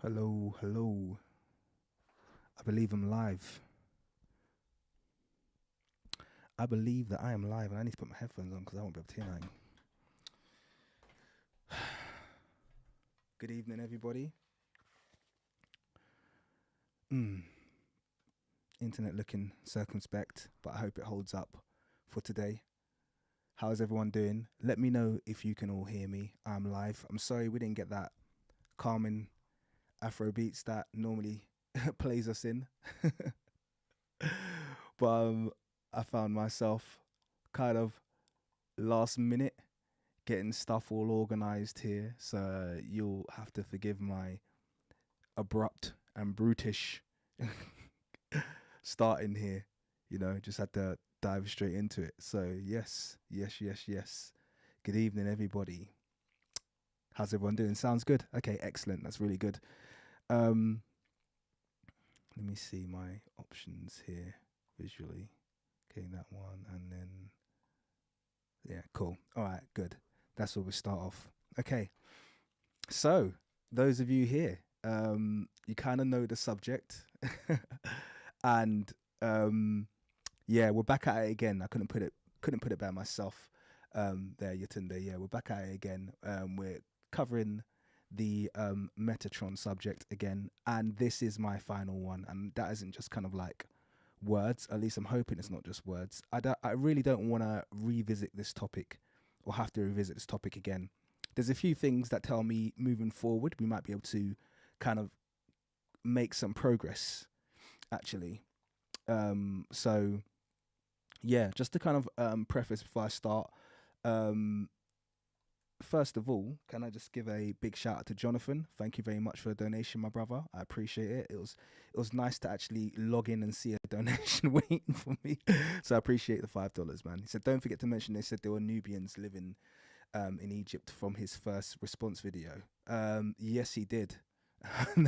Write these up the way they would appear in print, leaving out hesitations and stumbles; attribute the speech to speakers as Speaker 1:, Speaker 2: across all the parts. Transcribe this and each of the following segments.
Speaker 1: Hello, hello. I believe I'm live. I believe that I am live, and I need to put my headphones on because I won't be able to hear anything. Good evening, everybody. Internet looking circumspect, but I hope it holds up for today. How's everyone doing? Let me know if you can all hear me. I'm live. I'm sorry we didn't get that calming Afro beats that normally plays us in. But I found myself kind of last minute getting stuff all organized here, so you'll have to forgive my abrupt and brutish starting here. Just had to dive straight into it. So yes. Good evening, everybody. How's everyone doing? Sounds good. Okay, excellent. That's really good. Let me see my options here visually. Okay, that one, and then yeah, cool. All right, good. That's where we start off. Okay, so those of you here, you kind of know the subject, and yeah, we're back at it again. I couldn't put it by myself. There, Yatunde. Yeah, we're back at it again. We're covering the Metatron subject again, and this is my final one. And that isn't just kind of like words. At least I'm hoping it's not just words. I really don't want to revisit this topic or have to revisit this topic again. There's a few things that tell me moving forward we might be able to kind of make some progress actually. So yeah, just to kind of preface before I start, first of all, can I just give a big shout out to Jonathan? Thank you very much for the donation, my brother. I appreciate it. It was nice to actually log in and see a donation waiting for me. So I appreciate the $5, man. He said, don't forget to mention they said there were Nubians living in Egypt from his first response video. Yes, he did.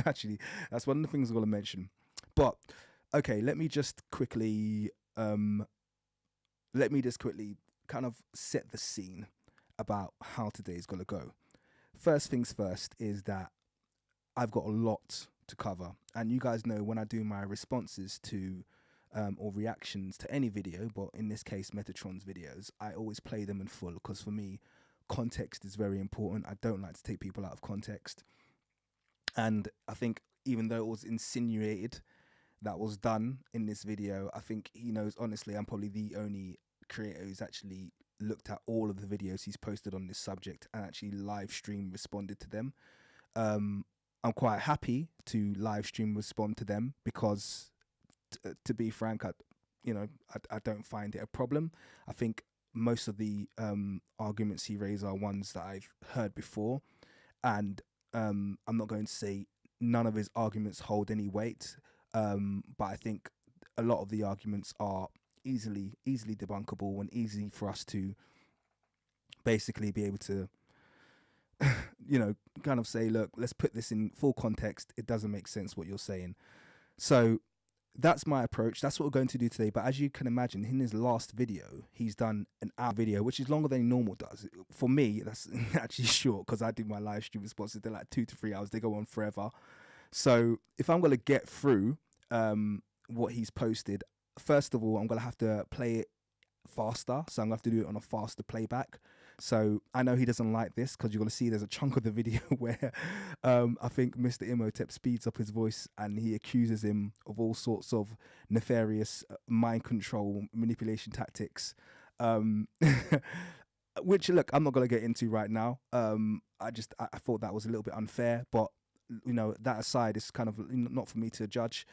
Speaker 1: Actually, that's one of the things I'm gonna mention. But okay, let me just quickly kind of set the scene about how today's going to go. First things first is that I've got a lot to cover, and you guys know when I do my responses to or reactions to any video, but in this case Metatron's videos, I always play them in full because for me context is very important. I don't like to take people out of context, and I think even though it was insinuated that was done in this video, I think he knows, honestly, I'm probably the only creator who's actually looked at all of the videos he's posted on this subject and actually live stream responded to them. I'm quite happy to live stream respond to them because to be frank, I don't find it a problem. I think most of the arguments he raised are ones that I've heard before, and I'm not going to say none of his arguments hold any weight, but I think a lot of the arguments are easily debunkable and easy for us to basically be able to kind of say, look, let's put this in full context. It doesn't make sense what you're saying. So that's my approach. That's what we're going to do today. But as you can imagine, in his last video, he's done an hour video, which is longer than he normal does. For me, that's actually short because I do my live stream responses. They're like 2 to 3 hours. They go on forever. So if I'm going to get through what he's posted, first of all, I'm going to have to play it faster. So I'm going to have to do it on a faster playback. So I know he doesn't like this because you're going to see there's a chunk of the video where I think Mr. Imhotep speeds up his voice and he accuses him of all sorts of nefarious mind control manipulation tactics. Which, look, I'm not going to get into right now. I thought that was a little bit unfair, but that aside, it's kind of not for me to judge.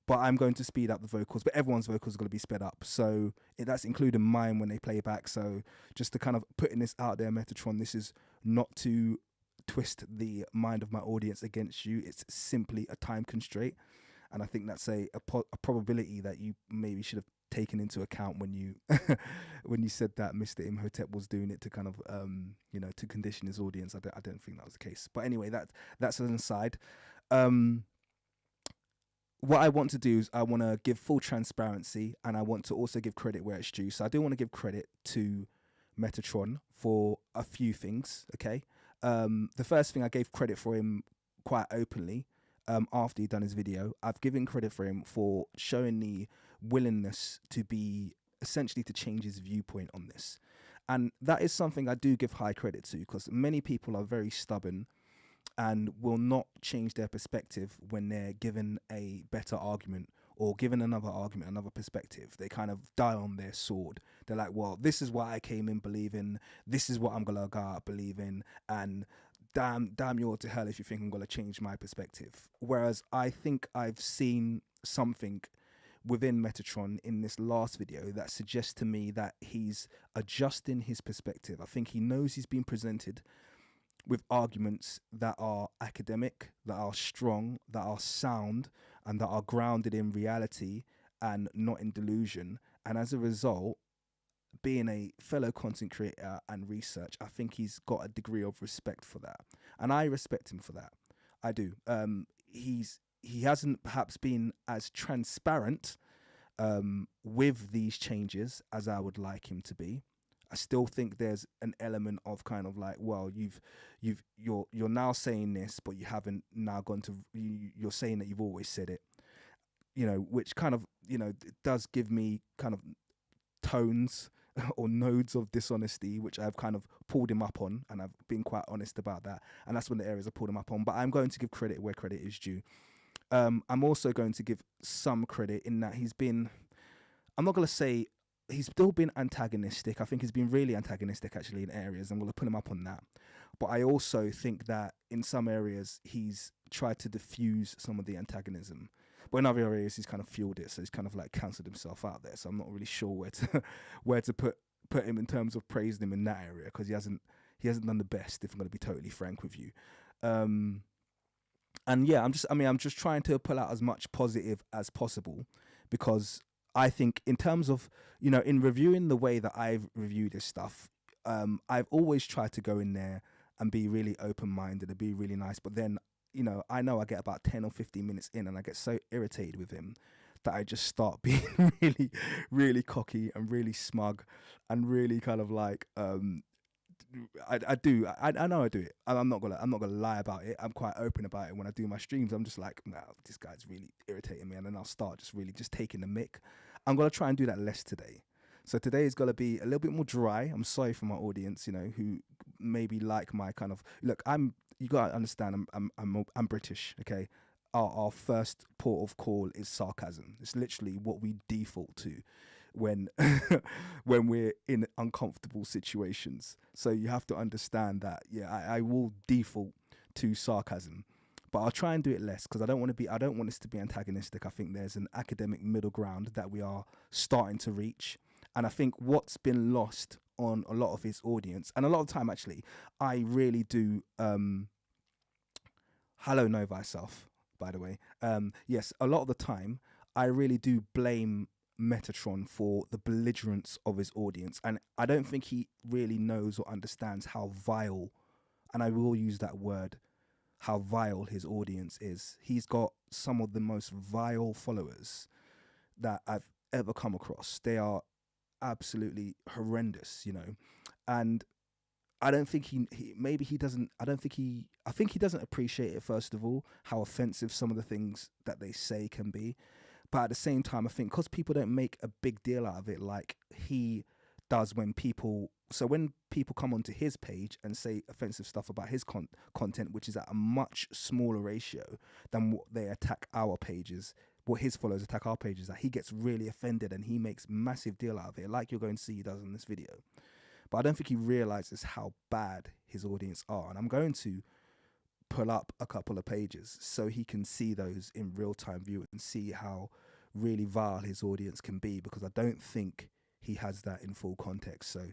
Speaker 1: But I'm going to speed up the vocals, but everyone's vocals are going to be sped up. So that's including mine when they play back. So just to kind of putting this out there, Metatron, this is not to twist the mind of my audience against you. It's simply a time constraint. And I think that's a probability that you maybe should have taken into account when you when you said that Mr. Imhotep was doing it to kind of to condition his audience. I don't think that was the case. But anyway, that's an aside. What I want to do is I want to give full transparency, and I want to also give credit where it's due. So I do want to give credit to Metatron for a few things. Okay, the first thing, I gave credit for him quite openly after he'd done his video. I've given credit for him for showing the willingness to be essentially to change his viewpoint on this. And that is something I do give high credit to, because many people are very stubborn and will not change their perspective when they're given a better argument or given another argument, another perspective. They kind of die on their sword. They're like, well, this is what I came in believing, this is what I'm gonna go out believing, and damn you all to hell if you think I'm gonna change my perspective. Whereas I think I've seen something within Metatron in this last video that suggests to me that he's adjusting his perspective. I think he knows he's been presented with arguments that are academic, that are strong, that are sound, and that are grounded in reality and not in delusion. And as a result, being a fellow content creator and research, I think he's got a degree of respect for that. And I respect him for that. I do. He hasn't perhaps been as transparent with these changes as I would like him to be. I still think there's an element of kind of like, well, you're now saying this, but you haven't now gone to, you're saying that you've always said it, which kind of, does give me kind of tones or nodes of dishonesty, which I've kind of pulled him up on, and I've been quite honest about that. And that's one of the areas I pulled him up on, but I'm going to give credit where credit is due. I'm also going to give some credit in that I'm not going to say he's still been antagonistic. I think he's been really antagonistic actually in areas. I'm going to put him up on that. But I also think that in some areas he's tried to diffuse some of the antagonism. But in other areas he's kind of fueled it. So he's kind of like cancelled himself out there. So I'm not really sure where to put him in terms of praising him in that area, because he hasn't done the best, if I'm going to be totally frank with you. And yeah, I'm just trying to pull out as much positive as possible, because I think in terms of, in reviewing the way that I've reviewed this stuff, I've always tried to go in there and be really open-minded and be really nice. But then, I know I get about 10 or 15 minutes in and I get so irritated with him that I just start being really, really cocky and really smug and really kind of like, I know I do it. I'm not gonna lie about it. I'm quite open about it when I do my streams. I'm just like, nah, this guy's really irritating me, and then I'll start just taking the mick. I'm gonna try and do that less today. So today is gonna be a little bit more dry. I'm sorry for my audience, who maybe like my kind of look. You gotta understand. I'm British, okay. Our first port of call is sarcasm. It's literally what we default to when when we're in uncomfortable situations. So you have to understand that, I will default to sarcasm, but I'll try and do it less, because I don't want this to be antagonistic. I think there's an academic middle ground that we are starting to reach. And I think what's been lost on a lot of his audience, and a lot of time actually, I really do hello know thyself, by the way. Yes, a lot of the time I really do blame Metatron for the belligerence of his audience, and I don't think he really knows or understands how vile, and I will use that word, how vile his audience is. He's got some of the most vile followers that I've ever come across. They are absolutely horrendous, and I don't think I think he doesn't appreciate it, first of all, how offensive some of the things that they say can be. But at the same time, I think because people don't make a big deal out of it like he does when people come onto his page and say offensive stuff about his content, which is at a much smaller ratio than what they attack our pages, what his followers attack our pages, that he gets really offended and he makes massive deal out of it, like you're going to see he does in this video. But I don't think he realizes how bad his audience are. And I'm going to pull up a couple of pages so he can see those in real-time view and see how really vile his audience can be, because I don't think he has that in full context. So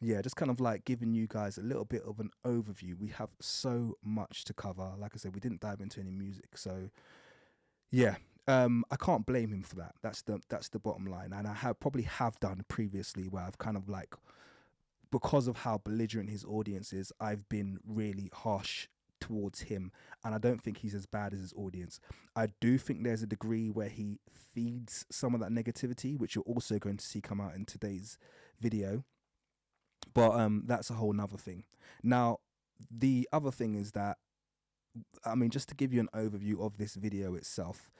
Speaker 1: yeah, just kind of like giving you guys a little bit of an overview. We have so much to cover. Like I said, we didn't dive into any music, so yeah, I can't blame him for that. That's the bottom line. And I probably have done previously where I've kind of like, because of how belligerent his audience is, I've been really harsh towards him, and I don't think he's as bad as his audience. I do think there's a degree where he feeds some of that negativity, which you're also going to see come out in today's video, but that's a whole nother thing. Now the other thing is that I mean, just to give you an overview of this video itself,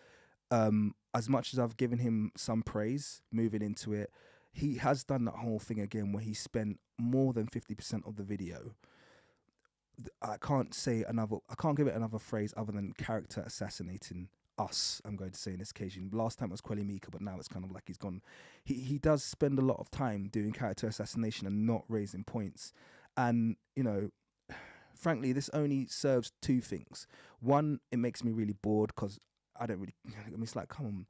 Speaker 1: as much as I've given him some praise moving into it, he has done that whole thing again where he spent more than 50% of the video. I can't give it another phrase other than character assassinating us, I'm going to say in this occasion. Last time it was Kuellimika, but now it's kind of like he's gone. He does spend a lot of time doing character assassination and not raising points. And, you know, frankly, this only serves two things. One, it makes me really bored because I don't really, I mean, it's like, come on,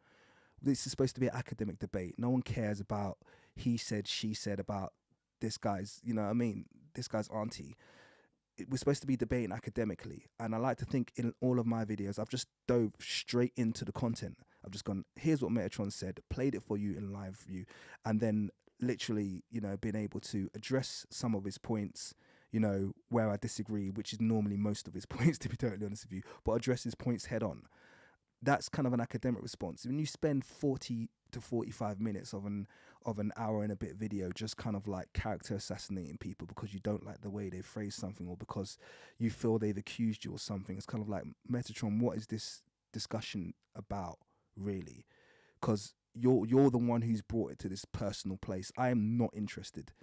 Speaker 1: this is supposed to be an academic debate. No one cares about he said, she said about this guy's, you know what I mean, this guy's auntie. We're supposed to be debating academically, and I like to think in all of my videos I've just dove straight into the content. I've just gone, here's what Metatron said, played it for you in live view, and then literally, you know, being able to address some of his points, you know, where I disagree, which is normally most of his points, to be totally honest with you, but address his points head on. That's kind of an academic response. When you spend 40 to 45 minutes of an hour and a bit video just kind of like character assassinating people because you don't like the way they phrase something or because you feel they've accused you or something, it's kind of like, Metatron, what is this discussion about really? Because you're the one who's brought it to this personal place. I am not interested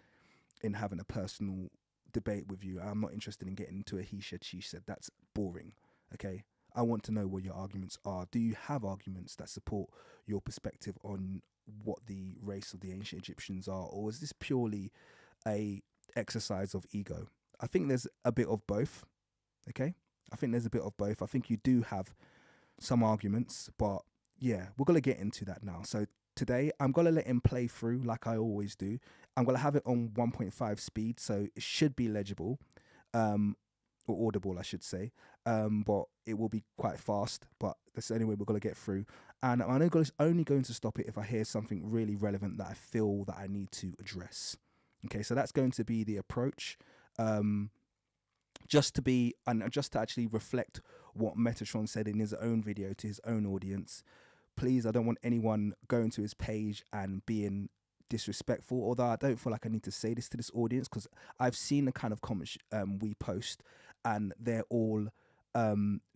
Speaker 1: in having a personal debate with you. I'm not interested in getting into a he said, she said. That's boring. Okay, I want to know what your arguments are. Do you have arguments that support your perspective on what the race of the ancient Egyptians are, or is this purely a exercise of ego? I think there's a bit of both. Okay, I think there's a bit of both. I think you do have some arguments, but yeah, we're gonna get into that now. So today I'm gonna let him play through like I always do. I'm gonna have it on 1.5 speed, so it should be legible. Or audible, I should say, but it will be quite fast, but that's the only way we're going to get through. And I'm only going to stop it if I hear something really relevant that I feel that I need to address. Okay, so that's going to be the approach, just to actually reflect what Metatron said in his own video to his own audience. Please, I don't want anyone going to his page and being disrespectful, although I don't feel like I need to say this to this audience because I've seen the kind of comments we post and they're all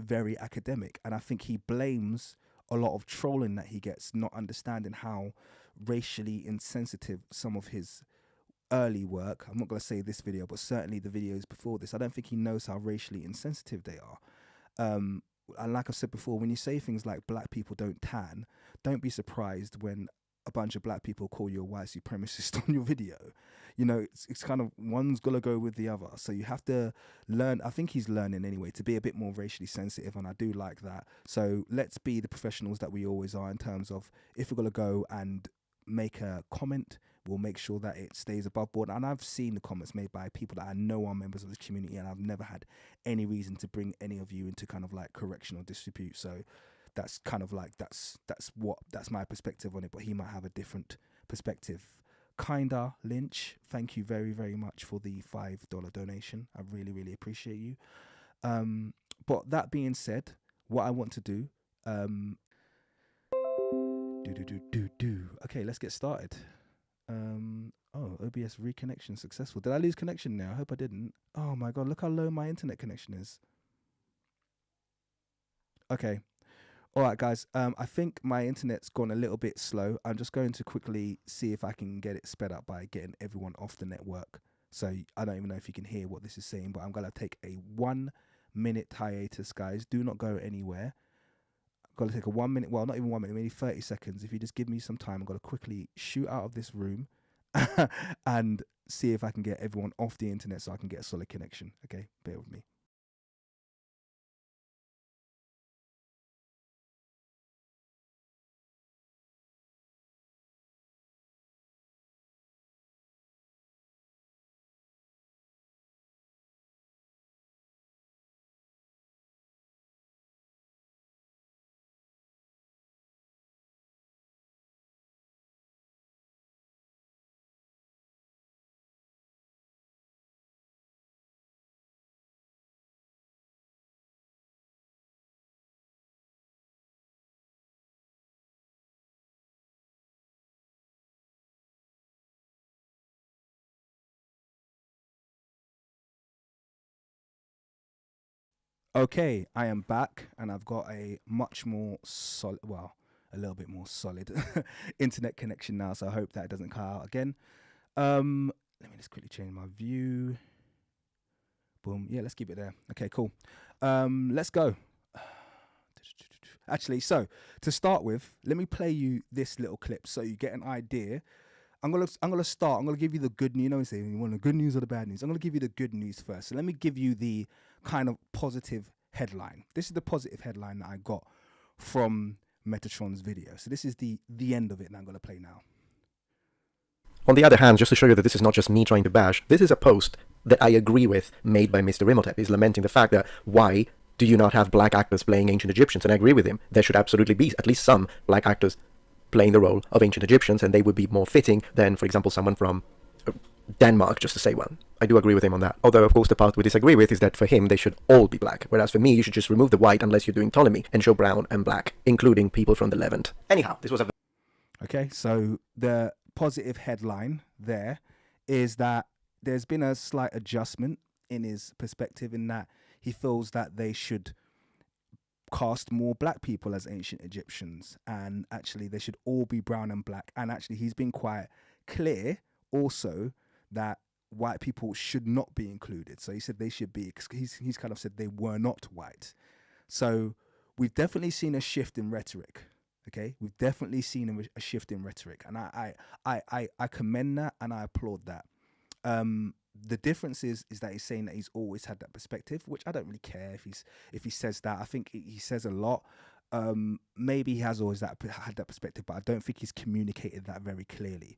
Speaker 1: very academic, and I think he blames a lot of trolling that he gets, not understanding how racially insensitive some of his early work, I'm not going to say this video, but certainly the videos before this, I don't think he knows how racially insensitive they are. And like I said before, when you say things like black people don't tan, don't be surprised when a bunch of black people call you a white supremacist on your video. You know, it's kind of, one's got to go with the other. So you have to learn, I think he's learning anyway, to be a bit more racially sensitive, and I do like that. So let's be the professionals that we always are in terms of, if we're going to go and make a comment, we'll make sure that it stays above board. And I've seen the comments made by people that I know are members of the community, and I've never had any reason to bring any of you into kind of like correction or dispute. So that's kind of like, that's my perspective on it, but he might have a different perspective. Kinda Lynch, thank you very, very much for the $5 donation. I really, really appreciate you. But that being said, what I want to do, okay, let's get started. Oh, OBS reconnection successful. Did I lose connection now? I hope I didn't. Oh my god, look how low my internet connection is. Okay. All right, guys. I think my internet's gone a little bit slow. I'm just going to quickly see if I can get it sped up by getting everyone off the network. So I don't even know if you can hear what this is saying, but I'm going to take a 1 minute hiatus, guys. Do not go anywhere. I've got to take a 1 minute, well, not even 1 minute, maybe 30 seconds. If you just give me some time, I'm going to quickly shoot out of this room and see if I can get everyone off the internet so I can get a solid connection. Okay, bear with me. Okay, I am back, and I've got a much more solid, well, a little bit more solid internet connection now. So I hope that it doesn't cut out again. Let me just quickly change my view. Boom. Yeah, let's keep it there. Okay, cool. Let's go. Actually, so to start with, let me play you this little clip so you get an idea. I'm gonna start. I'm gonna give you the good news. You know, say you want the good news or the bad news. I'm gonna give you the good news first. So let me give you the kind of positive headline. This is the positive headline that I got from Metatron's video. So this is the end of it, and I'm gonna play now.
Speaker 2: On the other hand, just to show you that this is not just me trying to bash, this is a post that I agree with made by Mr. Imhotep. He's lamenting the fact that why do you not have black actors playing ancient Egyptians? And I agree with him. There should absolutely be at least some black actors playing the role of ancient Egyptians, and they would be more fitting than, for example, someone from Denmark, just to say one. I do agree with him on that. Although, of course, the part we disagree with is that for him, they should all be black. Whereas for me, you should just remove the white unless you're doing Ptolemy and show brown and black, including people from the Levant. Anyhow, this was a...
Speaker 1: Okay, so the positive headline there is that there's been a slight adjustment in his perspective in that he feels that they should cast more black people as ancient Egyptians, and actually they should all be brown and black. And actually he's been quite clear also that white people should not be included. So he said they should be, he's kind of said they were not white. So we've definitely seen a shift in rhetoric. Okay, we've definitely seen a shift in rhetoric, and I commend that and I applaud that. The difference is that he's saying that he's always had that perspective, which I don't really care if he says that. I think he says a lot. Maybe he has always had that perspective, but I don't think he's communicated that very clearly.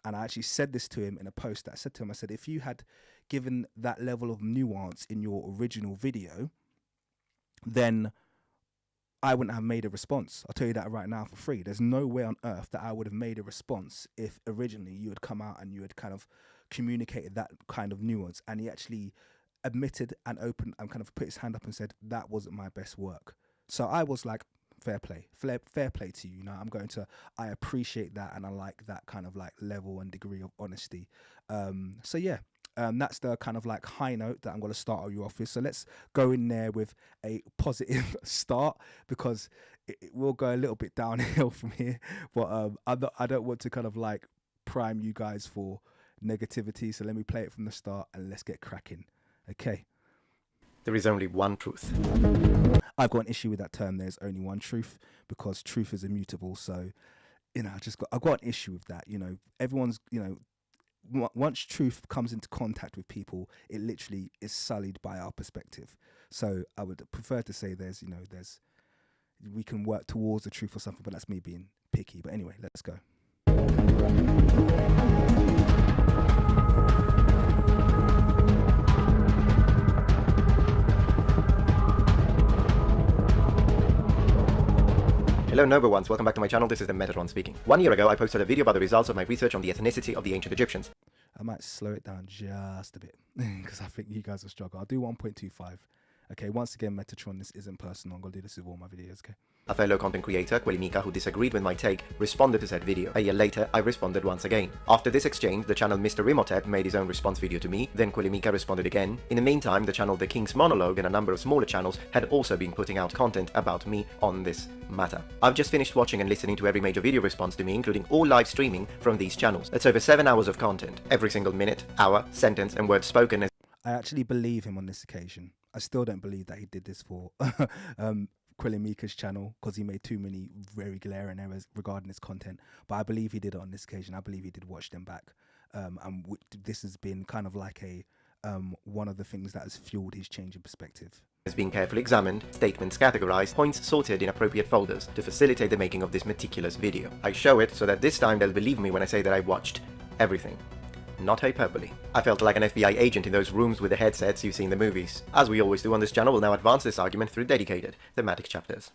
Speaker 1: And I actually said this to him in a post that I said to him, I said, if you had given that level of nuance in your original video, then I wouldn't have made a response. I'll tell you that right now for free. There's no way on earth that I would have made a response if originally you had come out and you had kind of communicated that kind of nuance. And he actually admitted and opened and kind of put his hand up and said, that wasn't my best work. So I was like, fair play to you. You know, I appreciate that, and I like that kind of like level and degree of honesty. So yeah. That's the kind of like high note that I'm going to start you off with. So let's go in there with a positive start, because it will go a little bit downhill from here. But I don't want to kind of like prime you guys for negativity. So let me play it from the start and let's get cracking. Okay.
Speaker 2: There is only one truth.
Speaker 1: I've got an issue with that term. There's only one truth, because truth is immutable. So, you know, I've got an issue with that. You know, everyone's, you know, once truth comes into contact with people, it literally is sullied by our perspective. So I would prefer to say we can work towards the truth or something, but that's me being picky. But anyway, let's go.
Speaker 2: Hello noble ones, welcome back to my channel. This is the Metatron speaking. 1 year ago I posted a video about the results of my research on the ethnicity of the ancient Egyptians.
Speaker 1: I might slow it down just a bit because I think you guys will struggle. I'll do 1.25. Okay, once again, Metatron, this isn't personal. I'm going to do this with all my videos, okay?
Speaker 2: A fellow content creator, Kuellimika, who disagreed with my take, responded to said video. A year later, I responded once again. After this exchange, the channel Mr. Imhotep made his own response video to me, then Kuellimika responded again. In the meantime, the channel The King's Monologue and a number of smaller channels had also been putting out content about me on this matter. I've just finished watching and listening to every major video response to me, including all live streaming from these channels. That's over 7 hours of content. Every single minute, hour, sentence, and word spoken.
Speaker 1: I actually believe him on this occasion. I still don't believe that he did this for Kuellimika's channel, because he made too many very glaring errors regarding his content. But I believe he did it on this occasion. I believe he did watch them back. And this has been kind of like one of the things that has fueled his change in perspective.
Speaker 2: Has been carefully examined, statements categorized, points sorted in appropriate folders to facilitate the making of this meticulous video. I show it so that this time they'll believe me when I say that I watched everything. Not hyperbole. I felt like an FBI agent in those rooms with the headsets you see in the movies. As we always do on this channel, we'll now advance this argument through dedicated, thematic chapters.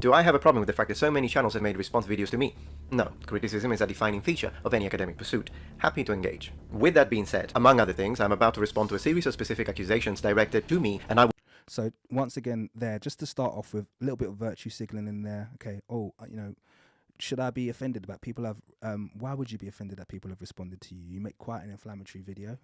Speaker 2: Do I have a problem with the fact that so many channels have made response videos to me? No, criticism is a defining feature of any academic pursuit. Happy to engage. With that being said, among other things, I'm about to respond to a series of specific accusations directed to me, and I...
Speaker 1: So, once again, there, just to start off with, a little bit of virtue signaling in there, okay, should I be offended about people have why would you be offended that people have responded to you? You make quite an inflammatory video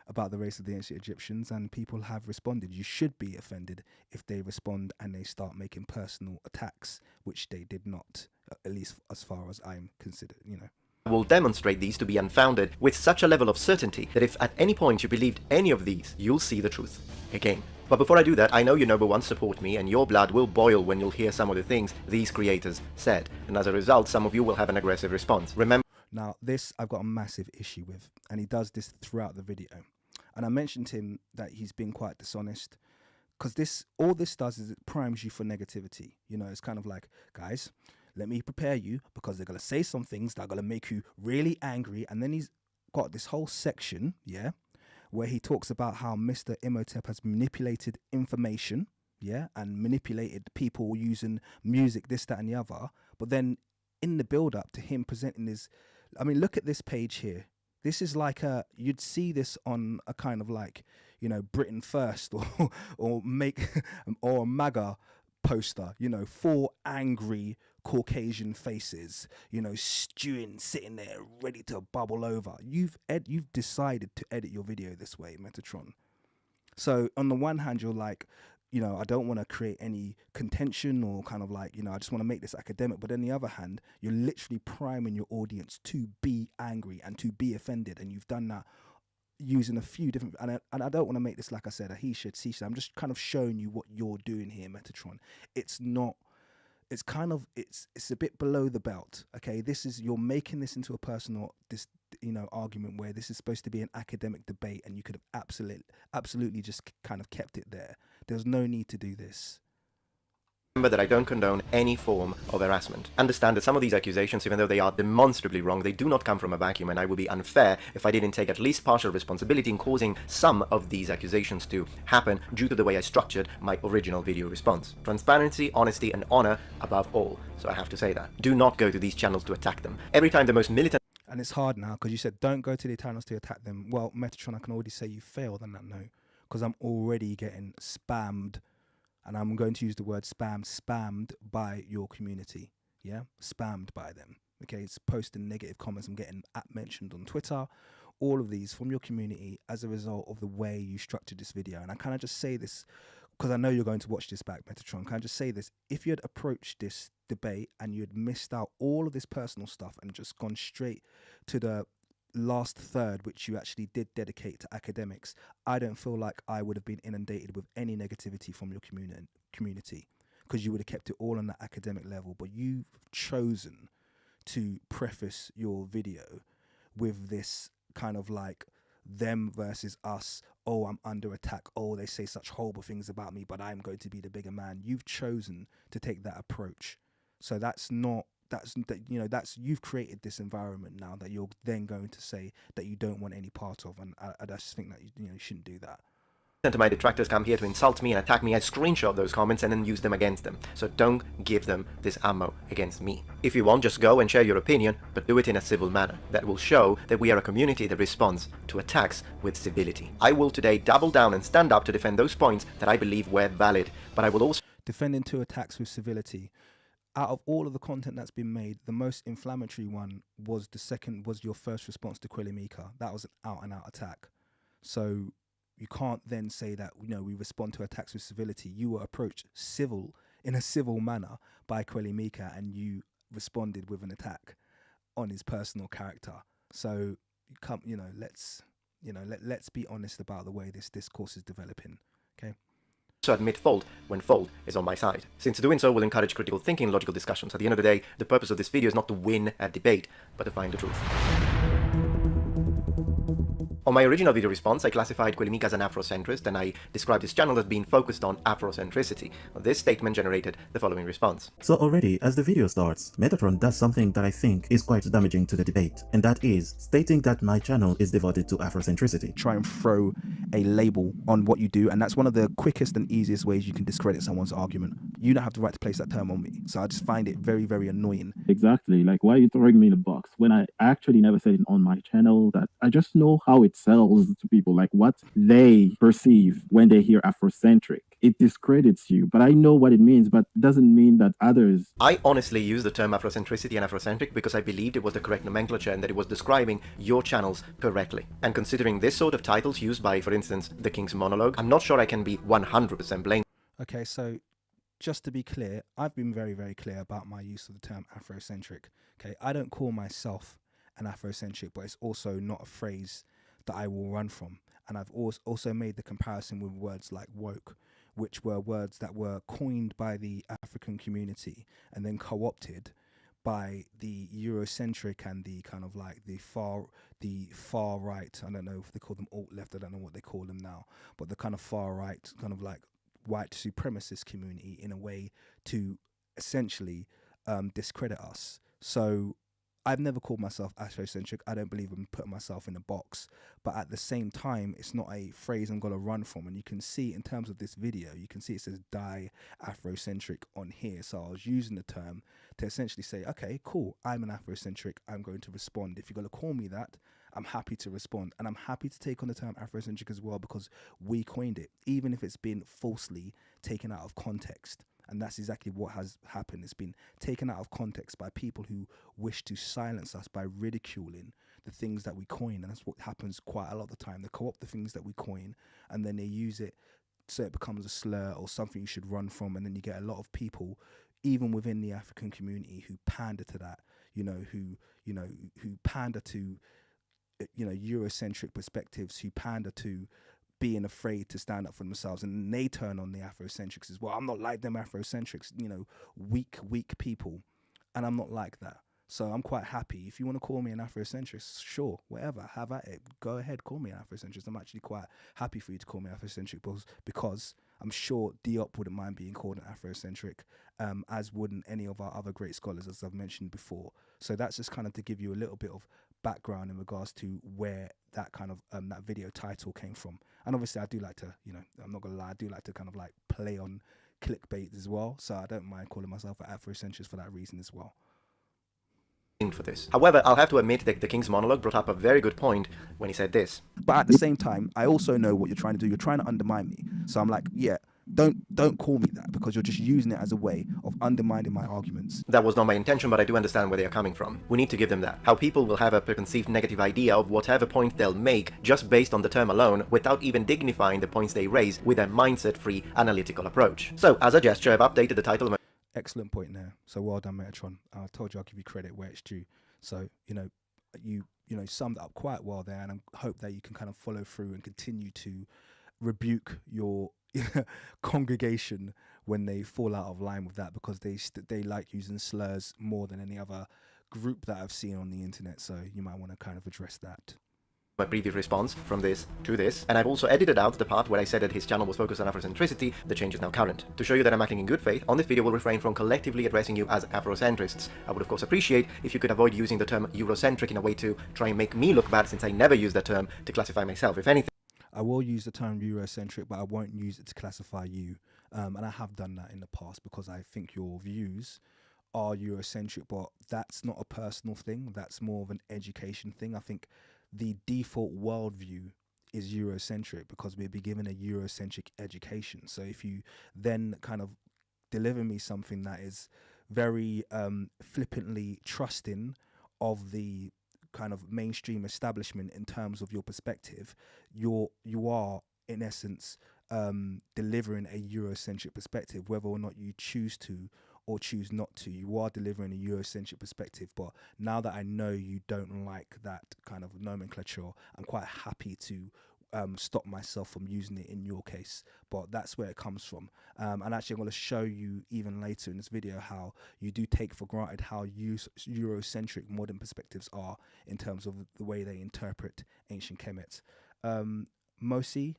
Speaker 1: about the race of the ancient Egyptians, and people have responded. You should be offended if they respond and they start making personal attacks, which they did not, at least as far as I'm considered, you know.
Speaker 2: Will demonstrate these to be unfounded with such a level of certainty that if at any point you believed any of these, you'll see the truth again. But before I do that, I know you number one support me, and your blood will boil when you'll hear some of the things these creators said, and as a result some of you will have an aggressive response. Remember,
Speaker 1: now this I've got a massive issue with, and he does this throughout the video, and I mentioned to him that he's been quite dishonest, because all this does is it primes you for negativity. You know, it's kind of like, guys, let me prepare you, because they're going to say some things that are going to make you really angry. And then he's got this whole section, yeah, where he talks about how Mr. Imhotep has manipulated information, yeah, and manipulated people using music, this, that, and the other. But then in the build-up to him presenting this, I mean, look at this page here. This is like you'd see this on a kind of like, you know, Britain First or or a MAGA poster, you know, 4 angry Caucasian faces, you know, stewing, sitting there ready to bubble over. You've decided to edit your video this way, Metatron. So on the one hand, you're like, you know, I don't want to create any contention or kind of like, you know, I just want to make this academic. But on the other hand, you're literally priming your audience to be angry and to be offended. And you've done that using a few different, and I don't want to make this, like I said, a he should, she should. I'm just kind of showing you what you're doing here, Metatron. It's not, it's kind of, it's a bit below the belt. Okay, you're making this into a personal, you know, argument where this is supposed to be an academic debate, and you could have absolutely just kind of kept it there. There's no need to do this.
Speaker 2: Remember that I don't condone any form of harassment. Understand that some of these accusations, even though they are demonstrably wrong, they do not come from a vacuum, and I would be unfair if I didn't take at least partial responsibility in causing some of these accusations to happen due to the way I structured my original video response. Transparency, honesty, and honor above all. So I have to say that. Do not go to these channels to attack them. Every time the most militant...
Speaker 1: And it's hard now, because you said don't go to the channels to attack them. Well, Metatron, I can already say you failed on that note, because I'm already getting spammed, and I'm going to use the word spammed by your community. Yeah, spammed by them. Okay, it's posting negative comments. I'm getting mentioned on Twitter. All of these from your community as a result of the way you structured this video. And I kind of just say this because I know you're going to watch this back, Metatron. Can I just say this? If you had approached this debate and you had missed out all of this personal stuff and just gone straight to the last third, which you actually did dedicate to academics, I don't feel like I would have been inundated with any negativity from your community, because you would have kept it all on the academic level. But you've chosen to preface your video with this kind of like them versus us. Oh, I'm under attack. Oh, they say such horrible things about me, but I'm going to be the bigger man. You've chosen to take that approach. So you've created this environment now that you're then going to say that you don't want any part of, and I just think that you shouldn't do that.
Speaker 2: To my detractors come here to insult me and attack me, I screenshot those comments and then use them against them. So don't give them this ammo against me. If you want, just go and share your opinion, but do it in a civil manner. That will show that we are a community that responds to attacks with civility. I will today double down and stand up to defend those points that I believe were valid, but I will also...
Speaker 1: Defending two attacks with civility. Out of all of the content that's been made, the most inflammatory one was your first response to Kuellimika. That was an out-and-out attack. So you can't then say that, we respond to attacks with civility. You were approached in a civil manner by Kuellimika, and you responded with an attack on his personal character. So let's be honest about the way this discourse is developing. Okay.
Speaker 2: So admit fault when fault is on my side, since doing so will encourage critical thinking and logical discussions. At the end of the day, the purpose of this video is not to win a debate, but to find the truth. On my original video response, I classified Kuellimika as an Afrocentrist, and I described his channel as being focused on Afrocentricity. This statement generated the following response.
Speaker 3: So already, as the video starts, Metatron does something that I think is quite damaging to the debate, and that is stating that my channel is devoted to Afrocentricity.
Speaker 1: Try and throw a label on what you do, and that's one of the quickest and easiest ways you can discredit someone's argument. You don't have the right to place that term on me, so I just find it very, very annoying.
Speaker 4: Exactly, like, why are you throwing me in a box when I actually never said it on my channel? That I just know how it sells to people, like what they perceive when they hear Afrocentric. it discredits you. But I know what it means, but it doesn't mean that others.
Speaker 2: I honestly use the term Afrocentricity and Afrocentric because I believed it was the correct nomenclature and that it was describing your channels correctly. And considering this sort of titles used by, for instance, the King's Monologue, I'm not sure I can be 100% blamed.
Speaker 1: Okay, so just to be clear, I've been very, very clear about my use of the term Afrocentric. Okay, I don't call myself an Afrocentric, but it's also not a phrase that I will run from. And I've also made the comparison with words like woke, which were words that were coined by the African community and then co-opted by the Eurocentric and the kind of like the far right. I don't know if they call them alt left. I don't know what they call them now, but the kind of far right, kind of like white supremacist community in a way to essentially discredit us. So I've never called myself Afrocentric. I don't believe in putting myself in a box. But at the same time, it's not a phrase I'm going to run from. And you can see in terms of this video, you can see it says die Afrocentric on here. So I was using the term to essentially say, okay, cool, I'm an Afrocentric. I'm going to respond. If you're going to call me that, I'm happy to respond. And I'm happy to take on the term Afrocentric as well because we coined it, even if it's been falsely taken out of context. And that's exactly what has happened. It's been taken out of context by people who wish to silence us by ridiculing the things that we coin. And that's what happens quite a lot of the time. They co-opt the things that we coin and then they use it so it becomes a slur or something you should run from. And then you get a lot of people, even within the African community, who pander to that, who pander to, Eurocentric perspectives, who pander to being afraid to stand up for themselves, and they turn on the Afrocentrics as well. I'm not like them Afrocentrics, weak people, and I'm not like that. So I'm quite happy. If you want to call me an Afrocentrist, sure, whatever, have at it. Go ahead, call me an Afrocentrist. I'm actually quite happy for you to call me Afrocentric because I'm sure Diop wouldn't mind being called an Afrocentric, as wouldn't any of our other great scholars, as I've mentioned before. So that's just kind of to give you a little bit of background in regards to where that kind of that video title came from. And obviously I do like to, I'm not gonna lie, I do like to kind of like play on clickbait as well. So I don't mind calling myself an Afrocentrist for that reason as well.
Speaker 2: For this. However, I'll have to admit that the King's Monologue brought up a very good point when he said this.
Speaker 1: But at the same time, I also know what you're trying to do. You're trying to undermine me. So I'm like, yeah, don't call me that because you're just using it as a way of undermining my arguments.
Speaker 2: That was not my intention, but I do understand where they are coming from. We need to give them that. How people will have a preconceived negative idea of whatever point they'll make just based on the term alone without even dignifying the points they raise with a mindset-free analytical approach. So, as a gesture, I've updated the title of my...
Speaker 1: Excellent point there. So well done, Metatron. I told you I'll give you credit where it's due. So, you summed it up quite well there, and I hope that you can kind of follow through and continue to rebuke your congregation when they fall out of line with that, because they like using slurs more than any other group that I've seen on the internet. So you might want to kind of address that.
Speaker 2: My previous response from this to this, and I've also edited out the part where I said that his channel was focused on Afrocentricity. The change is now current. To show you that I'm acting in good faith, on this video we'll refrain from collectively addressing you as Afrocentrists. I would of course appreciate if you could avoid using the term Eurocentric in a way to try and make me look bad, since I never use that term to classify myself. If anything,
Speaker 1: I will use the term Eurocentric, but I won't use it to classify you. And I have done that in the past because I think your views are Eurocentric, but that's not a personal thing. That's more of an education thing. I think the default worldview is Eurocentric because we'll be given a Eurocentric education. So if you then kind of deliver me something that is very flippantly trusting of the kind of mainstream establishment in terms of your perspective, you are in essence delivering a Eurocentric perspective, whether or not you choose to or choose not to. You are delivering a Eurocentric perspective. But now that I know you don't like that kind of nomenclature, I'm quite happy to stop myself from using it in your case. But that's where it comes from. And actually I'm going to show you even later in this video how you do take for granted how Eurocentric modern perspectives are in terms of the way they interpret ancient Kemet. Mosi,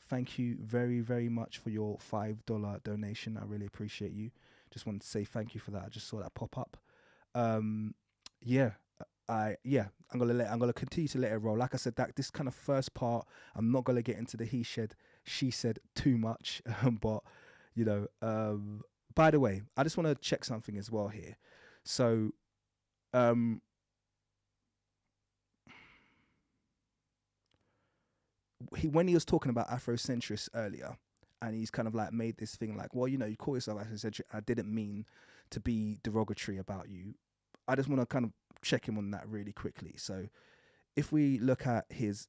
Speaker 1: thank you very, very much for your $5 donation. I really appreciate you. Just wanted to say thank you for that. I just saw that pop up. I'm gonna continue to let it roll. Like I said, that this kind of first part, I'm not gonna get into the he said, she said too much. But by the way, I just want to check something as well here. So when he was talking about Afrocentrists earlier, and he's kind of like made this thing like, well, you know, you call yourself Afrocentric. I didn't mean to be derogatory about you. I just want to kind of check him on that really quickly. So if we look at his,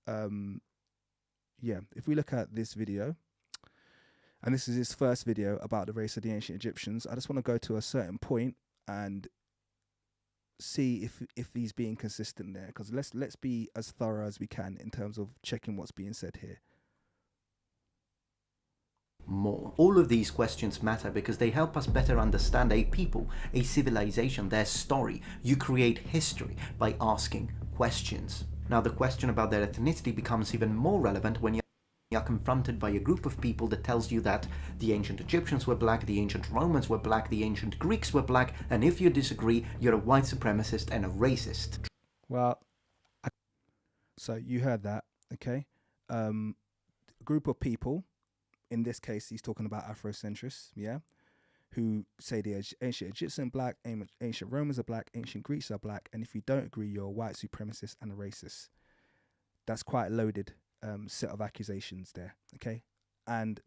Speaker 1: if we look at this video, and this is his first video about the race of the ancient Egyptians, I just want to go to a certain point and see if he's being consistent there, because let's be as thorough as we can in terms of checking what's being said here.
Speaker 2: More. All of these questions matter because they help us better understand a people, a civilization, their story. You create history by asking questions. Now, the question about their ethnicity becomes even more relevant when you are confronted by a group of people that tells you that the ancient Egyptians were black, the ancient Romans were black, the ancient Greeks were black, and if you disagree, you're a white supremacist and a racist.
Speaker 1: Well, so you heard that, okay? A group of people, in this case, he's talking about Afrocentrists, yeah, who say the ancient Egyptians are black, ancient Romans are black, ancient Greeks are black, and if you don't agree, you're a white supremacist and a racist. That's quite a loaded set of accusations there, okay? And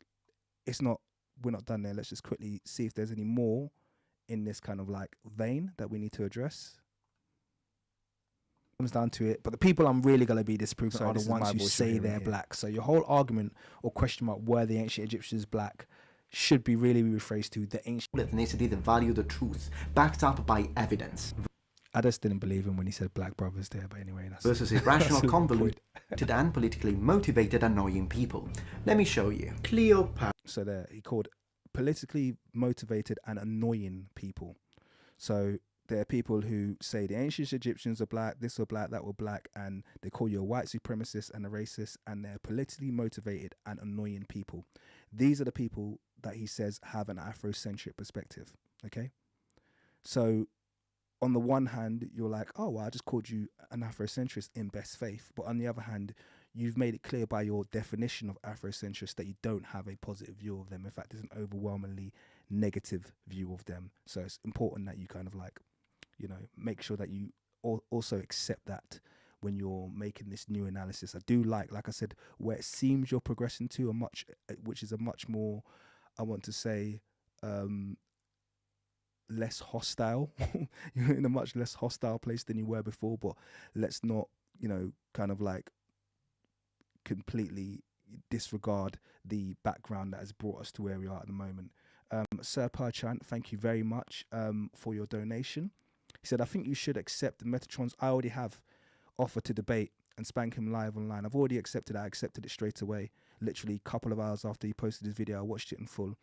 Speaker 1: we're not done there. Let's just quickly see if there's any more in this kind of like vein that we need to address. Comes down to it, but the people I'm really going to be disproving are the ones who say they're black. So your whole argument or question about were the ancient Egyptians black should be really rephrased to the ancient
Speaker 2: Ethnicity, the value, the truth, backed up by evidence.
Speaker 1: I just didn't believe him when he said black brothers there, but anyway, that's
Speaker 2: versus irrational,
Speaker 1: that's
Speaker 2: convoluted, and politically motivated, annoying people. Let me show you. Cleopatra.
Speaker 1: So there, he called politically motivated and annoying people. So there are people who say the ancient Egyptians are black, this were black, that were black, and they call you a white supremacist and a racist, and they're politically motivated and annoying people. These are the people that he says have an Afrocentric perspective, okay? So on the one hand, you're like, oh, well, I just called you an Afrocentrist in best faith. But on the other hand, you've made it clear by your definition of Afrocentrist that you don't have a positive view of them. In fact, there's an overwhelmingly negative view of them. So it's important that you kind of like, you know, make sure that you also accept that when you're making this new analysis. I do like I said, where it seems you're progressing to which is a much more, I want to say, less hostile. You're in a much less hostile place than you were before, but let's not, you know, kind of like completely disregard the background that has brought us to where we are at the moment. Sir Parchant, thank you very much for your donation. He said, I think you should accept the Metatron's I already have offer to debate and spank him live online. I've already accepted it. I accepted it straight away. Literally a couple of hours after he posted his video, I watched it in full.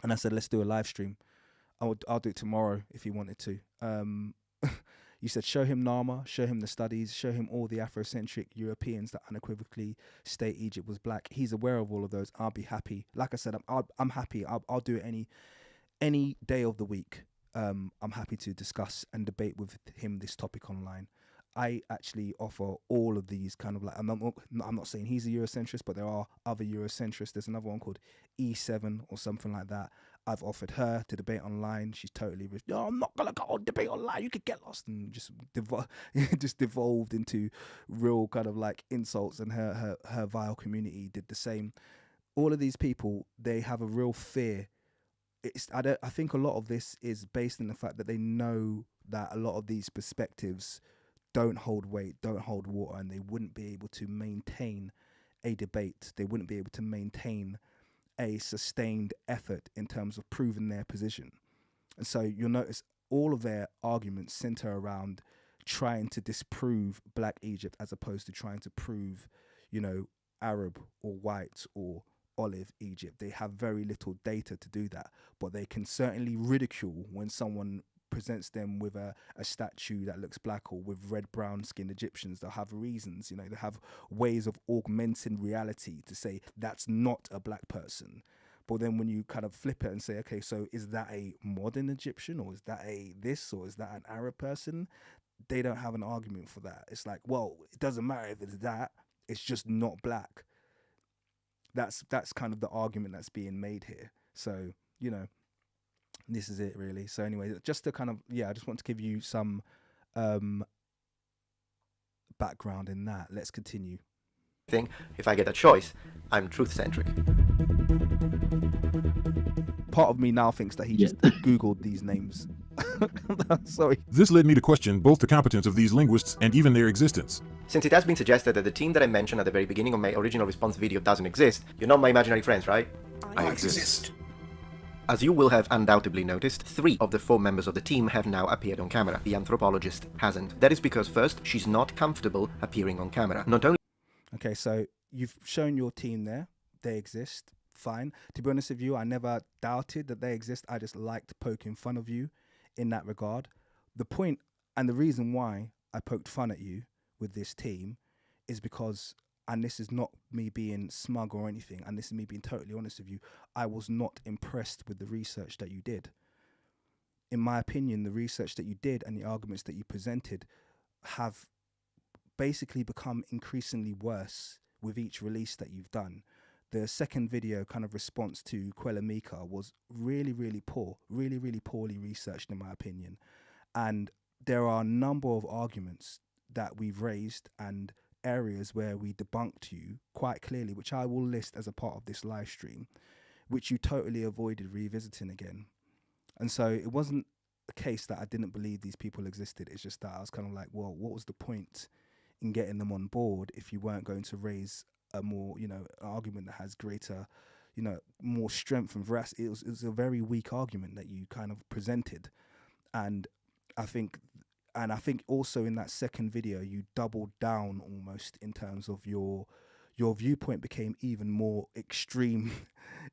Speaker 1: And I said, let's do a live stream. I'll do it tomorrow if he wanted to. You said, show him Nama, show him the studies, show him all the Afrocentric Europeans that unequivocally state Egypt was black. He's aware of all of those. I'll be happy. Like I said, I'm happy. I'll do it any day of the week. I'm happy to discuss and debate with him this topic online. I actually offer all of these kind of like, I'm not saying he's a Eurocentrist, but there are other Eurocentrists. There's another one called E7 or something like that. I've offered her to debate online. She's totally, I'm not going to go on debate online. You could get lost, and just devolved into real kind of like insults, and her vile community did the same. All of these people, they have a real fear. I think a lot of this is based on the fact that they know that a lot of these perspectives don't hold weight, don't hold water, and they wouldn't be able to maintain a debate. They wouldn't be able to maintain a sustained effort in terms of proving their position. And so you'll notice all of their arguments center around trying to disprove Black Egypt as opposed to trying to prove, you know, Arab or white or olive Egypt. They have very little data to do that, but they can certainly ridicule when someone presents them with a statue that looks black or with red brown skinned Egyptians. They'll have reasons, you know, they have ways of augmenting reality to say that's not a black person. But then when you kind of flip it and say, okay, so is that a modern Egyptian, or is that a this, or is that an Arab person? They don't have an argument for that. It's like, well, it doesn't matter if it's that, it's just not black. That's kind of the argument that's being made here. So, you know, this is it really. So anyway, just to kind of, I just want to give you some background in that. Let's continue.
Speaker 2: thing. If I get a choice, I'm truth-centric.
Speaker 1: Part of me now thinks that he
Speaker 4: Yeah.
Speaker 1: just Googled these names. Sorry.
Speaker 5: This led me to question both the competence of these linguists and even their existence.
Speaker 2: Since it has been suggested that the team that I mentioned at the very beginning of my original response video doesn't exist, you're not my imaginary friends, right?
Speaker 6: I exist.
Speaker 2: As you will have undoubtedly noticed, 3 of the 4 members of the team have now appeared on camera. The anthropologist hasn't. That is because, first, she's not comfortable appearing on camera. Not only
Speaker 1: Okay, so you've shown your team there. They exist. Fine. To be honest with you, I never doubted that they exist. I just liked poking fun of you in that regard. The point and the reason why I poked fun at you with this team is because, and this is not me being smug or anything, and this is me being totally honest with you, I was not impressed with the research that you did. In my opinion, the research that you did and the arguments that you presented have basically become increasingly worse with each release that you've done. The second video kind of response to Kuellimika was really, really poor, really, really poorly researched in my opinion. And there are a number of arguments that we've raised and areas where we debunked you quite clearly, which I will list as a part of this live stream, which you totally avoided revisiting again. And so it wasn't a case that I didn't believe these people existed. It's just that I was kind of like, well, what was the point in getting them on board if you weren't going to raise a more, argument that has greater, more strength and veracity? It was a very weak argument that you kind of presented. And I think also in that second video, you doubled down almost in terms of your viewpoint became even more extreme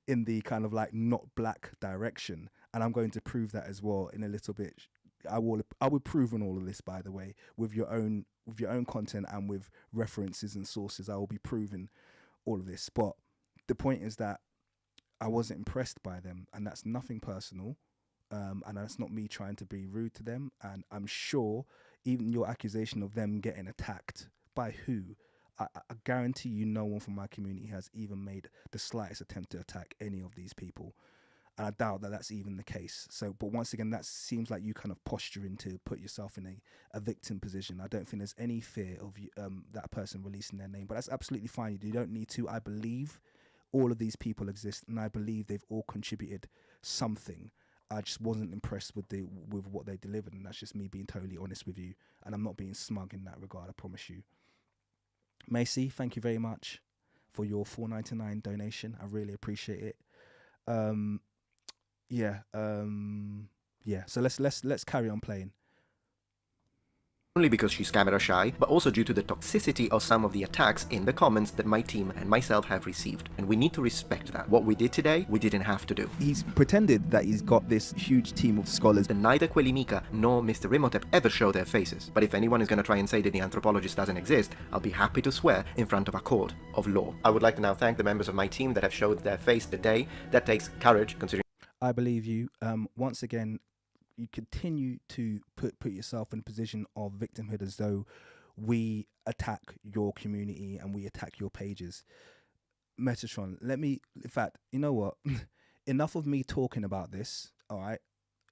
Speaker 1: in the kind of like not black direction. And I'm going to prove that as well in a little bit. I will prove on all of this, by the way, with your own content and with references and sources. I will be proving all of this. But the point is that I wasn't impressed by them, and that's nothing personal. And that's not me trying to be rude to them. And I'm sure even your accusation of them getting attacked by who, I guarantee you no one from my community has even made the slightest attempt to attack any of these people. And I doubt that that's even the case. So, but once again, that seems like you kind of posturing to put yourself in a victim position. I don't think there's any fear of that person releasing their name, but that's absolutely fine. You don't need to. I believe all of these people exist, and I believe they've all contributed something. I just wasn't impressed with what they delivered, and that's just me being totally honest with you. And I'm not being smug in that regard, I promise you. Macy, thank you very much for your $4.99 donation. I really appreciate it. So let's carry on playing.
Speaker 2: only because she's camera shy, but also due to the toxicity of some of the attacks in the comments that my team and myself have received. And we need to respect that. What we did today, we didn't have to do.
Speaker 1: He's pretended that he's got this huge team of scholars.
Speaker 2: And neither Kuellimika nor Mr. Imhotep ever show their faces. But if anyone is going to try and say that the anthropologist doesn't exist, I'll be happy to swear in front of a court of law. I would like to now thank the members of my team that have showed their face today. That takes courage, considering
Speaker 1: I believe you. Once again, you continue to put yourself in a position of victimhood as though we attack your community and we attack your pages. Metatron, in fact, you know what? Enough of me talking about this, all right?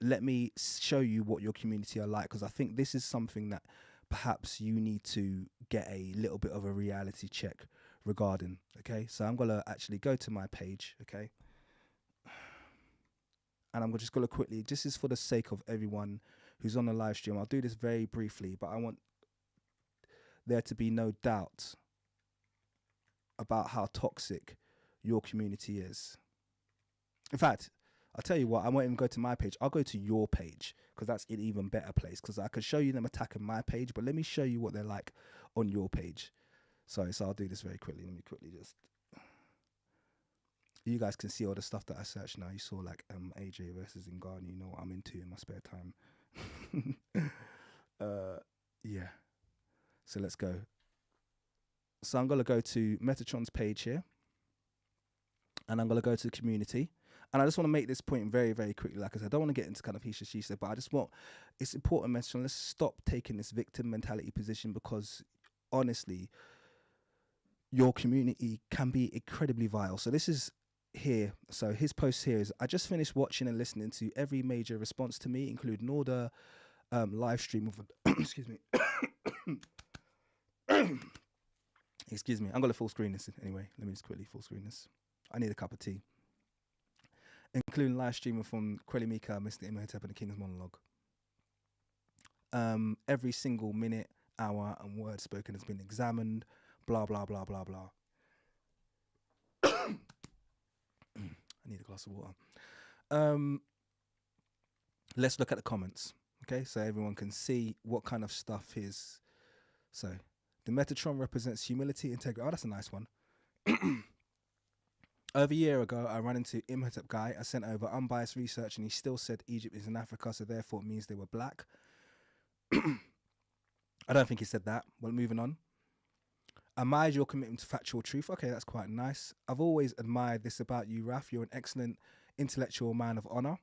Speaker 1: Let me show you what your community are like, because I think this is something that perhaps you need to get a little bit of a reality check regarding, okay? So I'm going to actually go to my page, okay? And I'm just going to quickly, this is for the sake of everyone who's on the live stream. I'll do this very briefly, but I want there to be no doubt about how toxic your community is. In fact, I'll tell you what, I won't even go to my page. I'll go to your page, because that's an even better place, because I could show you them attacking my page, but let me show you what they're like on your page. Sorry, so I'll do this very quickly. Let me quickly just... You guys can see all the stuff that I searched now. You saw like AJ versus Ngannou. You know what I'm into in my spare time. Yeah. So let's go. So I'm going to go to Metatron's page here. And I'm going to go to the community. And I just want to make this point very, very quickly. Like I said, I don't want to get into kind of he said, she said, but I just want, it's important, Metatron, let's stop taking this victim mentality position, because honestly, your community can be incredibly vile. So this is here. So his post here is, I just finished watching and listening to every major response to me, including all the live stream of excuse me Excuse me. I'm going to full screen this anyway. Let me just quickly full screen this. I need a cup of tea. Including live streaming from Kuellimika, Mr. Imhotep, and the King's Monologue. Every single minute, hour, and word spoken has been examined. Blah, blah, blah, blah, blah. I need a glass of water. Let's look at the comments. Okay, so everyone can see what kind of stuff is. So, the Metatron represents humility, integrity. Oh, that's a nice one. Over a year ago, I ran into Imhotep guy. I sent over unbiased research, and he still said Egypt is in Africa, so therefore it means they were black. I don't think he said that. Well, moving on. Admired your commitment to factual truth. Okay, that's quite nice. I've always admired this about you, Raf. You're an excellent intellectual man of honor.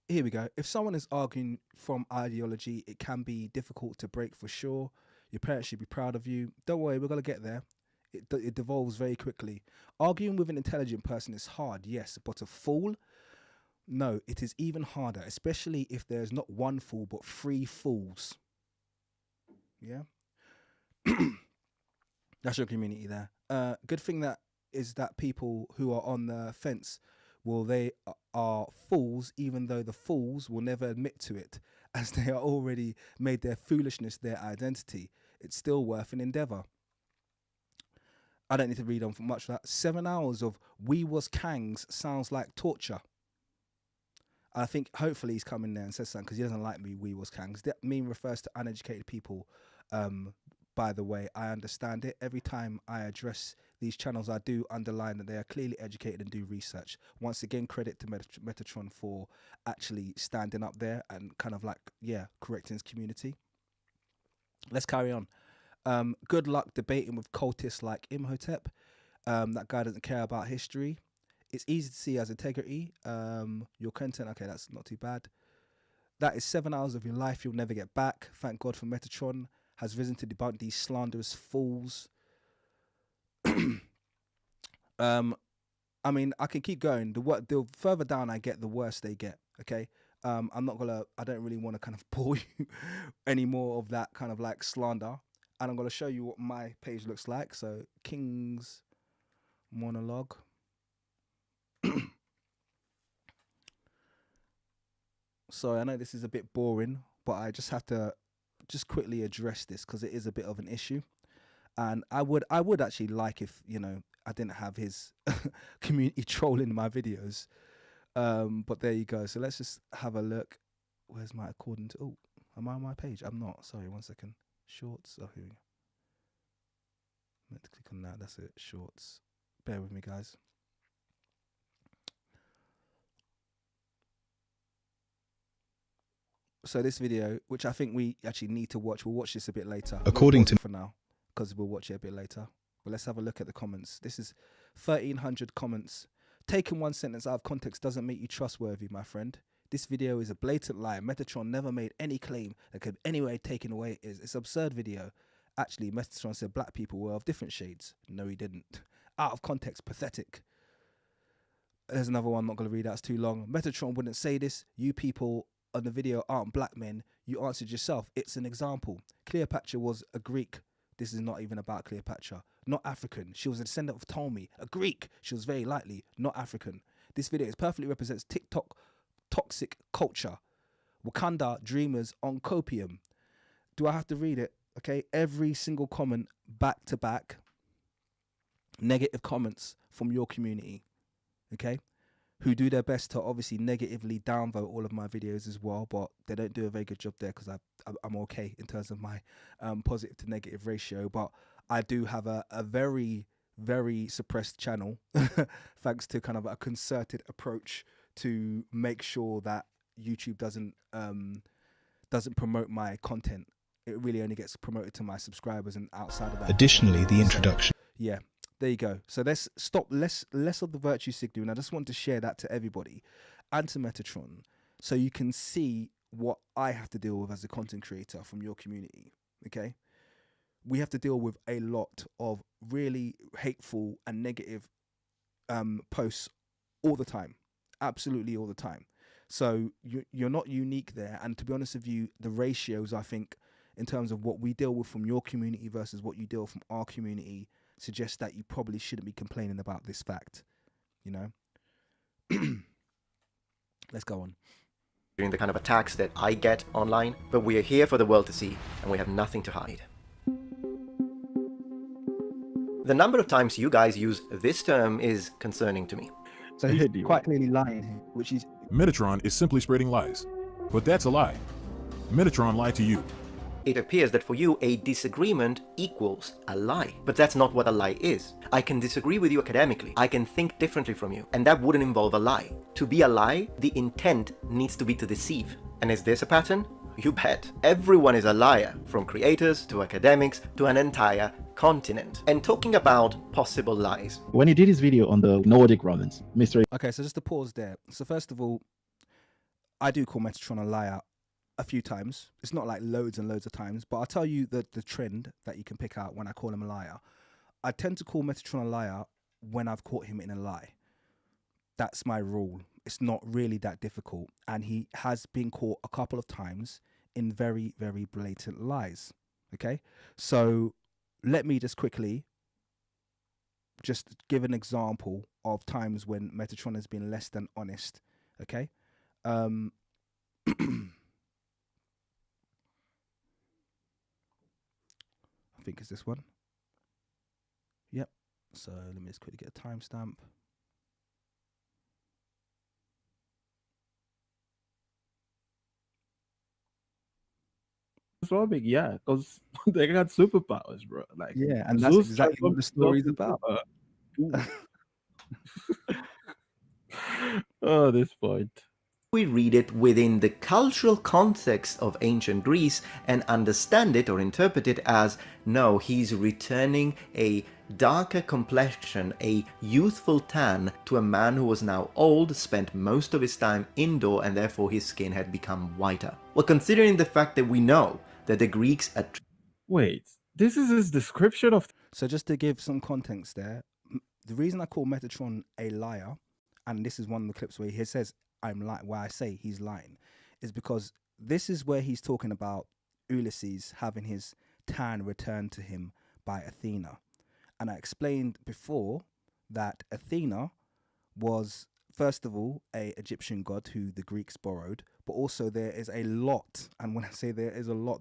Speaker 1: Here we go. If someone is arguing from ideology, it can be difficult to break for sure. Your parents should be proud of you. Don't worry, we're going to get there. It devolves very quickly. Arguing with an intelligent person is hard, yes, but a fool? No, it is even harder, especially if there's not one fool, but 3 fools. Yeah? That's your community there. Good thing that is that people who are on the fence, well, they are fools, even though the fools will never admit to it, as they are already made their foolishness their identity. It's still worth an endeavor. I don't need to read on for much of that. 7 hours of we was kangs sounds like torture. I think hopefully he's come in there and says something because he doesn't like me, we was kangs. That meme refers to uneducated people. By the way, I understand it. Every time I address these channels, I do underline that they are clearly educated and do research. Once again, credit to Metatron for actually standing up there and kind of like, yeah, correcting his community. Let's carry on. Good luck debating with cultists like Imhotep. That guy doesn't care about history. It's easy to see as integrity. Your content, okay, that's not too bad. That is 7 hours of your life you'll never get back. Thank God for Metatron has risen to debunk these slanderous fools. I mean, I can keep going. The further down I get, the worse they get. Okay. I don't really want to kind of bore you any more of that kind of like slander. And I'm going to show you what my page looks like. So, King's Monologue. Sorry, I know this is a bit boring, but I just have to just quickly address this because it is a bit of an issue. And I would actually like if, you know, I didn't have his community trolling my videos. But there you go. So let's just have a look. Where's my according to? Oh, am I on my page? I'm not. Sorry, 1 second. Shorts. Oh, here we go. Let's click on that. That's it. Shorts. Bear with me, guys. So this video, which I think we actually need to watch, we'll watch this a bit later.
Speaker 6: According to
Speaker 1: for now, because we'll watch it a bit later. But let's have a look at the comments. This is 1,300 comments. Taking one sentence out of context doesn't make you trustworthy, my friend. This video is a blatant lie. Metatron never made any claim that could anyway taken away is. It's an absurd video. Actually, Metatron said black people were of different shades. No, he didn't. Out of context, pathetic. There's another one I'm not going to read out. It's too long. Metatron wouldn't say this. You people on the video aren't black men. You answered yourself. It's an example. Cleopatra was a Greek. This is not even about Cleopatra. Not African. She was a descendant of Ptolemy. A Greek. She was very likely not African. This video perfectly represents TikTok toxic culture. Wakanda dreamers on copium. Do I have to read it? Okay. Every single comment back to back. Negative comments from your community. Okay. Who do their best to obviously negatively downvote all of my videos as well, but they don't do a very good job there because I'm okay in terms of my positive to negative ratio. But I do have a very, very suppressed channel thanks to kind of a concerted approach to make sure that YouTube doesn't promote my content. It really only gets promoted to my subscribers, and outside of that.
Speaker 6: additionally, the introduction.
Speaker 1: Yeah. There you go. So let's stop less of the virtue signaling. I just want to share that to everybody and to Metatron so you can see what I have to deal with as a content creator from your community. Okay? We have to deal with a lot of really hateful and negative posts all the time. Absolutely all the time. So you're not unique there. And to be honest with you, the ratios, I think, in terms of what we deal with from your community versus what you deal from our community suggests that you probably shouldn't be complaining about this fact, you know? Let's go on.
Speaker 2: During the kind of attacks that I get online, but we are here for the world to see, and we have nothing to hide. The number of times you guys use this term is concerning to me.
Speaker 1: So he's quite clearly lying here, which is...
Speaker 5: Metatron is simply spreading lies. But that's a lie. Metatron lied to you.
Speaker 2: It appears that for you, a disagreement equals a lie. But that's not what a lie is. I can disagree with you academically. I can think differently from you. And that wouldn't involve a lie. To be a lie, the intent needs to be to deceive. And is this a pattern? You bet. Everyone is a liar, from creators to academics to an entire continent. And talking about possible lies.
Speaker 4: When he did his video on the Nordic Romans, Mr.
Speaker 1: Okay, so just to pause there. So first of all, I do call Metatron a liar a few times. It's not like loads and loads of times, but I'll tell you the trend that you can pick out when I call him a liar. I tend to call Metatron a liar when I've caught him in a lie. That's my rule. It's not really that difficult. And he has been caught a couple of times in very, very blatant lies. Okay? So let me just quickly just give an example of times when Metatron has been less than honest. Okay? I think it's this one. Yep. So let me just quickly get a timestamp.
Speaker 4: Robic, yeah, because they got superpowers, bro. Like,
Speaker 1: yeah, and that's exactly what the story's about.
Speaker 4: Oh, this point.
Speaker 2: We read it within the cultural context of ancient Greece and understand it or interpret it as, no, he's returning a darker complexion, a youthful tan to a man who was now old, spent most of his time indoor, and therefore his skin had become whiter. Well, considering the fact that we know that the Greeks...
Speaker 4: Wait, this is his description of...
Speaker 1: So just to give some context there, the reason I call Metatron a liar, and this is one of the clips where he says, why I say he's lying, is because this is where he's talking about Ulysses having his tan returned to him by Athena. And I explained before that Athena was, first of all, an Egyptian god who the Greeks borrowed, but also there is a lot, and when I say there is a lot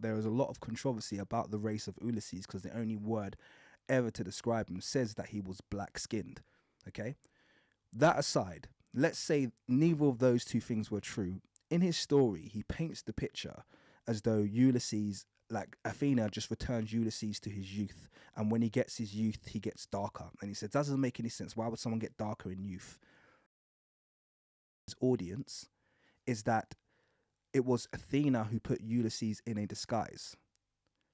Speaker 1: of controversy about the race of Ulysses, because the only word ever to describe him says that he was black-skinned. Okay? That aside, let's say neither of those two things were true. In his story, he paints the picture as though Ulysses, like Athena, just returns Ulysses to his youth. And when he gets his youth, he gets darker. And he says, that doesn't make any sense. Why would someone get darker in youth? His audience is that it was Athena who put Ulysses in a disguise.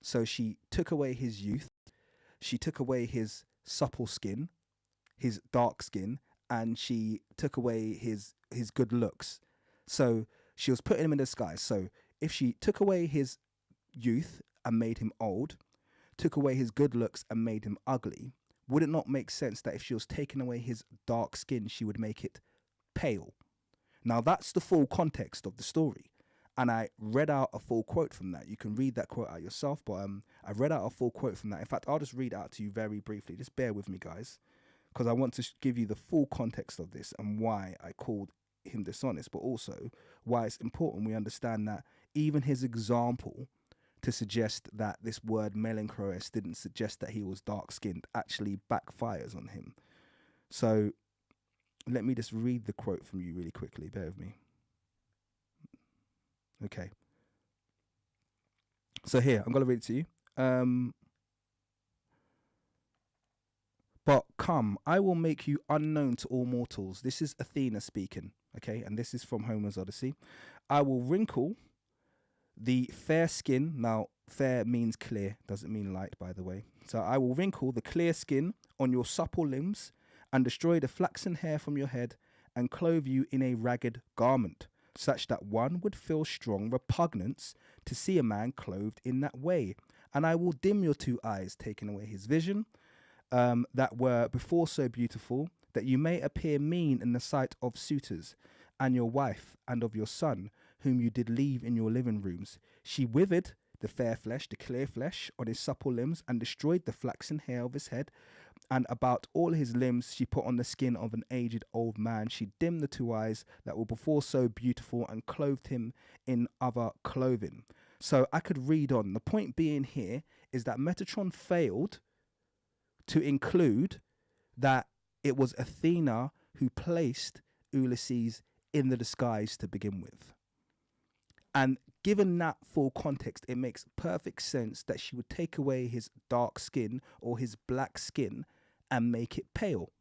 Speaker 1: So she took away his youth. She took away his supple skin, his dark skin, and she took away his good looks. So she was putting him in disguise. So if she took away his youth and made him old, took away his good looks and made him ugly, would it not make sense that if she was taking away his dark skin, she would make it pale? Now that's the full context of the story. And I read out a full quote from that. You can read that quote out yourself, but I read out a full quote from that. In fact, I'll just read it out to you very briefly. Just bear with me, guys, because I want to give you the full context of this and why I called him dishonest, but also why it's important we understand that even his example to suggest that this word melanin didn't suggest that he was dark-skinned actually backfires on him. So let me just read the quote from you really quickly. Bear with me. Okay. So here, I'm going to read it to you. But come, I will make you unknown to all mortals. This is Athena speaking, okay? And this is from Homer's Odyssey. I will wrinkle the fair skin. Now, fair means clear, doesn't mean light, by the way. So I will wrinkle the clear skin on your supple limbs and destroy the flaxen hair from your head and clothe you in a ragged garment, such that one would feel strong repugnance to see a man clothed in that way. And I will dim your two eyes, taking away his vision, that were before so beautiful, that you may appear mean in the sight of suitors, and your wife, and of your son, whom you did leave in your living rooms. She withered the fair flesh, the clear flesh on his supple limbs, and destroyed the flaxen hair of his head. And about all his limbs she put on the skin of an aged old man. She dimmed the 2 eyes that were before so beautiful, and clothed him in other clothing. So I could read on. The point being here is that Metatron failed to include that it was Athena who placed Ulysses in the disguise to begin with. And given that full context, it makes perfect sense that she would take away his dark skin or his black skin and make it pale.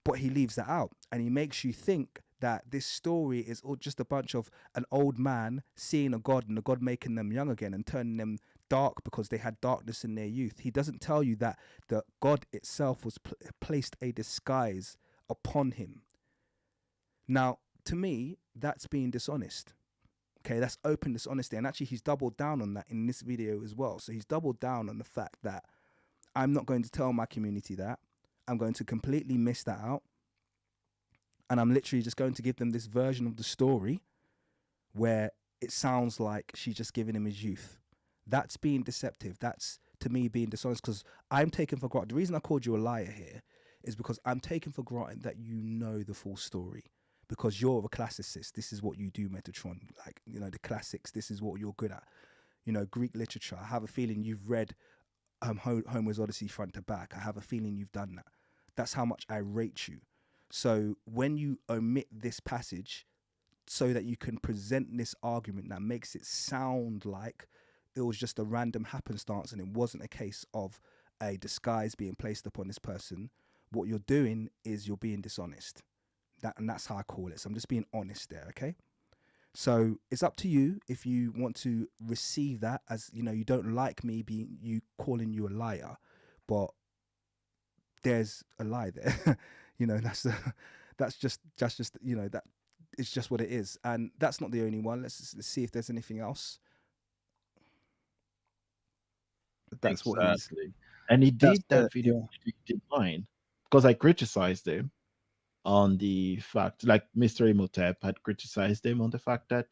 Speaker 1: But he leaves that out, and he makes you think that this story is all just a bunch of an old man seeing a god and the god making them young again and turning them dark because they had darkness in their youth. He doesn't tell you that the god itself was placed a disguise upon him. Now, to me, that's being dishonest. Okay, that's open dishonesty. And actually, he's doubled down on that in this video as well. So he's doubled down on the fact that I'm not going to tell my community that. I'm going to completely miss that out. And I'm literally just going to give them this version of the story where it sounds like she's just giving him his youth. That's being deceptive. That's, to me, being dishonest, because I'm taking for granted. The reason I called you a liar here is because I'm taking for granted that you know the full story. Because you're a classicist. This is what you do, Metatron. Like, you know, the classics, this is what you're good at. You know, Greek literature. I have a feeling you've read Homer's Odyssey front to back. I have a feeling you've done that. That's how much I rate you. So when you omit this passage so that you can present this argument that makes it sound like it was just a random happenstance and it wasn't a case of a disguise being placed upon this person, what you're doing is you're being dishonest. And that's how I call it. So I'm just being honest there, okay? So it's up to you if you want to receive that as, you know, you don't like me calling you a liar, but there's a lie there. You know, that's just you know, that it's just what it is. And that's not the only one. Let's see if there's anything else. That's what he's.
Speaker 6: And he did
Speaker 1: that's
Speaker 6: that video in mine because I criticized him on the fact, like Mr. Imhotep had criticized him on the fact that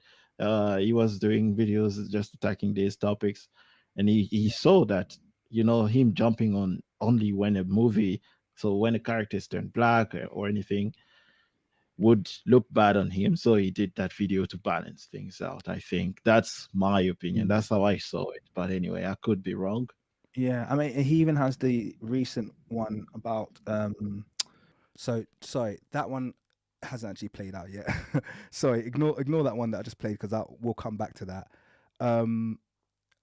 Speaker 6: he was doing videos just attacking these topics, and he saw that, you know, him jumping on only when a movie, so when a character is turned black or anything, would look bad on him. So he did that video to balance things out. I think that's my opinion. That's how I saw it. But anyway, I could be wrong.
Speaker 1: Yeah, I mean, he even has the recent one about so sorry, that one hasn't actually played out yet. Sorry, ignore that one that I just played, because we'll come back to that.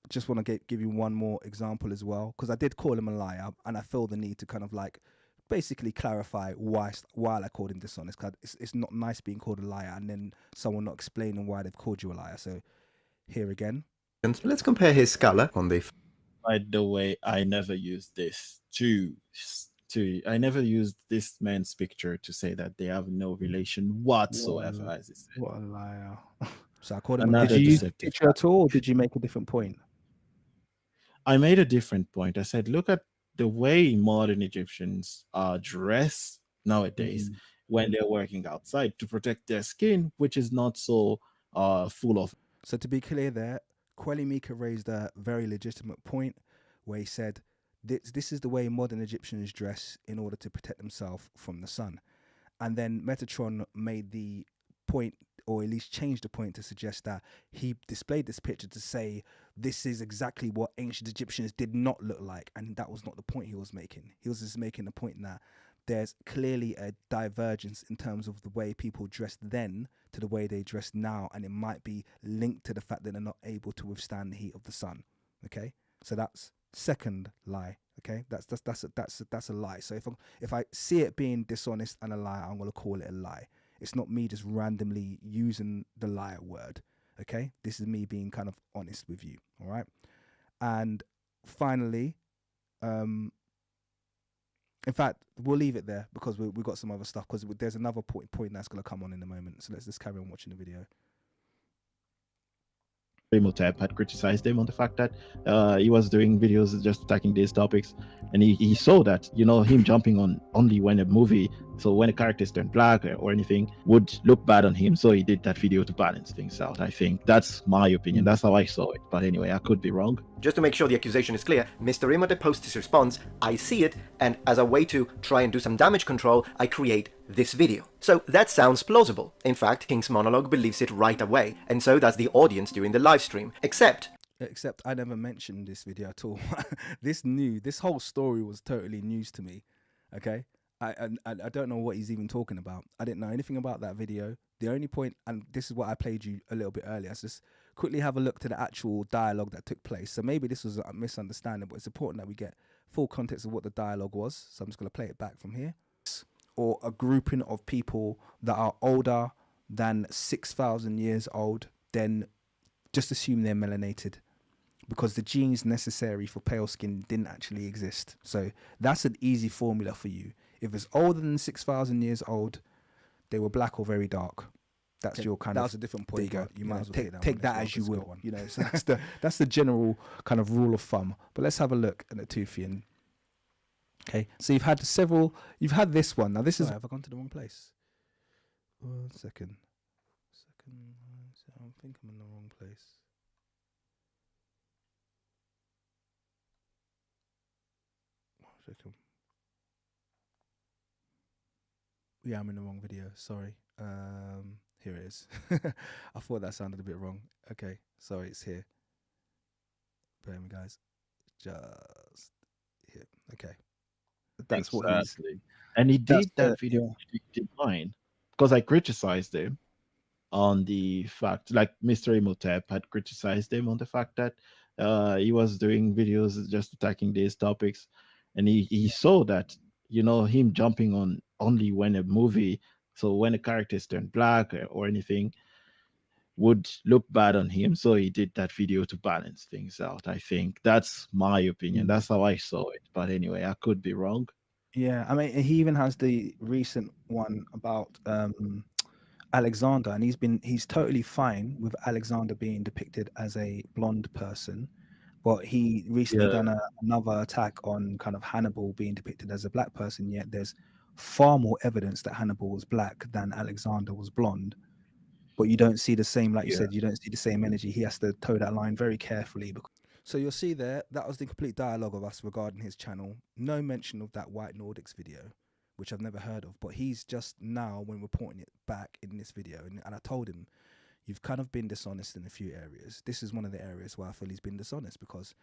Speaker 1: Just want to give you one more example as well, because I did call him a liar, and I feel the need to kind of like basically clarify why I called him dishonest. Cause it's not nice being called a liar and then someone not explaining why they've called you a liar. So here again.
Speaker 2: And let's compare his scholar on the.
Speaker 6: By the way, I never used this I never used this man's picture to say that they have no relation whatsoever, as it said.
Speaker 1: What a liar. So I called him.
Speaker 6: Another
Speaker 1: Did you use the
Speaker 6: deceptive
Speaker 1: picture at all, or did you make a different point?
Speaker 6: I made a different point. I said, look at the way modern Egyptians dress nowadays when they're working outside to protect their skin, which is not so full of.
Speaker 1: So to be clear there, Kuellimika raised a very legitimate point where he said, this is the way modern Egyptians dress in order to protect themselves from the sun. And then Metatron made the point, or at least changed the point, to suggest that he displayed this picture to say this is exactly what ancient Egyptians did not look like. And that was not the point he was making. He was just making the point that there's clearly a divergence in terms of the way people dressed then to the way they dress now. And it might be linked to the fact that they're not able to withstand the heat of the sun. Okay, so that's second lie. Okay, that's a lie. So if I see it being dishonest and a lie, I'm going to call it a lie. It's not me just randomly using the liar word. Okay, this is me being kind of honest with you. All right. And finally, in fact, we'll leave it there because we've got some other stuff, because there's another point that's going to come on in a moment. So let's just carry on watching the video.
Speaker 6: Imhotep had criticized him on the fact that he was doing videos just attacking these topics, and he saw that him jumping on only when a movie, so when a characters turn black or anything, would look bad on him, so he did that video to balance things out. I think that's my opinion. That's how I saw it, but anyway, I could be wrong.
Speaker 2: Just to make sure the accusation is clear, Mr. Imhotep posts his response, I see it, and as a way to try and do some damage control, I create this video. So that sounds plausible. In fact, King's Monologue believes it right away, and so does the audience during the live stream, except
Speaker 1: I never mentioned this video at all. This whole story was totally news to me. Okay, I don't know what he's even talking about. I didn't know anything about that video. The only point, and this is what I played you a little bit earlier, let's just quickly have a look to the actual dialogue that took place. So maybe this was a misunderstanding, but it's important that we get full context of what the dialogue was. So I'm just going to play it back from here. Or a grouping of people that are older than 6,000 years old, then just assume they're melanated, because the genes necessary for pale skin didn't actually exist. So that's an easy formula for you. If it's older than 6,000 years old, they were black or very dark. That's your kind of. That was a different point. There you go. You might as well take that as you will. So that's the general kind of rule of thumb. But let's have a look at the Tufian. Okay, so you've had this one. Now this is. Have I gone to the wrong place? 1 second. I think I'm in the wrong place. Yeah, I'm in the wrong video. Sorry. Here it is. I thought that sounded a bit wrong. Okay, sorry, it's here. Bear with me, guys. Just here. Okay. That's what he's.
Speaker 6: And he did that video. He did mine because I criticized him on the fact, like Mr. Imhotep had criticized him on the fact that he was doing videos just attacking these topics, and he saw that him jumping on only when a movie, so when a characters turn black or anything, would look bad on him, so he did that video to balance things out. I think that's my opinion. That's how I saw it, but anyway, I could be wrong.
Speaker 1: Yeah, I mean, he even has the recent one about Alexander, and he's totally fine with Alexander being depicted as a blonde person, but he recently done another attack on kind of Hannibal being depicted as a black person, yet there's far more evidence that Hannibal was black than Alexander was blonde. But you don't see the same, like you said, you don't see the same energy. He has to toe that line very carefully. So you'll see there, that was the complete dialogue of us regarding his channel. No mention of that White Nordics video, which I've never heard of. But he's just now, when reporting it back in this video, and I told him, you've kind of been dishonest in a few areas. This is one of the areas where I feel he's been dishonest, because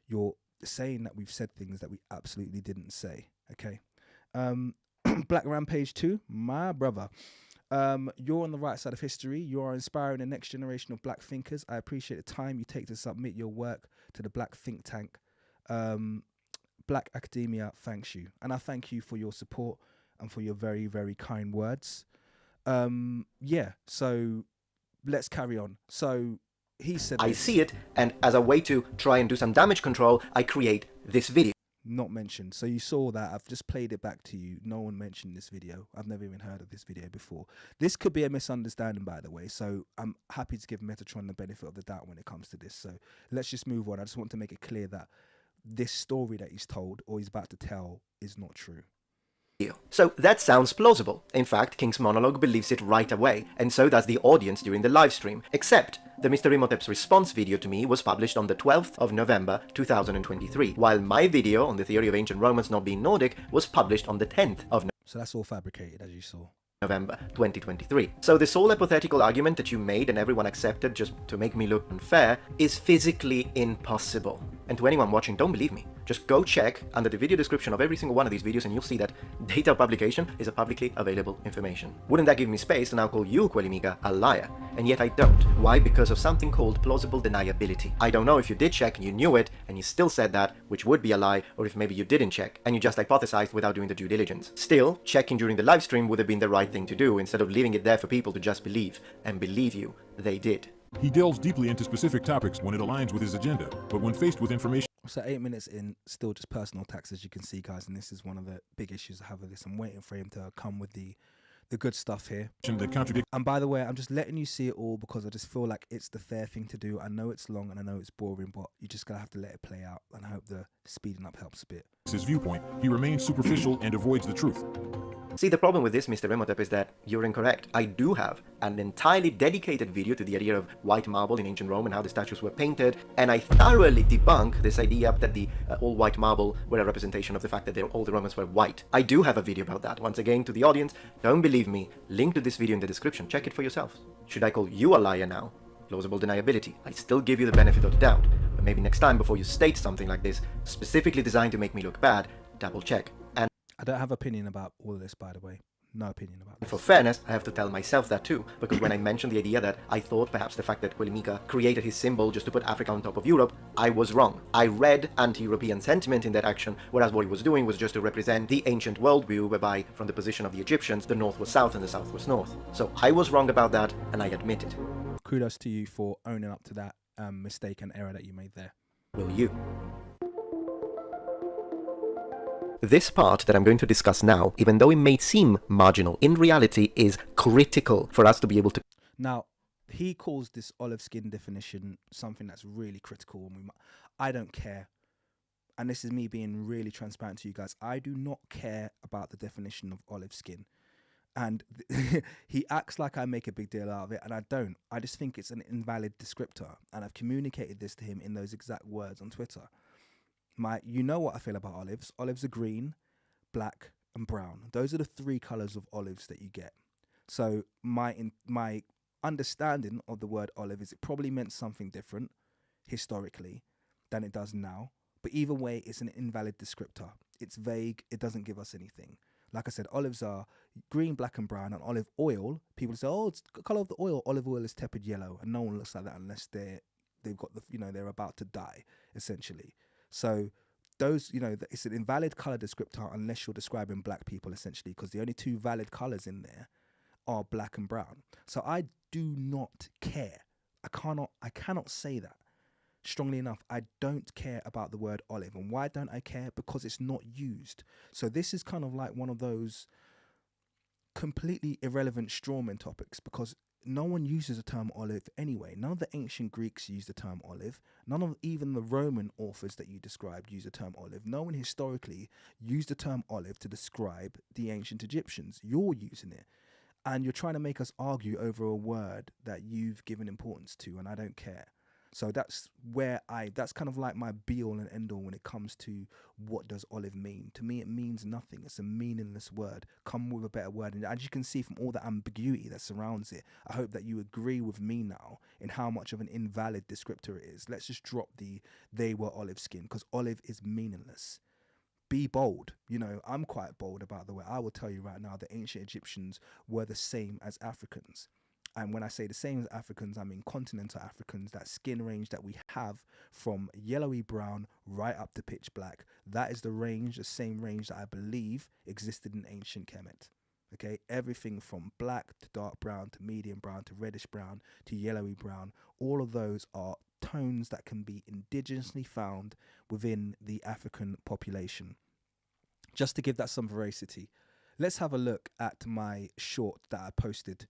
Speaker 1: you're saying that we've said things that we absolutely didn't say, okay? Black Rampage 2, my brother. You're on the right side of history. You are inspiring the next generation of black thinkers. I appreciate the time you take to submit your work to the black think tank. Black academia thanks you. And I thank you for your support and for your very, very kind words. Yeah, so let's carry on. So he said
Speaker 2: I see it, and as a way to try and do some damage control, I create this video.
Speaker 1: Not mentioned. So you saw that. I've just played it back to you. No one mentioned this video. I've never even heard of this video before. This could be a misunderstanding, by the way. So I'm happy to give Metatron the benefit of the doubt when it comes to this. So let's just move on. I just want to make it clear that this story that he's told or he's about to tell is not true.
Speaker 2: So that sounds plausible. In fact, King's Monologue believes it right away, and so does the audience during the live stream, except the Mr. Imhotep's response video to me was published on the 12th of November 2023, while my video on the theory of ancient Romans not being Nordic was published on the 10th of November.
Speaker 1: So that's all fabricated, as you saw.
Speaker 2: November 2023. So this whole hypothetical argument that you made and everyone accepted just to make me look unfair is physically impossible. And to anyone watching, don't believe me. Just go check under the video description of every single one of these videos and you'll see that data publication is a publicly available information. Wouldn't that give me space to now call you, Kuellimika, a liar? And yet I don't. Why? Because of something called plausible deniability. I don't know if you did check and you knew it and you still said that, which would be a lie, or if maybe you didn't check and you just hypothesized without doing the due diligence. Still, checking during the live stream would have been the right thing to do instead of leaving it there for people to just believe. And believe you, they did.
Speaker 5: He delves deeply into specific topics when it aligns with his agenda, but when faced with information...
Speaker 1: So 8 minutes in, still just personal attacks, as you can see, guys, and this is one of the big issues I have with this. I'm waiting for him to come with the the good stuff here.
Speaker 5: that contradicts
Speaker 1: And by the way, I'm just letting you see it all because I just feel like it's the fair thing to do. I know it's long and I know it's boring, but you just gotta have to let it play out. And I hope the speeding up helps a bit.
Speaker 5: his viewpoint, he remains superficial and avoids the truth.
Speaker 2: See, the problem with this, Mr. Imhotep, is that you're incorrect. I do have an entirely dedicated video to the idea of white marble in ancient Rome and how the statues were painted, and I thoroughly debunk this idea that the all white marble were a representation of the fact that all the Romans were white. I do have a video about that. Once again, to the audience, don't believe me, link to this video in the description. Check it for yourself. Should I call you a liar now? Plausible deniability. I still give you the benefit of the doubt, but maybe next time before you state something like this, specifically designed to make me look bad, double check. And
Speaker 1: I don't have opinion about all of this, by the way. No opinion about this.
Speaker 2: for fairness, I have to tell myself that too, because when I mentioned the idea that I thought perhaps the fact that Kuellimika created his symbol just to put Africa on top of Europe, I was wrong. I read anti-European sentiment in that action, whereas what he was doing was just to represent the ancient worldview whereby, from the position of the Egyptians, the north was south and the south was north. So I was wrong about that, and I admit it.
Speaker 1: Kudos to you for owning up to that mistake and error that you made there.
Speaker 2: Will you? This part that I'm going to discuss now, even though it may seem marginal, in reality is critical for us to be able to...
Speaker 1: Now, he calls this olive skin definition something that's really critical. And I don't care. And this is me being really transparent to you guys. I do not care about the definition of olive skin. And he acts like I make a big deal out of it, and I don't. I just think it's an invalid descriptor. And I've communicated this to him in those exact words on Twitter. You know what I feel about olives. Olives are green, black, and brown. Those are the three colors of olives that you get. So my understanding of the word olive is it probably meant something different historically than it does now. But either way, it's an invalid descriptor. It's vague. It doesn't give us anything. Like I said, olives are green, black, and brown. And olive oil, people say, oh, it's the color of the oil. Olive oil is tepid yellow, and no one looks like that unless they've got they're about to die, essentially. So those, it's an invalid color descriptor unless you're describing black people, essentially, because the only two valid colors in there are black and brown. So I do not care. I cannot say that strongly enough. I don't care about the word olive. And why don't I care? Because it's not used. So this is kind of like one of those completely irrelevant strawman topics, because no one uses the term olive anyway. None of the ancient Greeks use the term olive. None of even the Roman authors that you described use the term olive. No one historically used the term olive to describe the ancient Egyptians. You're using it. And you're trying to make us argue over a word that you've given importance to, and I don't care. So that's kind of like my be all and end all when it comes to what does olive mean. To me, it means nothing. It's a meaningless word. Come with a better word. And as you can see from all the ambiguity that surrounds it, I hope that you agree with me now in how much of an invalid descriptor it is. Let's just drop they were olive skin, because olive is meaningless. Be bold. I'm quite bold about the way. I will tell you right now, the ancient Egyptians were the same as Africans. And when I say the same as Africans, I mean continental Africans, that skin range that we have from yellowy brown right up to pitch black. That is the same range that I believe existed in ancient Kemet. Okay, everything from black to dark brown to medium brown to reddish brown to yellowy brown. All of those are tones that can be indigenously found within the African population. Just to give that some veracity, let's have a look at my short that I posted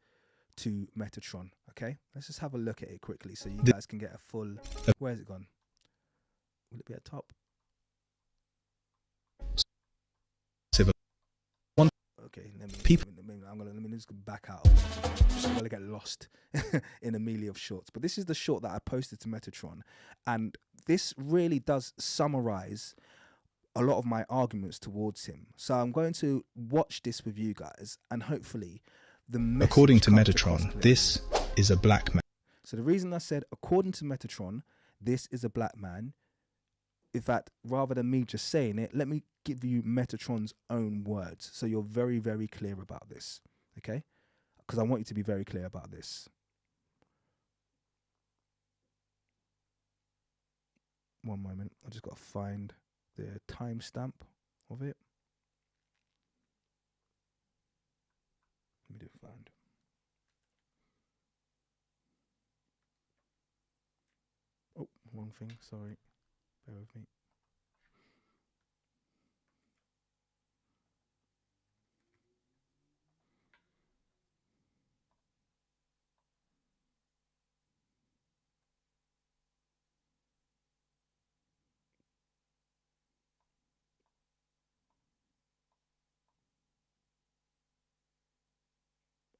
Speaker 1: to Metatron. Okay, let's just have a look at it quickly so you guys can get a full... Where's it gone? Will it be at top? Okay, let me just go back out. I'm gonna get lost in a melee of shorts. But this is the short that I posted to Metatron, and this really does summarize a lot of my arguments towards him. So I'm going to watch this with you guys, and hopefully
Speaker 7: according to Metatron, this is a black man.
Speaker 1: So the reason I said, according to Metatron, this is a black man, in fact, rather than me just saying it, let me give you Metatron's own words, so you're very, very clear about this, okay? Because I want you to be very clear about this. One moment, I just got to find the timestamp of it. Let me do find. Oh, wrong thing, sorry. Bear with me.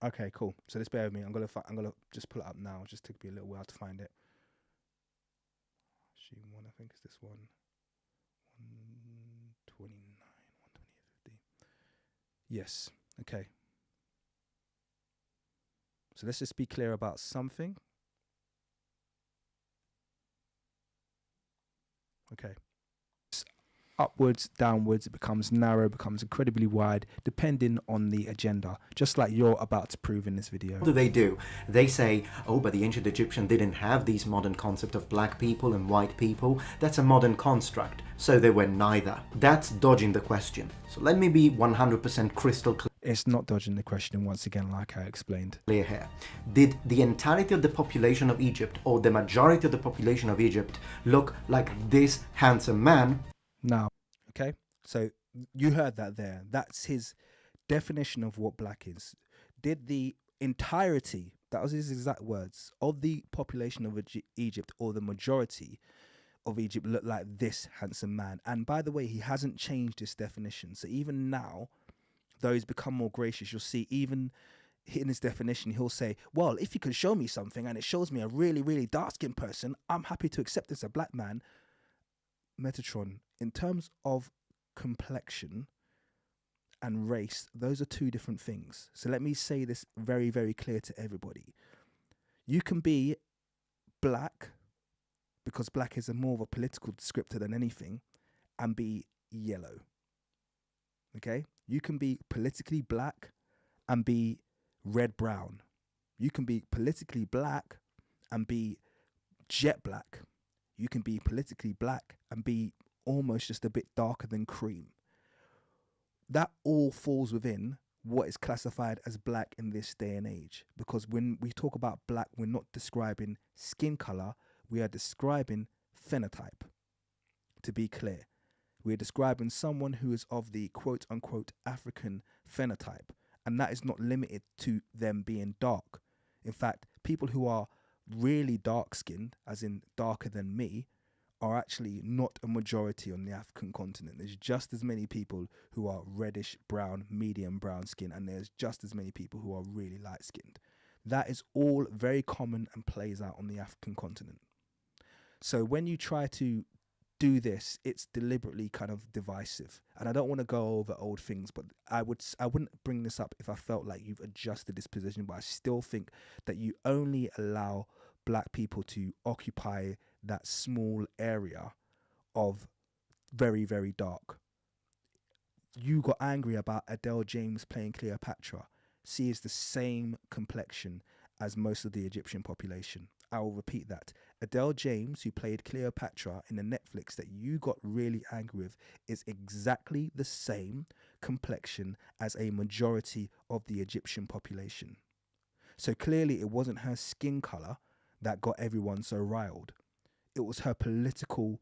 Speaker 1: Okay, cool. So let's bear with me. I'm gonna just pull it up now. Just took me a little while to find it. Sheet 1, I think is this one. 129, 128, 50. Yes. Okay. So let's just be clear about something. Okay. Upwards, downwards, it becomes narrow, becomes incredibly wide, depending on the agenda, just like you're about to prove in this video.
Speaker 2: What do? They say, oh, but the ancient Egyptian didn't have these modern concept of black people and white people. That's a modern construct. So they were neither. That's dodging the question. So let me be 100% crystal clear.
Speaker 1: It's not dodging the question, once again, like I explained.
Speaker 2: Clear here. Did the entirety of the population of Egypt, or the majority of the population of Egypt, look like this handsome man?
Speaker 1: Now, okay, so you heard that there. That's his definition of what black is. Did the entirety, that was his exact words, of the population of Egypt, or the majority of Egypt, look like this handsome man? And by the way, he hasn't changed his definition. So even now, though he's become more gracious, you'll see even in his definition, he'll say, well, if you can show me something and it shows me a really, really dark-skinned person, I'm happy to accept this as a black man. Metatron, in terms of complexion and race, those are two different things. So let me say this very, very clear to everybody. You can be black, because black is more of a political descriptor than anything, and be yellow. Okay? You can be politically black and be red-brown. You can be politically black and be jet black. You can be politically black and be almost just a bit darker than cream. That all falls within what is classified as black in this day and age. Because when we talk about black, we're not describing skin color, we are describing phenotype. To be clear, we're describing someone who is of the quote unquote African phenotype. And that is not limited to them being dark. In fact, people who are really dark skinned, as in darker than me, are actually not a majority on the African continent. There's just as many people who are reddish brown, medium brown skin, and there's just as many people who are really light skinned. That is all very common and plays out on the African continent. So when you try to do this, it's deliberately kind of divisive. And I don't want to go over old things, but I wouldn't bring this up if I felt like you've adjusted this position, but I still think that you only allow black people to occupy that small area of very, very dark. You got angry about Adele James playing Cleopatra. She is the same complexion as most of the Egyptian population. I will repeat that. Adele James, who played Cleopatra in the Netflix that you got really angry with, is exactly the same complexion as a majority of the Egyptian population. So clearly it wasn't her skin color that got everyone so riled. It was her political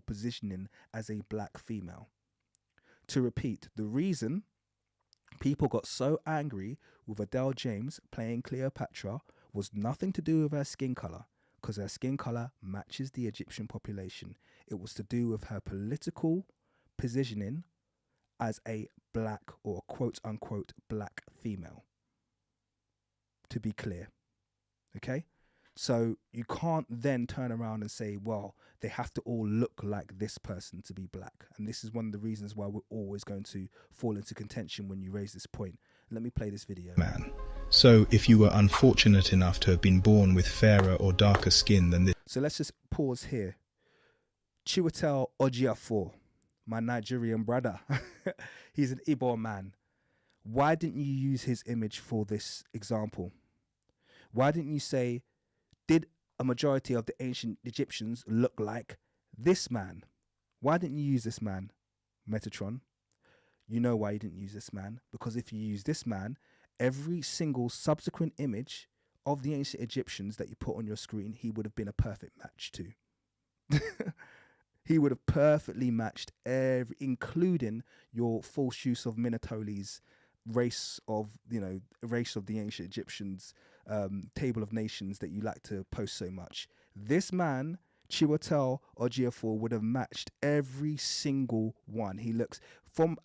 Speaker 1: positioning as a black female. To repeat, the reason people got so angry with Adele James playing Cleopatra was nothing to do with her skin color, because her skin color matches the Egyptian population. It was to do with her political positioning as a black, or quote unquote black female. To be clear. Okay? So you can't then turn around and say, well, they have to all look like this person to be black. And this is one of the reasons why we're always going to fall into contention when you raise this point. Let me play this video.
Speaker 7: Man. So if you were unfortunate enough to have been born with fairer or darker skin than this.
Speaker 1: So let's just pause here. Chiwetel Ejiofor, my Nigerian brother. He's an Igbo man. Why didn't you use his image for this example? Why didn't you say, did a majority of the ancient Egyptians look like this man? Why didn't you use this man, Metatron? You know why you didn't use this man. Because if you use this man, every single subsequent image of the ancient Egyptians that you put on your screen, he would have been a perfect match to. He would have perfectly matched including your false use of Minatoli's race of the ancient Egyptians, table of nations that you like to post so much. This man Chiwetel Ejiofor would have matched every single one. He looks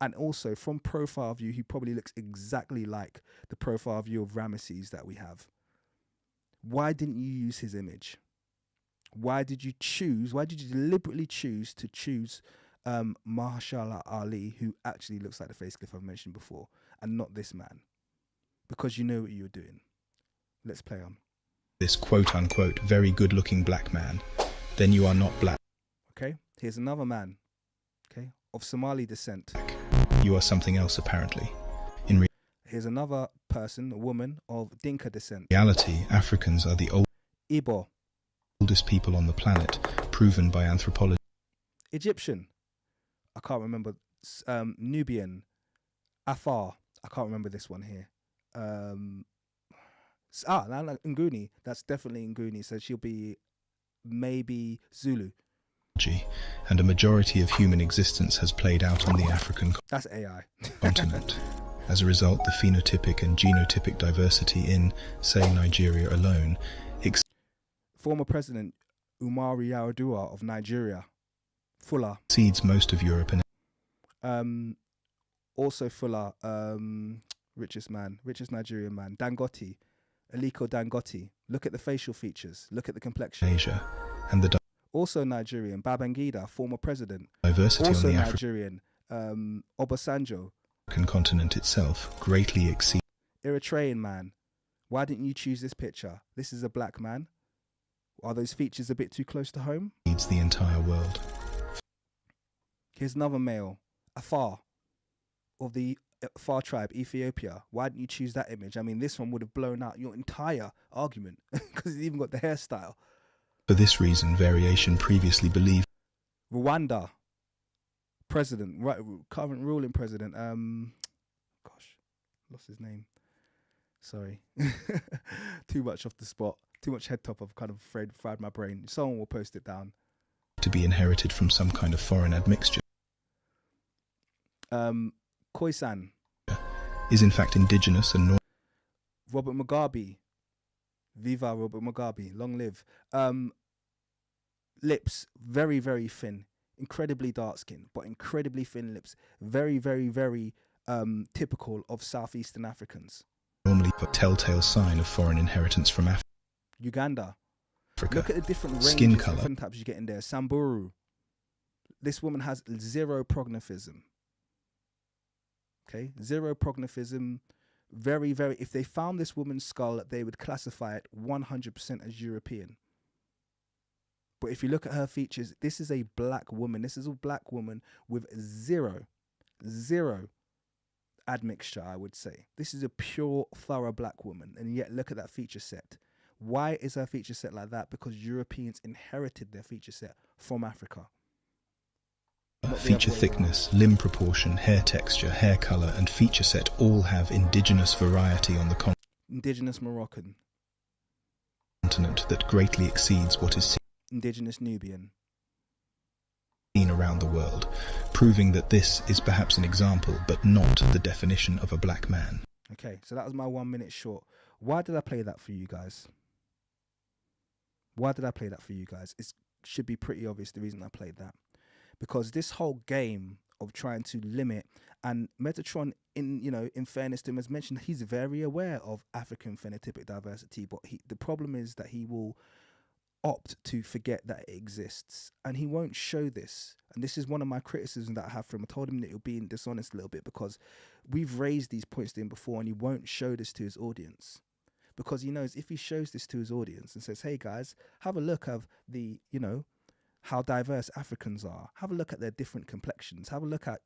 Speaker 1: and also from profile view, he probably looks exactly like the profile view of Ramesses that we have. Why didn't you use his image? Why did you deliberately choose to choose Mahershala Ali, who actually looks like the facelift I've mentioned before, and not this man? Because you know what you're doing. Let's play on.
Speaker 7: This quote-unquote very good-looking black man, then you are not black.
Speaker 1: Okay, here's another man, okay, of Somali descent.
Speaker 7: You are something else, apparently.
Speaker 1: Here's another person, a woman of Dinka descent.
Speaker 7: Reality, Africans are the
Speaker 1: Igbo.
Speaker 7: oldest people on the planet, proven by anthropology.
Speaker 1: Egyptian. I can't remember. Nubian. Afar. I can't remember this one here. Nguni. That's definitely Nguni. So she'll be maybe Zulu.
Speaker 7: And a majority of human existence has played out on the African
Speaker 1: That's AI.
Speaker 7: continent. As a result, the phenotypic and genotypic diversity in, say, Nigeria alone,
Speaker 1: Former President Umaru Yar'Adua of Nigeria. Fuller.
Speaker 7: exceeds most of Europe and
Speaker 1: Also Fuller. Richest Nigerian man. Dangote. Aliko Dangote. Look at the facial features. Look at the complexion.
Speaker 7: Asia, and the
Speaker 1: Also Nigerian. Babangida, former president.
Speaker 7: diversity
Speaker 1: Also
Speaker 7: on the
Speaker 1: Nigerian. Obasanjo.
Speaker 7: African continent itself greatly exceeds
Speaker 1: Eritrean man. Why didn't you choose this picture? This is a black man. Are those features a bit too close to home?
Speaker 7: the entire world.
Speaker 1: Here's another male. Afar. Of the Afar tribe, Ethiopia. Why didn't you choose that image? I mean, this one would have blown out your entire argument because it's even got the hairstyle.
Speaker 7: For this reason, variation previously believed
Speaker 1: Rwanda. President. Right, current ruling president. Gosh. Lost his name. Sorry. Too much off the spot. Too much head top. I've kind of fried my brain. Someone will post it down.
Speaker 7: to be inherited from some kind of foreign admixture.
Speaker 1: Khoisan.
Speaker 7: Is in fact indigenous and
Speaker 1: Robert Mugabe. Viva Robert Mugabe. Long live. Lips. Very, very thin. Incredibly dark skin, but incredibly thin lips. Very, very, very typical of Southeastern Africans.
Speaker 7: normally a telltale sign of foreign inheritance from
Speaker 1: Uganda.
Speaker 7: Africa.
Speaker 1: Look at the different ranges
Speaker 7: Skin
Speaker 1: of
Speaker 7: color.
Speaker 1: phenotypes you get in there. Samburu. This woman has zero prognathism. Okay, zero prognathism. Very, very. If they found this woman's skull, they would classify it 100% as European. But if you look at her features, this is a black woman. This is a black woman with zero admixture, I would say. This is a pure, thorough black woman. And yet, look at that feature set. Why is her feature set like that? Because Europeans inherited their feature set from Africa. Not the
Speaker 7: Feature
Speaker 1: other way
Speaker 7: thickness, limb proportion, hair texture, hair color, and feature set all have indigenous variety on the
Speaker 1: Indigenous Moroccan.
Speaker 7: continent that greatly exceeds what is
Speaker 1: Indigenous Nubian.
Speaker 7: seen around the world, proving that this is perhaps an example, but not the definition of a black man.
Speaker 1: Okay, so that was my 1 minute short. Why did I play that for you guys? Why did I play that for you guys? It should be pretty obvious the reason I played that. Because this whole game of trying to limit, and Metatron, in fairness to him, has mentioned he's very aware of African phenotypic diversity, but the problem is that he will opt to forget that it exists, and he won't show this. And this is one of my criticisms that I have for him. I told him that he'll be dishonest a little bit because we've raised these points to him before, and he won't show this to his audience. Because he knows if he shows this to his audience and says, hey guys, have a look at the, how diverse Africans are. Have a look at their different complexions. Have a look at,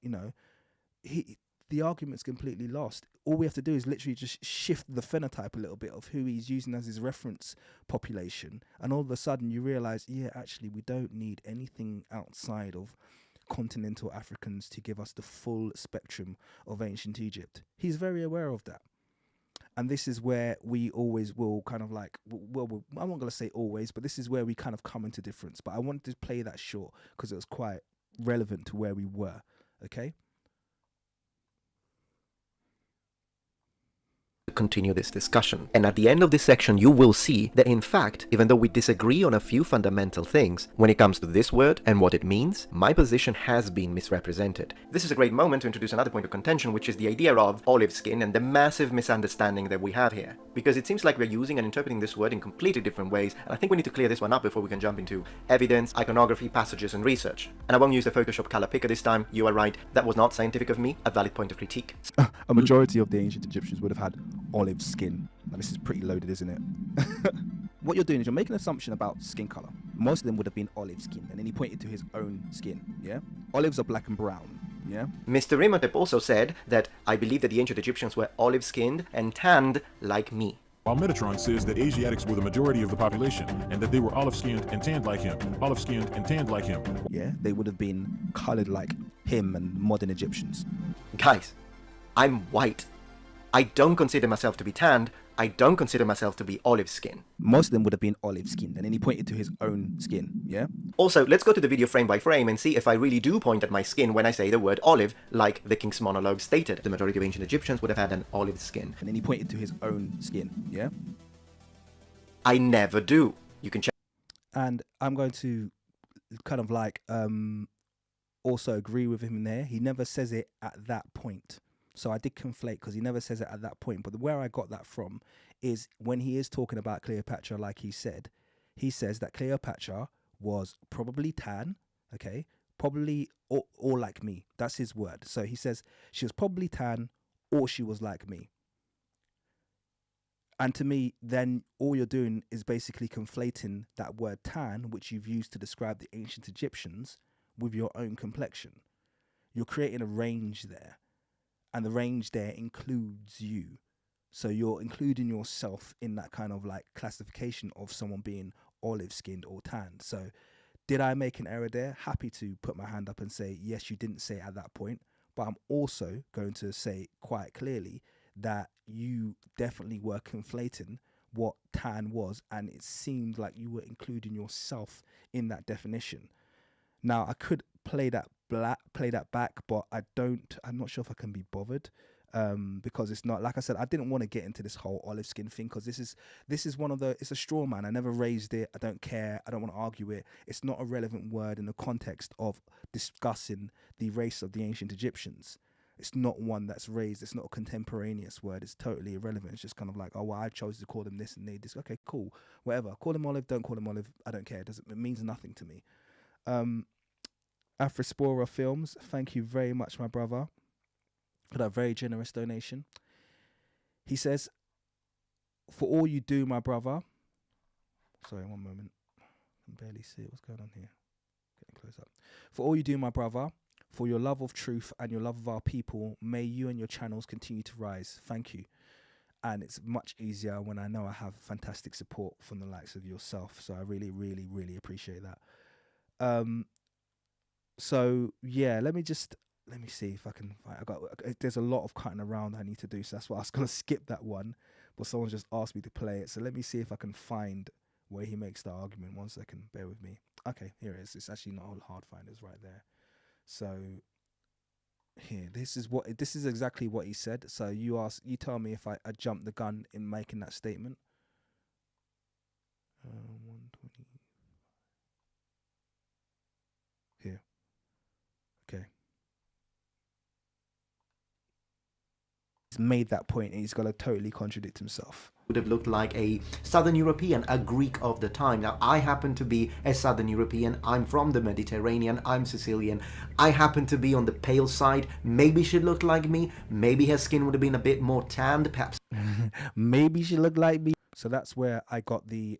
Speaker 1: the argument's completely lost. All we have to do is literally just shift the phenotype a little bit of who he's using as his reference population. And all of a sudden you realize, yeah, actually, we don't need anything outside of continental Africans to give us the full spectrum of ancient Egypt. He's very aware of that. And this is where we always will kind of like, well, I'm not going to say always, but this is where we kind of come into difference. But I wanted to play that short because it was quite relevant to where we were. Okay?
Speaker 2: continue this discussion. And at the end of this section, you will see that in fact, even though we disagree on a few fundamental things, when it comes to this word and what it means, my position has been misrepresented. This is a great moment to introduce another point of contention, which is the idea of olive skin and the massive misunderstanding that we have here. Because it seems like we're using and interpreting this word in completely different ways, and I think we need to clear this one up before we can jump into evidence, iconography, passages, and research. And I won't use the Photoshop color picker this time. You are right, that was not scientific of me, a valid point of critique.
Speaker 1: A majority of the ancient Egyptians would have had olive skin. Now, this is pretty loaded, isn't it? What you're doing is you're making an assumption about skin color. Most of them would have been olive skin, and then he pointed to his own skin, yeah? Olives are black and brown, yeah?
Speaker 2: Mr. Imhotep also said that I believe that the ancient Egyptians were olive-skinned and tanned like me.
Speaker 5: While Metatron says that Asiatics were the majority of the population and that they were olive-skinned and tanned like him, olive-skinned and tanned like him.
Speaker 1: Yeah, they would have been colored like him and modern Egyptians.
Speaker 2: Guys, I'm white. I don't consider myself to be tanned. I don't consider myself to be olive skin.
Speaker 1: Most of them would have been olive skinned, and then he pointed to his own skin, yeah?
Speaker 2: Also, let's go to the video frame by frame and see if I really do point at my skin when I say the word olive, like the King's Monologue stated. The majority of ancient Egyptians would have had an olive skin.
Speaker 1: And then he pointed to his own skin, yeah?
Speaker 2: I never do. You can check.
Speaker 1: And I'm going to kind of like also agree with him there. He never says it at that point. So I did conflate because he never says it at that point. But where I got that from is when he is talking about Cleopatra, like he said, he says that Cleopatra was probably tan, okay, probably or like me. That's his word. So he says she was probably tan or she was like me. And to me, then all you're doing is basically conflating that word tan, which you've used to describe the ancient Egyptians, with your own complexion. You're creating a range there. And the range there includes you. So you're including yourself in that kind of like classification of someone being olive skinned or tanned. So did I make an error there? Happy to put my hand up and say, yes, you didn't say it at that point. But I'm also going to say quite clearly that you definitely were conflating what tan was. And it seemed like you were including yourself in that definition. Now, I could play that back, but I'm not sure if I can be bothered, because it's not, like I said, I didn't want to get into this whole olive skin thing, because this is one of the, it's a straw man. I never raised it. I don't care. I don't want to argue it. It's not a relevant word in the context of discussing the race of the ancient Egyptians. It's not one that's raised. It's not a contemporaneous word. It's totally irrelevant. It's just kind of like, oh, well, I chose to call them this and they this. Okay, cool, whatever. Call them olive. Don't call them olive. I don't care. It means nothing to me. Afrospora Films, thank you very much, my brother, for that very generous donation. He says, for all you do, my brother. Sorry, one moment. I can barely see it. What's going on here? Getting close up. For all you do, my brother, for your love of truth and your love of our people, may you and your channels continue to rise. Thank you. And it's much easier when I know I have fantastic support from the likes of yourself. So I really, really, really appreciate that. So yeah, let me see if I can find. There's a lot of cutting around I need to do, so that's why I was gonna skip that one, but someone just asked me to play it. So let me see if I can find where he makes the argument. 1 second, bear with me. Okay, here it is. It's actually not a hard find. It's right there. So here, this is exactly what he said. So you tell me if I jumped the gun in making that statement. 120. Here. Okay. He's made that point and he's got to totally contradict himself.
Speaker 2: Would have looked like a Southern European, a Greek of the time. Now, I happen to be a Southern European. I'm from the Mediterranean. I'm Sicilian. I happen to be on the pale side. Maybe she looked like me. Maybe her skin would have been a bit more tanned, perhaps.
Speaker 1: Maybe she looked like me. So that's where I got the,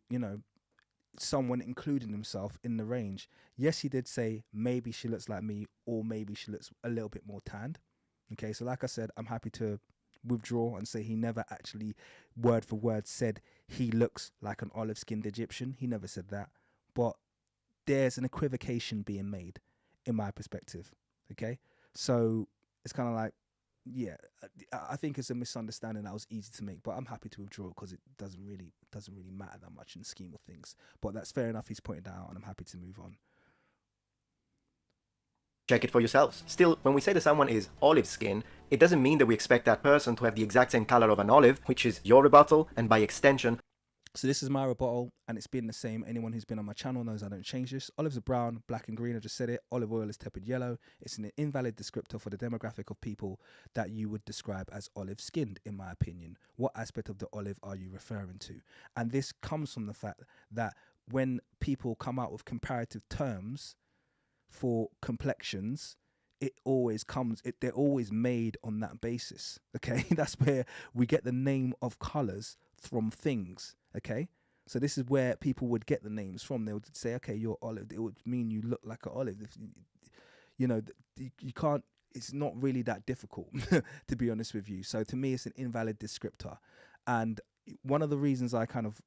Speaker 1: someone including himself in the range. Yes, he did say maybe she looks like me, or maybe she looks a little bit more tanned. Okay, so like I said, I'm happy to withdraw and say he never actually word for word said he looks like an olive-skinned Egyptian. He never said that, but there's an equivocation being made in my perspective. Okay, so it's kind of like, yeah, I think it's a misunderstanding that was easy to make, but I'm happy to withdraw because it doesn't really matter that much in the scheme of things. But that's fair enough. He's pointed that out, and I'm happy to move on.
Speaker 2: Check it for yourselves. Still, when we say that someone is olive skin, it doesn't mean that we expect that person to have the exact same color of an olive, which is your rebuttal, and by extension.
Speaker 1: So this is my rebuttal, and it's been the same. Anyone who's been on my channel knows I don't change this. Olives are brown, black and green, I just said it. Olive oil is tepid yellow. It's an invalid descriptor for the demographic of people that you would describe as olive-skinned, in my opinion. What aspect of the olive are you referring to? And this comes from the fact that when people come out with comparative terms for complexions, it always comes, they're always made on that basis, okay? That's where we get the name of colors from things, okay? So this is where people would get the names from. They would say, okay, you're olive. It would mean you look like an olive. If, you know, you can't, it's not really that difficult, to be honest with you. So to me, it's an invalid descriptor. And one of the reasons I kind of,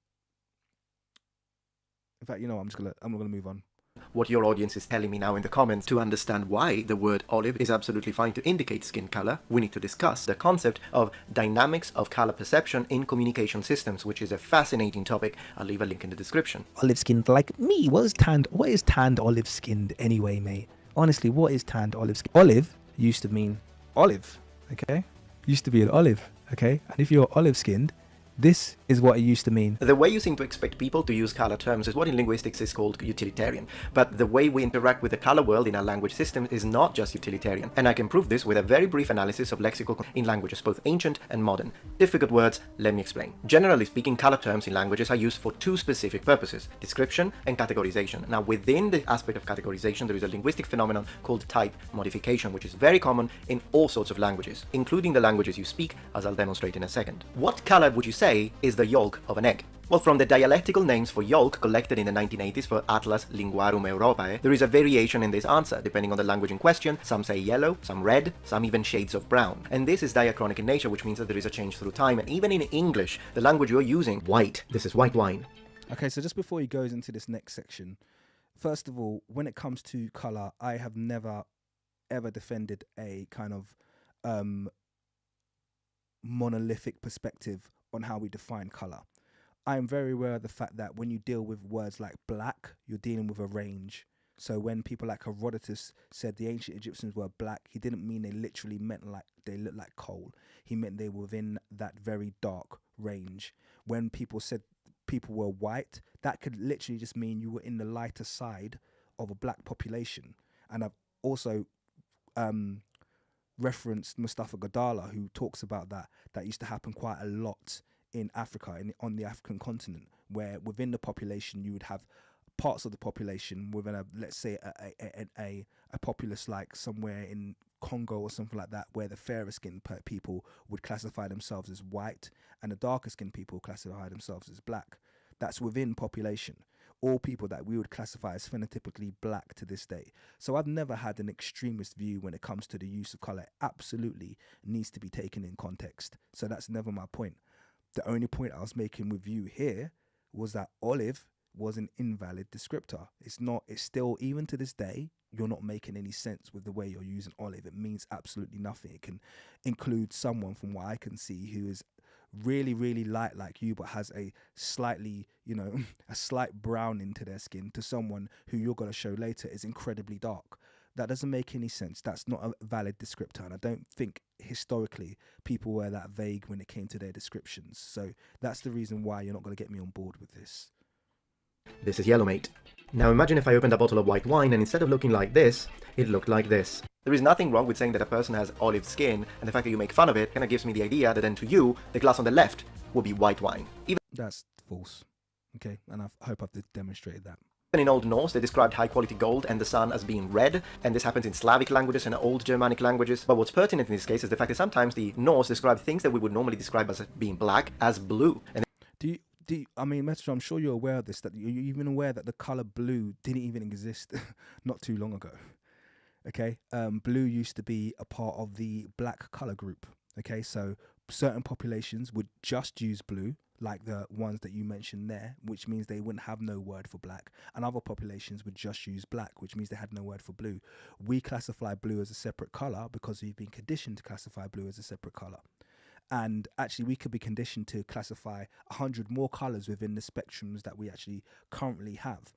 Speaker 1: in fact, you know, I'm gonna move on.
Speaker 2: What your audience is telling me now in the comments. To understand why the word olive is absolutely fine to indicate skin color, we need to discuss the concept of dynamics of color perception in communication systems, which is a fascinating topic. I'll leave a link in the description.
Speaker 1: Olive-skinned like me. What is tanned olive-skinned anyway, mate? Honestly, what is tanned olive-skinned? Olive used to mean olive, okay? Used to be an olive, okay? And if you're olive-skinned, this is what it used to mean.
Speaker 2: The way you seem to expect people to use color terms is what in linguistics is called utilitarian. But the way we interact with the color world in our language system is not just utilitarian. And I can prove this with a very brief analysis of lexical in languages, both ancient and modern. Difficult words, let me explain. Generally speaking, color terms in languages are used for two specific purposes: description and categorization. Now, within the aspect of categorization, there is a linguistic phenomenon called type modification, which is very common in all sorts of languages, including the languages you speak, as I'll demonstrate in a second. What color would you say is the yolk of an egg? Well, from the dialectical names for yolk collected in the 1980s for Atlas Linguarum Europae, there is a variation in this answer, depending on the language in question. Some say yellow, some red, some even shades of brown. And this is diachronic in nature, which means that there is a change through time. And even in English, the language you're using, white, this is white wine.
Speaker 1: Okay, so just before he goes into this next section, first of all, when it comes to color, I have never, ever defended a kind of monolithic perspective on how we define color. I am very aware of the fact that when you deal with words like black, you're dealing with a range. So when people like Herodotus said the ancient Egyptians were black, he didn't mean they literally meant like they looked like coal. He meant they were within that very dark range. When people said people were white, that could literally just mean you were in the lighter side of a black population. And I've also referenced Mustafa Gadala, who talks about that used to happen quite a lot in Africa, on the African continent, where within the population you would have parts of the population within a, let's say a populace like somewhere in Congo or something like that, where the fairer skinned people would classify themselves as white and the darker skinned people classify themselves as black. That's within population. All people that we would classify as phenotypically black to this day. So I've never had an extremist view when it comes to the use of color. It absolutely needs to be taken in context. So that's never my point. The only point I was making with you here was that olive was an invalid descriptor. It's not, it's still, even to this day, you're not making any sense with the way you're using olive. It means absolutely nothing. It can include someone, from what I can see, who is really, really light like you, but has a slightly, you know, a slight brown into their skin, to someone who you're going to show later is incredibly dark. That doesn't make any sense. That's not a valid descriptor. And I don't think historically people were that vague when it came to their descriptions. So that's the reason why you're not going to get me on board with this.
Speaker 2: This is yellow, mate. Now imagine if I opened a bottle of white wine and instead of looking like this, it looked like this. There is nothing wrong with saying that a person has olive skin, and the fact that you make fun of it kind of gives me the idea that then to you, the glass on the left will be white wine. Even
Speaker 1: That's false. Okay, and I hope I've demonstrated that.
Speaker 2: in Old Norse, they described high-quality gold and the sun as being red, and this happens in Slavic languages and Old Germanic languages. But what's pertinent in this case is the fact that sometimes the Norse describe things that we would normally describe as being black as blue. And
Speaker 1: I mean, Metatron, I'm sure you're aware of this, that you're even aware that the color blue didn't even exist not too long ago. Okay, blue used to be a part of the black color group. Okay, so certain populations would just use blue, like the ones that you mentioned there, which means they wouldn't have no word for black, and other populations would just use black, which means they had no word for blue. We classify blue as a separate color because we've been conditioned to classify blue as a separate color. And actually, we could be conditioned to classify 100 more colors within the spectrums that we actually currently have.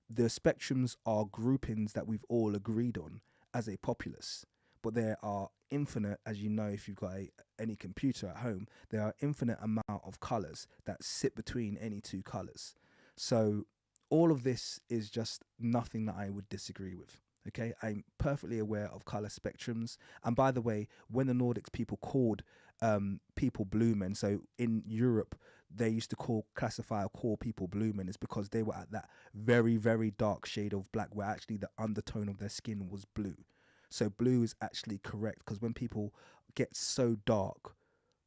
Speaker 1: The spectrums are groupings that we've all agreed on as a populace, but there are infinite, as you know, if you've got any computer at home, there are infinite amount of colors that sit between any two colors. So all of this is just nothing that I would disagree with. Okay, I'm perfectly aware of color spectrums. And by the way, when the Nordics people called people blue men, so in Europe they used to classify or call people blue men, is because they were at that very, very dark shade of black where actually the undertone of their skin was blue. So blue is actually correct, because when people get so dark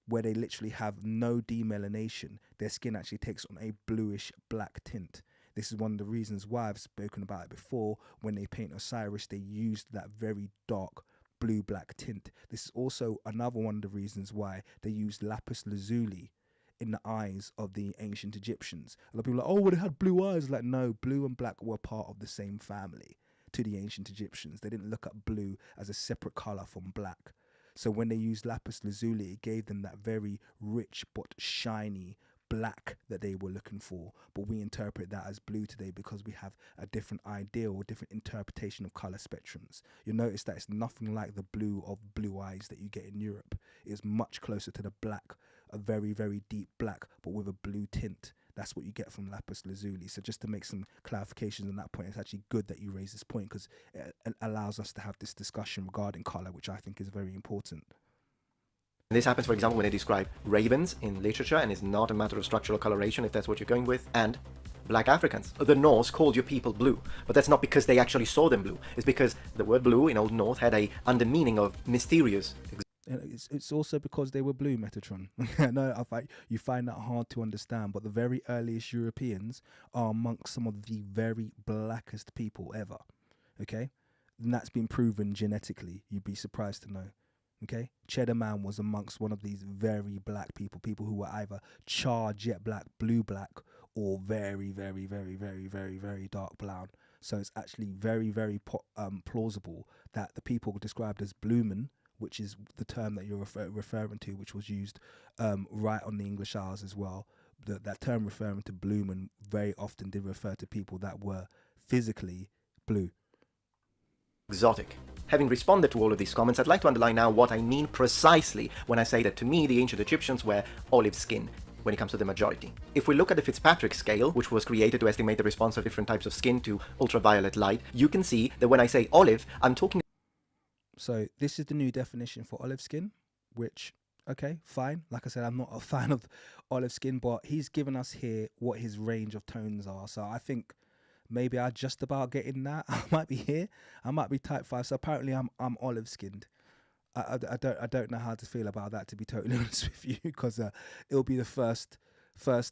Speaker 1: where they literally have no demelanation, their skin actually takes on a bluish black tint. This is one of the reasons why I've spoken about it before. When they paint Osiris, they used that very dark blue-black tint. This is also another one of the reasons why they used lapis lazuli in the eyes of the ancient Egyptians. A lot of people are like, oh, well, they had blue eyes. Like, no, blue and black were part of the same family to the ancient Egyptians. They didn't look at blue as a separate color from black. So when they used lapis lazuli, it gave them that very rich but shiny black that they were looking for. But we interpret that as blue today because we have a different idea or different interpretation of color spectrums. You'll notice that it's nothing like the blue of blue eyes that you get in Europe. It's much closer to the black, a very, very deep black, but with a blue tint. That's what you get from lapis lazuli. So just to make some clarifications on that point, it's actually good that you raise this point, because it allows us to have this discussion regarding color, which I think is very important.
Speaker 2: This happens, for example, when they describe ravens in literature, and it's not a matter of structural coloration, if that's what you're going with, and black Africans. The Norse called your people blue, but that's not because they actually saw them blue. It's because the word blue in Old North had a undermeaning of mysterious.
Speaker 1: It's also because they were blue, Metatron. No, you find that hard to understand, but the very earliest Europeans are amongst some of the very blackest people ever. Okay? And that's been proven genetically. You'd be surprised to know. Okay, Cheddar Man was amongst one of these very black people who were either char jet black, blue black, or very, very, very, very, very, very dark brown. So it's actually very, very plausible that the people described as bloomin', which is the term that you're referring to, which was used right on the English Isles as well. That term referring to bloomin' very often did refer to people that were physically blue.
Speaker 2: Exotic. Having responded to all of these comments, I'd like to underline now what I mean precisely when I say that to me the ancient Egyptians were olive skinned when it comes to the majority. If we look at the Fitzpatrick scale, which was created to estimate the response of different types of skin to ultraviolet light, you can see that when I say olive, I'm talking...
Speaker 1: So this is the new definition for olive skin, which, okay, fine. Like I said, I'm not a fan of olive skin, but he's given us here what his range of tones are. So I think maybe I just about get in that. I might be here. I might be type 5. So apparently I'm olive skinned. I don't know how to feel about that, to be totally honest with you, because it'll be the first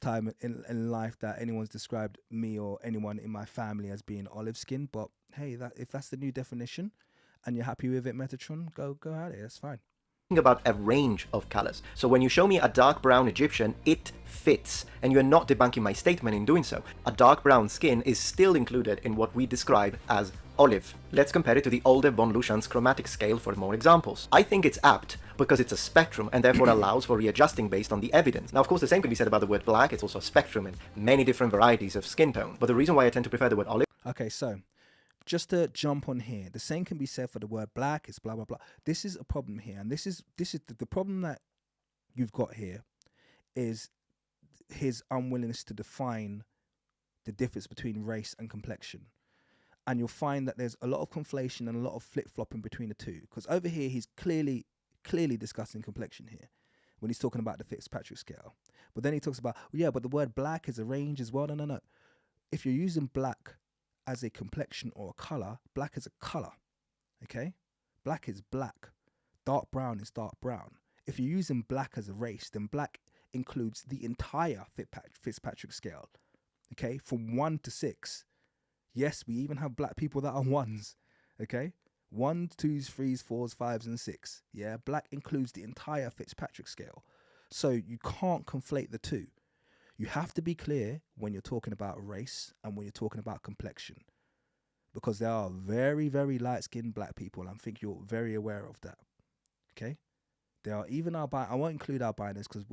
Speaker 1: time in life that anyone's described me or anyone in my family as being olive skinned. But hey, if that's the new definition and you're happy with it, Metatron, go at it. That's fine.
Speaker 2: About a range of colors. So when you show me a dark brown Egyptian, it fits, and you're not debunking my statement in doing so. A dark brown skin is still included in what we describe as olive. Let's compare it to the older von Luschan's chromatic scale for more examples. I think it's apt because it's a spectrum and therefore allows for readjusting based on the evidence. Now, of course, the same can be said about the word black. It's also a spectrum and many different varieties of skin tone. But the reason why I tend to prefer the word olive...
Speaker 1: Okay, so just to jump on here, the same can be said for the word black. It's blah, blah, blah. This is a problem here. And this is the problem that you've got here is his unwillingness to define the difference between race and complexion. And you'll find that there's a lot of conflation and a lot of flip-flopping between the two. Because over here, he's clearly discussing complexion here when he's talking about the Fitzpatrick scale. But then he talks about, well, yeah, but the word black is a range as well. No. If you're using black as a complexion or a color, black is a color, okay? Black is black. Dark brown is dark brown. If you're using black as a race, then black includes the entire Fitzpatrick scale, okay? From 1 to 6. Yes, we even have black people that are 1s, okay? 1s, 2s, 3s, 4s, 5s, and 6. Yeah, black includes the entire Fitzpatrick scale. So you can't conflate the two. You have to be clear when you're talking about race and when you're talking about complexion, because there are very, very light-skinned black people. And I think you're very aware of that. Okay, there are even I won't include albinos because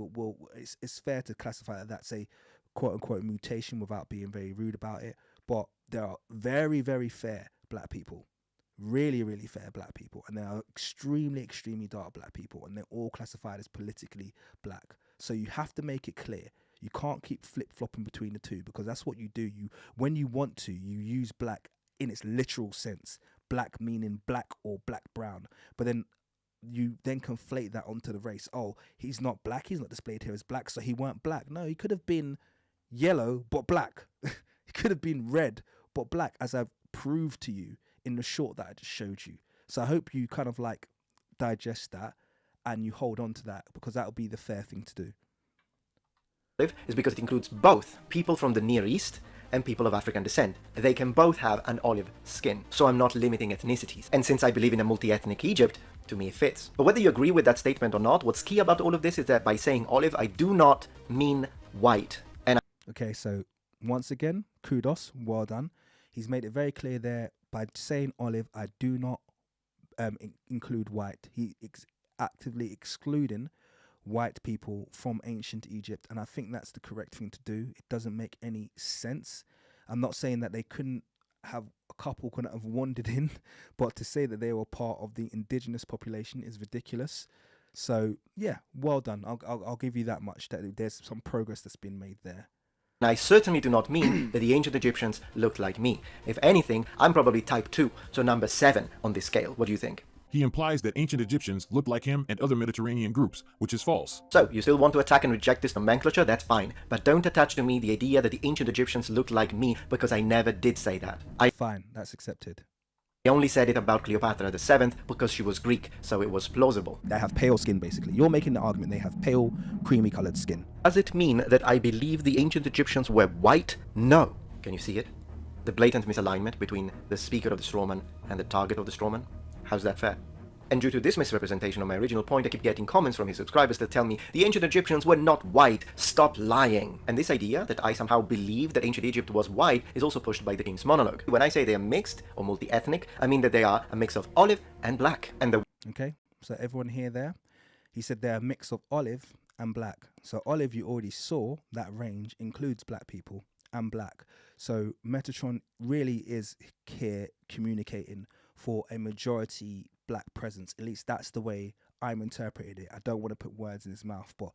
Speaker 1: it's fair to classify that's a quote-unquote mutation without being very rude about it. But there are very, very fair black people really, really fair black people, and there are extremely, extremely dark black people, and they're all classified as politically black. So you have to make it clear. You can't keep flip-flopping between the two, because that's what you do. When you want to, you use black in its literal sense. Black meaning black or black brown. But then you then conflate that onto the race. Oh, he's not black. He's not displayed here as black, so he weren't black. No, he could have been yellow but black. He could have been red but black, as I've proved to you in the short that I just showed you. So I hope you kind of like digest that and you hold on to that, because that'll be the fair thing to do.
Speaker 2: Is because it includes both people from the Near East and people of African descent. They can both have an olive skin, so I'm not limiting ethnicities. And since I believe in a multi-ethnic Egypt, to me it fits. But whether you agree with that statement or not, what's key about all of this is that by saying olive, I do not mean white.
Speaker 1: Okay, so once again, kudos, well done. He's made it very clear there, by saying olive, I do not include white. He actively excluding white people from ancient Egypt, and I think that's the correct thing to do. It doesn't make any sense. I'm not saying that they couldn't have, a couple couldn't have wandered in, but to say that they were part of the indigenous population is ridiculous. So yeah, well done. I'll give you that much, that there's some progress that's been made there.
Speaker 2: I certainly do not mean that the ancient Egyptians looked like me. If anything, I'm probably type 2, so number 7 on this scale. What do you think?
Speaker 5: He implies that ancient Egyptians looked like him and other Mediterranean groups, which is false.
Speaker 2: So, you still want to attack and reject this nomenclature? That's fine. But don't attach to me the idea that the ancient Egyptians looked like me, because I never did say that.
Speaker 1: Fine, that's accepted.
Speaker 2: I only said it about Cleopatra the 7th because she was Greek, so it was plausible.
Speaker 1: They have pale skin, basically. You're making the argument they have pale, creamy colored skin.
Speaker 2: Does it mean that I believe the ancient Egyptians were white? No. Can you see it? The blatant misalignment between the speaker of the strawman and the target of the strawman? How's that fair? And due to this misrepresentation of my original point, I keep getting comments from his subscribers that tell me the ancient Egyptians were not white, stop lying. And this idea that I somehow believe that ancient Egypt was white is also pushed by the King's Monologue. When I say they are mixed or multi-ethnic, I mean that they are a mix of olive and black. And
Speaker 1: Okay, so everyone here there, he said they're a mix of olive and black. So olive, you already saw that range includes black people and black. So Metatron really is here communicating for a majority black presence. At least that's the way I'm interpreting it. I don't want to put words in his mouth, but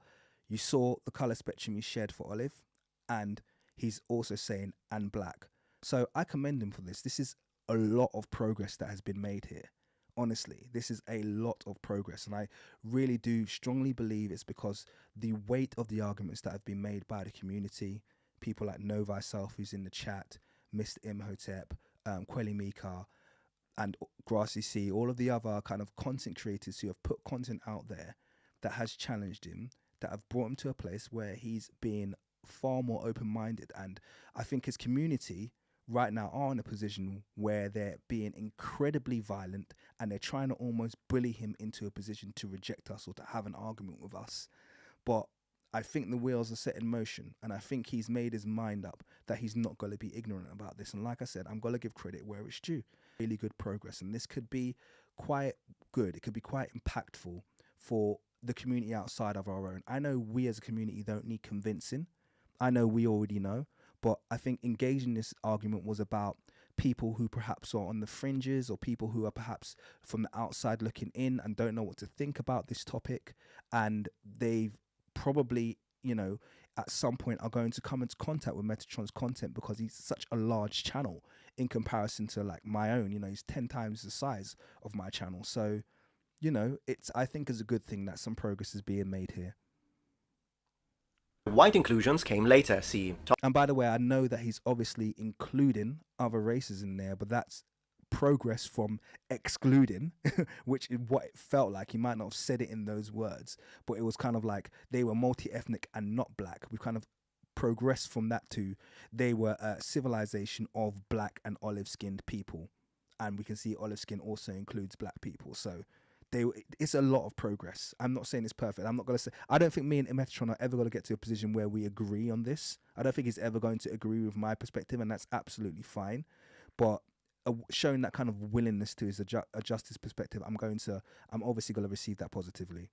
Speaker 1: you saw the color spectrum he shared for olive, and he's also saying and black. So I commend him for this. This is a lot of progress that has been made here. Honestly, this is a lot of progress, and I really do strongly believe it's because the weight of the arguments that have been made by the community, people like Know Thyself, who's in the chat, Mr. Imhotep, Kuellimika, and Grassy C, all of the other kind of content creators who have put content out there that has challenged him, that have brought him to a place where he's being far more open-minded. And I think his community right now are in a position where they're being incredibly violent, and they're trying to almost bully him into a position to reject us or to have an argument with us. But I think the wheels are set in motion, and I think he's made his mind up that he's not going to be ignorant about this. And like I said, I'm going to give credit where it's due. Really good progress, and this could be quite good. It could be quite impactful for the community outside of our own. I know we as a community don't need convincing. I know we already know, but I think engaging this argument was about people who perhaps are on the fringes, or people who are perhaps from the outside looking in and don't know what to think about this topic, and they've probably, you know, at some point are going to come into contact with Metatron's content because he's such a large channel in comparison to like my own. You know, he's 10 times the size of my channel. So, you know, I think it's a good thing that some progress is being made here.
Speaker 2: White inclusions came later, see.
Speaker 1: And by the way, I know that he's obviously including other races in there, but that's progress from excluding, which is what it felt like. He might not have said it in those words, but it was kind of like they were multi-ethnic and not black. We've kind of progressed from that to they were a civilization of black and olive-skinned people, and we can see olive skin also includes black people. So it's a lot of progress. I'm not saying it's perfect. I'm not going to say, I don't think me and Metatron are ever going to get to a position where we agree on this. I don't think he's ever going to agree with my perspective, and that's absolutely fine. But showing that kind of willingness to adjust his perspective, I'm obviously going to receive that positively.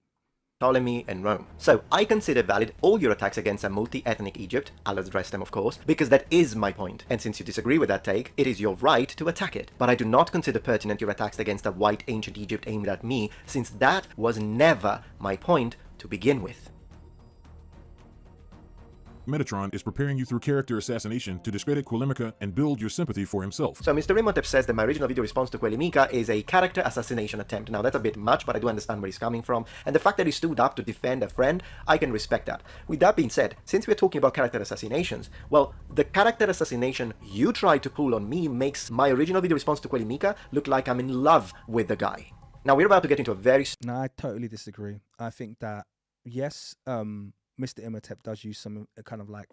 Speaker 2: Ptolemy, and Rome. So I consider valid all your attacks against a multi-ethnic Egypt, I'll address them of course, because that is my point, and since you disagree with that take, it is your right to attack it. But I do not consider pertinent your attacks against a white ancient Egypt aimed at me, since that was never my point to begin with.
Speaker 5: Metatron is preparing you through character assassination to discredit Kuellimika and build your sympathy for himself.
Speaker 2: So Mr. Imhotep says that my original video response to Kuellimika is a character assassination attempt. Now that's a bit much, but I do understand where he's coming from, and the fact that he stood up to defend a friend, I can respect that. With that being said, since we're talking about character assassinations, well, the character assassination you tried to pull on me makes my original video response to Kuellimika look like I'm in love with the guy. Now we're about to get into a very...
Speaker 1: No, I totally disagree. I think that, yes, Mr. Imhotep does use some kind of like,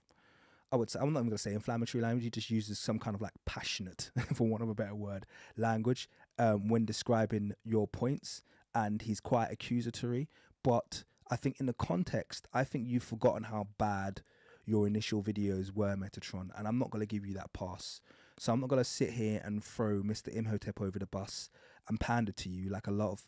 Speaker 1: I would say, I'm not even going to say inflammatory language, he just uses some kind of like passionate, for want of a better word, language when describing your points, and he's quite accusatory. But I think in the context, I think you've forgotten how bad your initial videos were, Metatron, and I'm not going to give you that pass. So I'm not going to sit here and throw Mr. Imhotep over the bus and pander to you like a lot of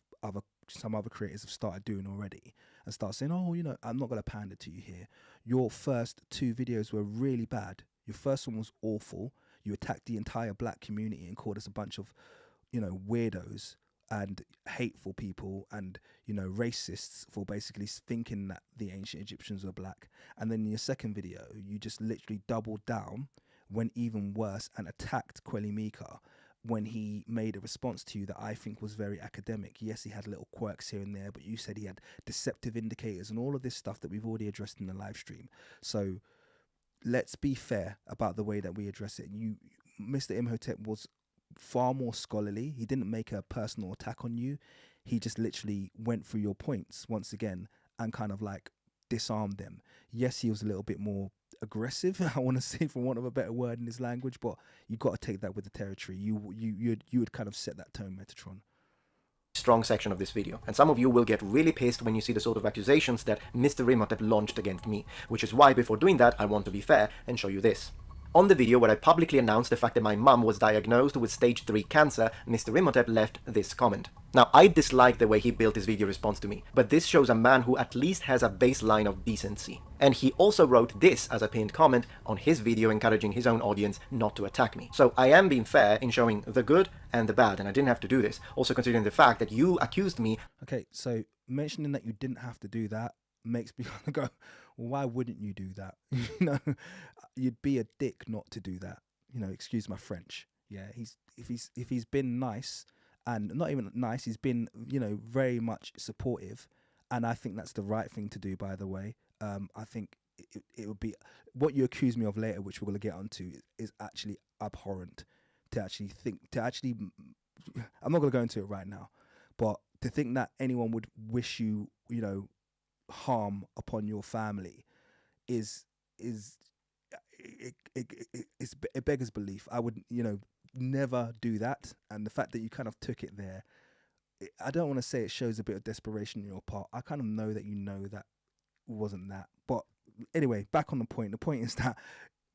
Speaker 1: some other creators have started doing already, and start saying, oh, you know, I'm not going to pander to you here. Your first two videos were really bad. Your first one was awful. You attacked the entire black community and called us a bunch of, you know, weirdos and hateful people and, you know, racists for basically thinking that the ancient Egyptians were black. And then in your second video, you just literally doubled down, went even worse, and attacked Kuellimika when he made a response to you that I think was very academic. Yes, he had little quirks here and there, but you said he had deceptive indicators and all of this stuff that we've already addressed in the live stream. So let's be fair about the way that we address it. Mr. Imhotep was far more scholarly. He didn't make a personal attack on you. He just literally went through your points once again and kind of like disarmed them. Yes, he was a little bit more aggressive, I want to say, for want of a better word, in his language, but you got to take that with the territory. You would kind of set that tone, Metatron.
Speaker 2: Strong section of this video, and some of you will get really pissed when you see the sort of accusations that Mr. Imhotep launched against me, which is why before doing that I want to be fair and show you this. On the video where I publicly announced the fact that my mum was diagnosed with stage 3 cancer, Mr. Imhotep left this comment. Now, I dislike the way he built his video response to me, but this shows a man who at least has a baseline of decency. And he also wrote this as a pinned comment on his video encouraging his own audience not to attack me. So I am being fair in showing the good and the bad, and I didn't have to do this, also considering the fact that you accused me...
Speaker 1: Okay, so mentioning that you didn't have to do that makes me kind of go, well, why wouldn't you do that? You know, you'd be a dick not to do that. You know, excuse my French. Yeah, if he's been nice, and not even nice, he's been, you know, very much supportive, and I think that's the right thing to do, by the way. I think it would be, what you accuse me of later, which we're going to get onto, is actually abhorrent. To actually think, I'm not going to go into it right now, but to think that anyone would wish you, you know, harm upon your family it beggars belief. I would, you know, never do that. And the fact that you kind of took it there, I don't want to say it shows a bit of desperation on your part. I kind of know that you know that wasn't that. But anyway, back on the point. The point is that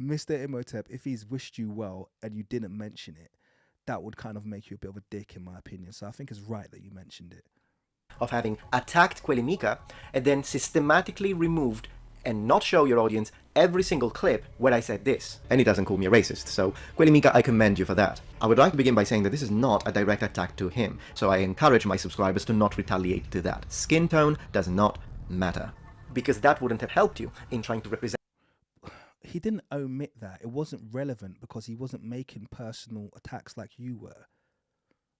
Speaker 1: Mr. Imhotep, if he's wished you well and you didn't mention it, that would kind of make you a bit of a dick, in my opinion. So I think it's right that you mentioned it.
Speaker 2: Of having attacked Kuellimika and then systematically removed and not show your audience every single clip where I said this. And he doesn't call me a racist, so Kuellimika, I commend you for that. I would like to begin by saying that this is not a direct attack to him, so I encourage my subscribers to not retaliate to that. Skin tone does not matter, because that wouldn't have helped you in trying to represent...
Speaker 1: He didn't omit that. It wasn't relevant because he wasn't making personal attacks like you were.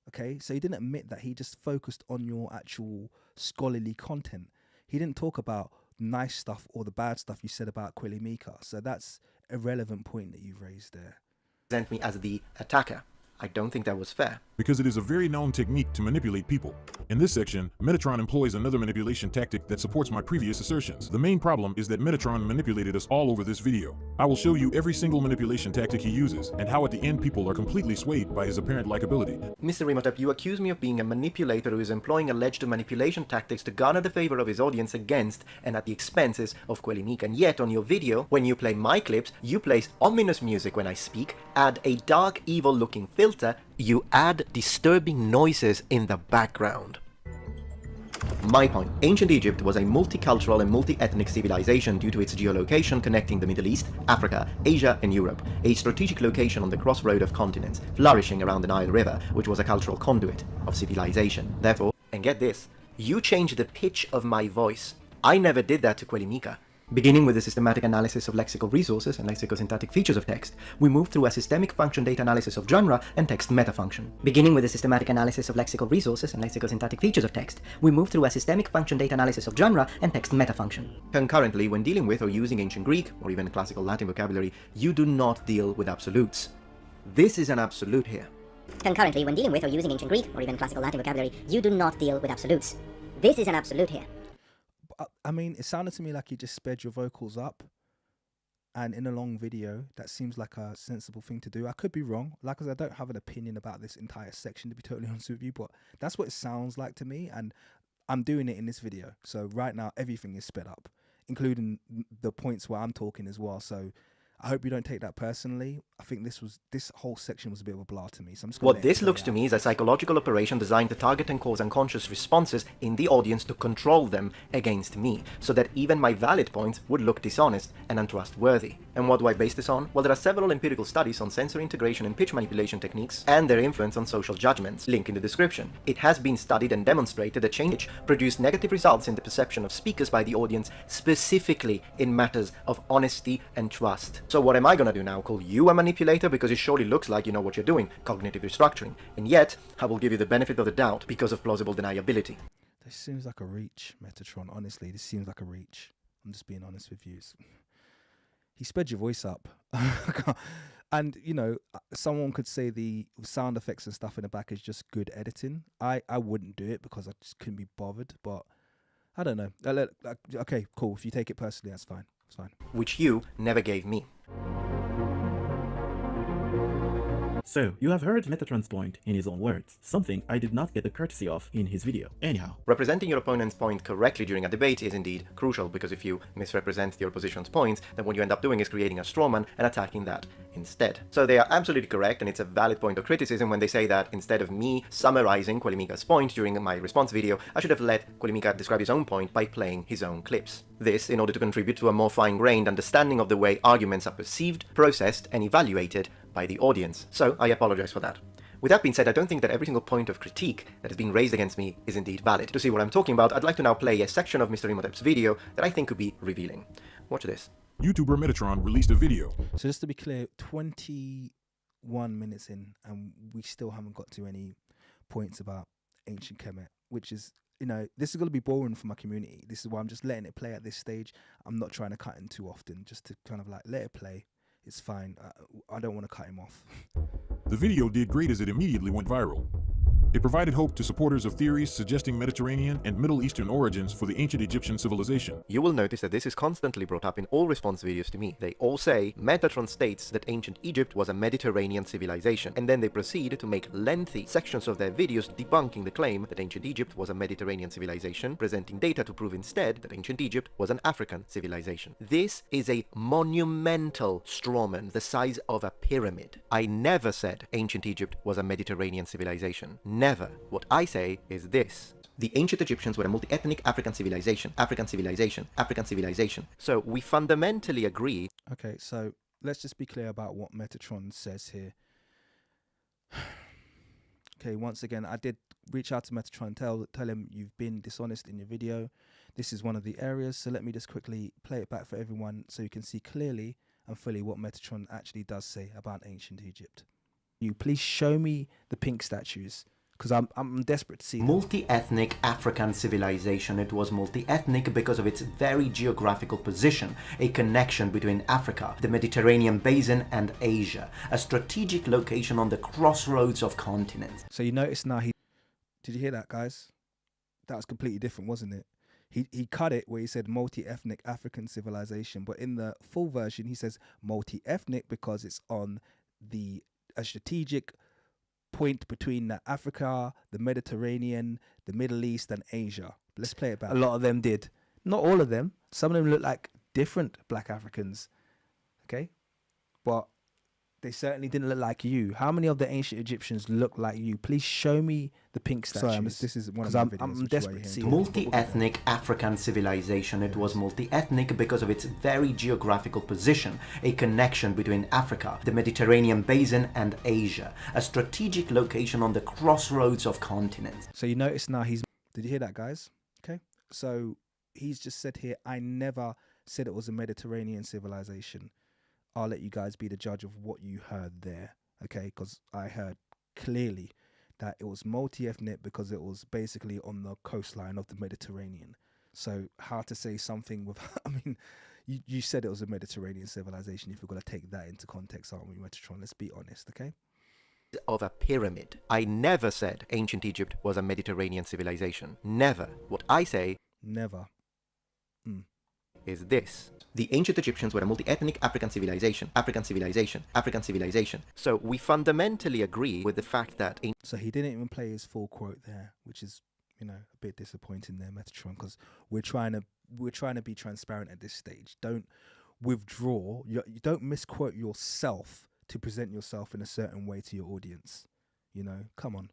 Speaker 1: Okay, so he didn't admit that. He just focused on your actual scholarly content. He didn't talk about nice stuff or the bad stuff you said about Kuellimika. So that's a relevant point that you've raised there.
Speaker 2: Present me as the attacker. I don't think that was fair.
Speaker 5: Because it is a very known technique to manipulate people. In this section, Metatron employs another manipulation tactic that supports my previous assertions. The main problem is that Metatron manipulated us all over this video. I will show you every single manipulation tactic he uses, and how at the end people are completely swayed by his apparent likability.
Speaker 2: Mr. Imhotep, you accuse me of being a manipulator who is employing alleged manipulation tactics to garner the favor of his audience against and at the expenses of Kuellimika. And yet on your video, when you play my clips, you place ominous music when I speak, add a dark, evil-looking filter, you add disturbing noises in the background. My point. Ancient Egypt was a multicultural and multi-ethnic civilization due to its geolocation connecting the Middle East, Africa, Asia, and Europe, a strategic location on the crossroad of continents, flourishing around the Nile River, which was a cultural conduit of civilization. Therefore, and get this, you changed the pitch of my voice. I never did that to Kuellimika. Beginning with the systematic analysis of lexical resources and lexicosyntactic features of text, we move through a systemic function data analysis of genre and text metafunction. Beginning with the systematic analysis of lexical resources and lexicosyntactic features of text, we move through a systemic function data analysis of genre and text metafunction. Concurrently, when dealing with or using ancient Greek or even classical Latin vocabulary, you do not deal with absolutes. This is an absolute here.
Speaker 8: Concurrently, when dealing with or using ancient Greek or even classical Latin vocabulary, you do not deal with absolutes. This is an absolute here.
Speaker 1: I mean, it sounded to me like you just sped your vocals up, and in a long video, that seems like a sensible thing to do. I could be wrong. Like I said, I don't have an opinion about this entire section, to be totally honest with you, but that's what it sounds like to me, and I'm doing it in this video. So right now, everything is sped up, including the points where I'm talking as well. So I hope you don't take that personally. I think this whole section was a bit of a blur to me. So I'm just
Speaker 2: what this looks to me is a psychological operation designed to target and cause unconscious responses in the audience to control them against me, so that even my valid points would look dishonest and untrustworthy. And what do I base this on? Well, there are several empirical studies on sensory integration and pitch manipulation techniques and their influence on social judgments. Link in the description. It has been studied and demonstrated that change produced negative results in the perception of speakers by the audience, specifically in matters of honesty and trust. So what am I gonna do now? Call you a manipulator because it surely looks like you know what you're doing, cognitive restructuring. And yet, I will give you the benefit of the doubt because of plausible deniability.
Speaker 1: This seems like a reach, Metatron. Honestly, this seems like a reach. I'm just being honest with you. He sped your voice up. And, you know, someone could say the sound effects and stuff in the back is just good editing. I wouldn't do it because I just couldn't be bothered, but I don't know. Okay, cool. If you take it personally, that's fine. It's fine.
Speaker 2: Which you never gave me.
Speaker 3: So, you have heard Metatron's point in his own words, something I did not get the courtesy of in his video. Anyhow,
Speaker 2: Representing your opponent's point correctly during a debate is indeed crucial, because if you misrepresent your opposition's points, then what you end up doing is creating a strawman and attacking that instead. So they are absolutely correct, and it's a valid point of criticism when they say that instead of me summarizing Kuellimika's point during my response video, I should have let Kuellimika describe his own point by playing his own clips. This in order to contribute to a more fine-grained understanding of the way arguments are perceived, processed, and evaluated by the audience. So I apologize for that. With that being said, I don't think that every single point of critique that has been raised against me is indeed valid. To see what I'm talking about, I'd like to now play a section of Mr. Imhotep's video that I think could be revealing. Watch this.
Speaker 5: YouTuber Metatron released a video.
Speaker 1: So just to be clear, 21 minutes in, and we still haven't got to any points about ancient Kemet, which is, you know, this is going to be boring for my community. This is why I'm just letting it play at this stage. I'm not trying to cut in too often, just to kind of like let it play. It's fine. I don't want to cut him off.
Speaker 5: The video did great as it immediately went viral. It provided hope to supporters of theories suggesting Mediterranean and Middle Eastern origins for the ancient Egyptian civilization.
Speaker 2: You will notice that this is constantly brought up in all response videos to me. They all say Metatron states that ancient Egypt was a Mediterranean civilization, and then they proceed to make lengthy sections of their videos debunking the claim that ancient Egypt was a Mediterranean civilization, presenting data to prove instead that ancient Egypt was an African civilization. This is a monumental strawman the size of a pyramid. I never said ancient Egypt was a Mediterranean civilization. Never. What I say is this. The ancient Egyptians were a multi-ethnic African civilization. African civilization. African civilization. So we fundamentally agree.
Speaker 1: Okay, so let's just be clear about what Metatron says here. Okay, once again, I did reach out to Metatron, tell him you've been dishonest in your video. This is one of the areas, so let me just quickly play it back for everyone so you can see clearly and fully what Metatron actually does say about ancient Egypt. You please show me the pink statues, because I'm desperate to see them.
Speaker 2: Multi-ethnic African civilization. It was multi-ethnic because of its very geographical position, a connection between Africa, the Mediterranean basin, and Asia, a strategic location on the crossroads of continents.
Speaker 1: So you notice now did you hear that, guys? That was completely different, wasn't it? He cut it where he said multi-ethnic African civilization, but in the full version he says multi-ethnic because it's on a strategic point between Africa, the Mediterranean, the Middle East, and Asia. Let's play it back. A lot of them did. Not all of them. Some of them look like different black Africans. Okay? But They certainly didn't look like you. How many of the ancient Egyptians look like you? Please show me the pink statues.
Speaker 2: Sorry,
Speaker 1: this is one of
Speaker 2: 'cause
Speaker 1: my
Speaker 2: I'm-
Speaker 1: videos.
Speaker 2: I'm
Speaker 1: which is why
Speaker 2: desperate
Speaker 1: you're
Speaker 2: to see
Speaker 1: hearing
Speaker 2: it.
Speaker 1: talk.
Speaker 9: Multi-ethnic African civilization. It was multi-ethnic because of its very geographical position, a connection between Africa, the Mediterranean basin, and Asia, a strategic location on the crossroads of continents.
Speaker 1: So you notice now did you hear that, guys? Okay. So he's just said here, I never said it was a Mediterranean civilization. I'll let you guys be the judge of what you heard there. Okay. Because I heard clearly that it was multi-ethnic because it was basically on the coastline of the Mediterranean. So how to say something with, I mean, you said it was a Mediterranean civilization. If we're going to take that into context, aren't we, Metatron? Let's be honest, okay?
Speaker 2: Of a pyramid. I never said ancient Egypt was a Mediterranean civilization. Never. What I say
Speaker 1: Never.
Speaker 2: is this. The ancient Egyptians were a multi-ethnic African civilization. African civilization. African civilization. So we fundamentally agree with the fact that
Speaker 1: So he didn't even play his full quote there, which is, a bit disappointing there, Metatron, because we're trying to be transparent at this stage. Don't withdraw. You don't misquote yourself to present yourself in a certain way to your audience. Come on.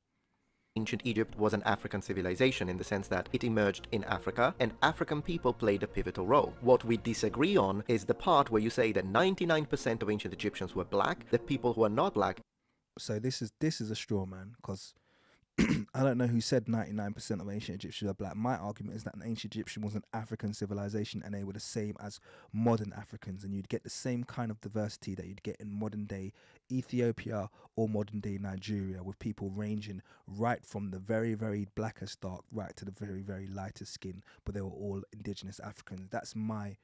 Speaker 2: ancient Egypt was an African civilization in the sense that it emerged in Africa and African people played a pivotal role. What we disagree on is the part where you say that 99% of ancient Egyptians were black, the people who are not black.
Speaker 1: So this is a straw man, because I don't know who said 99% of ancient Egyptians are black. My argument is that an ancient Egyptian was an African civilization and they were the same as modern Africans, and you'd get the same kind of diversity that you'd get in modern day Ethiopia or modern day Nigeria, with people ranging right from the very, very blackest dark right to the very, very lightest skin, but they were all indigenous Africans. That's my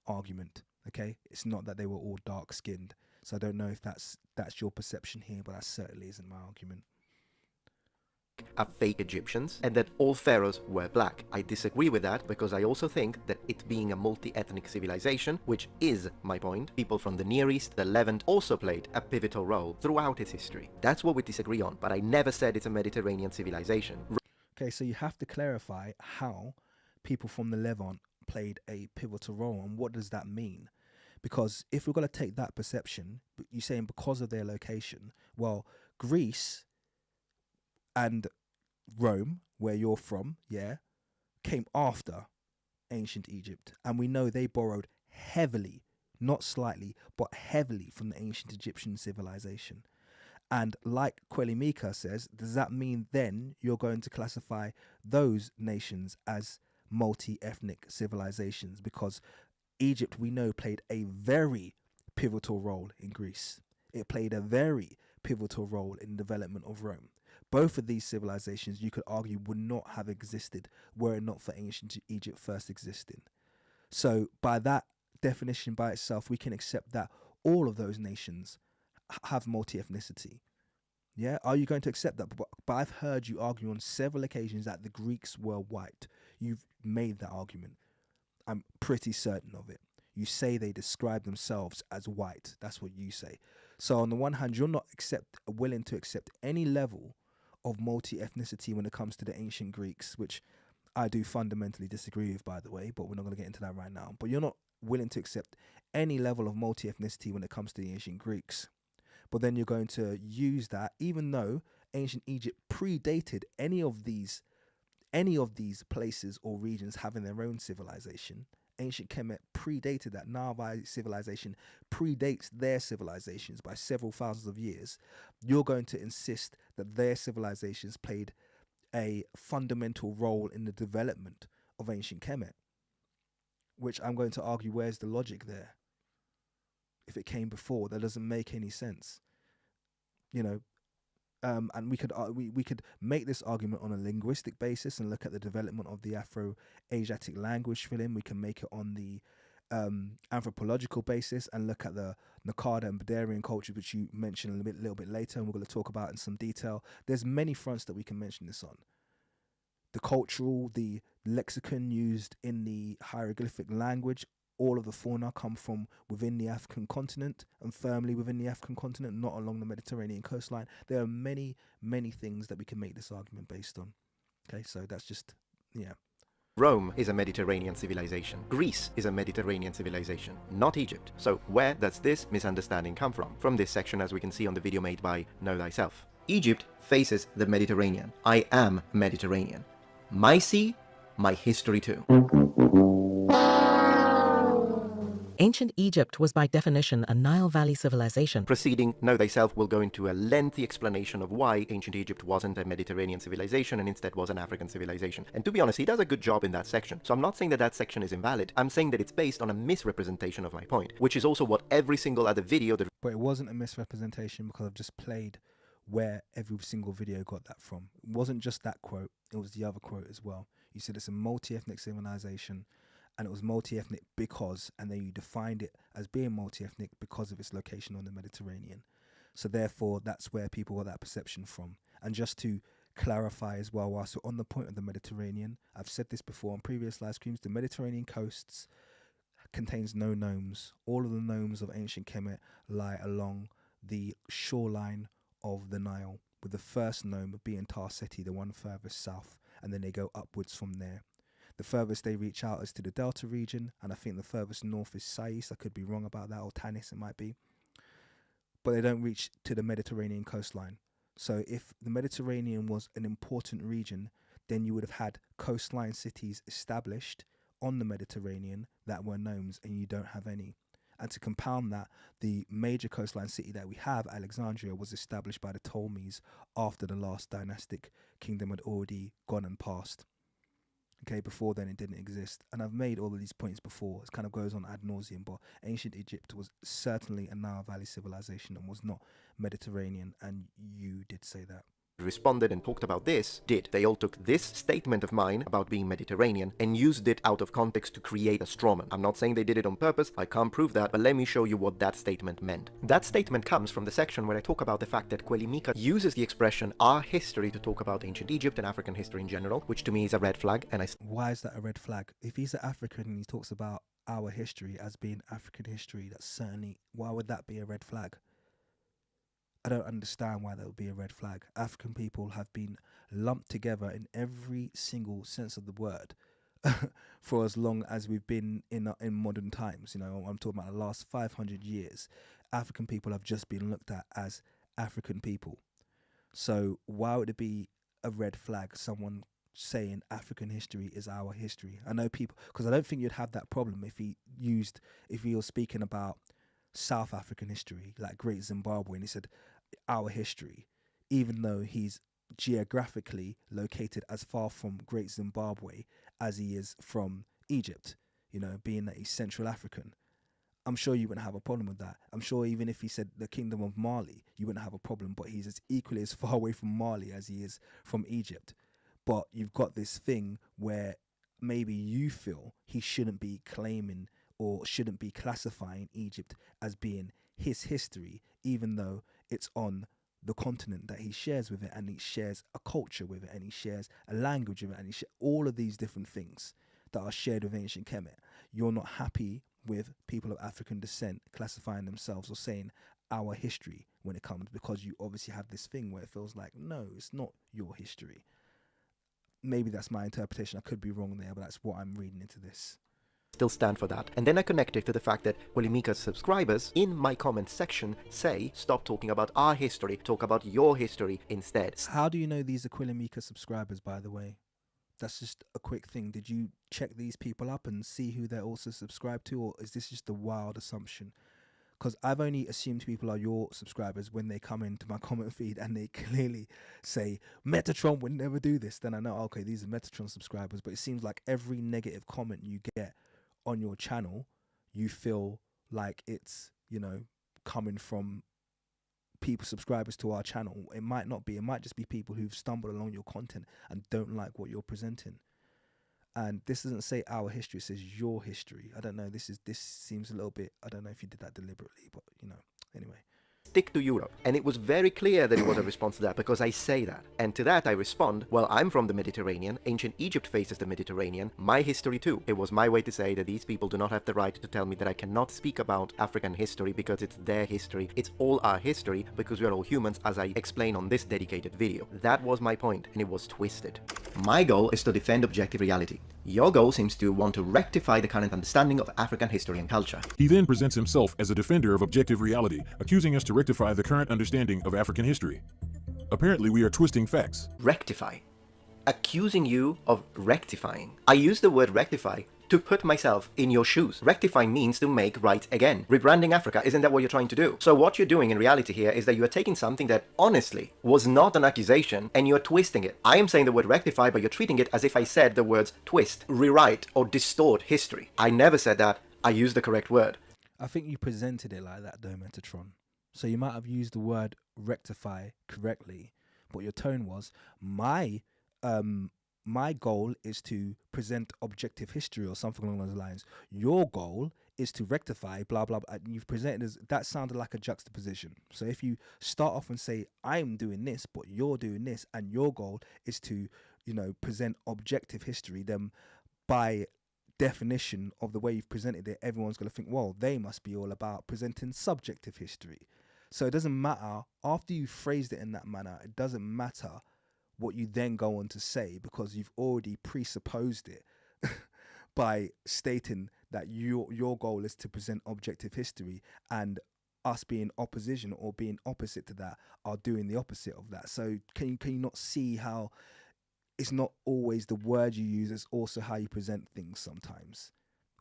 Speaker 1: argument, okay? It's not that they were all dark skinned. So I don't know if that's your perception here, but that certainly isn't my argument.
Speaker 2: Are fake Egyptians and that all pharaohs were black. I disagree with that because I also think that it being a multi-ethnic civilization, which is my point, people from the Near East, the Levant also played a pivotal role throughout its history. That's what we disagree on, but I never said it's a Mediterranean civilization.
Speaker 1: Okay, so you have to clarify how people from the Levant played a pivotal role, and what does that mean? Because if we're going to take that perception, you're saying because of their location, well, Greece and Rome, where you're from, came after ancient Egypt. And we know they borrowed heavily, not slightly, but heavily from the ancient Egyptian civilization. And like Kuellimika says, does that mean then you're going to classify those nations as multi-ethnic civilizations? Because Egypt, we know, played a very pivotal role in Greece. It played a very pivotal role in the development of Rome. Both of these civilizations, you could argue, would not have existed were it not for ancient Egypt first existing. So by that definition by itself, we can accept that all of those nations have multi-ethnicity. Yeah, are you going to accept that? But I've heard you argue on several occasions that the Greeks were white. You've made that argument. I'm pretty certain of it. You say they describe themselves as white. That's what you say. So on the one hand, you're not willing to accept any level of multi-ethnicity when it comes to the ancient Greeks, which I do fundamentally disagree with, by the way, but we're not going to get into that right now. But you're not willing to accept any level of multi-ethnicity when it comes to the ancient Greeks. But then you're going to use that, even though ancient Egypt predated any of these places or regions having their own civilization. Ancient Kemet predated that. Nile civilization predates their civilizations by several thousands of years. You're going to insist that their civilizations played a fundamental role in the development of ancient Kemet, which I'm going to argue, where's the logic there? If it came before, that doesn't make any sense. And we could make this argument on a linguistic basis and look at the development of the Afro-Asiatic language film. We can make it on the anthropological basis and look at the Nakada and Badarian culture, which you mentioned a little bit later, and we're going to talk about in some detail. There's many fronts that we can mention this on. The cultural, the lexicon used in the hieroglyphic language, all of the fauna come from within the African continent and firmly within the African continent, not along the Mediterranean coastline. There are many, many things that we can make this argument based on. Okay, so that's just,
Speaker 2: Rome is a Mediterranean civilization. Greece is a Mediterranean civilization, not Egypt. So where does this misunderstanding come from? From this section, as we can see on the video made by Know Thyself. Egypt faces the Mediterranean. I am Mediterranean. My sea, my history too.
Speaker 10: Ancient Egypt was by definition a Nile Valley civilization.
Speaker 2: Proceeding, Know Thyself will go into a lengthy explanation of why ancient Egypt wasn't a Mediterranean civilization and instead was an African civilization. And to be honest, he does a good job in that section. So I'm not saying that that section is invalid. I'm saying that it's based on a misrepresentation of my point, which is also what every single other video that...
Speaker 1: But it wasn't a misrepresentation because I've just played where every single video got that from. It wasn't just that quote, it was the other quote as well. You said it's a multi-ethnic civilization, and it was multi-ethnic because, and then you defined it as being multi-ethnic because of its location on the Mediterranean. So therefore, that's where people got that perception from. And just to clarify as well, whilst we're on the point of the Mediterranean, I've said this before on previous live streams, the Mediterranean coasts contains no nomes. All of the nomes of ancient Kemet lie along the shoreline of the Nile, with the first nome being Tarseti, the one furthest south, and then they go upwards from there. The furthest they reach out is to the Delta region, and I think the furthest north is Sais. I could be wrong about that, or Tanis it might be. But they don't reach to the Mediterranean coastline. So if the Mediterranean was an important region, then you would have had coastline cities established on the Mediterranean that were nomes, and you don't have any. And to compound that, the major coastline city that we have, Alexandria, was established by the Ptolemies after the last dynastic kingdom had already gone and passed. Okay, before then it didn't exist. And I've made all of these points before. It kind of goes on ad nauseum, but ancient Egypt was certainly a Nile Valley civilization and was not Mediterranean, and you did say that.
Speaker 2: Responded and talked about this did. They all took this statement of mine about being Mediterranean and used it out of context to create a strawman. I'm not saying they did it on purpose, I can't prove that, but let me show you what that statement meant. That statement comes from the section where I talk about the fact that Kuellimika uses the expression our history to talk about ancient Egypt and African history in general, which to me is a red flag, and
Speaker 1: Why is that a red flag? If he's an African and he talks about our history as being African history, that's certainly, why would that be a red flag? I don't understand why that would be a red flag. African people have been lumped together in every single sense of the word for as long as we've been in modern times. You know, I'm talking about the last 500 years. African people have just been looked at as African people. So why would it be a red flag, someone saying African history is our history? I know people, because I don't think you'd have that problem if he was speaking about South African history, like Great Zimbabwe, and he said our history, even though he's geographically located as far from Great Zimbabwe as he is from Egypt, you know, being that he's Central African. I'm sure you wouldn't have a problem with that. I'm sure even if he said the Kingdom of Mali, you wouldn't have a problem, but he's as equally as far away from Mali as he is from Egypt. But you've got this thing where maybe you feel he shouldn't be claiming or shouldn't be classifying Egypt as being his history, even though it's on the continent that he shares with it, and he shares a culture with it, and he shares a language with it, and he shares all of these different things that are shared with ancient Kemet. You're not happy with people of African descent classifying themselves or saying our history when it comes, because you obviously have this thing where it feels like, no, it's not your history. Maybe that's my interpretation. I could be wrong there, but that's what I'm reading into this.
Speaker 2: Still stand for that. And then I connect it to the fact that Kuellimika's subscribers in my comment section say, stop talking about our history, talk about your history instead.
Speaker 1: How do you know these are Kuellimika subscribers, by the way? That's just a quick thing. Did you check these people up and see who they're also subscribed to, or is this just a wild assumption? Because I've only assumed people are your subscribers when they come into my comment feed and they clearly say, Metatron would never do this. Then I know, okay, these are Metatron subscribers. But it seems like every negative comment you get on your channel, you feel like it's, you know, coming from people, subscribers to our channel. It might not be. It might just be people who've stumbled along your content and don't like what you're presenting. And this doesn't say our history, it says your history. I don't know, this seems a little bit, I don't know if you did that deliberately, but you know, anyway.
Speaker 2: Stick to Europe. And it was very clear that it was a response to that, because I say that. And to that I respond, well, I'm from the Mediterranean, ancient Egypt faces the Mediterranean, my history too. It was my way to say that these people do not have the right to tell me that I cannot speak about African history because it's their history. It's all our history because we are all humans, as I explain on this dedicated video. That was my point, and it was twisted. My goal is to defend objective reality. Your goal seems to want to rectify the current understanding of African history and culture.
Speaker 5: He then presents himself as a defender of objective reality, accusing us to rectify the current understanding of African history. Apparently, we are twisting facts.
Speaker 2: Rectify. Accusing you of rectifying. I use the word rectify to put myself in your shoes. Rectify means to make right again. Rebranding Africa, isn't that what you're trying to do? So what you're doing in reality here is that you are taking something that honestly was not an accusation and you're twisting it. I am saying the word rectify, but you're treating it as if I said the words twist, rewrite, or distort history. I never said that. I used the correct word.
Speaker 1: I think you presented it like that though, Metatron. So you might have used the word rectify correctly, but your tone was, my goal is to present objective history or something along those lines. Your goal is to rectify blah blah blah. And you've presented as that sounded like a juxtaposition. So if you start off and say I'm doing this but you're doing this and your goal is to, present objective history, then by definition of the way you've presented it, everyone's going to think, well, they must be all about presenting subjective history. So it doesn't matter after you phrased it in that manner, it doesn't matter what you then go on to say, because you've already presupposed it by stating that your goal is to present objective history, and us being opposition or being opposite to that are doing the opposite of that. So can you not see how it's not always the word you use, it's also how you present things sometimes?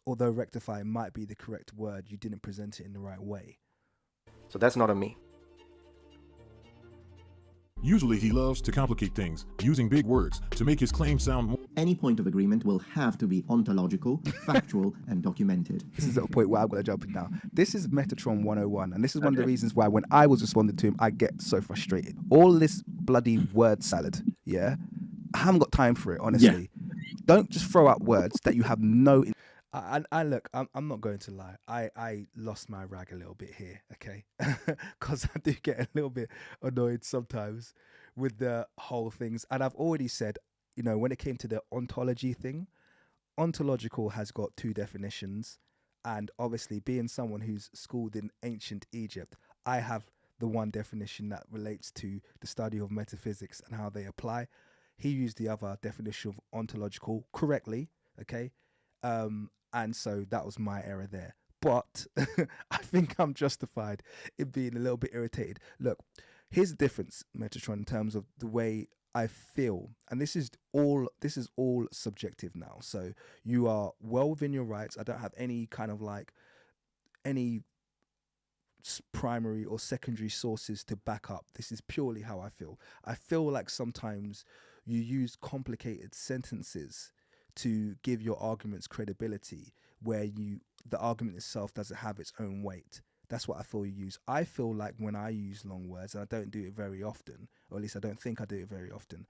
Speaker 1: Although rectify might be the correct word, you didn't present it in the right way.
Speaker 2: So that's not on me.
Speaker 5: Usually he loves to complicate things, using big words to make his claim sound more.
Speaker 11: Any point of agreement will have to be ontological, factual, and documented.
Speaker 1: This is the point where I'm going to jump in now. This is Metatron 101, and this is one of the reasons why when I was responding to him, I get so frustrated. All this bloody word salad, yeah? I haven't got time for it, honestly. Yeah. Don't just throw out words that you have no... I look, I'm not going to lie. I lost my rag a little bit here, okay? Because I do get a little bit annoyed sometimes with the whole things. And I've already said, when it came to the ontology thing, ontological has got two definitions. And obviously, being someone who's schooled in ancient Egypt, I have the one definition that relates to the study of metaphysics and how they apply. He used the other definition of ontological correctly, okay? And so that was my error there. But I think I'm justified in being a little bit irritated. Look, here's the difference, Metatron, in terms of the way I feel. And this is all subjective now. So you are well within your rights. I don't have any kind of any primary or secondary sources to back up. This is purely how I feel. I feel like sometimes you use complicated sentences to give your arguments credibility, where the argument itself doesn't have its own weight. That's what I feel you use. I feel like when I use long words, and I don't do it very often, or at least I don't think I do it very often,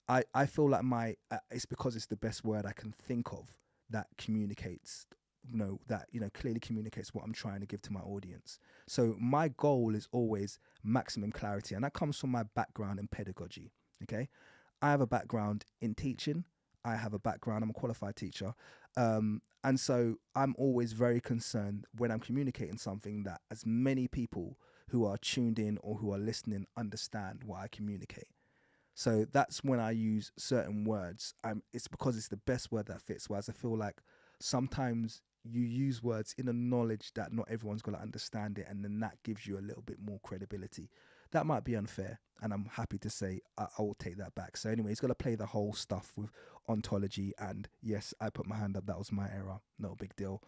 Speaker 1: I feel like it's because it's the best word I can think of that communicates, clearly communicates what I'm trying to give to my audience. So my goal is always maximum clarity, and that comes from my background in pedagogy, okay? I have a background in teaching. I have a background, I'm a qualified teacher. And so I'm always very concerned when I'm communicating something that as many people who are tuned in or who are listening understand what I communicate. So that's when I use certain words. It's because it's the best word that fits. Whereas I feel like sometimes you use words in the knowledge that not everyone's going to understand it, and then that gives you a little bit more credibility. That might be unfair, and I'm happy to say I will take that back. So anyway, he's going to play the whole stuff with ontology, and yes, I put my hand up. That was my error. No big deal.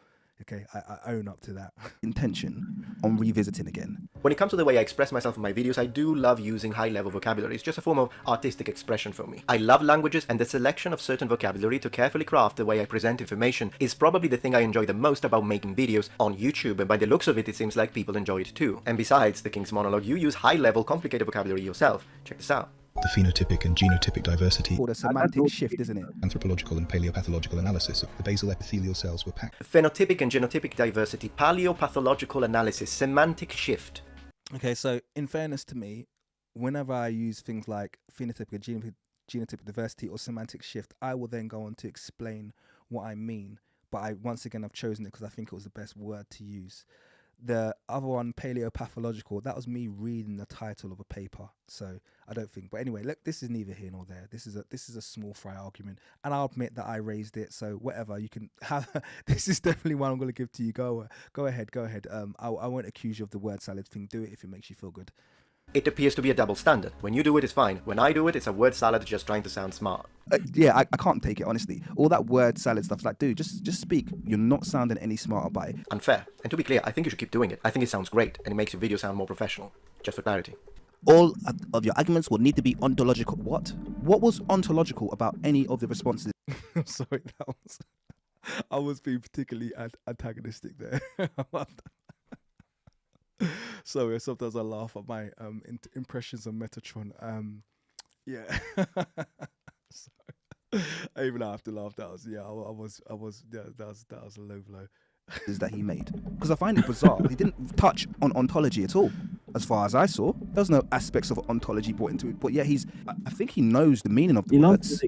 Speaker 1: Okay, I own up to that. Intention on revisiting again.
Speaker 2: When it comes to the way I express myself in my videos, I do love using high-level vocabulary. It's just a form of artistic expression for me. I love languages, and the selection of certain vocabulary to carefully craft the way I present information is probably the thing I enjoy the most about making videos on YouTube, and by the looks of it, it seems like people enjoy it too. And besides the King's Monologue, you use high-level, complicated vocabulary yourself. Check this out.
Speaker 7: The phenotypic and genotypic diversity.
Speaker 1: Called a semantic shift, isn't it?
Speaker 7: Anthropological and paleopathological analysis of the basal epithelial cells were packed.
Speaker 2: Phenotypic and genotypic diversity, paleopathological analysis, semantic shift.
Speaker 1: Okay, so in fairness to me, whenever I use things like phenotypic and genotypic diversity or semantic shift, I will then go on to explain what I mean. But I've chosen it because I think it was the best word to use. The other one, paleopathological, that was me reading the title of a paper. So I don't think. But anyway, look, this is neither here nor there. This is a small fry argument, and I'll admit that I raised it. So whatever, you can have. This is definitely one I'm going to give to you. Go ahead. I won't accuse you of the word salad thing. Do it if it makes you feel good.
Speaker 2: It appears to be a double standard. When you do it, it's fine. When I do it, it's a word salad just trying to sound smart.
Speaker 1: Yeah, I can't take it, honestly. All that word salad stuff, like, dude, just speak. You're not sounding any smarter by it.
Speaker 2: Unfair. And to be clear, I think you should keep doing it. I think it sounds great, and it makes your video sound more professional. Just for clarity.
Speaker 1: All of your arguments will need to be ontological. What? What was ontological about any of the responses? I'm sorry, I was being particularly antagonistic there. Sorry, sometimes I laugh at my impressions of Metatron. Yeah. Sorry. I even have to laugh. That was that was a low blow. Is that he made, because I find it bizarre. He didn't touch on ontology at all, as far as I saw. There's no aspects of ontology brought into it, but yeah, I think he knows the meaning of the words.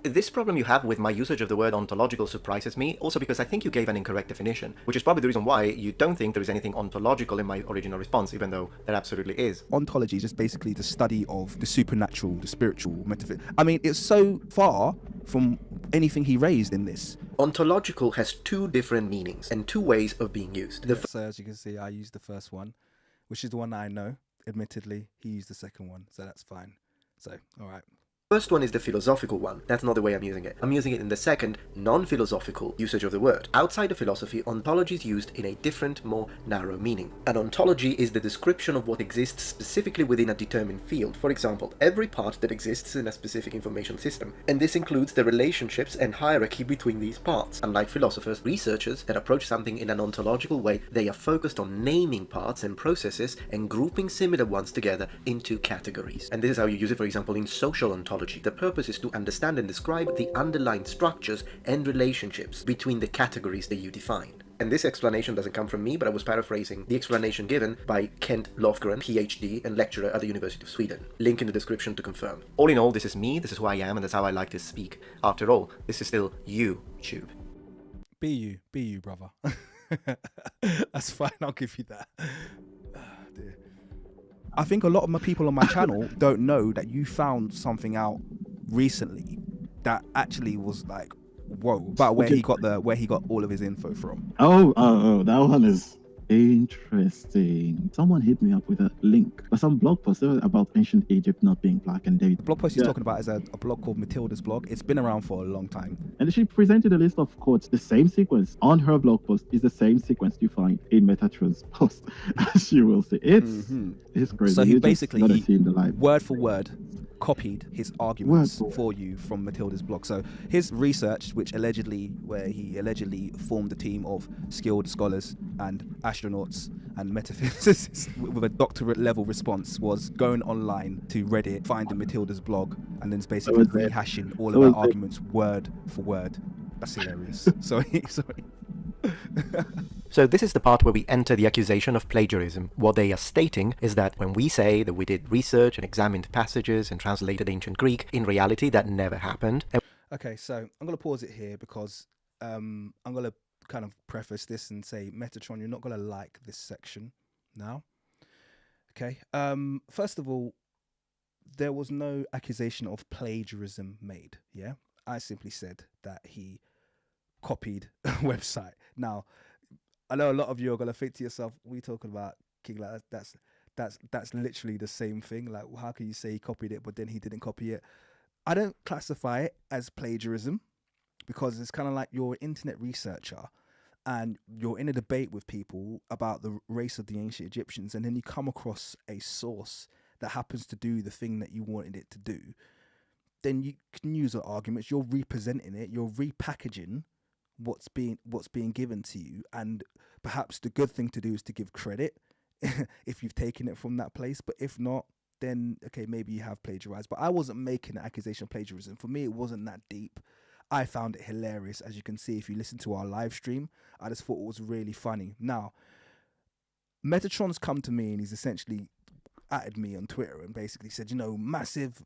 Speaker 2: This problem you have with my usage of the word ontological surprises me, also because I think you gave an incorrect definition, which is probably the reason why you don't think there is anything ontological in my original response, even though there absolutely is.
Speaker 1: Ontology is just basically the study of the supernatural, the spiritual, metaphysical. I mean, it's so far from anything he raised in this.
Speaker 2: Ontological has two different meanings and two ways of being used.
Speaker 1: So as you can see, I used the first one, which is the one that I know. Admittedly, he used the second one, so that's fine. So, all right.
Speaker 2: First one is the philosophical one. That's not the way I'm using it. I'm using it in the second, non-philosophical usage of the word. Outside of philosophy, ontology is used in a different, more narrow meaning. An ontology is the description of what exists specifically within a determined field. For example, every part that exists in a specific information system. And this includes the relationships and hierarchy between these parts. Unlike philosophers, researchers that approach something in an ontological way, they are focused on naming parts and processes and grouping similar ones together into categories. And this is how you use it, for example, in social ontology. The purpose is to understand and describe the underlying structures and relationships between the categories that you define. And this explanation doesn't come from me, but I was paraphrasing the explanation given by Kent Lofgren, PhD and lecturer at the University of Sweden. Link in the description to confirm. All in all, this is me, this is who I am, and that's how I like to speak. After all, this is still YouTube.
Speaker 1: Be you, brother. That's fine, I'll give you that. Dear. I think a lot of my people on my channel don't know that you found something out recently that actually was like, whoa, about where he got all of his info from.
Speaker 4: Oh, that one is interesting. Someone hit me up with a link for some blog post about ancient Egypt not being black, and
Speaker 1: the blog post he's talking about is a blog called Matilda's blog. It's been around for a long time,
Speaker 4: and she presented a list of quotes. The same sequence on her blog post is the same sequence you find in Metatron's post, as you will see. It's crazy.
Speaker 1: So he basically word for word copied his arguments for you from Matilda's blog. So his research, where he allegedly formed a team of skilled scholars and astronauts and metaphysicists with a doctorate level response, was going online to Reddit, finding Matilda's blog, and then basically rehashing all of our arguments word for word. That's hilarious. Sorry.
Speaker 2: So this is the part where we enter the accusation of plagiarism. What they are stating is that when we say that we did research and examined passages and translated ancient Greek, in reality that never happened.
Speaker 1: Okay, so I'm going to pause it here because I'm going to kind of preface this and say, Metatron, you're not going to like this section now. Okay, first of all, there was no accusation of plagiarism made, yeah? I simply said that he copied a website. Now, I know a lot of you are gonna think to yourself, "We talking about King? Like that's literally the same thing. Like, how can you say he copied it, but then he didn't copy it?" I don't classify it as plagiarism because it's kind of like you're an internet researcher and you're in a debate with people about the race of the ancient Egyptians, and then you come across a source that happens to do the thing that you wanted it to do. Then you can use the arguments. You're representing it. You're repackaging what's being given to you, and perhaps the good thing to do is to give credit if you've taken it from that place, but if not, then okay, maybe you have plagiarized. But I wasn't making an accusation of plagiarism. For me, it wasn't that deep. I found it hilarious. As you can see, if you listen to our live stream, I just thought it was really funny. Now, Metatron's come to me and he's essentially added me on Twitter and basically said, massive,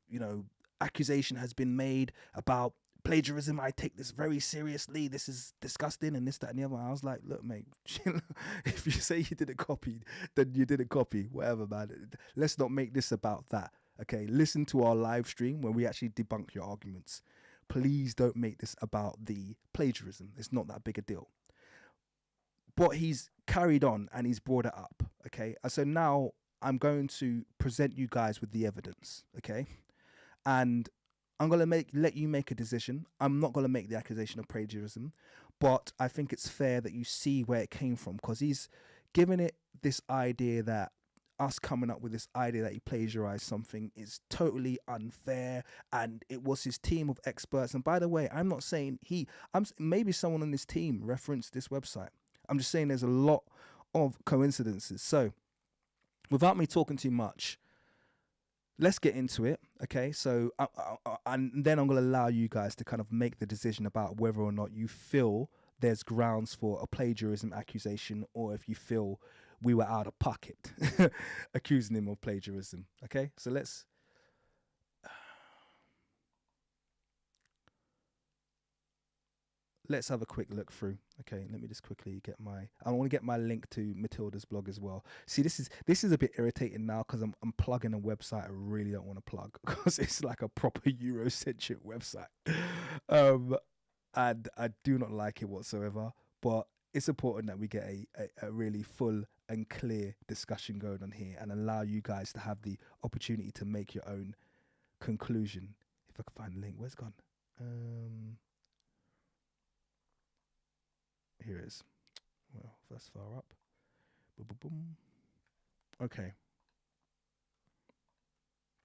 Speaker 1: accusation has been made about plagiarism, I take this very seriously. This is disgusting and this, that, and the other. I was like, look, mate, chill. If you say you didn't copy, then you didn't copy. Whatever, man. Let's not make this about that. Okay, listen to our live stream where we actually debunk your arguments. Please don't make this about the plagiarism. It's not that big a deal. But he's carried on and he's brought it up. Okay, so now I'm going to present you guys with the evidence. Okay, and I'm going to let you make a decision. I'm not going to make the accusation of plagiarism, but I think it's fair that you see where it came from, because he's given it this idea that us coming up with this idea that he plagiarized something is totally unfair, and it was his team of experts. And by the way, I'm not saying maybe someone on this team referenced this website. I'm just saying there's a lot of coincidences. So without me talking too much, let's get into it. Okay, so and then I'm going to allow you guys to kind of make the decision about whether or not you feel there's grounds for a plagiarism accusation, or if you feel we were out of pocket accusing him of plagiarism. Okay, so let's have a quick look through. Okay, let me just quickly get I want to get my link to Matilda's blog as well. See, this is a bit irritating now because I'm plugging a website I really don't want to plug, because it's like a proper Eurocentric website. And I do not like it whatsoever, but it's important that we get a really full and clear discussion going on here and allow you guys to have the opportunity to make your own conclusion. If I can find the link, where's it gone? Here it is. Well, that's far up. Boom, boom, boom. Okay.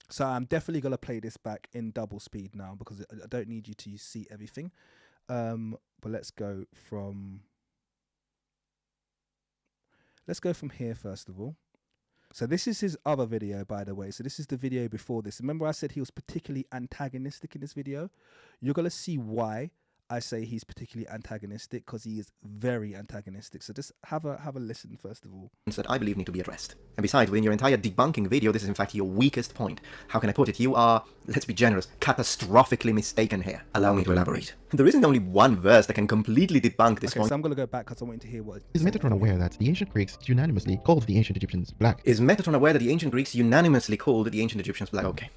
Speaker 1: So I'm definitely going to play this back in double speed now, because I don't need you to see everything. But let's go from here first of all. So this is his other video, by the way. So this is the video before this. Remember I said he was particularly antagonistic in this video? You're going to see why I say he's particularly antagonistic, because he is very antagonistic. So just have a listen first of all.
Speaker 2: That I believe need to be addressed. And besides, within your entire debunking video, this is in fact your weakest point. How can I put it? You are, let's be generous, catastrophically mistaken here. Allow me to elaborate. There isn't only one verse that can completely debunk this point.
Speaker 1: So I'm going to go back because I want to hear what...
Speaker 12: Is Metatron aware that the ancient Greeks unanimously called the ancient Egyptians black?
Speaker 2: Is Metatron aware that the ancient Greeks unanimously called the ancient Egyptians black? Okay.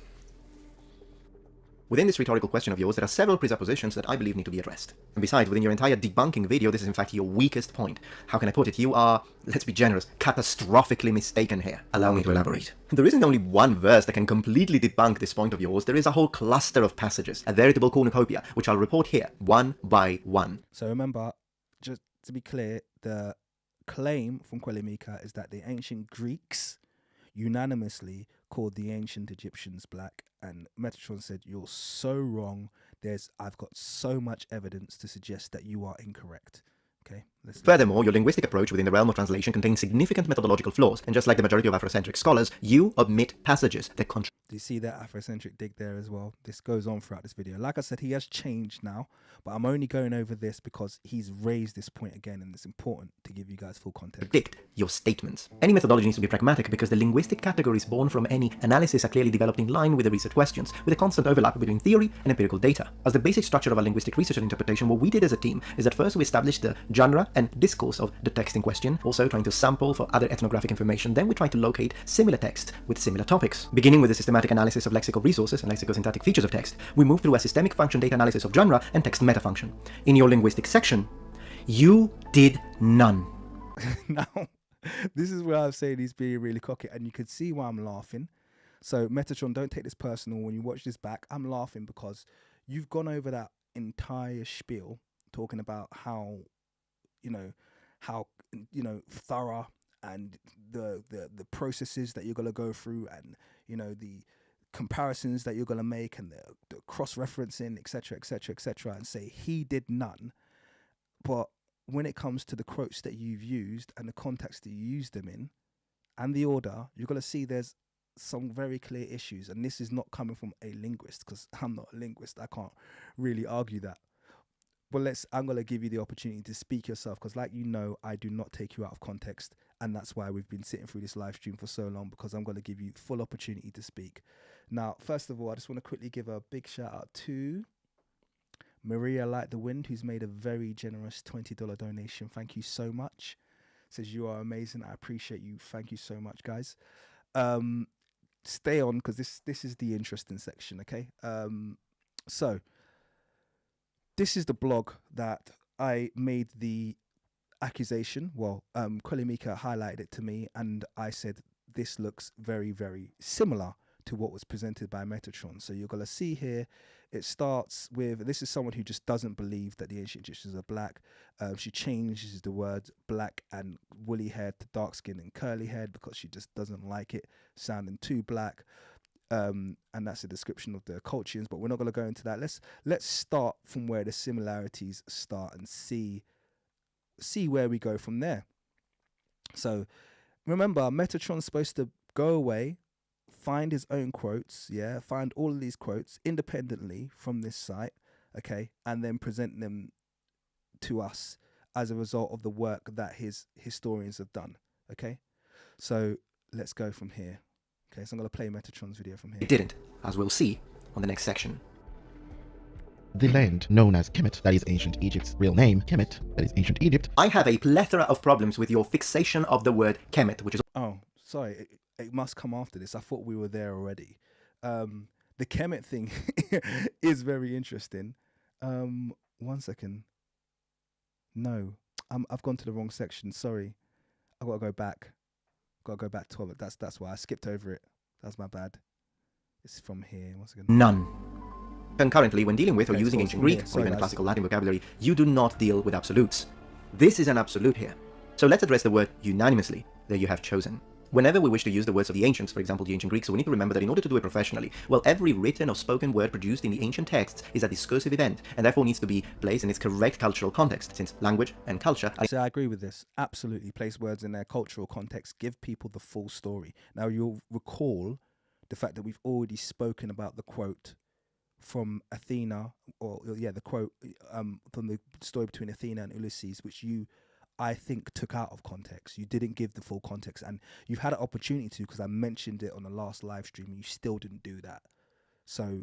Speaker 2: Within this rhetorical question of yours, there are several presuppositions that I believe need to be addressed. And besides, within your entire debunking video, this is in fact your weakest point. How can I put it? You are, let's be generous, catastrophically mistaken here. Allow me to elaborate. There isn't only one verse that can completely debunk this point of yours. There is a whole cluster of passages, a veritable cornucopia, which I'll report here, one by one.
Speaker 1: So remember, just to be clear, the claim from Kuellimika is that the ancient Greeks unanimously called the ancient Egyptians black, and Metatron said, you're so wrong. I've got so much evidence to suggest that you are incorrect. Okay.
Speaker 2: Furthermore, your linguistic approach within the realm of translation contains significant methodological flaws, and just like the majority of Afrocentric scholars, you omit passages that contradict.
Speaker 1: Do you see that Afrocentric dig there as well? This goes on throughout this video. Like I said, he has changed now, but I'm only going over this because he's raised this point again, and it's important to give you guys full context.
Speaker 2: Predict your statements. Any methodology needs to be pragmatic, because the linguistic categories born from any analysis are clearly developed in line with the research questions, with a constant overlap between theory and empirical data. As the basic structure of our linguistic research and interpretation, what we did as a team is that first we established the genre and discourse of the text in question, also trying to sample for other ethnographic information. Then we try to locate similar text with similar topics. Beginning with the systematic analysis of lexical resources and lexicosyntactic features of text, we move through a systemic function data analysis of genre and text metafunction. In your linguistic section, you did none.
Speaker 1: Now, this is where I'm saying he's being really cocky, and you can see why I'm laughing. So Metatron, don't take this personal. When you watch this back, I'm laughing because you've gone over that entire spiel talking about how thorough and the processes that you're going to go through, and the comparisons that you're going to make, and the cross-referencing, etc., etc., etc., and say he did none. But when it comes to the quotes that you've used and the context that you used them in and the order, you're going to see there's some very clear issues. And this is not coming from a linguist, because I'm not a linguist. I can't really argue that. But I'm going to give you the opportunity to speak yourself, because like I do not take you out of context. And that's why we've been sitting through this live stream for so long, because I'm going to give you full opportunity to speak. Now, first of all, I just want to quickly give a big shout out to Maria Light the Wind, who's made a very generous $20 donation. Thank you so much. Says you are amazing. I appreciate you. Thank you so much, guys. Stay on, because this is the interesting section, okay? So this is the blog that I made the accusation. Well, Kuellimika highlighted it to me, and I said this looks very, very similar to what was presented by Metatron. So you're going to see here, it starts with, this is someone who just doesn't believe that the ancient Egyptians are black. She changes the words black and woolly haired to dark skin and curly haired because she just doesn't like it sounding too black. And that's a description of the Colchians, but we're not going to go into that. Let's start from where the similarities start and see where we go from there. So remember, Metatron's supposed to go away, find his own quotes, find all of these quotes independently from this site, okay, and then present them to us as a result of the work that his historians have done, okay? So let's go from here. Okay, so I'm going to play Metatron's video from here.
Speaker 2: It didn't, as we'll see on the next section.
Speaker 12: The land known as Kemet, that is ancient Egypt's real name, Kemet, that is ancient Egypt.
Speaker 2: I have a plethora of problems with your fixation of the word Kemet, which is...
Speaker 1: Oh, sorry, it must come after this. I thought we were there already. The Kemet thing is very interesting. 1 second. No, I've gone to the wrong section. Sorry, I've got to go back. Got to go back to it. That's why I skipped over it. That's my bad. It's from here. Once again.
Speaker 2: None. Concurrently, when dealing with or using ancient Greek or even
Speaker 1: guys.
Speaker 2: classical Latin vocabulary, you do not deal with absolutes. This is an absolute here. So let's address the word unanimously that you have chosen. Whenever we wish to use the words of the ancients, for example the ancient Greeks, we need to remember that in order to do it professionally, well, every written or spoken word produced in the ancient texts is a discursive event, and therefore needs to be placed in its correct cultural context, since language and culture are...
Speaker 1: So I agree with this. Absolutely. Place words in their cultural context. Give people the full story. Now, you'll recall the fact that we've already spoken about the quote from Athena, the quote from the story between Athena and Ulysses, which I think took out of context. You didn't give the full context, and you've had an opportunity to, because I mentioned it on the last live stream, and you still didn't do that. So,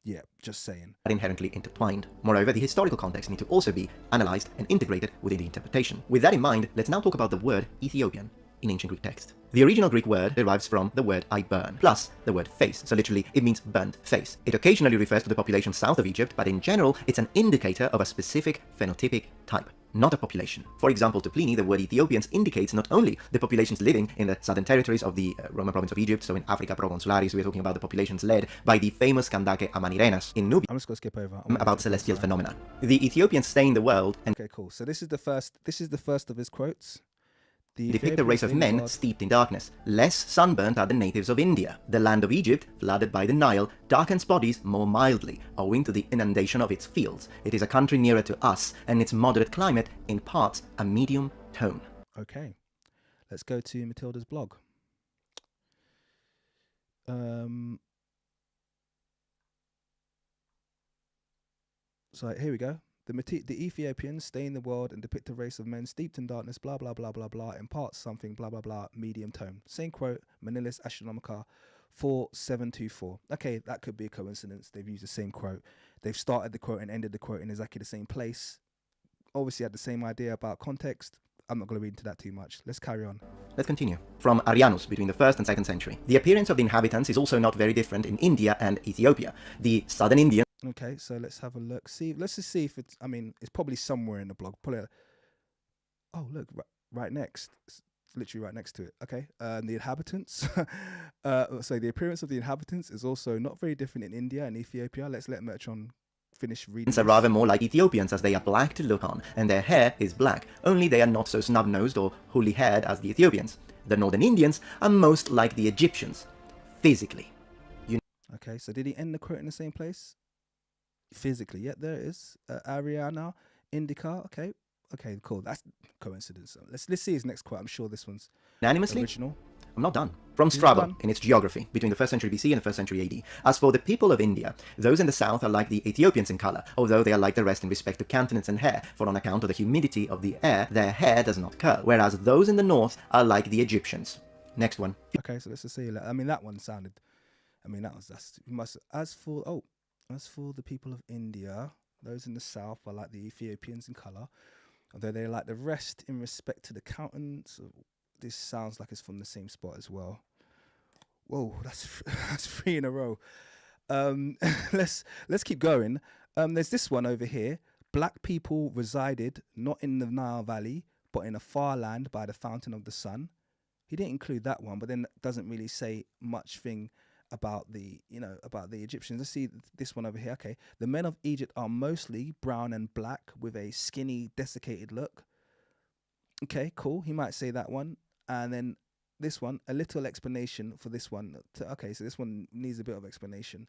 Speaker 1: yeah, just saying.
Speaker 2: Inherently intertwined. Moreover, the historical context need to also be analyzed and integrated within the interpretation. With that in mind, let's now talk about the word Ethiopian in ancient Greek text. The original Greek word derives from the word I burn, plus the word face, so literally it means burnt face. It occasionally refers to the population south of Egypt, but in general, it's an indicator of a specific phenotypic type, not a population. For example, to Pliny, the word Ethiopians indicates not only the populations living in the southern territories of the Roman province of Egypt, so in Africa Proconsularis, we're talking about the populations led by the famous Kandake Amanirenas in Nubia.
Speaker 1: I'm just going to skip over.
Speaker 2: About celestial phenomena. The Ethiopians stay in the world and...
Speaker 1: Okay, cool. So this is the first of his quotes.
Speaker 2: Depict a race of men steeped in darkness. Less sunburnt are the natives of India. The land of Egypt, flooded by the Nile, darkens bodies more mildly, owing to the inundation of its fields. It is a country nearer to us, and its moderate climate imparts a medium tone.
Speaker 1: Okay, let's go to Matilda's blog. So here we go. The Ethiopians stay in the world and depict a race of men steeped in darkness, blah, blah, blah, blah, blah, imparts something, blah, blah, blah, medium tone. Same quote, Manilis Astronomica 4724. Okay, that could be a coincidence. They've used the same quote. They've started the quote and ended the quote in exactly the same place. Obviously had the same idea about context. I'm not going to read into that too much. Let's carry on.
Speaker 2: Let's continue. From Arianus between the 1st and 2nd century. The appearance of the inhabitants is also not very different in India and Ethiopia. The southern Indians...
Speaker 1: Okay, so let's have a look. Let's just see if it's... I mean, it's probably somewhere in the blog. Oh, look, right next. It's literally right next to it. Okay, the inhabitants. So the appearance of the inhabitants is also not very different in India and Ethiopia. Let's let Metatron finish reading.
Speaker 2: Are rather more like Ethiopians, as they are black to look on, and their hair is black, only they are not so snub-nosed or woolly-haired as the Ethiopians. The northern Indians are most like the Egyptians, physically.
Speaker 1: Okay, so did he end the quote in the same place? Physically, yeah, there it is. Ariana Indica, okay, cool. That's coincidence. Let's see his next quote. I'm sure this one's
Speaker 2: unanimously
Speaker 1: original.
Speaker 2: I'm not done. From Strabo, in its geography, between the 1st century BC and the 1st century AD. As for the people of India, those in the south are like the Ethiopians in color, although they are like the rest in respect to countenance and hair, for on account of the humidity of the air, their hair does not curl, whereas those in the north are like the Egyptians. Next one.
Speaker 1: Okay, so let's just see. I mean, that one sounded... I mean, that's... You must... As for the people of India, Those in the south are like the Ethiopians in color, although they're like the rest in respect to the countenance. This sounds like it's from the same spot as well. Whoa, that's 3 in a row. Let's keep going. There's this one over here. Black people resided not in the Nile Valley, but in a far land by the fountain of the sun. He didn't include that one, but then doesn't really say much thing about the Egyptians. Let's see this one over here. Okay, the men of Egypt are mostly brown and black with a skinny, desiccated look. Okay, cool. He might say that one, and then this one, a little explanation for this one. Okay, so this one needs a bit of explanation.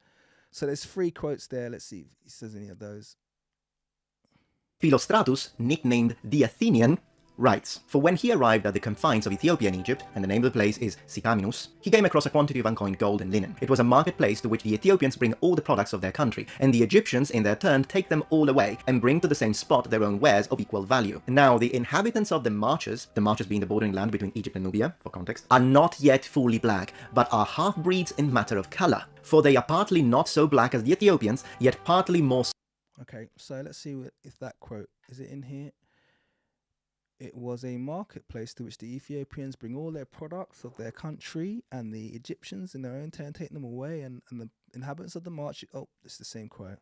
Speaker 1: So there's 3 quotes there. Let's see if he says any of those.
Speaker 2: Philostratus, nicknamed the Athenian, writes, "For when he arrived at the confines of Ethiopia and Egypt, and the name of the place is Sikaminus, he came across a quantity of uncoined gold and linen. It was a marketplace to which the Ethiopians bring all the products of their country, and the Egyptians in their turn take them all away and bring to the same spot their own wares of equal value. Now, the inhabitants of the marches being the bordering land between Egypt and Nubia, for context, are not yet fully black, but are half-breeds in matter of color, for they are partly not so black as the Ethiopians, yet partly more."
Speaker 1: Okay, so let's see if that quote, is it in here? It was a marketplace to which the Ethiopians bring all their products of their country, and the Egyptians in their own turn take them away, and the inhabitants of the march. Oh, it's the same quote.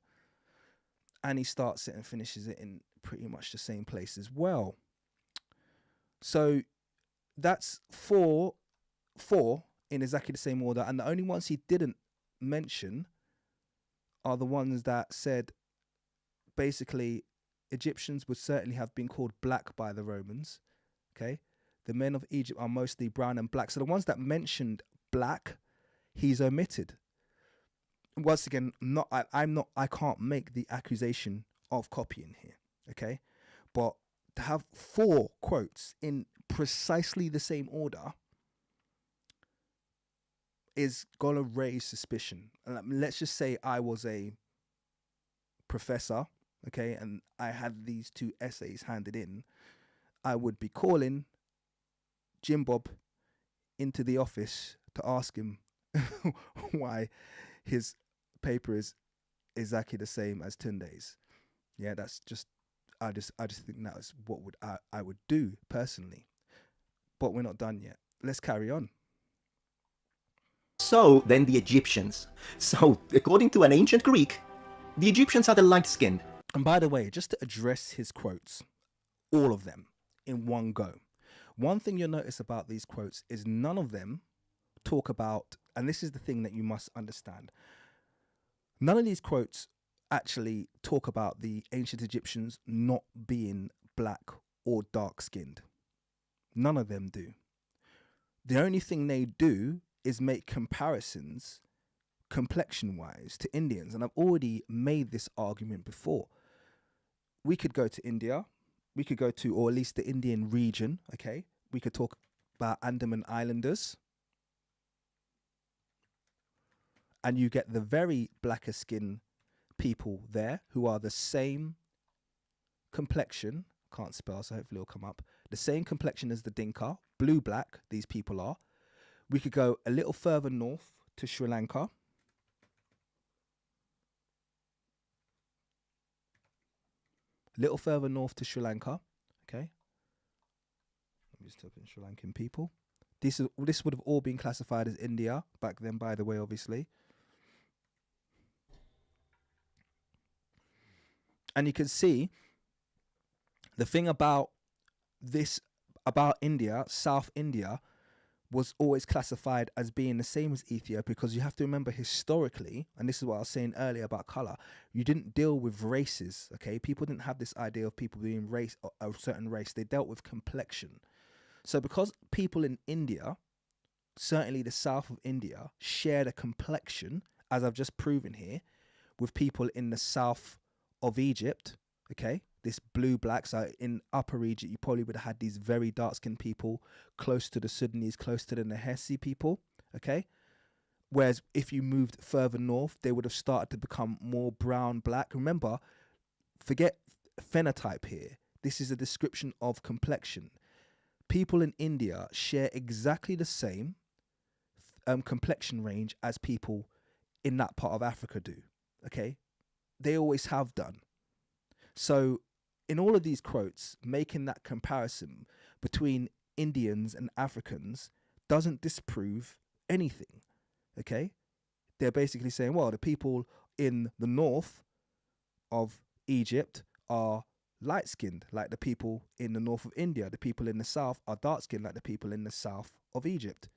Speaker 1: And he starts it and finishes it in pretty much the same place as well. So that's four in exactly the same order, and the only ones he didn't mention are the ones that said basically Egyptians would certainly have been called black by the Romans. Okay, the men of Egypt are mostly brown and black. So the ones that mentioned black, he's omitted. Once again, I can't make the accusation of copying here. Okay, but to have 4 quotes in precisely the same order is gonna raise suspicion. Let's just say I was a professor, okay, and I had these 2 essays handed in, I would be calling Jim Bob into the office to ask him why his paper is exactly the same as Tunde's. Yeah, that's just I just think that's what I would do personally. But we're not done yet. Let's carry on.
Speaker 2: So then the Egyptians. So, according to an ancient Greek, the Egyptians are the light-skinned.
Speaker 1: And by the way, just to address his quotes, all of them in one go. One thing you'll notice about these quotes is none of them talk about, and this is the thing that you must understand, none of these quotes actually talk about the ancient Egyptians not being black or dark-skinned. None of them do. The only thing they do is make comparisons complexion-wise to Indians. And I've already made this argument before. We could go to India. We could go to, or at least the Indian region, okay? We could talk about Andaman Islanders. And you get the very blacker skin people there who are the same complexion. Can't spell, so hopefully it'll come up. The same complexion as the Dinka. Blue-black, these people are. We could go a little further north to Sri Lanka. Little further north to Sri Lanka. Okay. Let me just type in Sri Lankan people. This would have all been classified as India back then, by the way, obviously. And you can see the thing about this, about India, South India, was always classified as being the same as Ethiopia, because you have to remember historically, and this is what I was saying earlier about color, you didn't deal with races, okay? People didn't have this idea of people being race, a certain race. They dealt with complexion. So because people in India, certainly the south of India, shared a complexion, as I've just proven here, with people in the south of Egypt, okay? This blue-black, so in Upper Egypt, you probably would have had these very dark-skinned people close to the Sudanese, close to the Nahesi people, okay? Whereas if you moved further north, they would have started to become more brown-black. Remember, forget phenotype here. This is a description of complexion. People in India share exactly the same complexion range as people in that part of Africa do, okay? They always have done. So in all of these quotes, making that comparison between Indians and Africans doesn't disprove anything. Okay? They're basically saying, well, the people in the north of Egypt are light-skinned, like the people in the north of India. The people in the south are dark-skinned, like the people in the south of Egypt.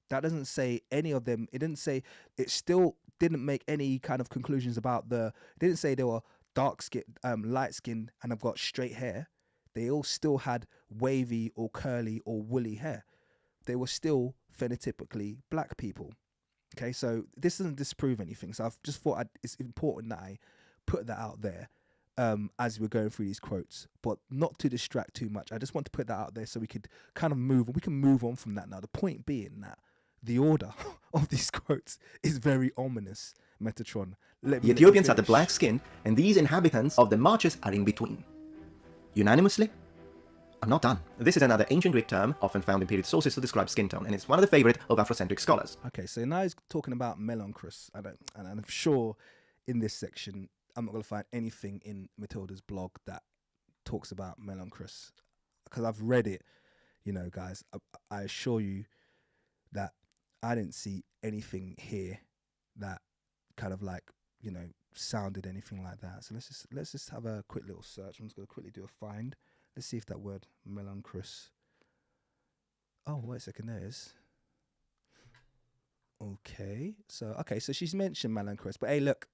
Speaker 1: That doesn't say any of them. It didn't say, it still didn't make any kind of conclusions about it didn't say they were dark-skinned, light-skinned, and have got straight hair. They all still had wavy or curly or woolly hair. They were still phenotypically black people. Okay, so this doesn't disprove anything. So I've just thought it's important that I put that out there as we're going through these quotes, but not to distract too much. I just want to put that out there so we could kind of we can move on from that now. The point being that the order of these quotes is very ominous, Metatron.
Speaker 2: The Ethiopians are the black skin, and these inhabitants of the marches are in between. Unanimously? I'm not done. This is another ancient Greek term, often found in period sources to describe skin tone, and it's one of the favorite of Afrocentric scholars.
Speaker 1: Okay, so now he's talking about melanchrus, and I'm sure in this section, I'm not going to find anything in Matilda's blog that talks about melanchrus, because I've read it, guys. I assure you that I didn't see anything here that kind of sounded anything like that. So let's just have a quick little search. I'm just going to quickly do a find. Let's see if that word melanchrus. Oh, wait a second. There it is. Okay, so she's mentioned melanchrus, but hey, look,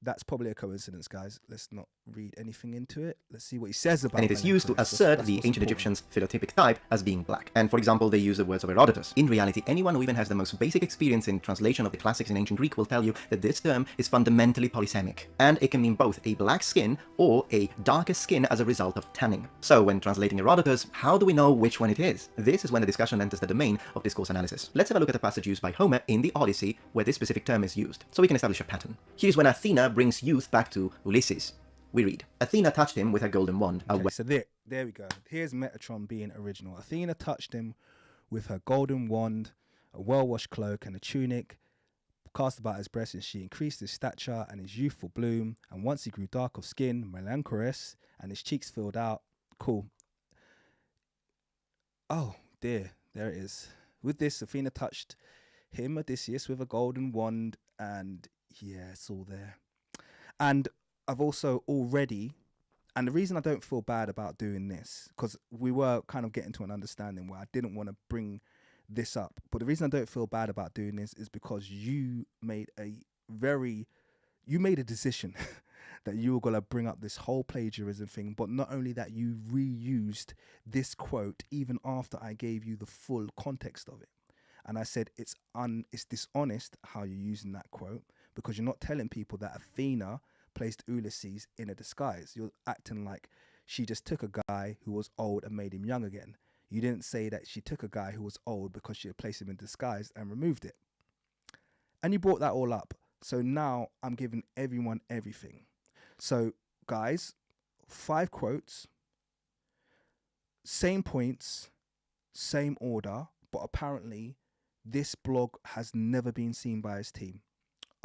Speaker 1: that's probably a coincidence, guys. Let's not read anything into it. Let's see what he says about it.
Speaker 2: And it is used to assert the ancient Egyptians' phenotypic type as being black. And for example, they use the words of Herodotus. In reality, anyone who even has the most basic experience in translation of the classics in ancient Greek will tell you that this term is fundamentally polysemic. And it can mean both a black skin or a darker skin as a result of tanning. So when translating Herodotus, how do we know which one it is? This is when the discussion enters the domain of discourse analysis. Let's have a look at a passage used by Homer in the Odyssey where this specific term is used, so we can establish a pattern. Here's when Athena brings youth back to Ulysses. We read, Athena touched him with her golden wand.
Speaker 1: Okay, so there we go. Here's Metatron being original. Athena touched him with her golden wand, a well-washed cloak and a tunic cast about his breast, and she increased his stature and his youthful bloom. And once he grew dark of skin, melanchrus, and his cheeks filled out. Cool. Oh, dear. There it is. With this, Athena touched him, Odysseus, with a golden wand, and yeah, it's all there. And I've also already, and the reason I don't feel bad about doing this, because we were kind of getting to an understanding where I didn't want to bring this up, but the reason I don't feel bad about doing this is because you made a decision that you were going to bring up this whole plagiarism thing, but not only that, you reused this quote even after I gave you the full context of it. And I said it's dishonest how you're using that quote, because you're not telling people that Athena placed Ulysses in a disguise. You're acting like she just took a guy who was old and made him young again. You didn't say that she took a guy who was old because she had placed him in disguise and removed it. And you brought that all up. So now I'm giving everyone everything. So guys, 5 quotes, same points, same order, but apparently this blog has never been seen by his team.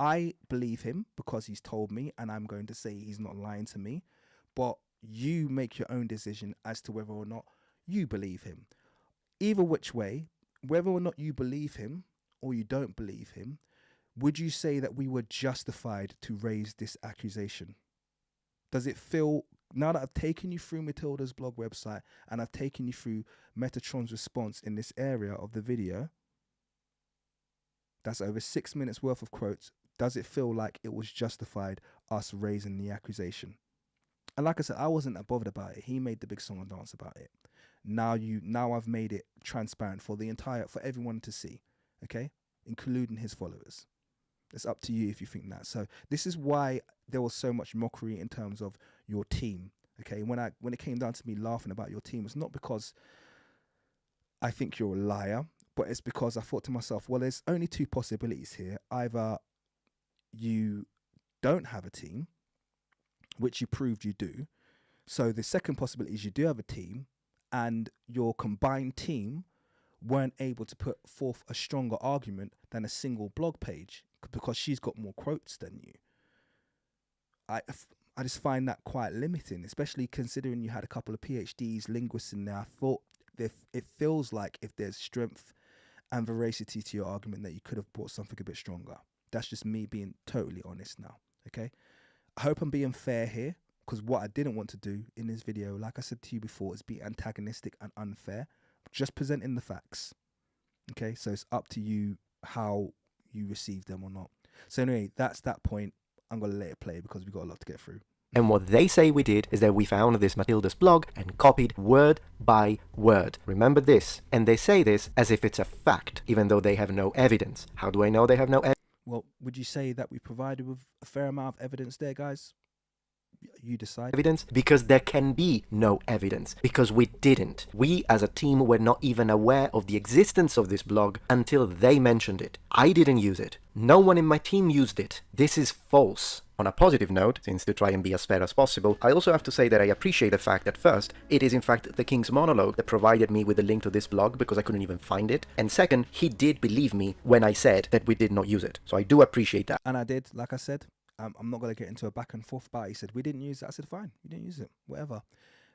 Speaker 1: I believe him because he's told me, and I'm going to say he's not lying to me, but you make your own decision as to whether or not you believe him. Either which way, whether or not you believe him or you don't believe him, would you say that we were justified to raise this accusation? Does it feel, now that I've taken you through Matilda's blog website and I've taken you through Metatron's response in this area of the video, that's over 6 minutes worth of quotes, does it feel like it was justified us raising the accusation? And like I said, I wasn't that bothered about it. He made the big song and dance about it. Now I've made it transparent for everyone to see, okay? Including his followers. It's up to you if you think that. So this is why there was so much mockery in terms of your team, okay? When it came down to me laughing about your team, it's not because I think you're a liar, but it's because I thought to myself, well, there's only 2 possibilities here. Either you don't have a team, which you proved you do. So the second possibility is you do have a team, and your combined team weren't able to put forth a stronger argument than a single blog page because she's got more quotes than you. I I just find that quite limiting, especially considering you had a couple of PhDs, linguists in there. I thought it feels like if there's strength and veracity to your argument that you could have brought something a bit stronger. That's just me being totally honest now, okay? I hope I'm being fair here, because what I didn't want to do in this video, like I said to you before, is be antagonistic and unfair. Just presenting the facts, okay? So it's up to you how you receive them or not. So anyway, that's that point. I'm going to let it play because we've got a lot to get through.
Speaker 2: And what they say we did is that we found this Matilda's blog and copied word by word. Remember this. And they say this as if it's a fact, even though they have no evidence. How do I know they have no evidence?
Speaker 1: Well, would you say that we provided with a fair amount of evidence there, guys? You decide.
Speaker 2: Evidence? Because there can be no evidence. Because we didn't. We as a team were not even aware of the existence of this blog until they mentioned it. I didn't use it. No one in my team used it. This is false. On a positive note, since to try and be as fair as possible, I also have to say that I appreciate the fact that first, it is in fact the King's Monologue that provided me with the link to this blog because I couldn't even find it. And second, he did believe me when I said that we did not use it. So I do appreciate that.
Speaker 1: And I did, like I said. I'm not going to get into a back and forth about it. He said, we didn't use it. I said, fine, we didn't use it, whatever.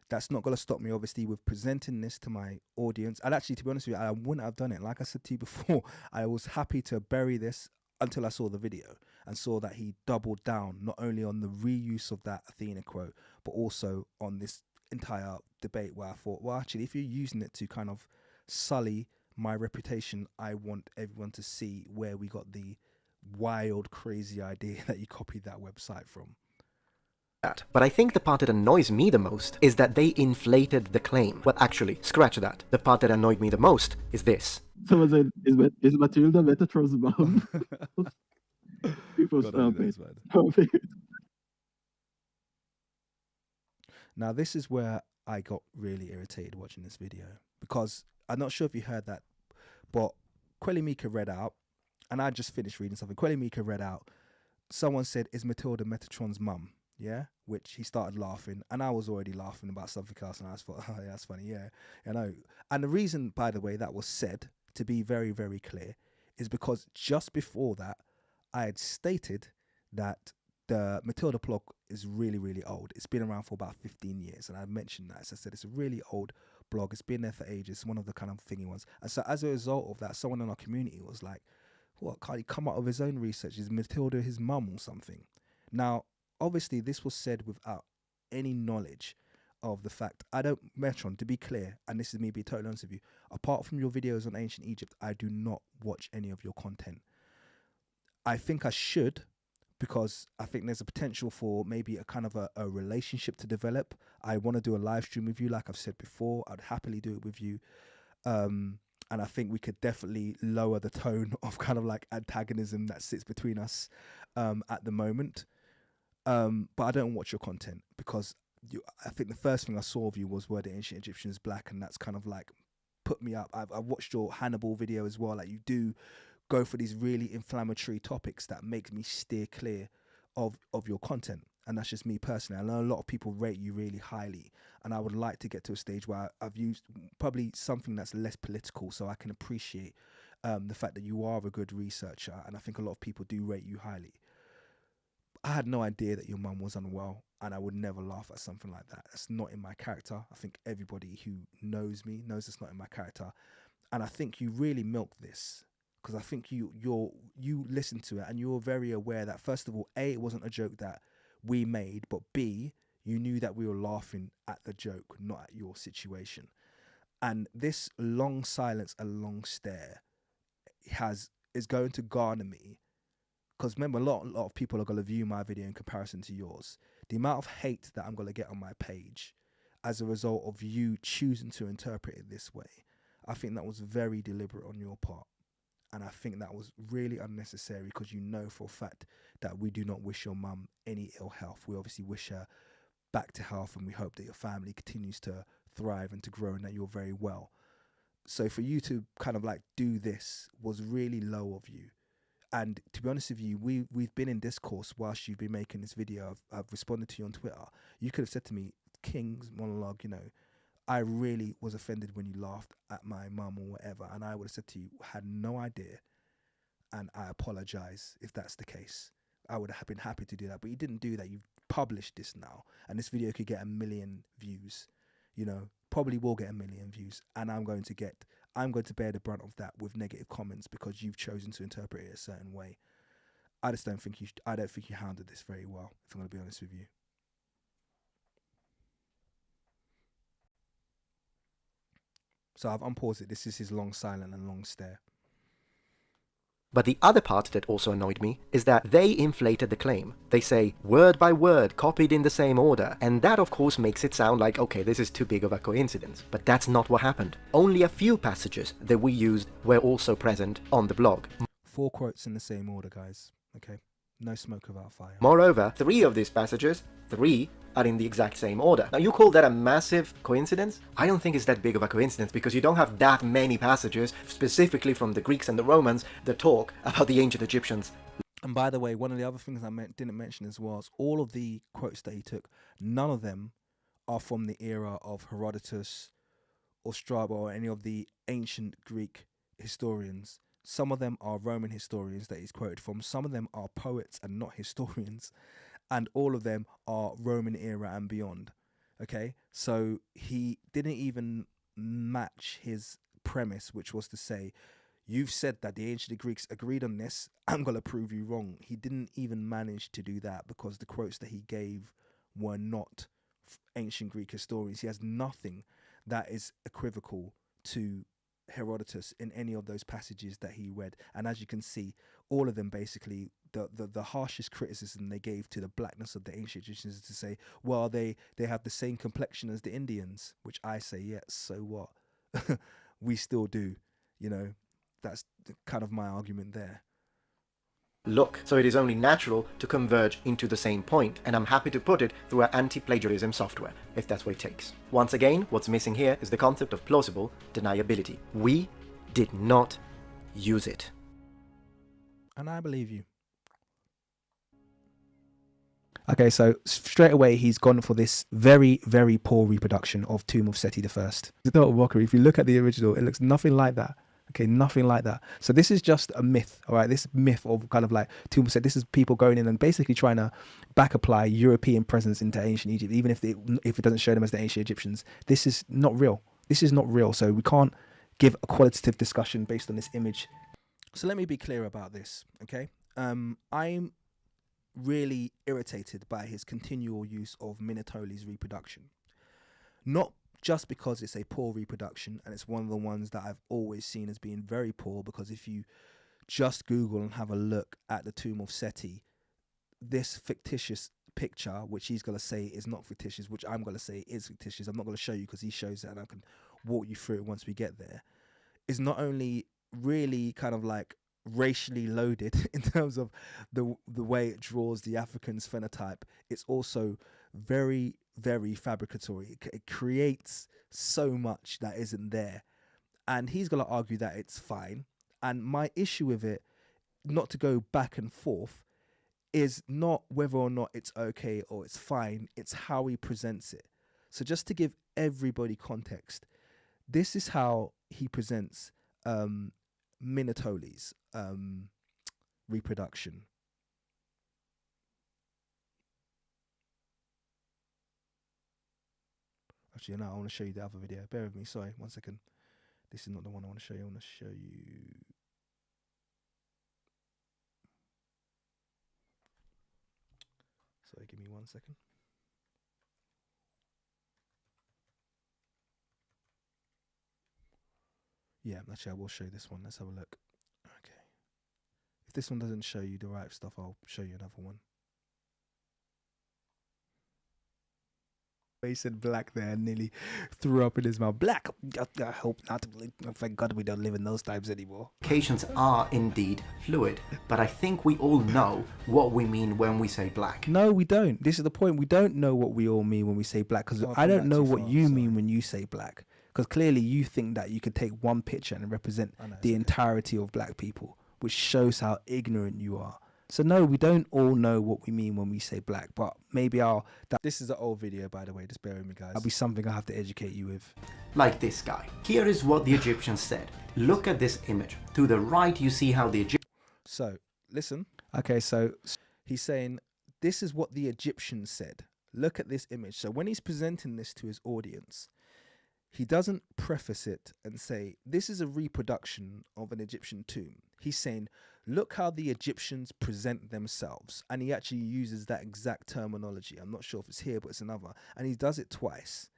Speaker 1: That's not going to stop me, obviously, with presenting this to my audience. And actually, to be honest with you, I wouldn't have done it. Like I said to you before, I was happy to bury this until I saw the video and saw that he doubled down not only on the reuse of that Athena quote, but also on this entire debate where I thought, well, actually, if you're using it to kind of sully my reputation, I want everyone to see where we got the wild, crazy idea that you copied that website from.
Speaker 2: But I think the part that annoys me the most is that they inflated the claim. Well, actually, scratch that. The part that annoyed me the most is this.
Speaker 4: Someone said, is Matilda Metatron's mom? People stop it. Stop it.
Speaker 1: Now, this is where I got really irritated watching this video, because I'm not sure if you heard that, but Kuellimika read out, and I just finished reading something. Kuellimika read out, someone said, is Matilda Metatron's mum? Yeah, which he started laughing, and I was already laughing about something else, and I thought, oh, yeah, that's funny, yeah, you know. And the reason, by the way, that was said, to be very, very clear, is because just before that, I had stated that the Matilda blog is really, really old. It's been around for about 15 years, and I mentioned that. So I said it's a really old blog. It's been there for ages, one of the kind of thingy ones. And so as a result of that, someone in our community was like, what, can't he come up with his own research? Is Matilda his mum or something? Now, obviously, this was said without any knowledge of the fact. I don't, Metron, to be clear, and this is me being totally honest with you, apart from your videos on ancient Egypt, I do not watch any of your content. I think I should, because I think there's a potential for maybe a kind of a relationship to develop. I want to do a live stream with you, like I've said before. I'd happily do it with you. And I think we could definitely lower the tone of kind of like antagonism that sits between us at the moment. But I don't watch your content because I think the first thing I saw of you was Were the Ancient Egyptians Black? And that's kind of like put me up. I've watched your Hannibal video as well. Like, you do go for these really inflammatory topics that make me steer clear of your content. And that's just me personally. I know a lot of people rate you really highly, and I would like to get to a stage where I've used probably something that's less political, so I can appreciate the fact that you are a good researcher, and I think a lot of people do rate you highly. I had no idea that your mum was unwell, and I would never laugh at something like that. That's not in my character. I think everybody who knows me knows it's not in my character, and I think you really milked this, because I think you listened to it and you're very aware that, first of all, A, it wasn't a joke that we made, but B, you knew that we were laughing at the joke, not at your situation. And this long silence and long stare is going to garner me, because remember, a lot of people are going to view my video in comparison to yours. The amount of hate that I'm going to get on my page as a result of you choosing to interpret it this way, I think that was very deliberate on your part. And I think that was really unnecessary, because you know for a fact that we do not wish your mum any ill health. We obviously wish her back to health, and we hope that your family continues to thrive and to grow and that you're very well. So for you to kind of like do this was really low of you. And to be honest with you, we've been in discourse whilst you've been making this video. I've responded to you on Twitter. You could have said to me, King's Monologue, you know, I really was offended when you laughed at my mum or whatever. And I would have said to you, had no idea. And I apologize if that's the case. I would have been happy to do that. But you didn't do that. You've published this now, and this video could get 1 million views. You know, probably will get 1 million views, and I'm going to bear the brunt of that with negative comments because you've chosen to interpret it a certain way. I don't think you handled this very well, if I'm going to be honest with you. So I've unpaused it. This is his long silent and long stare.
Speaker 2: But the other part that also annoyed me is that they inflated the claim. They say word by word, copied in the same order, and that of course makes it sound like, okay, this is too big of a coincidence. But that's not what happened. Only a few passages that we used were also present on the blog.
Speaker 1: 4 quotes in the same order, guys. Okay? No smoke without fire.
Speaker 2: Moreover, 3 of these passages, 3 are in the exact same order. Now you call that a massive coincidence? I don't think it's that big of a coincidence because you don't have that many passages, specifically from the Greeks and the Romans, that talk about the ancient Egyptians.
Speaker 1: And by the way, one of the other things I didn't mention as well is all of the quotes that he took, none of them are from the era of Herodotus or Strabo or any of the ancient Greek historians. Some of them are Roman historians that he's quoted from. Some of them are poets and not historians. And all of them are Roman era and beyond. Okay? So he didn't even match his premise, which was to say, you've said that the ancient Greeks agreed on this. I'm going to prove you wrong. He didn't even manage to do that because the quotes that he gave were not ancient Greek historians. He has nothing that is equivocal to Herodotus in any of those passages that he read. And as you can see, all of them basically, the harshest criticism they gave to the blackness of the ancient Egyptians is to say, well, they have the same complexion as the Indians, which I say, yes, so what? We still do, you know. That's kind of my argument there.
Speaker 2: Look, so it is only natural to converge into the same point, and I'm happy to put it through our anti-plagiarism software, if that's what it takes. Once again, what's missing here is the concept of plausible deniability. We did not use it.
Speaker 1: And I believe you. Okay, so straight away he's gone for this very, very poor reproduction of Tomb of Seti I. It's not a mockery. If you look at the original, it looks nothing like that. Okay, nothing like that. So this is just a myth, all right? This myth of kind of like Tomb of Seti. This is people going in and basically trying to back apply European presence into ancient Egypt, even if it doesn't show them as the ancient Egyptians. This is not real. This is not real. So we can't give a qualitative discussion based on this image. So let me be clear about this, okay? I'm really irritated by his continual use of Minatoli's reproduction. Not just because it's a poor reproduction, and it's one of the ones that I've always seen as being very poor, because if you just Google and have a look at the Tomb of Seti, this fictitious picture, which he's going to say is not fictitious, which I'm going to say is fictitious, I'm not going to show you because he shows it and I can walk you through it once we get there, is not only really kind of like racially loaded in terms of the way it draws the African's phenotype, it's also very, very fabricatory. It creates so much that isn't there, and he's going to argue that it's fine. And my issue with it, not to go back and forth, is not whether or not it's okay or it's fine, it's how he presents it. So just to give everybody context, this is how he presents Minatoli's reproduction. Actually, no, I want to show you the other video. Bear with me. Sorry, 1 second. This is not the one I want to show you. I want to show you. Sorry, give me 1 second. Yeah, actually, I will show you this one. Let's have a look. Okay. If this one doesn't show you the right stuff, I'll show you another one. He said black there and nearly threw up in his mouth. Black! I hope not. Thank God we don't live in those times anymore.
Speaker 9: Occasions are indeed fluid, but I think we all know what we mean when we say black.
Speaker 1: No, we don't. This is the point. We don't know what we all mean when we say black, because I don't know what you mean when you say black. Because clearly you think that you could take one picture and represent the entirety of black people, which shows how ignorant you are. So no, we don't all know what we mean when we say black, but maybe this is an old video, by the way, just bear with me, guys. That'll be something I have to educate you with.
Speaker 9: Like this guy. Here is what the Egyptians said. Look at this image. To the right, you see how the Egyptians...
Speaker 1: So, listen. Okay, so He's saying, this is what the Egyptians said. Look at this image. So when he's presenting this to his audience, he doesn't preface it and say, this is a reproduction of an Egyptian tomb. He's saying, look how the Egyptians present themselves. And he actually uses that exact terminology. I'm not sure if it's here, but it's another. And he does it twice,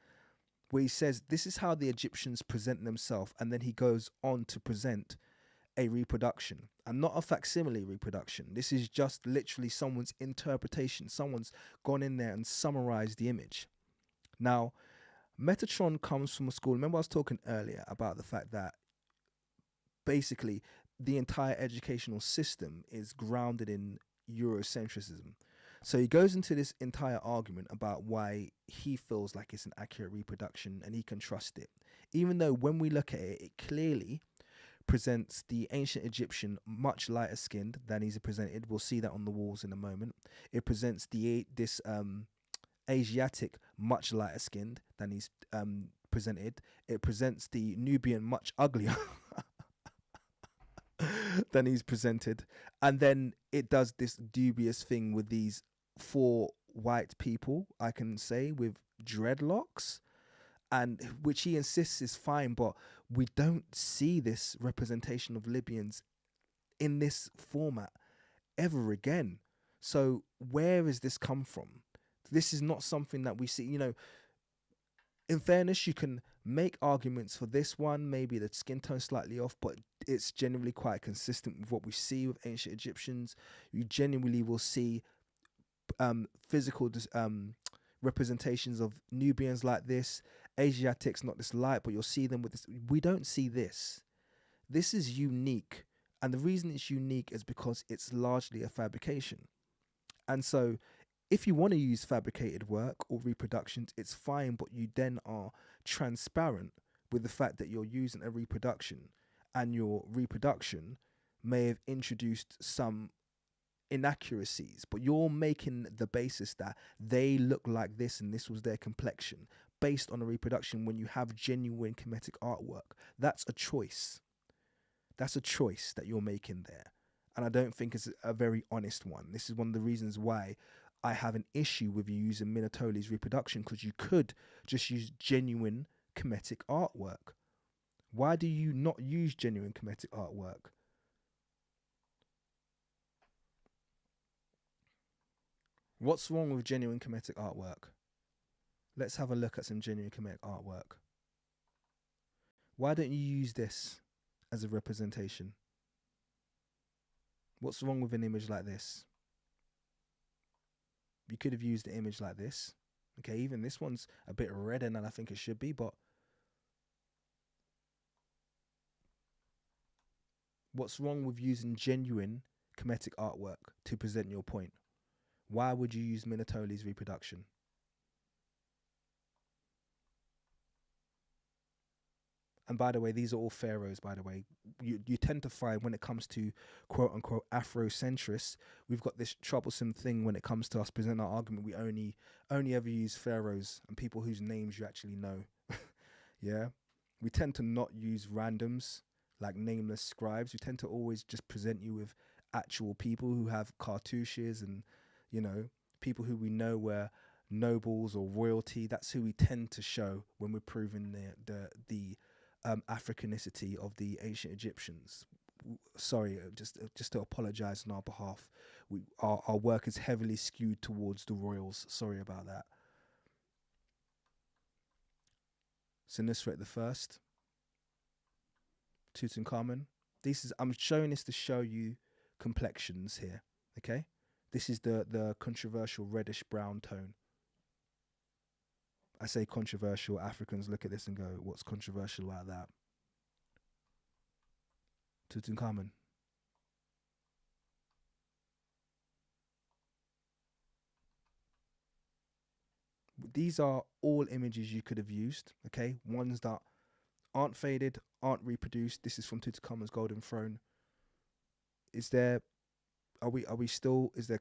Speaker 1: where he says, this is how the Egyptians present themselves. And then he goes on to present a reproduction, and not a facsimile reproduction. This is just literally someone's interpretation. Someone's gone in there and summarized the image. Now, Metatron comes from a school. Remember I was talking earlier about the fact that basically the entire educational system is grounded in Eurocentrism. So he goes into this entire argument about why he feels like it's an accurate reproduction and he can trust it. Even though when we look at it, it clearly presents the ancient Egyptian much lighter skinned than he's presented. We'll see that on the walls in a moment. It presents this Asiatic much lighter skinned than he's presented. It presents the Nubian much uglier than he's presented. And then it does this dubious thing with these 4 white people, I can say, with dreadlocks, and which he insists is fine, but we don't see this representation of Libyans in this format ever again. So where has this come from? This is not something that we see. You know, in fairness, you can make arguments for this one, maybe the skin tone slightly off, but it's generally quite consistent with what we see with ancient Egyptians. You genuinely will see physical representations of Nubians like this, Asiatics not this light, but you'll see them with this. We don't see this. This is unique, and the reason it's unique is because it's largely a fabrication. And so if you want to use fabricated work or reproductions, it's fine, but you then are transparent with the fact that you're using a reproduction, and your reproduction may have introduced some inaccuracies, but you're making the basis that they look like this and this was their complexion based on a reproduction when you have genuine Kemetic artwork. That's a choice. That's a choice that you're making there. And I don't think it's a very honest one. This is one of the reasons why I have an issue with you using Minatoli's reproduction, because you could just use genuine Kemetic artwork. Why do you not use genuine Kemetic artwork? What's wrong with genuine Kemetic artwork? Let's have a look at some genuine Kemetic artwork. Why don't you use this as a representation? What's wrong with an image like this? You could have used an image like this. Okay, even this one's a bit redder than I think it should be, but what's wrong with using genuine Kemetic artwork to present your point? Why would you use Minatoli's reproduction? And by the way, these are all pharaohs, by the way. You tend to find when it comes to quote-unquote Afrocentrists, we've got this troublesome thing when it comes to us presenting our argument. We only ever use pharaohs and people whose names you actually know. Yeah? We tend to not use randoms like nameless scribes. We tend to always just present you with actual people who have cartouches and, you know, people who we know were nobles or royalty. That's who we tend to show when we're proving the Africanicity of the ancient Egyptians. Sorry, just to apologize on our behalf. Our work is heavily skewed towards the royals. Sorry about that. Senusret the First, Tutankhamun. I'm showing this to show you complexions here. Okay, this is the controversial reddish brown tone. I say controversial, Africans look at this and go, what's controversial about that? Tutankhamun. These are all images you could have used, okay? Ones that aren't faded, aren't reproduced. This is from Tutankhamun's Golden Throne. Is there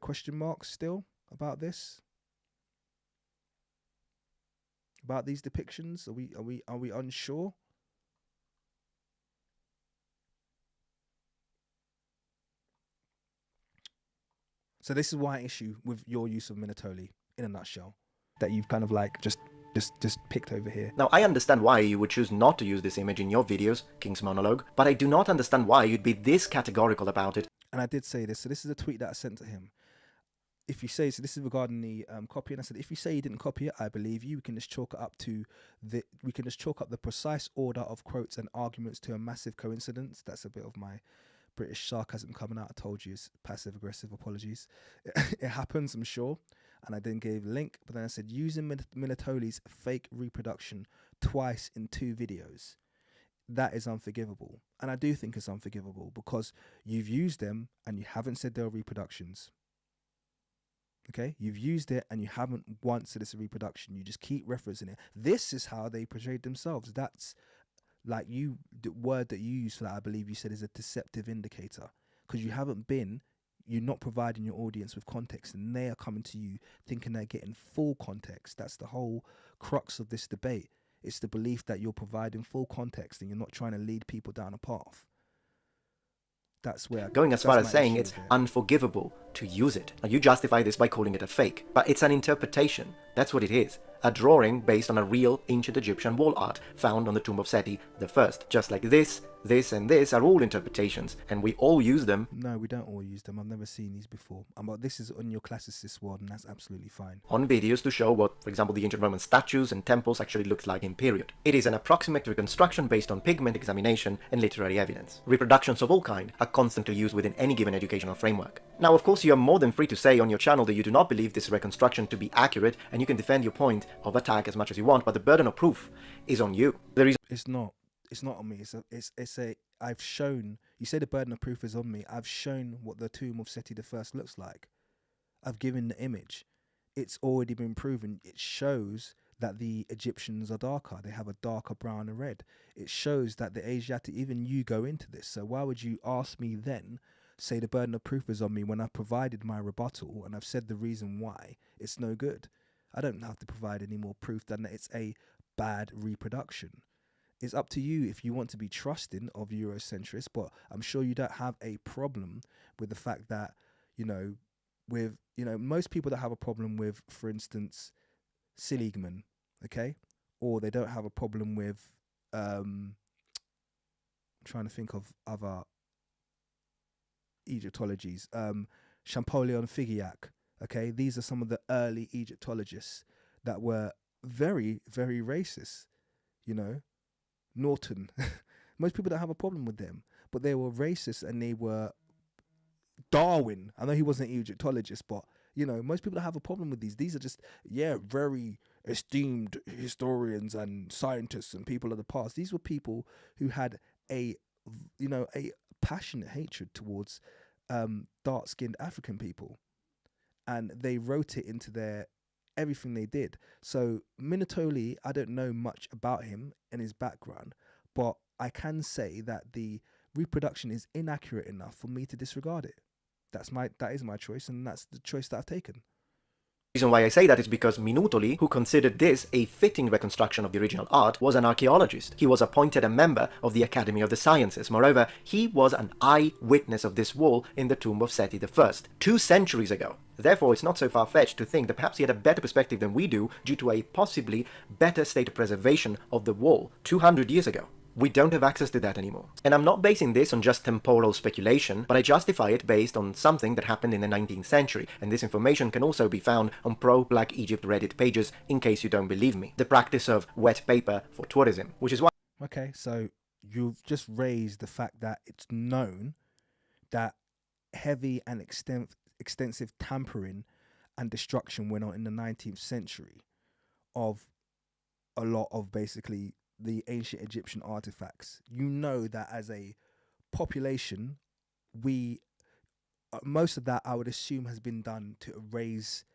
Speaker 1: question marks still about this? About these depictions? Are we unsure? So this is why I issue with your use of Minatoli in a nutshell, that you've kind of like just picked over here.
Speaker 2: Now, I understand why you would choose not to use this image in your videos, King's Monologue, but I do not understand why you'd be this categorical about it.
Speaker 1: And I did say this, so this is a tweet that I sent to him. If you say, so this is regarding the copy, and I said, if you say you didn't copy it, I believe you. We can just chalk up the precise order of quotes and arguments to a massive coincidence. That's a bit of my British sarcasm coming out. I told you it's passive aggressive. Apologies. It happens, I'm sure. And I then gave a link, but then I said using Minatoli's fake reproduction twice in 2 videos. That is unforgivable. And I do think it's unforgivable because you've used them and you haven't said they're reproductions. Okay, you've used it and you haven't once said it's a reproduction. You just keep referencing it. This is how they portrayed themselves. That's like the word that you use for that, I believe you said, is a deceptive indicator, because you're not providing your audience with context, and they are coming to you thinking they're getting full context. That's the whole crux of this debate. It's the belief that you're providing full context and you're not trying to lead people down a path. That's where
Speaker 2: going as far as saying it's unforgivable to use it. Now, you justify this by calling it a fake, but it's an interpretation. That's what it is. A drawing based on a real ancient Egyptian wall art found on the tomb of Seti I. Just like this, and this are all interpretations, and we all use them.
Speaker 1: No, we don't all use them. I've never seen these before. But this is on your classicist world, and that's absolutely fine.
Speaker 2: On videos to show what, for example, the ancient Roman statues and temples actually looked like in period. It is an approximate reconstruction based on pigment examination and literary evidence. Reproductions of all kind are constantly used within any given educational framework. Now, of course, you are more than free to say on your channel that you do not believe this reconstruction to be accurate, and you can defend your point of attack as much as you want, but the burden of proof is on you.
Speaker 1: It's not on me. I've shown, you say the burden of proof is on me. I've shown what the tomb of Seti I looks like. I've given the image. It's already been proven. It shows that the Egyptians are darker. They have a darker brown and red. It shows that the Asiatic, even you go into this. So why would you ask me then, say the burden of proof is on me, when I've provided my rebuttal and I've said the reason why it's no good? I don't have to provide any more proof than that it's a bad reproduction. It's up to you if you want to be trusting of Eurocentrists, but I'm sure you don't have a problem with the fact that, most people that have a problem with, for instance, Seligman, okay? Or they don't have a problem with, I'm trying to think of other Egyptologies, Champollion Figeac, okay? These are some of the early Egyptologists that were very, very racist, Norton. Most people don't have a problem with them, but they were racist, and they were Darwin. I know he wasn't an Egyptologist, but most people don't have a problem with these. These are just very esteemed historians and scientists and people of the past. These were people who had a passionate hatred towards dark-skinned African people, and they wrote it into their everything they did. So Minatoli, I don't know much about him and his background, but I can say that the reproduction is inaccurate enough for me to disregard it. That is my choice, and that's the choice that I've taken.
Speaker 2: The reason why I say that is because Minutoli, who considered this a fitting reconstruction of the original art, was an archaeologist. He was appointed a member of the Academy of the Sciences. Moreover, he was an eyewitness of this wall in the tomb of Seti I, 2 centuries ago. Therefore, it's not so far-fetched to think that perhaps he had a better perspective than we do due to a possibly better state of preservation of the wall 200 years ago. We don't have access to that anymore. And I'm not basing this on just temporal speculation, but I justify it based on something that happened in the 19th century, and this information can also be found on pro-Black Egypt Reddit pages in case you don't believe me. The practice of wet paper for tourism, which is why...
Speaker 1: Okay, so you've just raised the fact that it's known that heavy and extensive tampering and destruction went on in the 19th century of a lot of basically the ancient Egyptian artifacts. That as a population, most of that I would assume has been done to erase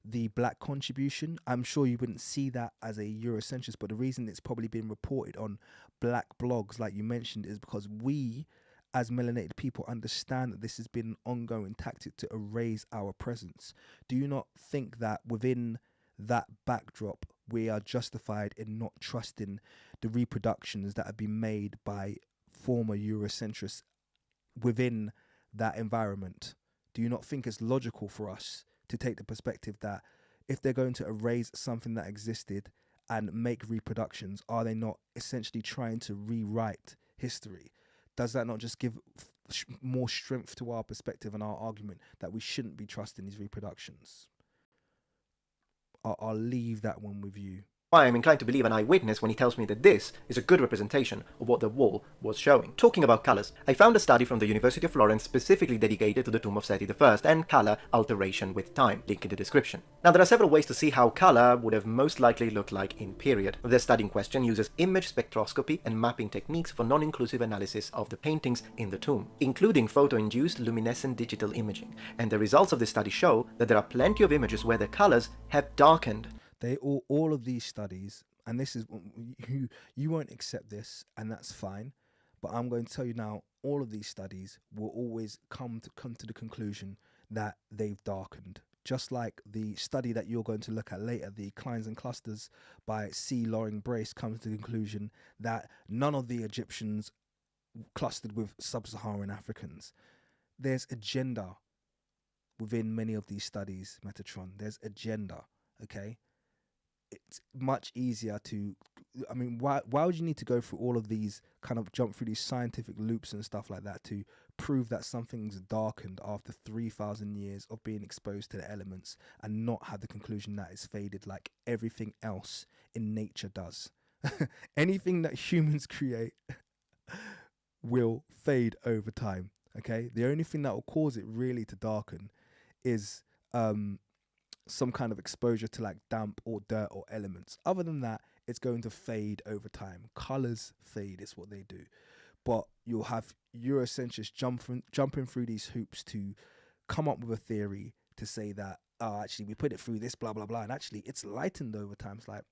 Speaker 1: the black contribution. I'm sure you wouldn't see that as a Eurocentrist, but the reason it's probably been reported on black blogs like you mentioned is because we as melanated people understand that this has been an ongoing tactic to erase our presence. Do you not think that within that backdrop we are justified in not trusting the reproductions that have been made by former Eurocentrists within that environment? Do you not think it's logical for us to take the perspective that if they're going to erase something that existed and make reproductions, are they not essentially trying to rewrite history? Does that not just give more strength to our perspective and our argument that we shouldn't be trusting these reproductions? I'll leave that one with you.
Speaker 2: Why I'm inclined to believe an eyewitness when he tells me that this is a good representation of what the wall was showing. Talking about colors, I found a study from the University of Florence specifically dedicated to the tomb of Seti I and color alteration with time, link in the description. Now there are several ways to see how color would have most likely looked like in period. The study in question uses image spectroscopy and mapping techniques for non-inclusive analysis of the paintings in the tomb, including photo-induced luminescent digital imaging, and the results of this study show that there are plenty of images where the colors have darkened.
Speaker 1: All of these studies, and this is, you won't accept this, and that's fine, but I'm going to tell you now, all of these studies will always come to the conclusion that they've darkened. Just like the study that you're going to look at later, the Clines and Clusters by C. Loring Brace, comes to the conclusion that none of the Egyptians clustered with sub-Saharan Africans. There's agenda within many of these studies, Metatron. There's agenda, okay? It's much easier to, I mean, why would you need to go through all of these, kind of jump through these scientific loops and stuff like that to prove that something's darkened after 3,000 years of being exposed to the elements and not have the conclusion that it's faded like everything else in nature does? Anything that humans create will fade over time, okay? The only thing that will cause it really to darken is some kind of exposure to like damp or dirt or elements. Other than that, it's going to fade over time. Colors fade is what they do. But you'll have Eurocentrists jumping through these hoops to come up with a theory to say that, oh, actually, we put it through this, blah, blah, blah, and actually, it's lightened over time. It's like,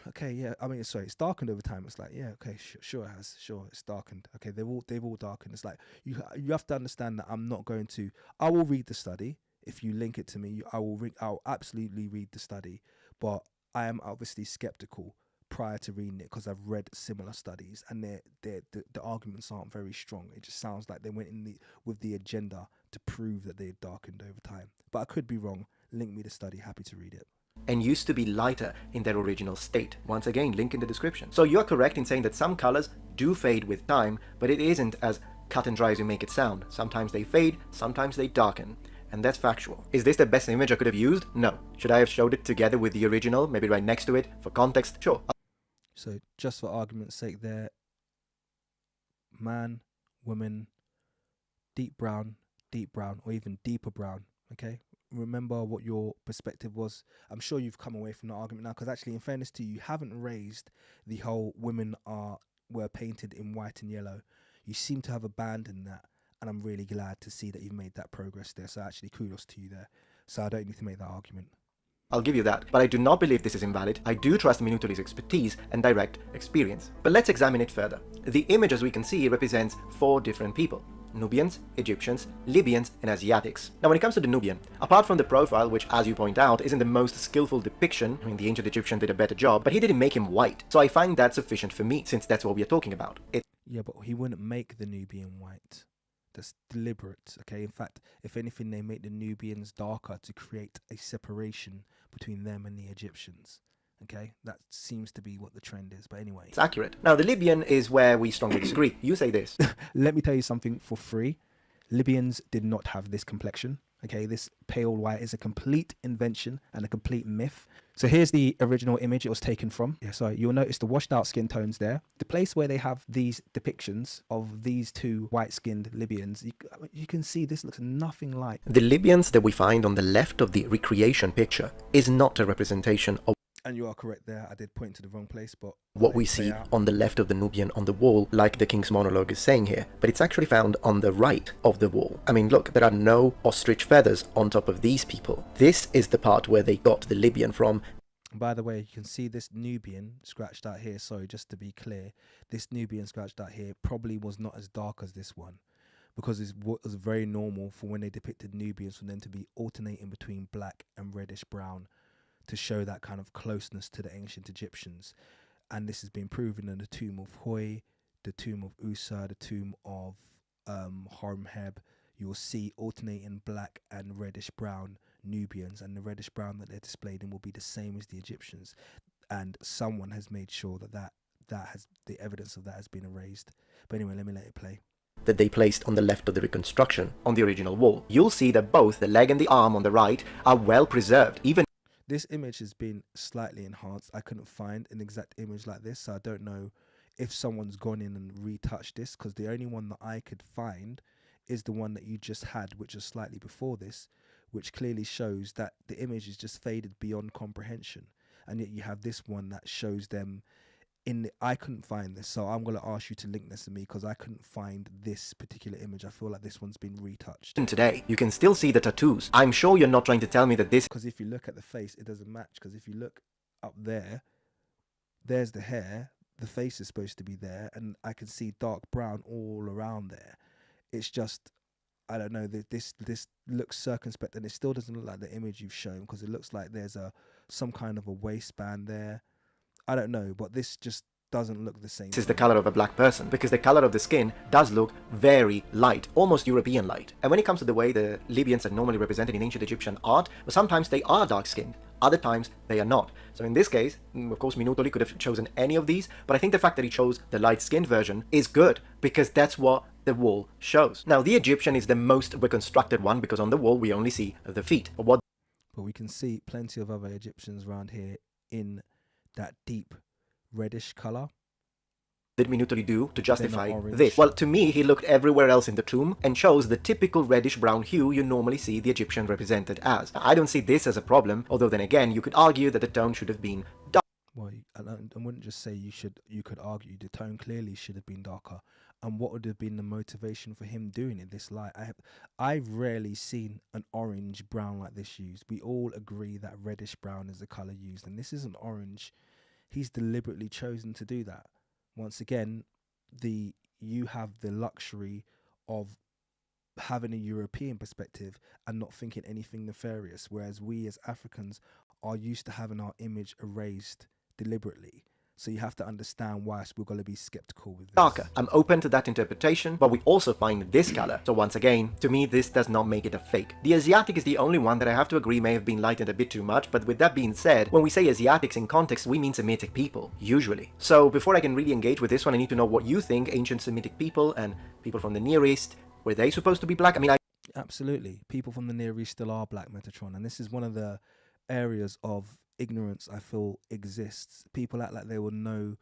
Speaker 1: okay, yeah, I mean, sorry, it's darkened over time. It's like, yeah, okay, sure it has. Sure, it's darkened. Okay, they've all darkened. It's like, you have to understand that I will read the study. If you link it to me, I'll absolutely read the study, but I am obviously skeptical prior to reading it because I've read similar studies and the arguments aren't very strong. It just sounds like they went in with the agenda to prove that they had darkened over time. But I could be wrong. Link me the study. Happy to read it.
Speaker 2: And used to be lighter in their original state. Once again, link in the description. So you are correct in saying that some colors do fade with time, but it isn't as cut and dry as you make it sound. Sometimes they fade, sometimes they darken. And that's factual. Is this the best image I could have used? No. Should I have showed it together with the original, maybe right next to it, for context? Sure.
Speaker 1: So, just for argument's sake there, man, woman, deep brown, or even deeper brown, okay? Remember what your perspective was. I'm sure you've come away from the argument now, because actually, in fairness to you, you haven't raised the whole women were painted in white and yellow. You seem to have abandoned that. And I'm really glad to see that you've made that progress there. So actually, kudos to you there. So I don't need to make that argument.
Speaker 2: I'll give you that, but I do not believe this is invalid. I do trust Minutoly's expertise and direct experience. But let's examine it further. The image, as we can see, represents 4 different people: Nubians, Egyptians, Libyans, and Asiatics. Now, when it comes to the Nubian, apart from the profile, which, as you point out, isn't the most skillful depiction, I mean, the ancient Egyptian did a better job, but he didn't make him white. So I find that sufficient for me, since that's what we are talking about.
Speaker 1: Yeah, but he wouldn't make the Nubian white. That's deliberate, okay? In fact, if anything, they make the Nubians darker to create a separation between them and the Egyptians, okay? That seems to be what the trend is, but anyway.
Speaker 2: It's accurate. Now, the Libyan is where we strongly disagree. You say this.
Speaker 1: Let me tell you something for free. Libyans did not have this complexion, okay? This pale white is a complete invention and a complete myth. So here's the original image it was taken from. Yeah, so you'll notice the washed out skin tones there. The place where they have these depictions of these 2 white-skinned Libyans, you can see this looks nothing like.
Speaker 2: The Libyans that we find on the left of the recreation picture is not a representation of...
Speaker 1: And you are correct there. I did point to the wrong place, but...
Speaker 2: what we see on the left of the Nubian on the wall, like the King's Monologue is saying here, but it's actually found on the right of the wall. I mean, look, there are no ostrich feathers on top of these people. This is the part where they got the Libyan from.
Speaker 1: By the way, you can see this Nubian scratched out here. Sorry, just to be clear, this Nubian scratched out here probably was not as dark as this one, because it was very normal for when they depicted Nubians for them to be alternating between black and reddish brown to show that kind of closeness to the ancient Egyptians. And this has been proven in the tomb of Hoi, the tomb of Usa, the tomb of Horemheb. you'll see alternating black and reddish brown Nubians, and the reddish brown that they're displayed in will be the same as the Egyptians. And someone has made sure that has the evidence of that has been erased. But anyway, let me let it play.
Speaker 2: That they placed on the left of the reconstruction on the original wall. You'll see that both the leg and the arm on the right are well preserved. Even
Speaker 1: this image has been slightly enhanced. I couldn't find an exact image like this, so I don't know if someone's gone in and retouched this, because the only one that I could find is the one that you just had, which is slightly before this, which clearly shows that the image is just faded beyond comprehension. And yet you have this one that shows them in I couldn't find this, so I'm going to ask you to link this to me, because I couldn't find this particular image. I feel like this one's been retouched.
Speaker 2: And today, you can still see the tattoos. I'm sure you're not trying to tell me that this...
Speaker 1: Because if you look at the face, it doesn't match. Because if you look up there, there's the hair, the face is supposed to be there, and I can see dark brown all around there. It's just, I don't know, this looks circumspect, and it still doesn't look like the image you've shown, because it looks like there's some kind of a waistband there. I don't know, but this just doesn't look the same.
Speaker 2: This is the color of a black person, because the color of the skin does look very light, almost European light. And when it comes to the way the Libyans are normally represented in ancient Egyptian art, well, sometimes they are dark-skinned, other times they are not. So in this case, of course, Minutoli could have chosen any of these, but I think the fact that he chose the light-skinned version is good, because that's what the wall shows. Now, the Egyptian is the most reconstructed one, because on the wall we only see the feet. But
Speaker 1: we can see plenty of other Egyptians around here in that deep reddish color.
Speaker 2: Did Minutoli do to justify this? Well, to me, he looked everywhere else in the tomb and chose the typical reddish-brown hue you normally see the Egyptian represented as. I don't see this as a problem, although then again, you could argue that the tone should have been dark.
Speaker 1: Well, I wouldn't just say you could argue the tone clearly should have been darker. And what would have been the motivation for him doing it this light? I've rarely seen an orange brown like this used. We all agree that reddish brown is the color used, and this isn't orange. He's deliberately chosen to do that. Once again, you have the luxury of having a European perspective and not thinking anything nefarious, whereas we as Africans are used to having our image erased deliberately. So you have to understand why we're going to be skeptical with this.
Speaker 2: Darker. I'm open to that interpretation, but we also find this color. So once again, to me, this does not make it a fake. The Asiatic is the only one that I have to agree may have been lightened a bit too much, but with that being said, when we say Asiatics in context, we mean Semitic people, usually. So before I can really engage with this one, I need to know what you think ancient Semitic people and people from the Near East, were they supposed to be black? I mean,
Speaker 1: Absolutely. People from the Near East still are black, Metatron, and this is one of the areas of ignorance I feel exists. People act like they will know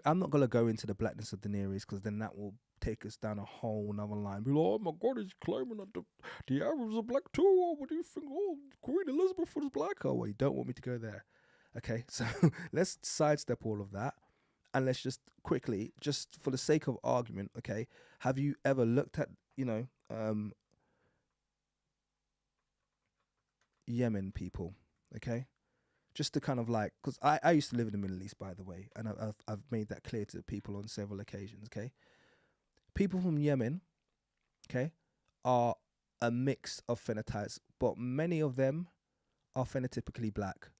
Speaker 1: I'm not going to go into the blackness of the Near East, because then that will take us down a whole nother line. Be like, oh my God, he's claiming that the Arabs are black too. Oh, what do you think? Oh, Queen Elizabeth was black. Oh, well, you don't want me to go there. Okay, so let's sidestep all of that, and let's just quickly, just for the sake of argument, okay, have you ever looked at, Yemen people? Okay, just to kind of like, because I used to live in the Middle East, by the way, and I've made that clear to people on several occasions. Okay, people from Yemen, okay, are a mix of phenotypes, but many of them are phenotypically black.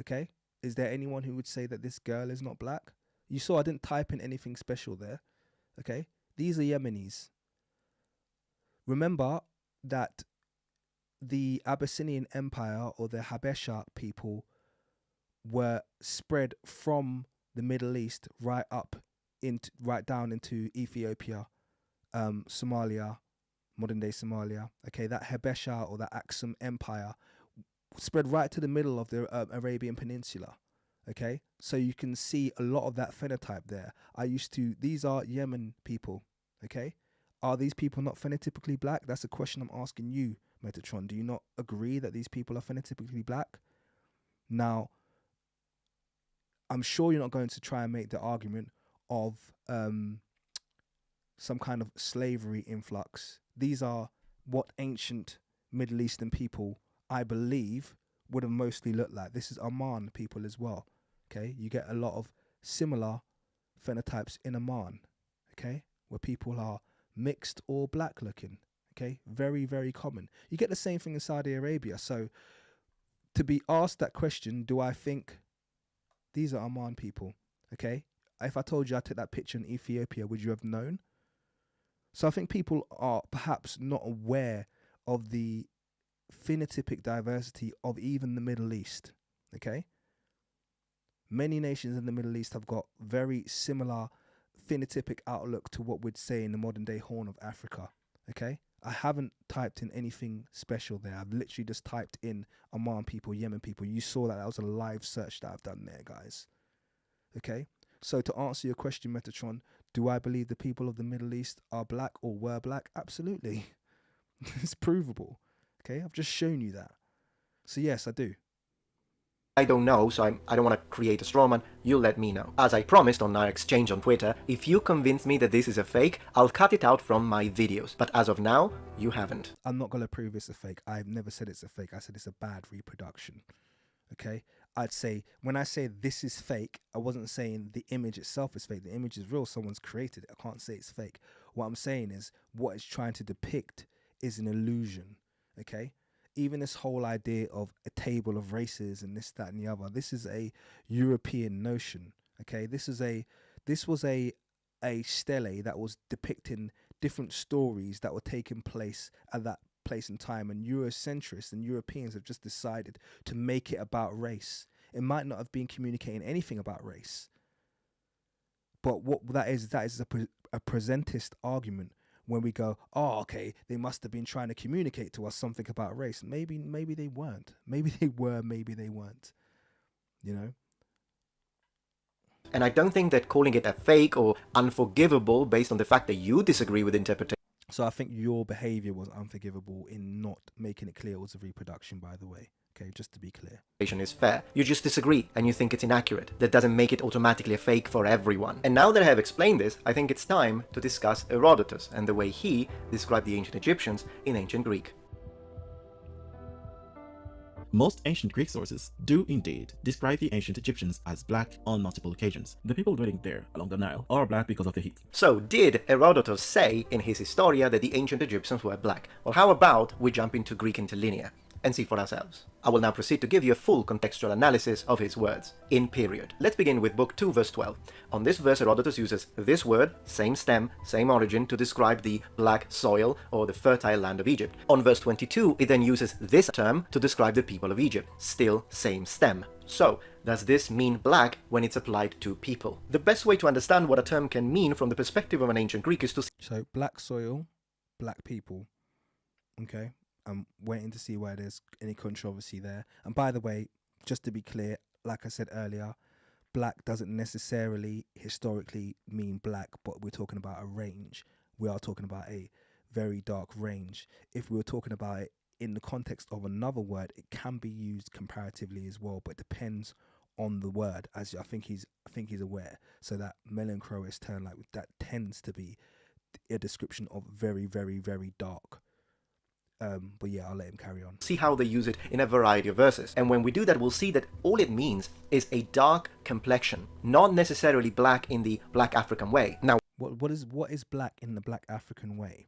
Speaker 1: Okay, is there anyone who would say that this girl is not black? You saw I didn't type in anything special there. Okay, these are Yemenis. Remember that the Abyssinian Empire, or the Habesha people, were spread from the Middle East right down into Ethiopia, Somalia, modern day Somalia. Okay, that Habesha or that Aksum Empire spread right to the middle of the Arabian Peninsula. Okay, so you can see a lot of that phenotype there. These are Yemen people. Okay, are these people not phenotypically black? That's a question I'm asking you, Metatron. Do you not agree that these people are phenotypically black? Now, I'm sure you're not going to try and make the argument of some kind of slavery influx. These are what ancient Middle Eastern people, I believe, would have mostly looked like. This is Oman people as well. Okay, you get a lot of similar phenotypes in Oman. Okay, where people are mixed or black looking. Okay, very, very common. You get the same thing in Saudi Arabia. So to be asked that question, do I think these are Oman people? Okay, if I told you I took that picture in Ethiopia, would you have known? So I think people are perhaps not aware of the phenotypic diversity of even the Middle East. Okay? Many nations in the Middle East have got very similar phenotypic outlook to what we'd say in the modern day Horn of Africa. Okay? I haven't typed in anything special there. I've literally just typed in Oman people, Yemen people. You saw that was a live search that I've done there, guys. Okay? So to answer your question, Metatron, do I believe the people of the Middle East are black or were black? Absolutely. It's provable. Okay? I've just shown you that. So yes, I do.
Speaker 2: I don't know, so I don't want to create a straw man. You let me know. As I promised on our exchange on Twitter, if you convince me that this is a fake, I'll cut it out from my videos. But as of now, you haven't.
Speaker 1: I'm not going to prove it's a fake. I've never said it's a fake. I said it's a bad reproduction. Okay? I'd say, when I say this is fake, I wasn't saying the image itself is fake. The image is real. Someone's created it. I can't say it's fake. What I'm saying is what it's trying to depict is an illusion. Okay? Even this whole idea of a table of races and this, that, and the other, this is a European notion. Okay, this was a stele that was depicting different stories that were taking place at that place in time, and Eurocentrists and Europeans have just decided to make it about race. It might not have been communicating anything about race, but what that is a presentist argument. When we go, oh, okay, they must have been trying to communicate to us something about race. Maybe they weren't. Maybe they were, maybe they weren't. You know?
Speaker 2: And I don't think that calling it a fake or unforgivable based on the fact that you disagree with interpretation.
Speaker 1: So I think your behavior was unforgivable in not making it clear it was a reproduction, by the way. Okay, just to be clear.
Speaker 2: Is fair. You just disagree and you think it's inaccurate. That doesn't make it automatically a fake for everyone. And now that I have explained this, I think it's time to discuss Herodotus and the way he described the ancient Egyptians in ancient Greek.
Speaker 3: Most ancient Greek sources do indeed describe the ancient Egyptians as black on multiple occasions. The people dwelling there along the Nile are black because of the heat.
Speaker 2: So, did Herodotus say in his Historia that the ancient Egyptians were black? Well, how about we jump into Greek interlinear and see for ourselves. I will now proceed to give you a full contextual analysis of his words, in period. Let's begin with Book 2, verse 12. On this verse, Herodotus uses this word, same stem, same origin, to describe the black soil or the fertile land of Egypt. On verse 22, it then uses this term to describe the people of Egypt, still same stem. So, does this mean black when it's applied to people? The best way to understand what a term can mean from the perspective of an ancient Greek is to...
Speaker 1: So, black soil, black people, okay? I'm waiting to see why there's any controversy there. And by the way, just to be clear, like I said earlier, black doesn't necessarily historically mean black, but we're talking about a range. We are talking about a very dark range. If we were talking about it in the context of another word, it can be used comparatively as well, but it depends on the word, as I think he's aware. So that melanchroist term, like that, tends to be a description of very, very, very dark. But yeah, I'll let him carry on.
Speaker 2: See how they use it in a variety of verses. And when we do that, we'll see that all it means is a dark complexion, not necessarily black in the black African way. Now,
Speaker 1: what is black in the black African way?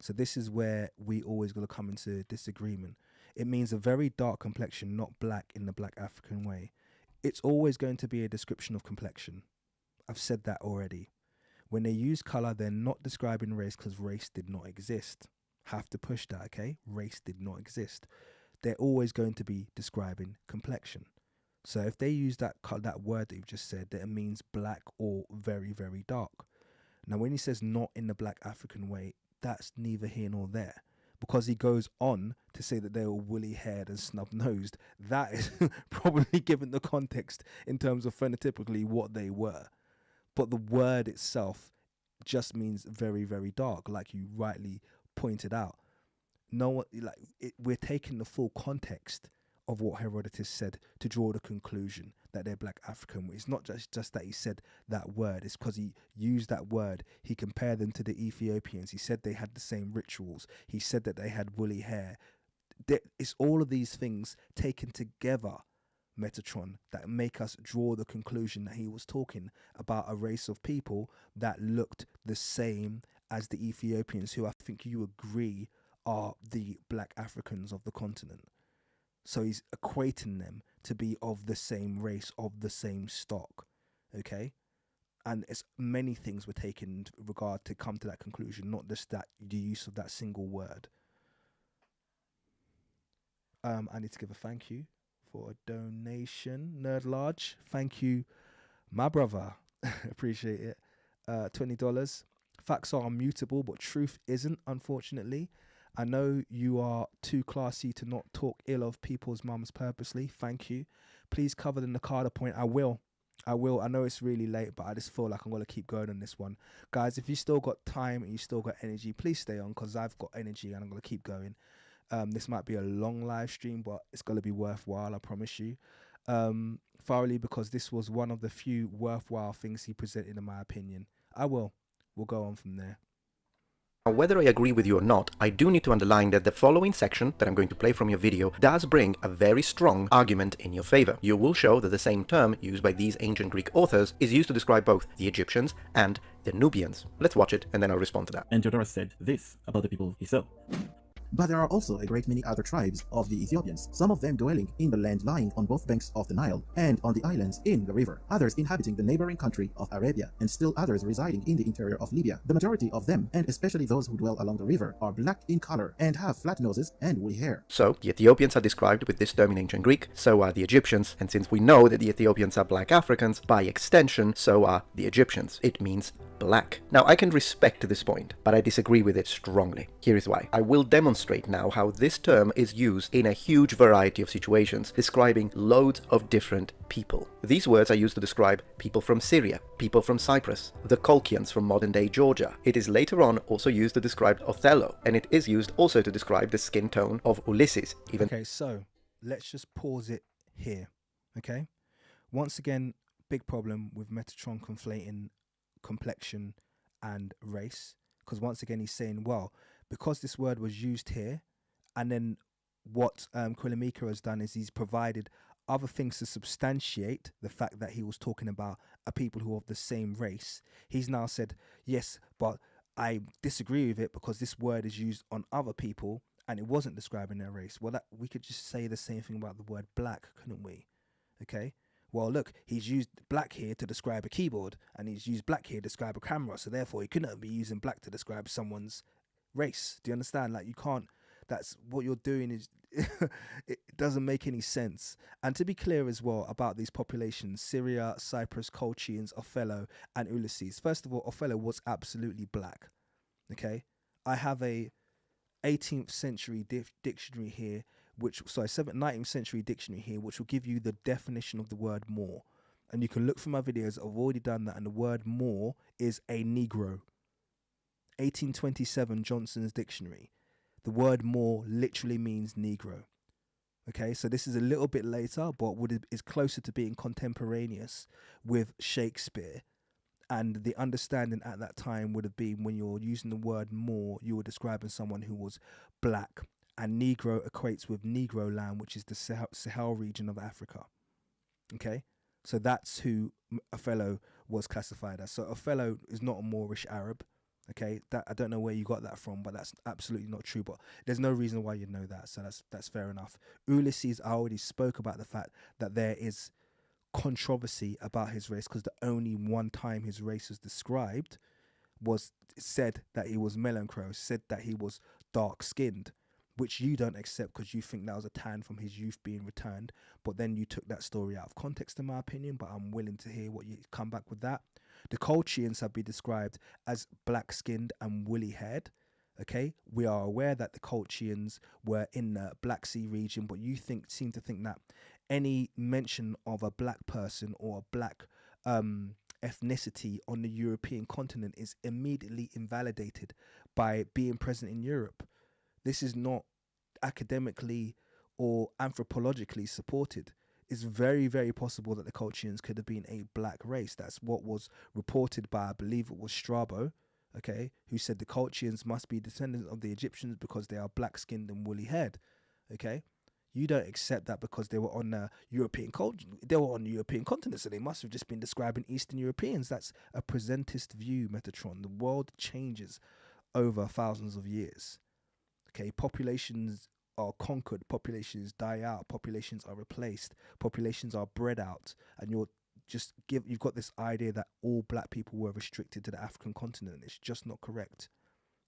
Speaker 1: So this is where we always going to come into disagreement. It means a very dark complexion, not black in the black African way. It's always going to be a description of complexion. I've said that already. When they use color, they're not describing race because race did not exist. Have to push that, okay? Race did not exist. They're always going to be describing complexion. So if they use that word that you've just said, that it means black or very, very dark. Now, when he says not in the black African way, that's neither here nor there. Because he goes on to say that they were woolly-haired and snub-nosed. That is probably given the context in terms of phenotypically what they were. But the word itself just means very, very dark, like you rightly pointed out. We're taking the full context of what Herodotus said to draw the conclusion that they're black African. It's not just that he said that word. It's because he used that word. He compared them to the Ethiopians. He said they had the same rituals. He said that they had woolly hair. It's all of these things taken together, Metatron, that make us draw the conclusion that he was talking about a race of people that looked the same as the Ethiopians, who I think you agree are the black Africans of the continent. So he's equating them to be of the same race, of the same stock. Okay? And it's many things were taken into regard to come to that conclusion, not just that the use of that single word. I need to give a thank you for a donation. Nerd Large, thank you, my brother. Appreciate it. $20. Facts are mutable, but truth isn't, unfortunately. I know you are too classy to not talk ill of people's mums purposely. Thank you. Please cover the Nakada point. I will. I know it's really late, but I just feel like I'm going to keep going on this one. Guys, if you still got time and you still got energy, please stay on, because I've got energy and I'm going to keep going. This might be a long live stream, but it's going to be worthwhile, I promise you. Thoroughly, because this was one of the few worthwhile things he presented, in my opinion. We'll go on from there.
Speaker 2: Now, whether I agree with you or not, I do need to underline that the following section that I'm going to play from your video does bring a very strong argument in your favor. You will show that the same term used by these ancient Greek authors is used to describe both the Egyptians and the Nubians. Let's watch it and then I'll respond to that.
Speaker 3: And Theodorus said this about the people he saw.
Speaker 12: But there are also a great many other tribes of the Ethiopians, some of them dwelling in the land lying on both banks of the Nile and on the islands in the river, others inhabiting the neighboring country of Arabia, and still others residing in the interior of Libya. The majority of them, and especially those who dwell along the river, are black in color and have flat noses and woolly hair.
Speaker 2: So, the Ethiopians are described with this term in ancient Greek, so are the Egyptians, and since we know that the Ethiopians are black Africans, by extension, so are the Egyptians. It means black. Now, I can respect this point, but I disagree with it strongly. Here is why. I will demonstrate now how this term is used in a huge variety of situations, describing loads of different people. These words are used to describe people from Syria, people from Cyprus, the Colchians from modern-day Georgia. It is later on also used to describe Othello, and it is used also to describe the skin tone of Ulysses.
Speaker 1: Okay, so let's just pause it here, okay? Once again, big problem with Metatron conflating complexion and race, because once again he's saying, well, because this word was used here, and then what Kuellimika has done is he's provided other things to substantiate the fact that he was talking about a people who are of the same race. He's now said, yes, but I disagree with it because this word is used on other people and it wasn't describing their race. Well, that we could just say the same thing about the word black, couldn't we? Okay. Well, look, he's used black here to describe a keyboard, and he's used black here to describe a camera, so therefore he couldn't be using black to describe someone's race. Do you understand? Like, you can't, that's what you're doing is, it doesn't make any sense. And to be clear as well about these populations, Syria, Cyprus, Colchians, Othello, and Ulysses. First of all, Othello was absolutely black, okay? I have a 18th century dictionary here, 19th century dictionary here, which will give you the definition of the word Moor. And you can look for my videos, I've already done that, and the word Moor is a Negro. 1827 Johnson's dictionary. The word Moor literally means Negro. Okay, so this is a little bit later, but is closer to being contemporaneous with Shakespeare. And the understanding at that time would have been, when you're using the word Moor, you were describing someone who was black. And Negro equates with Negro land, which is the Sahel region of Africa. Okay, so that's who Othello was classified as. So Othello is not a Moorish Arab. Okay, that I don't know where you got that from, but that's absolutely not true. But there's no reason why you know that, so that's fair enough. Ulysses, I already spoke about the fact that there is controversy about his race, because the only one time his race was described was said that he was melanchro, said that he was dark-skinned, which you don't accept because you think that was a tan from his youth being returned. But then you took that story out of context, in my opinion, but I'm willing to hear what you come back with that. The Colchians have been described as black-skinned and woolly-haired. Okay, we are aware that the Colchians were in the Black Sea region, but you seem to think that any mention of a black person or a black ethnicity on the European continent is immediately invalidated by being present in Europe. This is not academically or anthropologically supported. It's very, very possible that the Colchians could have been a black race. That's what was reported by, I believe it was Strabo, okay, who said the Colchians must be descendants of the Egyptians because they are black-skinned and woolly-haired, okay? You don't accept that because they were on the European continent, so they must have just been describing Eastern Europeans. That's a presentist view, Metatron. The world changes over thousands of years. Okay, populations are conquered, populations die out, populations are replaced, populations are bred out, and you're you've got this idea that all black people were restricted to the African continent. It's just not correct.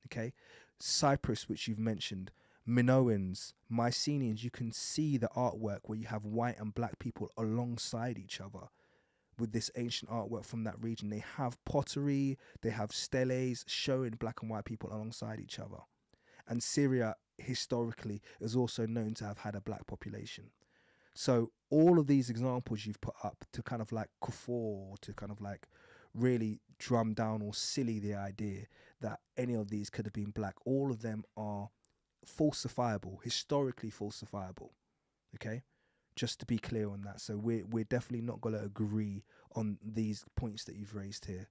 Speaker 1: Okay, Cyprus, which you've mentioned, Minoans, Mycenaeans, you can see the artwork where you have white and black people alongside each other with this ancient artwork from that region. They have pottery, they have steles showing black and white people alongside each other. And Syria historically is also known to have had a black population. So all of these examples you've put up to kind of like kufor, to kind of like really drum down or silly the idea that any of these could have been black, all of them are falsifiable, historically falsifiable. Okay, just to be clear on that. So we're definitely not going to agree on these points that you've raised here.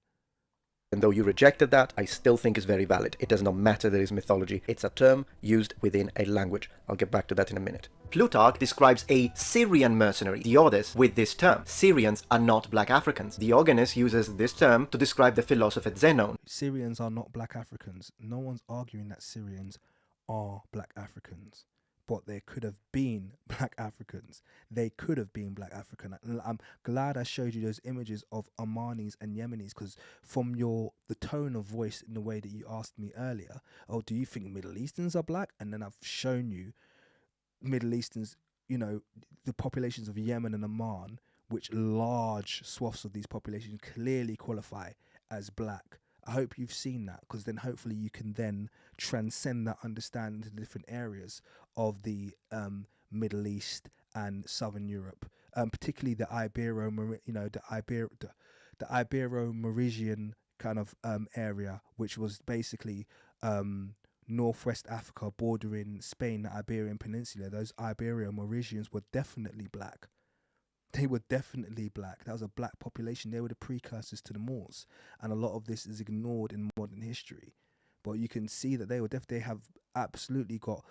Speaker 2: And though you rejected that, I still think it's very valid. It does not matter that it's mythology. It's a term used within a language. I'll get back to that in a minute. Plutarch describes a Syrian mercenary, Diodes, with this term. Syrians are not black Africans. Diogenes uses this term to describe the philosopher Zenon.
Speaker 1: Syrians are not black Africans. No one's arguing that Syrians are black Africans. But there could have been black Africans. They could have been black African. I'm glad I showed you those images of Omanis and Yemenis, because from the tone of voice in the way that you asked me earlier, oh, do you think Middle Easterns are black? And then I've shown you Middle Easterns, the populations of Yemen and Oman, which large swaths of these populations clearly qualify as black. I hope you've seen that, because then hopefully you can then transcend that understanding to different areas of the Middle East and Southern Europe, particularly the Ibero-Mauritian kind of area, which was basically northwest Africa bordering Spain, the Iberian Peninsula. Those Ibero-Mauritians were definitely black. They were definitely black. That was a black population. They were the precursors to the Moors. And a lot of this is ignored in modern history. But you can see that they have absolutely got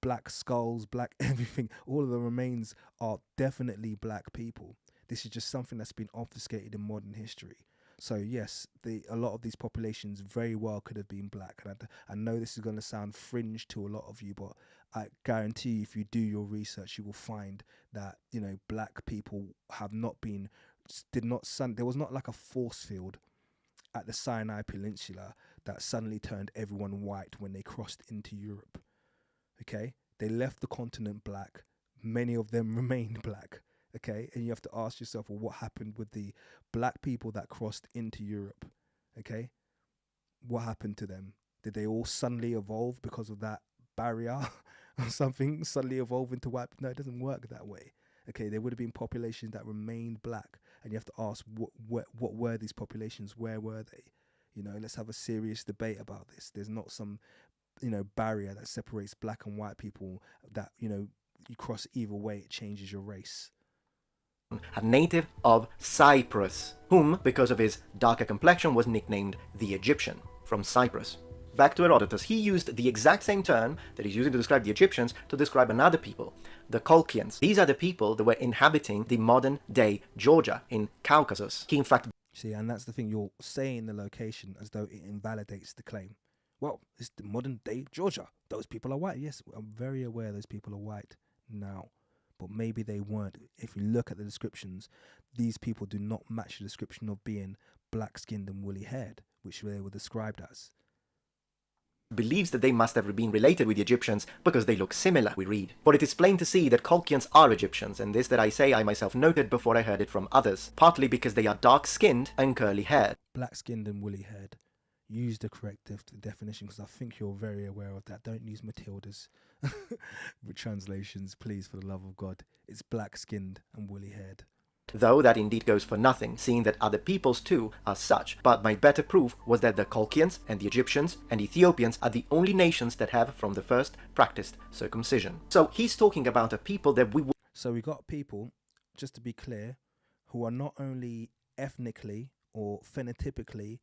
Speaker 1: black skulls, black everything. All of the remains are definitely black people. This is just something that's been obfuscated in modern history. So yes, a lot of these populations very well could have been black. And I know this is going to sound fringe to a lot of you, but I guarantee you, if you do your research, you will find that, black people have not been, there was not like a force field at the Sinai Peninsula that suddenly turned everyone white when they crossed into Europe. Okay? They left the continent black. Many of them remained black. Okay, and you have to ask yourself, well, what happened with the black people that crossed into Europe? Okay, what happened to them? Did they all suddenly evolve because of that barrier or something? Suddenly evolve into white? No, it doesn't work that way. Okay, there would have been populations that remained black, and you have to ask, what were these populations? Where were they? Let's have a serious debate about this. There's not some, barrier that separates black and white people that, you cross either way, it changes your race.
Speaker 2: A native of Cyprus, whom, because of his darker complexion, was nicknamed the Egyptian, from Cyprus. Back to Herodotus, he used the exact same term that he's using to describe the Egyptians to describe another people, the Colchians. These are the people that were inhabiting the modern-day Georgia in Caucasus. He, in fact...
Speaker 1: See, and that's the thing, you're saying the location as though it invalidates the claim. Well, it's the modern-day Georgia. Those people are white. Yes, I'm very aware those people are white now. But maybe they weren't. If you look at the descriptions, these people do not match the description of being black-skinned and woolly-haired, which they were described as.
Speaker 2: Believes that they must have been related with the Egyptians because they look similar, we read. But it is plain to see that Colchians are Egyptians, and this that I say I myself noted before I heard it from others, partly because they are dark-skinned and curly-haired.
Speaker 1: Black-skinned and woolly-haired. Use the correct definition, because I think you're very aware of that. Don't use Matilda's with translations, please, for the love of God. It's black-skinned and woolly-haired.
Speaker 2: Though that indeed goes for nothing, seeing that other peoples too are such. But my better proof was that the Colchians and the Egyptians and Ethiopians are the only nations that have from the first practiced circumcision. So he's talking about a people that we...
Speaker 1: So we got people, just to be clear, who are not only ethnically or phenotypically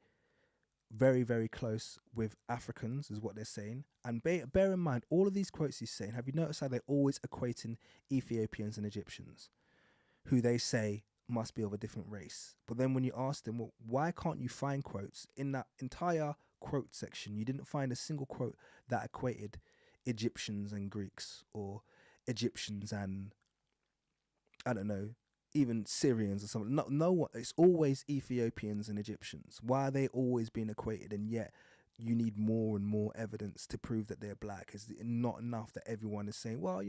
Speaker 1: very, very close with Africans, is what they're saying. And bear in mind, all of these quotes he's saying, have you noticed how they're always equating Ethiopians and Egyptians, who they say must be of a different race? But then when you ask them, well, why can't you find quotes in that entire quote section? You didn't find a single quote that equated Egyptians and Greeks, or Egyptians and, I don't know, even Syrians or something. No one. It's always Ethiopians and Egyptians. Why are they always being equated? And yet you need more and more evidence to prove that they're black. Is not enough that everyone is saying, well,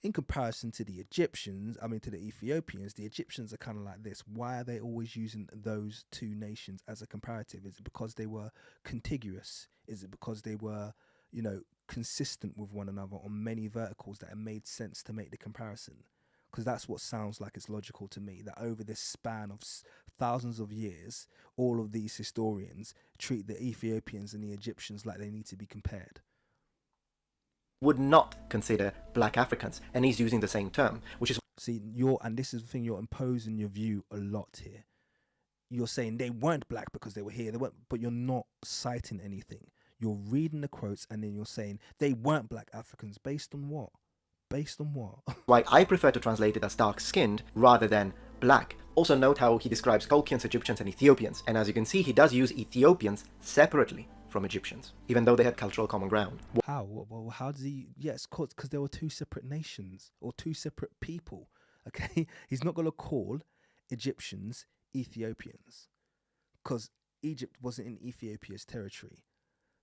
Speaker 1: in comparison to the Egyptians, to the Ethiopians, the Egyptians are kind of like this. Why are they always using those two nations as a comparative? Is it because they were contiguous? Is it because they were, consistent with one another on many verticals that it made sense to make the comparison? Because that's what sounds like it's logical to me, that over this span of thousands of years, all of these historians treat the Ethiopians and the Egyptians like they need to be compared.
Speaker 2: Would not consider black Africans, and he's using the same term, which is...
Speaker 1: See, and this is the thing, you're imposing your view a lot here. You're saying they weren't black because they were here, but you're not citing anything. You're reading the quotes and then you're saying they weren't black Africans. Based on what? Based on what?
Speaker 2: Why I prefer to translate it as dark-skinned rather than black. Also note how he describes Colchians, Egyptians, and Ethiopians. And as you can see, he does use Ethiopians separately from Egyptians, even though they had cultural common ground.
Speaker 1: How? Well, how does he... Yes, because there were two separate nations or two separate people. Okay? He's not going to call Egyptians Ethiopians because Egypt wasn't in Ethiopia's territory.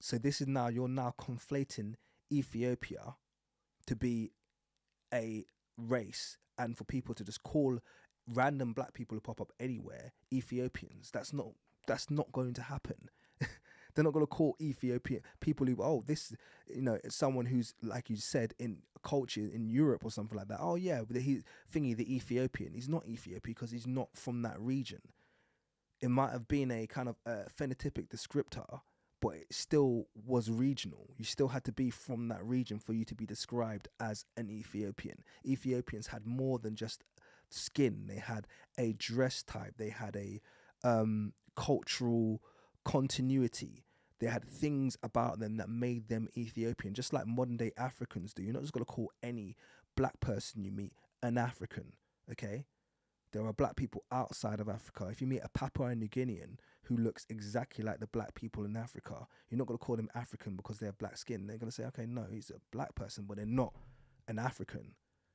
Speaker 1: So this is you're now conflating Ethiopia to be a race and for people to just call random black people who pop up anywhere Ethiopians. That's not going to happen. They're not going to call Ethiopian people who, someone who's, like you said, in culture in Europe or something like that. Oh yeah, the Ethiopian. He's not Ethiopian because he's not from that region. It might have been a kind of phenotypic descriptor, but it still was regional. You still had to be from that region for you to be described as an Ethiopian. Ethiopians had more than just skin. They had a dress type. They had a cultural continuity. They had things about them that made them Ethiopian, just like modern day Africans do. You're not just going to call any black person you meet an African, okay? There are black people outside of Africa. If you meet a Papua New Guinean who looks exactly like the black people in Africa, you're not going to call them African because they have black skin. They're going to say, okay, no, he's a black person, but they're not an African.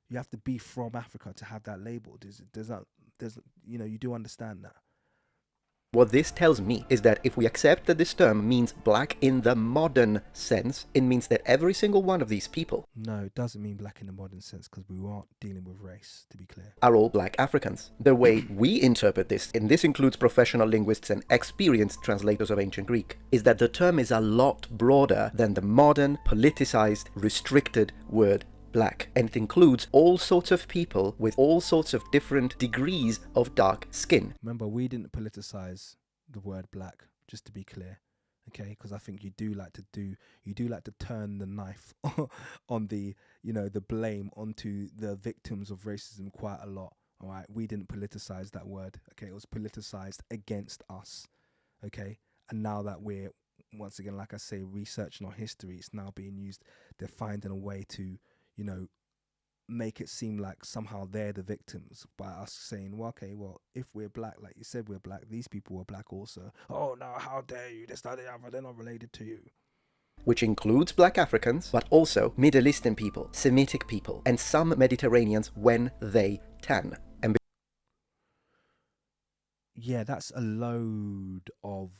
Speaker 1: You have to be from Africa to have that label. You do understand that.
Speaker 2: What this tells me is that if we accept that this term means black in the modern sense, it means that every single one of these people...
Speaker 1: No, it doesn't mean black in the modern sense because we aren't dealing with race, to be clear.
Speaker 2: ...are all black Africans. The way we interpret this, and this includes professional linguists and experienced translators of ancient Greek, is that the term is a lot broader than the modern, politicized, restricted word black, and it includes all sorts of people with all sorts of different degrees of dark skin.
Speaker 1: Remember, we didn't politicize the word black, just to be clear, okay? Because I think you do like to turn the knife on the blame onto the victims of racism quite a lot. All right, we didn't politicize that word, okay? It was politicized against us, okay? And now that we're, once again, like I say, researching our history, it's now being used. They're finding a way to make it seem like somehow they're the victims by us saying, well, okay, well, if we're black, like you said, we're black, these people were black also. Oh, no, how dare you? They're not related to you.
Speaker 2: Which includes black Africans, but also Middle Eastern people, Semitic people, and some Mediterraneans when they tan. And
Speaker 1: yeah, that's a load of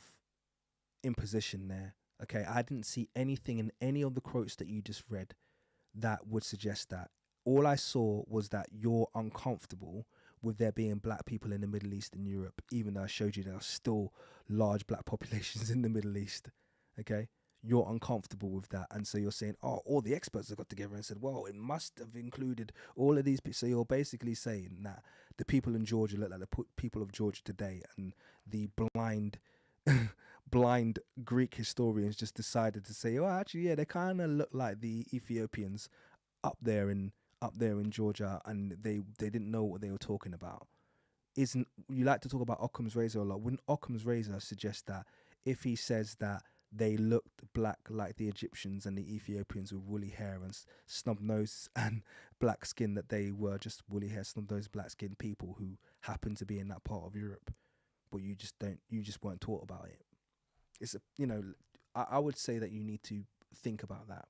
Speaker 1: imposition there. Okay, I didn't see anything in any of the quotes that you just read that would suggest that. All I saw was that you're uncomfortable with there being black people in the Middle East and Europe, even though I showed you there are still large black populations in the Middle East. Okay, you're uncomfortable with that, and so you're saying, oh, all the experts have got together and said, well, it must have included all of these people. So you're basically saying that the people in Georgia look like the people of Georgia today, and the blind Greek historians just decided to say, oh, actually, yeah, they kind of look like the Ethiopians up there in Georgia, and they didn't know what they were talking about. You like to talk about Occam's razor a lot. Wouldn't Occam's razor suggest that if he says that they looked black like the Egyptians and the Ethiopians with woolly hair and snub noses and black skin, that they were just woolly hair, snub nose, black skinned people who happened to be in that part of Europe, but you just weren't taught about it. It's I would say that you need to think about that.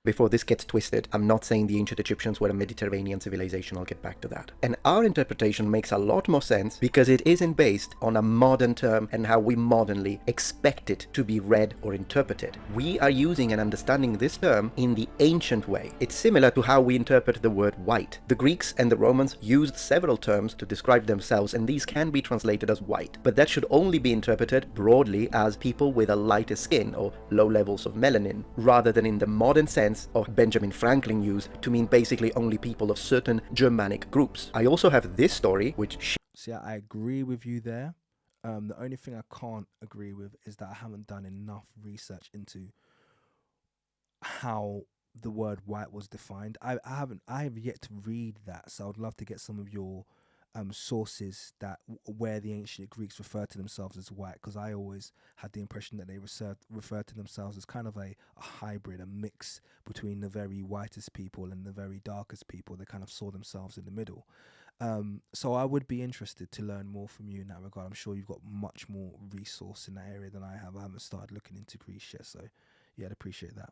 Speaker 2: Before this gets twisted, I'm not saying the ancient Egyptians were a Mediterranean civilization, I'll get back to that. And our interpretation makes a lot more sense because it isn't based on a modern term and how we modernly expect it to be read or interpreted. We are using and understanding this term in the ancient way. It's similar to how we interpret the word white. The Greeks and the Romans used several terms to describe themselves, and these can be translated as white, but that should only be interpreted broadly as people with a lighter skin or low levels of melanin, rather than in the modern sense of Benjamin Franklin used to mean basically only people of certain Germanic groups. I also have this story, which...
Speaker 1: See, I agree with you there. The only thing I can't agree with is that I haven't done enough research into how the word white was defined. I have yet to read that, so I would love to get some of your sources that where the ancient Greeks referred to themselves as white, because I always had the impression that they referred to themselves as kind of a hybrid, a mix between the very whitest people and the very darkest people. They kind of saw themselves in the middle. So I would be interested to learn more from you in that regard. I'm sure you've got much more resource in that area than I have. I haven't started looking into Greece yet, so yeah, I'd appreciate that.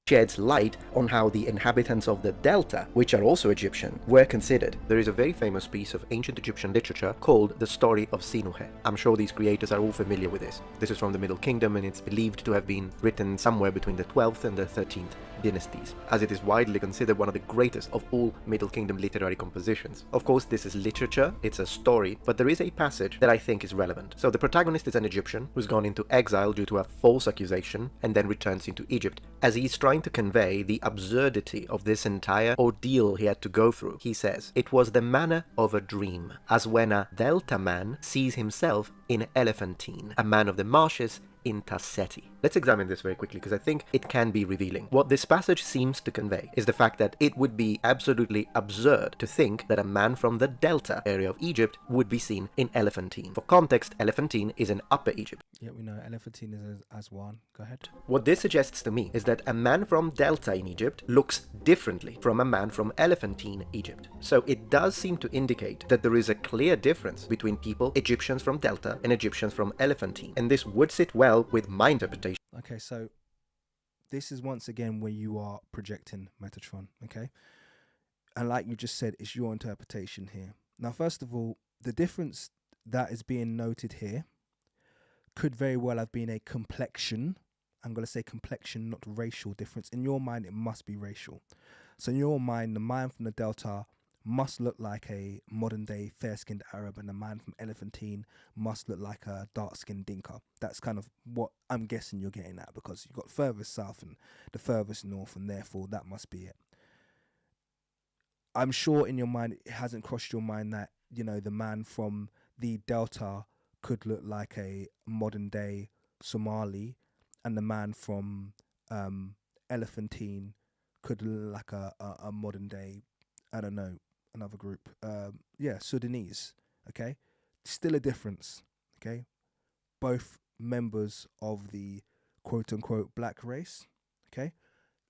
Speaker 2: Sheds light on how the inhabitants of the Delta, which are also Egyptian, were considered. There is a very famous piece of ancient Egyptian literature called The Story of Sinuhe. I'm sure these creators are all familiar with this. This is from the Middle Kingdom, and it's believed to have been written somewhere between the 12th and the 13th dynasties, as it is widely considered one of the greatest of all Middle Kingdom literary compositions. Of course, this is literature, it's a story, but there is a passage that I think is relevant. So the protagonist is an Egyptian who's gone into exile due to a false accusation and then returns into Egypt. As he's trying to convey the absurdity of this entire ordeal he had to go through, he says, "It was the manner of a dream, as when a Delta man sees himself in Elephantine, a man of the marshes in Tasseti." Let's examine this very quickly because I think it can be revealing. What this passage seems to convey is the fact that it would be absolutely absurd to think that a man from the Delta area of Egypt would be seen in Elephantine. For context, Elephantine is in Upper Egypt.
Speaker 1: Yeah, we know Elephantine is Aswan. Go ahead.
Speaker 2: What this suggests to me is that a man from Delta in Egypt looks differently from a man from Elephantine Egypt. So it does seem to indicate that there is a clear difference between people, Egyptians from Delta and Egyptians from Elephantine, and this would sit well with my interpretation.
Speaker 1: Okay, so this is once again where you are projecting Metatron, okay? And like you just said, it's your interpretation here. Now, first of all, the difference that is being noted here could very well have been a complexion. I'm going to say complexion, not racial difference. In your mind, it must be racial. So in your mind, the man from the Delta must look like a modern-day fair-skinned Arab, and the man from Elephantine must look like a dark-skinned Dinka. That's kind of what I'm guessing you're getting at, because you've got furthest south and the furthest north, and therefore that must be it. I'm sure in your mind it hasn't crossed your mind that, you know, the man from the Delta could look like a modern-day Somali, and the man from Elephantine could look like a modern-day, I don't know, another group, Sudanese. Okay, still a difference. Okay, both members of the quote-unquote black race. Okay,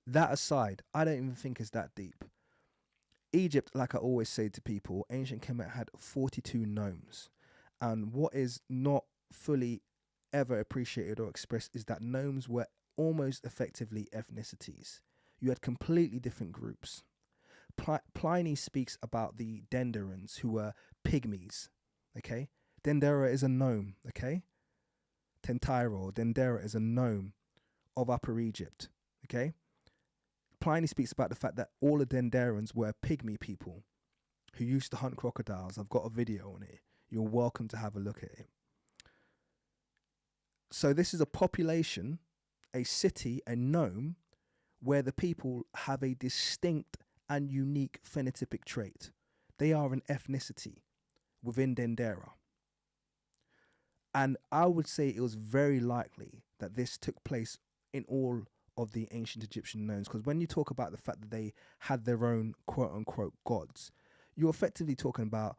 Speaker 1: that aside, I don't even think it's that deep. Egypt, like I always say to people, ancient Kemet had 42 nomes, and what is not fully ever appreciated or expressed is that nomes were almost effectively ethnicities. You had completely different groups. Pliny speaks about the Denderans, who were pygmies. Okay, Dendera is a nome. Okay, Tentaira or Dendera is a nome of Upper Egypt. Okay, Pliny speaks about the fact that all the Denderans were pygmy people who used to hunt crocodiles. I've got a video on it. You're welcome to have a look at it. So this is a population, a city, a nome, where the people have a distinct and unique phenotypic trait. They are an ethnicity within Dendera. And I would say it was very likely that this took place in all of the ancient Egyptian nomes, because when you talk about the fact that they had their own quote-unquote gods, you're effectively talking about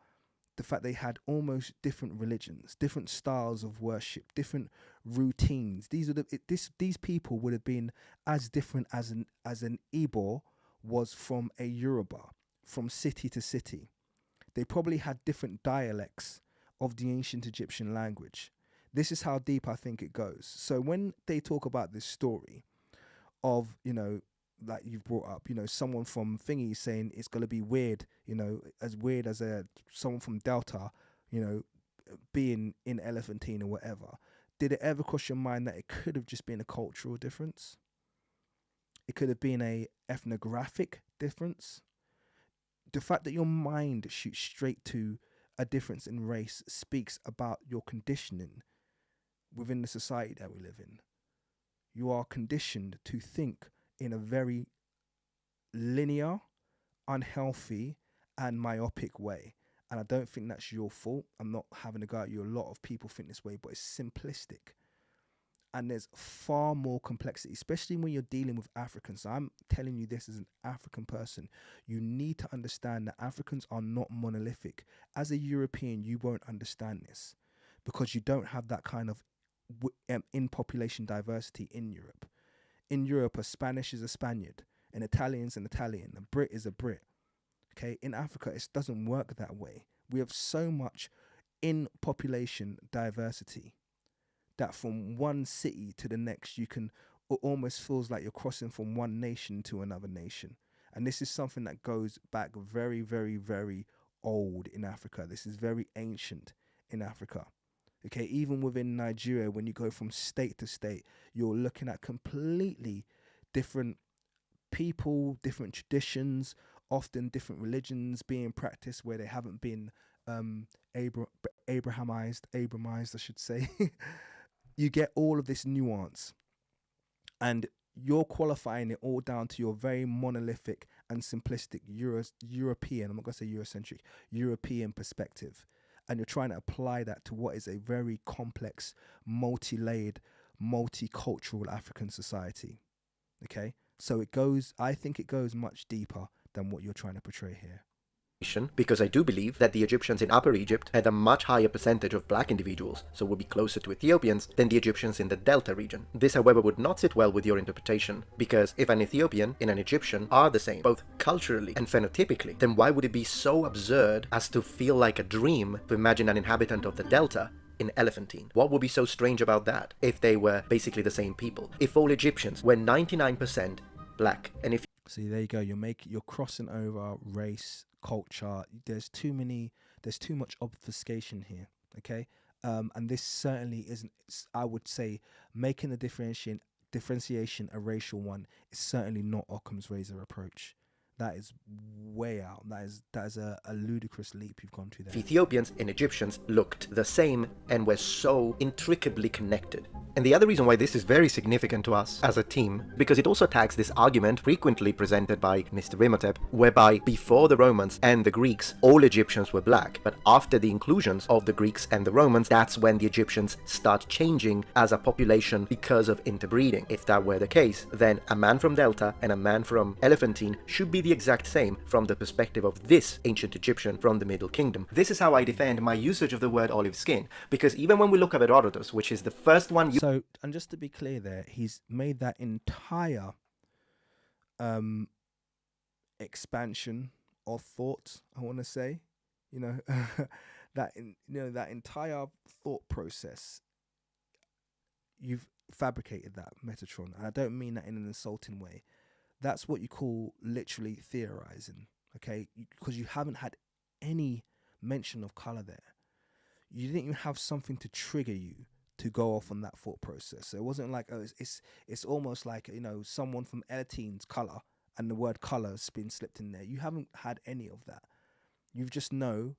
Speaker 1: the fact they had almost different religions, different styles of worship, different routines. These people would have been as different as an Igbo was from a Yoruba, from city to city. They probably had different dialects of the ancient Egyptian language. This is how deep I think it goes. So when they talk about this story of, you know, like you've brought up, someone from Thingy saying it's going to be weird, as weird as someone from Delta, being in Elephantine or whatever. Did it ever cross your mind that it could have just been a cultural difference? It could have been a ethnographic difference. The fact that your mind shoots straight to a difference in race speaks about your conditioning within the society that we live in. You are conditioned to think in a very linear, unhealthy, and myopic way. And I don't think that's your fault. I'm not having a go at you. A lot of people think this way, but it's simplistic. And there's far more complexity, especially when you're dealing with Africans. So I'm telling you this as an African person. You need to understand that Africans are not monolithic. As a European, you won't understand this because you don't have that kind of in population diversity in Europe. In Europe, a Spanish is a Spaniard, an Italian's an Italian, a Brit is a Brit. Okay, in Africa, it doesn't work that way. We have so much in population diversity that from one city to the next, it almost feels like you're crossing from one nation to another nation. And this is something that goes back very, very, very old in Africa. This is very ancient in Africa. Okay, even within Nigeria, when you go from state to state, you're looking at completely different people, different traditions, often different religions being practiced where they haven't been Abramized, I should say. You get all of this nuance, and you're qualifying it all down to your very monolithic and simplistic European, I'm not going to say Eurocentric, European perspective. And you're trying to apply that to what is a very complex, multi-layered, multicultural African society. Okay? So I think it goes much deeper than what you're trying to portray here.
Speaker 2: Because I do believe that the Egyptians in Upper Egypt had a much higher percentage of black individuals, so would be closer to Ethiopians than the Egyptians in the Delta region. This, however, would not sit well with your interpretation, because if an Ethiopian and an Egyptian are the same, both culturally and phenotypically, then why would it be so absurd as to feel like a dream to imagine an inhabitant of the Delta in Elephantine? What would be so strange about that if they were basically the same people? If all Egyptians were 99% black, and if...
Speaker 1: See, there you go. You're crossing over race, culture. There's too much obfuscation here. Okay, and this certainly isn't. I would say making the differentiation a racial one is certainly not Occam's razor approach. That is way out. That is a ludicrous leap you've gone to there.
Speaker 2: Ethiopians and Egyptians looked the same and were so intricately connected. And the other reason why this is very significant to us as a team, because it also attacks this argument frequently presented by Mr. Imhotep, whereby before the Romans and the Greeks, all Egyptians were black, but after the inclusions of the Greeks and the Romans, that's when the Egyptians start changing as a population because of interbreeding. If that were the case, then a man from Delta and a man from Elephantine should be the exact same from the perspective of this ancient Egyptian from the Middle Kingdom. This is how I defend my usage of the word olive skin, because even when we look at Herodotus, which is the first one...
Speaker 1: So, and just to be clear there, he's made that entire expansion of thought, I want to say, that entire thought process, you've fabricated that, Metatron, and I don't mean that in an insulting way. That's what you call literally theorizing, okay? Because you haven't had any mention of color there. You didn't even have something to trigger you to go off on that thought process. So it wasn't like, it's almost like, someone from Elatine's color and the word color has been slipped in there. You haven't had any of that. You just know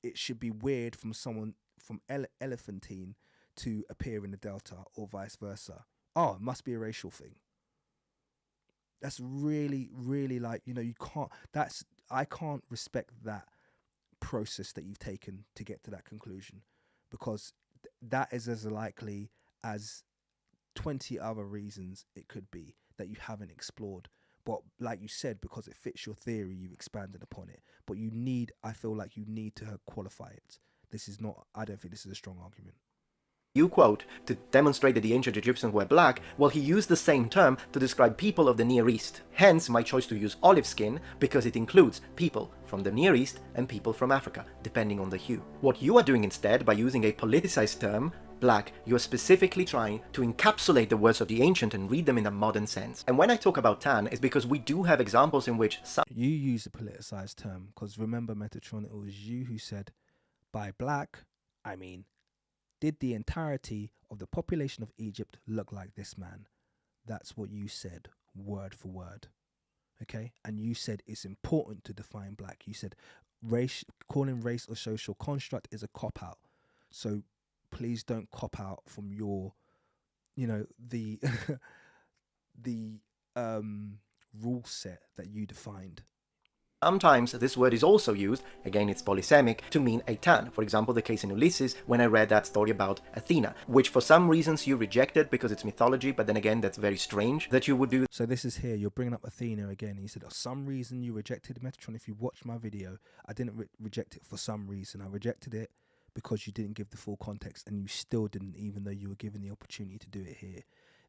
Speaker 1: it should be weird from someone from Elephantine to appear in the Delta or vice versa. Oh, it must be a racial thing. That's really, really like, I can't respect that process that you've taken to get to that conclusion, because that is as likely as 20 other reasons it could be that you haven't explored. But like you said, because it fits your theory, you've expanded upon it. But I feel like you need to qualify it. I don't think this is a strong argument.
Speaker 2: You quote to demonstrate that the ancient Egyptians were black, while he used the same term to describe people of the Near East. Hence my choice to use olive skin, because it includes people from the Near East and people from Africa, depending on the hue. What you are doing instead, by using a politicized term, black, you are specifically trying to encapsulate the words of the ancient and read them in a modern sense. And when I talk about tan, it's because we do have examples in which some...
Speaker 1: You use a politicized term, because remember, Metatron, it was you who said, by black, I mean, did the entirety of the population of Egypt look like this man? That's what you said, word for word. Okay? And you said it's important to define black. You said race, calling race a social construct is a cop-out. So please don't cop out from your, the the rule set that you defined.
Speaker 2: Sometimes this word is also used, again it's polysemic, to mean a tan. For example, the case in Ulysses, when I read that story about Athena, which for some reasons you rejected because it's mythology, but then again that's very strange that you would do.
Speaker 1: So this is here, you're bringing up Athena again, and you said, for some reason you rejected Metatron. If you watched my video, I didn't reject it for some reason. I rejected it because you didn't give the full context, and you still didn't, even though you were given the opportunity to do it here.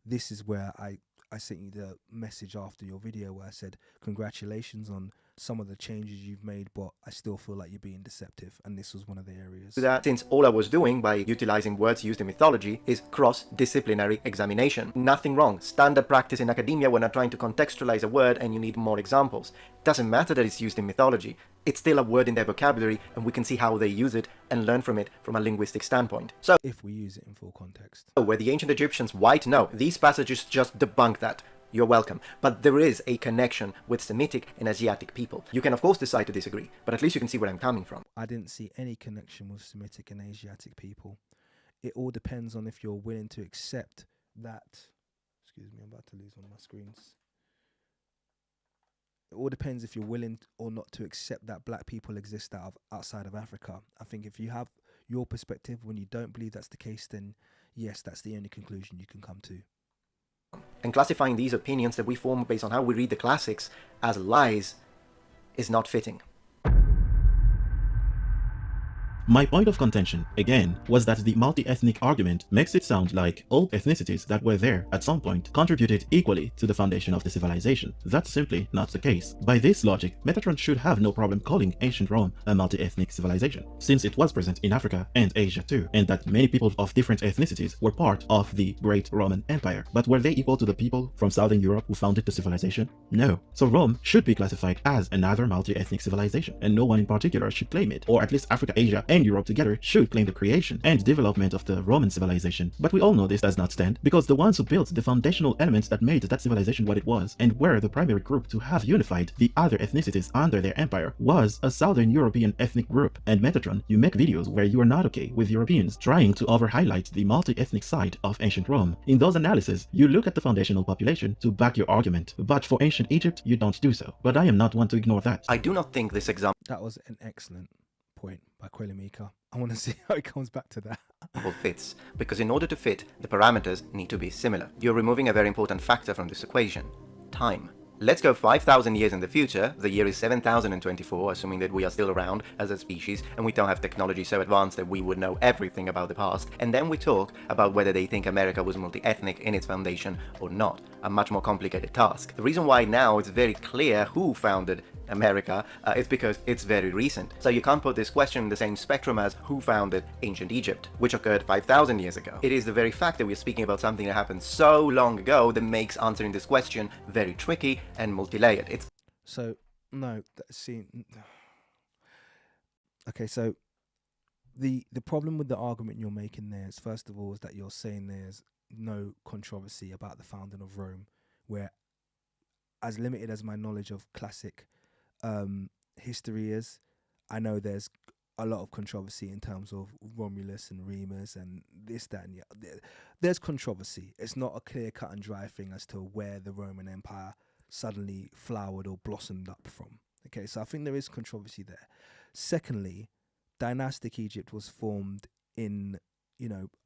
Speaker 1: This is where I sent you the message after your video where I said, congratulations on some of the changes you've made, but I still feel like you're being deceptive, and this was one of the areas.
Speaker 2: That since all I was doing by utilizing words used in mythology is cross-disciplinary examination. Nothing wrong. Standard practice in academia when I'm trying to contextualize a word and you need more examples. Doesn't matter that it's used in mythology. It's still a word in their vocabulary, and we can see how they use it and learn from it from a linguistic standpoint. So,
Speaker 1: if we use it in full context.
Speaker 2: Were the ancient Egyptians white? No. These passages just debunk that. You're welcome. But there is a connection with Semitic and Asiatic people. You can of course decide to disagree, but at least you can see where I'm coming from.
Speaker 1: I didn't see any connection with Semitic and Asiatic people. It all depends on if you're willing to accept that... Excuse me, I'm about to lose one of my screens. It all depends if you're willing or not to accept that black people exist outside of Africa. I think if you have your perspective when you don't believe that's the case, then yes, that's the only conclusion you can come to.
Speaker 2: And classifying these opinions that we form based on how we read the classics as lies is not fitting.
Speaker 3: My point of contention, again, was that the multi-ethnic argument makes it sound like all ethnicities that were there at some point contributed equally to the foundation of the civilization. That's simply not the case. By this logic, Metatron should have no problem calling ancient Rome a multi-ethnic civilization, since it was present in Africa and Asia too, and that many people of different ethnicities were part of the great Roman Empire. But were they equal to the people from Southern Europe who founded the civilization? No. So Rome should be classified as another multi-ethnic civilization, and no one in particular should claim it, or at least Africa, Asia, and Europe together should claim the creation and development of the Roman civilization. But we all know this does not stand, because the ones who built the foundational elements that made that civilization what it was, and were the primary group to have unified the other ethnicities under their empire, was a Southern European ethnic group. And Metatron, you make videos where you are not okay with Europeans trying to over-highlight the multi-ethnic side of ancient Rome. In those analyses, you look at the foundational population to back your argument, but for ancient Egypt, you don't do so. But I am not one to ignore that.
Speaker 2: I do not think this example...
Speaker 1: That was an excellent point by Kuellimika. I want to see how it comes back to that.
Speaker 2: fits, because in order to fit, the parameters need to be similar. You're removing a very important factor from this equation: time. Let's go 5,000 years in the future. The year is 7024, assuming that we are still around as a species and we don't have technology so advanced that we would know everything about the past. And then we talk about whether they think America was multi-ethnic in its foundation or not. A much more complicated task. The reason why now it's very clear who founded America is because it's very recent. So you can't put this question in the same spectrum as who founded ancient Egypt, which occurred 5,000 years ago. It is the very fact that we're speaking about something that happened so long ago that makes answering this question very tricky and multi-layered. It's
Speaker 1: so no, see, okay, so the problem with the argument you're making there is, first of all, is that you're saying there's no controversy about the founding of Rome, where, as limited as my knowledge of classic history is, I know there's a lot of controversy in terms of Romulus and Remus and this, that, and the there's controversy. It's not a clear cut and dry thing as to where the Roman Empire suddenly flowered or blossomed up from. Okay, so I think there is controversy there. Secondly, dynastic Egypt was formed in,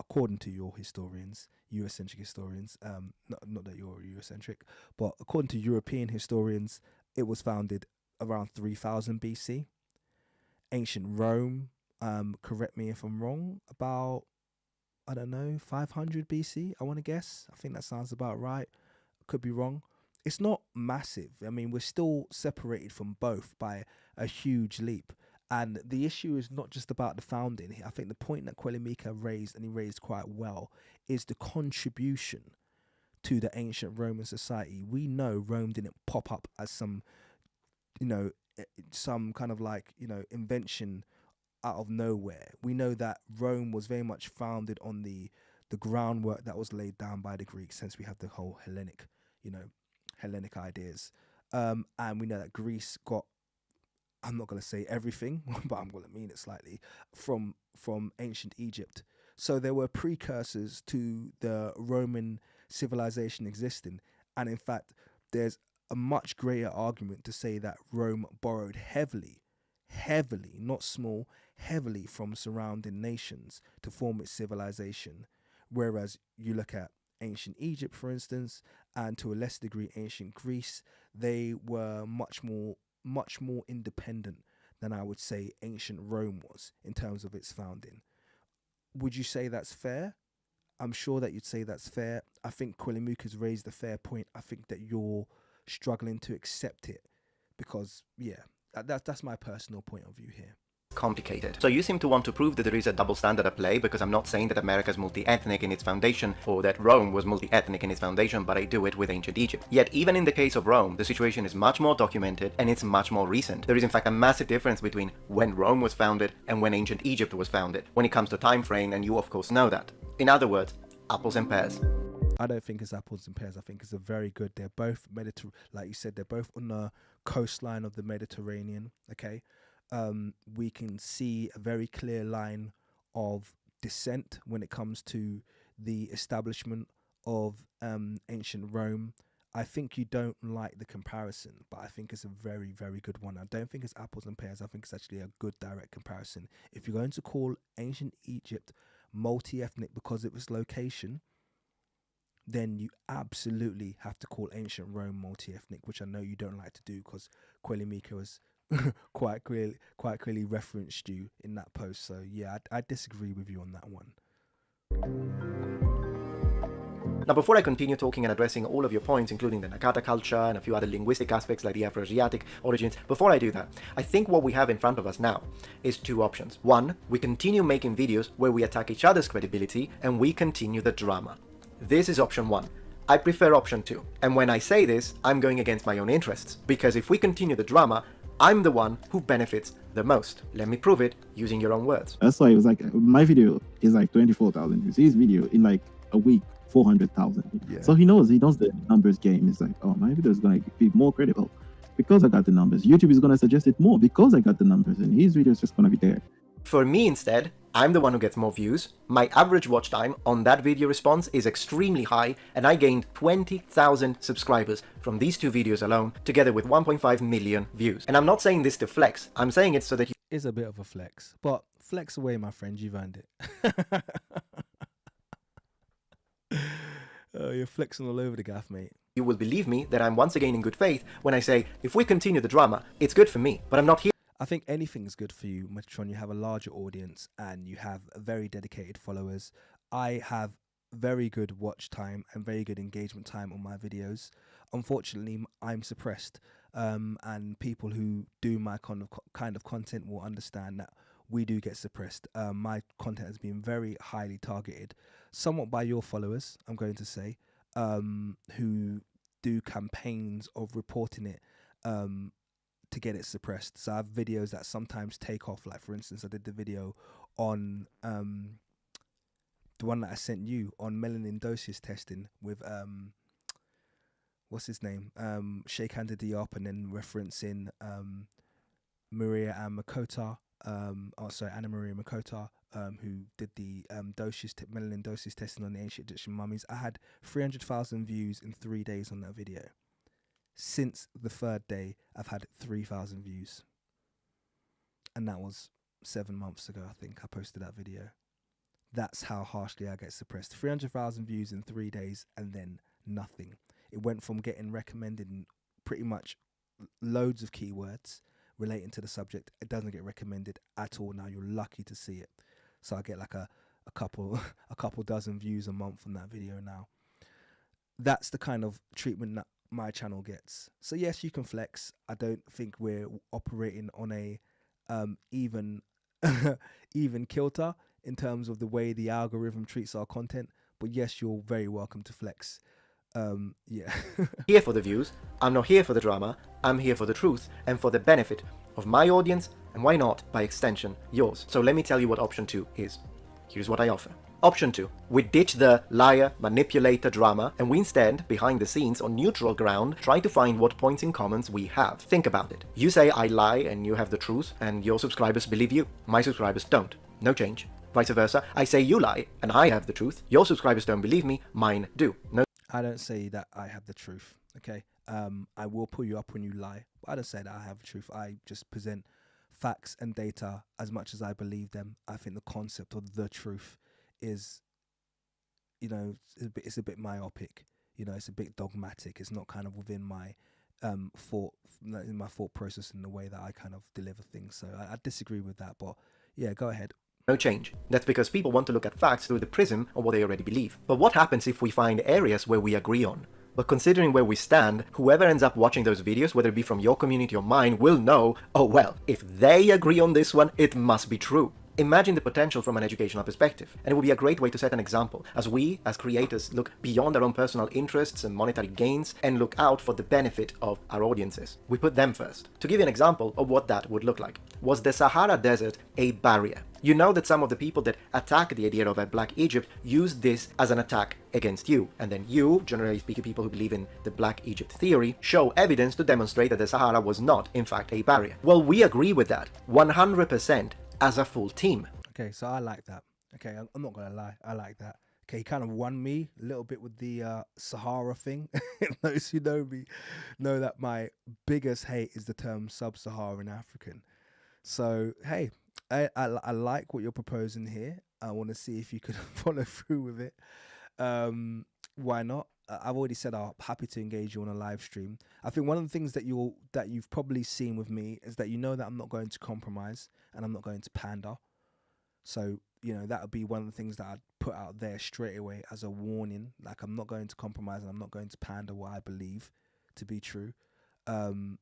Speaker 1: according to your historians, Eurocentric historians, not that you're Eurocentric, but according to European historians, it was founded around 3000 BC. Ancient Rome, correct me if I'm wrong, about, 500 BC, I want to guess. I think that sounds about right. Could be wrong. It's not massive. I mean, we're still separated from both by a huge leap. And the issue is not just about the founding. I think the point that Kuellimika raised, and he raised quite well, is the contribution to the ancient Roman society. We know Rome didn't pop up as some, some kind of like, invention out of nowhere. We know that Rome was very much founded on the groundwork that was laid down by the Greeks, since we have the whole Hellenic ideas. And we know that Greece got, I'm not going to say everything, but I'm going to mean it slightly, from ancient Egypt. So there were precursors to the Roman civilization existing. And in fact, there's a much greater argument to say that Rome borrowed heavily, not small, heavily from surrounding nations to form its civilization. Whereas you look at ancient Egypt, for instance, and to a less degree ancient Greece, they were much more independent than I would say ancient Rome was in terms of its founding. Would you say that's fair? I'm sure that you'd say that's fair. I think Kuellimika's raised a fair point. I think that you're struggling to accept it because, that's my personal point of view here.
Speaker 2: Complicated. So you seem to want to prove that there is a double standard at play, because I'm not saying that America is multi-ethnic in its foundation or that Rome was multi-ethnic in its foundation, but I do it with ancient Egypt. Yet even in the case of Rome, the situation is much more documented and it's much more recent. There is in fact a massive difference between when Rome was founded and when ancient Egypt was founded, when it comes to time frame, and you of course know that. In other words, apples and pears.
Speaker 1: I don't think it's apples and pears. I think it's a very good. They're both like you said, they're both on the coastline of the Mediterranean. Okay. We can see a very clear line of descent when it comes to the establishment of ancient Rome. I think you don't like the comparison, but I think it's a very, very good one. I don't think it's apples and pears. I think it's actually a good direct comparison. If you're going to call ancient Egypt multi-ethnic because of its location, then you absolutely have to call ancient Rome multi-ethnic, which I know you don't like to do because Kuellimika was quite clearly referenced you in that post. So yeah, I disagree with you on that one.
Speaker 2: Now, before I continue talking and addressing all of your points, including the Nakata culture and a few other linguistic aspects like the Afroasiatic origins, before I do that, I think what we have in front of us now is two options. One, we continue making videos where we attack each other's credibility and we continue the drama. This is option one. I prefer option two. And when I say this, I'm going against my own interests, because if we continue the drama, I'm the one who benefits the most. Let me prove it using your own words.
Speaker 4: That's why it was like, my video is like 24,000 views. His video in like a week, 400,000.
Speaker 1: Yeah.
Speaker 4: So he knows the numbers game. It's like, oh, my video is going to be more credible because I got the numbers. YouTube is going to suggest it more because I got the numbers, and his video is just going to be there.
Speaker 2: For me instead, I'm the one who gets more views. My average watch time on that video response is extremely high, and I gained 20,000 subscribers from these two videos alone, together with 1.5 million views. And I'm not saying this to flex, I'm saying it so that you...
Speaker 1: It's a bit of a flex, but flex away, my friend, you've earned it. You're flexing all over the gaff, mate.
Speaker 2: You will believe me that I'm once again in good faith when I say, if we continue the drama, it's good for me, but I'm not here.
Speaker 1: I think anything's good for you, Metatron. You have a larger audience and you have very dedicated followers. I have very good watch time and very good engagement time on my videos. Unfortunately, I'm suppressed, and people who do my kind of content will understand that we do get suppressed. My content has been very highly targeted, somewhat by your followers, I'm going to say, who do campaigns of reporting it to get it suppressed. So I have videos that sometimes take off. Like, for instance, I did the video on the one that I sent you on melanin doses testing with what's his name, Sheikh Anta Diop, and then referencing Maria and Makota, Anna Maria Makota, who did the melanin doses testing on the ancient Egyptian mummies. I had 300,000 views in 3 days on that video. Since the third day, I've had 3,000 views. And that was 7 months ago, I think, I posted that video. That's how harshly I get suppressed. 300,000 views in 3 days and then nothing. It went from getting recommended in pretty much loads of keywords relating to the subject. It doesn't get recommended at all now. You're lucky to see it. So I get like a couple dozen views a month from that video now. That's the kind of treatment that my channel gets. So yes, you can flex. I don't think we're operating on a even even kilter in terms of the way the algorithm treats our content. But yes, you're very welcome to flex. Yeah.
Speaker 2: Here for the views, I'm not here for the drama, I'm here for the truth and for the benefit of my audience, and why not, by extension, yours. So let me tell you what option 2 is. Here's what I offer. Option 2. We ditch the liar, manipulator drama, and we instead, behind the scenes, on neutral ground, try to find what points in common we have. Think about it. You say I lie and you have the truth, and your subscribers believe you. My subscribers don't. No change. Vice versa. I say you lie, and I have the truth. Your subscribers don't believe me. Mine do. No.
Speaker 1: I don't say that I have the truth, okay? I will pull you up when you lie, but I don't say that I have the truth. I just present facts and data as much as I believe them. I think the concept of the truth is, you know, it's a bit myopic. You know, it's a bit dogmatic. It's not kind of within my thought process in the way that I kind of deliver things. So I disagree with that, but yeah, go ahead.
Speaker 2: No change. That's because people want to look at facts through the prism of what they already believe. But what happens if we find areas where we agree on? But considering where we stand, whoever ends up watching those videos, whether it be from your community or mine, will know, oh well, if they agree on this one, it must be true. Imagine the potential from an educational perspective, and it will be a great way to set an example, as we, as creators, look beyond our own personal interests and monetary gains, and look out for the benefit of our audiences. We put them first. To give you an example of what that would look like, was the Sahara Desert a barrier? You know that some of the people that attack the idea of a Black Egypt use this as an attack against you, and then you, generally speaking people who believe in the Black Egypt theory, show evidence to demonstrate that the Sahara was not, in fact, a barrier. Well, we agree with that, 100%, as a full team.
Speaker 1: Okay, so I like that. Okay, I'm not gonna lie, I like that. Okay, he kind of won me a little bit with the Sahara thing. Those who know me know that my biggest hate is the term sub-Saharan African. So, hey, I like what you're proposing here. I want to see if you could follow through with it. Why not? I've already said I'm happy to engage you on a live stream. I think one of the things that you've probably seen with me is that you know that I'm not going to compromise and I'm not going to pander. So, you know, that would be one of the things that I'd put out there straight away as a warning. Like, I'm not going to compromise and I'm not going to pander what I believe to be true. And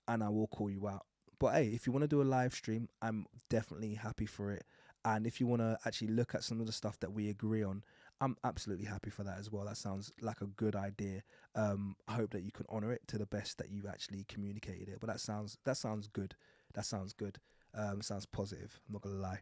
Speaker 1: I will call you out. But hey, if you want to do a live stream, I'm definitely happy for it. And if you want to actually look at some of the stuff that we agree on, I'm absolutely happy for that as well. That sounds like a good idea. I hope that you can honor it to the best that you've actually communicated it. But that sounds good. That sounds good. Sounds positive. I'm not gonna lie.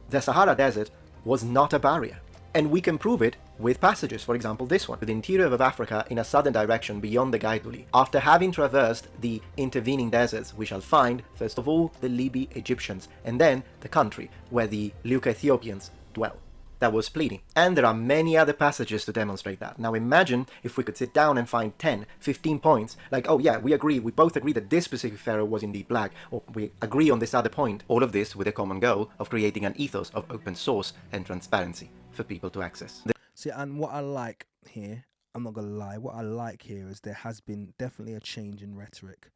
Speaker 2: The Sahara Desert was not a barrier. And we can prove it with passages, for example this one, to the interior of Africa in a southern direction beyond the Gaiduli. After having traversed the intervening deserts, we shall find, first of all, the Libyan Egyptians, and then the country where the Leuca Ethiopians dwell. That was Pliny. And there are many other passages to demonstrate that. Now imagine if we could sit down and find 10, 15 points, like, oh yeah, we both agree that this specific pharaoh was indeed black, or we agree on this other point, all of this with a common goal of creating an ethos of open source and transparency for people to access.
Speaker 1: See, and what I like here, I'm not gonna lie, what I like here is there has been definitely a change in rhetoric,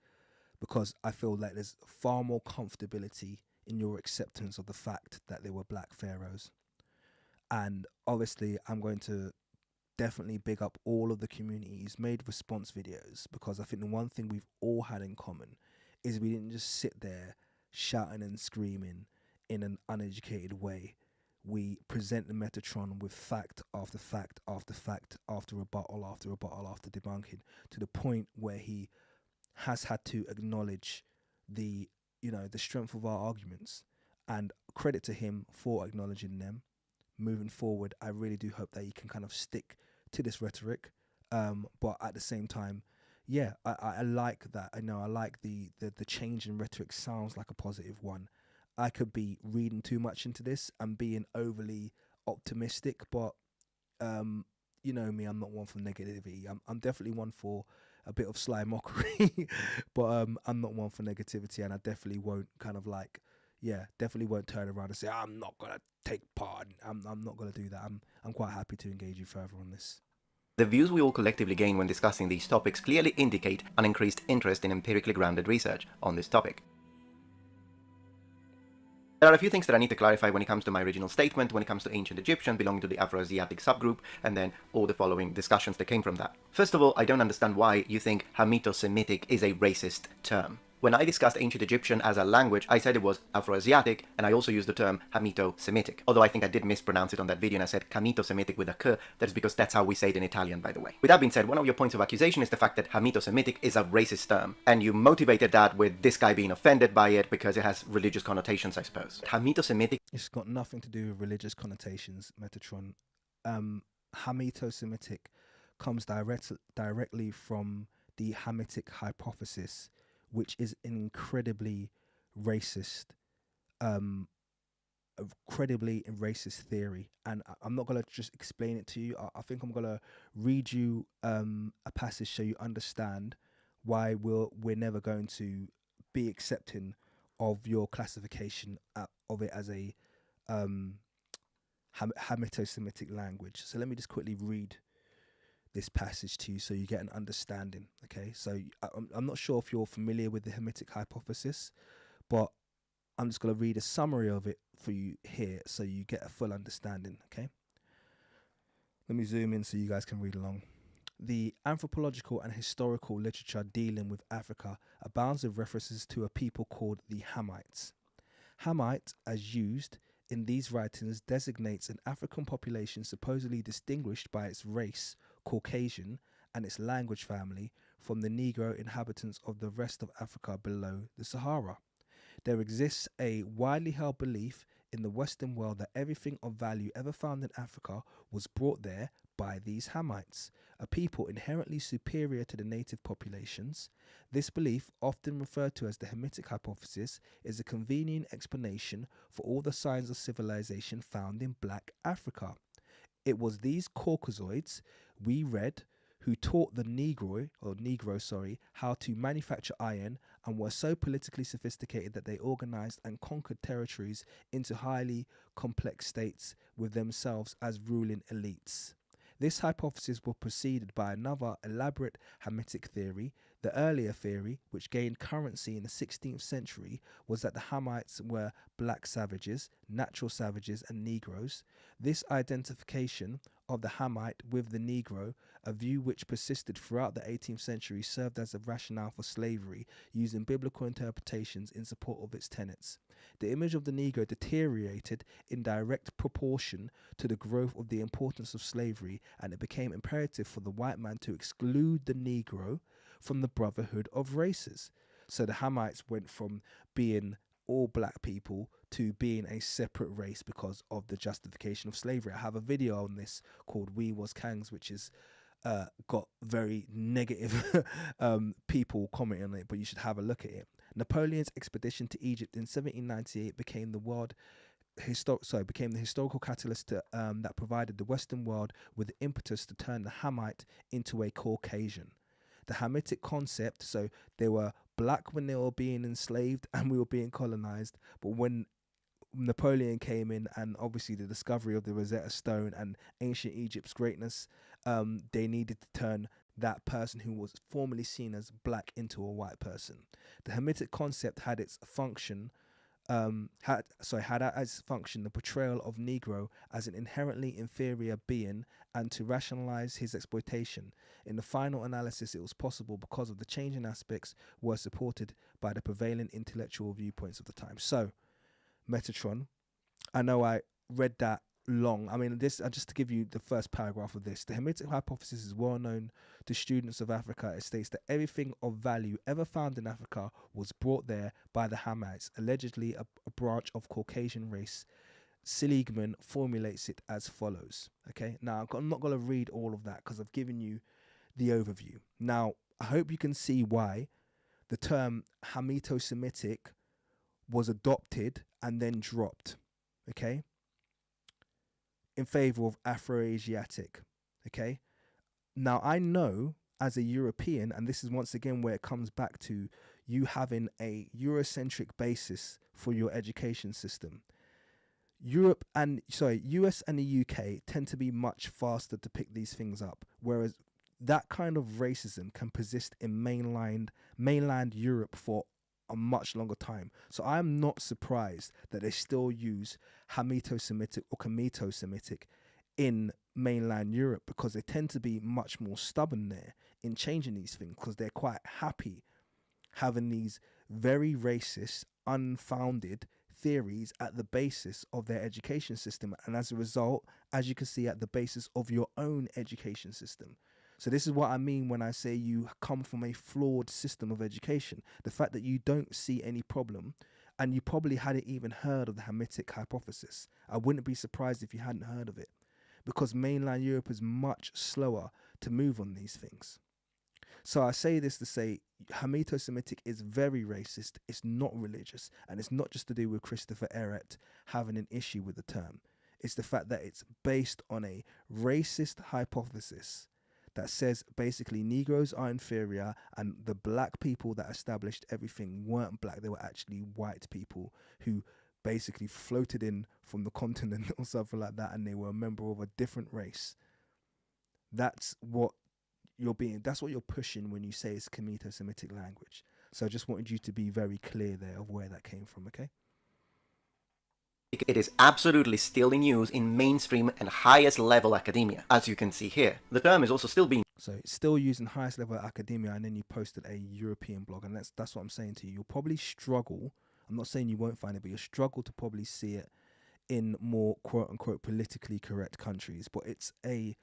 Speaker 1: because I feel like there's far more comfortability in your acceptance of the fact that they were black pharaohs. And obviously I'm going to definitely big up all of the communities made response videos, because I think the one thing we've all had in common is we didn't just sit there shouting and screaming in an uneducated way. We present the Metatron with fact after fact after fact after rebuttal after rebuttal after debunking, to the point where he has had to acknowledge the strength of our arguments, and credit to him for acknowledging them. Moving forward, I really do hope that you can kind of stick to this rhetoric, but at the same time, yeah, I like that. I know I like the change in rhetoric. Sounds like a positive one. I could be reading too much into this and being overly optimistic, but you know me, I'm not one for negativity. I'm definitely one for a bit of sly mockery, but I'm not one for negativity, and I definitely won't definitely won't turn around and say I'm not gonna take part. I'm not gonna do that. I'm quite happy to engage you further on this.
Speaker 2: The views we all collectively gain when discussing these topics clearly indicate an increased interest in empirically grounded research on this topic. There are a few things that I need to clarify when it comes to my original statement, when it comes to ancient Egyptian belonging to the Afroasiatic subgroup, and then all the following discussions that came from that. First of all, I don't understand why you think Hamito-Semitic is a racist term. When I discussed ancient Egyptian as a language, I said it was Afroasiatic, and I also used the term Hamito-Semitic. Although I think I did mispronounce it on that video and I said Hamito-Semitic with a K. That's because that's how we say it in Italian, by the way. With that being said, one of your points of accusation is the fact that Hamito-Semitic is a racist term, and you motivated that with this guy being offended by it because it has religious connotations, I suppose. Hamito-Semitic...
Speaker 1: It's got nothing to do with religious connotations, Metatron. Hamito-Semitic comes directly from the Hamitic hypothesis, which is an incredibly racist theory. And I'm not going to just explain it to you. I think I'm going to read you a passage so you understand why we're never going to be accepting of your classification of it as a Hamito-Semitic language. So let me just quickly read this passage to you so you get an understanding. Okay, so I'm not sure if you're familiar with the Hamitic hypothesis, but I'm just going to read a summary of it for you here so you get a full understanding. Okay, let me zoom in so you guys can read along. The anthropological and historical literature dealing with Africa abounds with references to a people called the Hamites. Hamite, as used in these writings, designates an African population supposedly distinguished by its race, Caucasian, and its language family from the Negro inhabitants of the rest of Africa below the Sahara. There exists a widely held belief in the Western world that everything of value ever found in Africa was brought there by these Hamites, a people inherently superior to the native populations. This belief, often referred to as the Hamitic hypothesis, is a convenient explanation for all the signs of civilization found in Black Africa. It was these Caucasoids, we read, who taught the Negro, how to manufacture iron and were so politically sophisticated that they organized and conquered territories into highly complex states with themselves as ruling elites. This hypothesis was preceded by another elaborate Hamitic theory. The earlier theory, which gained currency in the 16th century, was that the Hamites were black savages, natural savages, and Negroes. This identification of the Hamite with the Negro, a view which persisted throughout the 18th century, served as a rationale for slavery, using biblical interpretations in support of its tenets. The image of the Negro deteriorated in direct proportion to the growth of the importance of slavery, and it became imperative for the white man to exclude the Negro from the brotherhood of races. So the Hamites went from being all black people to being a separate race because of the justification of slavery. I have a video on this called We Was Kangs, which is got very negative people commenting on it, but you should have a look at it. Napoleon's expedition to Egypt in 1798 became the historical catalyst that provided the Western world with the impetus to turn the Hamite into a Caucasian. The Hamitic concept, so they were black when they were being enslaved and we were being colonized, but when Napoleon came in and obviously the discovery of the Rosetta Stone and ancient Egypt's greatness, they needed to turn that person who was formerly seen as black into a white person. The Hamitic concept had its function had as function the portrayal of Negro as an inherently inferior being and to rationalize his exploitation. In the final analysis, it was possible because of the changing aspects were supported by the prevailing intellectual viewpoints of the time. So, Metatron, I know I read that long. I mean, this just to give you the first paragraph of this. The Hamitic hypothesis is well known to students of Africa. It states that everything of value ever found in Africa was brought there by the Hamites, allegedly a branch of Caucasian race. Seligman formulates it as follows. Okay, now I'm not going to read all of that because I've given you the overview. Now, I hope you can see why the term Hamito-Semitic was adopted and then dropped, okay, in favor of Afroasiatic, okay? Now, I know as a European, and this is once again where it comes back to you having a Eurocentric basis for your education system. US and the UK tend to be much faster to pick these things up, whereas that kind of racism can persist in mainland Europe for a much longer time. So I am not surprised that they still use Hamito-Semitic or Kamito-Semitic in mainland Europe, because they tend to be much more stubborn there in changing these things, because they're quite happy having these very racist, unfounded theories at the basis of their education system, and as a result, as you can see, at the basis of your own education system. So this is what I mean when I say you come from a flawed system of education. The fact that you don't see any problem, and you probably hadn't even heard of the Hamitic hypothesis. I wouldn't be surprised if you hadn't heard of it, because mainland Europe is much slower to move on these things. So I say this to say Hamito-Semitic is very racist, it's not religious, and it's not just to do with Christopher Ehret having an issue with the term. It's the fact that it's based on a racist hypothesis that says basically Negroes are inferior and the black people that established everything weren't black, they were actually white people who basically floated in from the continent or something like that, and they were a member of a different race. That's what you're pushing when you say it's Comito-Semitic language. So I just wanted you to be very clear there of where that came from, okay?
Speaker 2: It is absolutely still in use in mainstream and highest level academia, as you can see here. The term is also still being...
Speaker 1: So it's still used in highest level academia, and then you posted a European blog, and that's what I'm saying to you. You'll probably struggle, I'm not saying you won't find it, but you'll struggle to probably see it in more quote-unquote politically correct countries, but it's a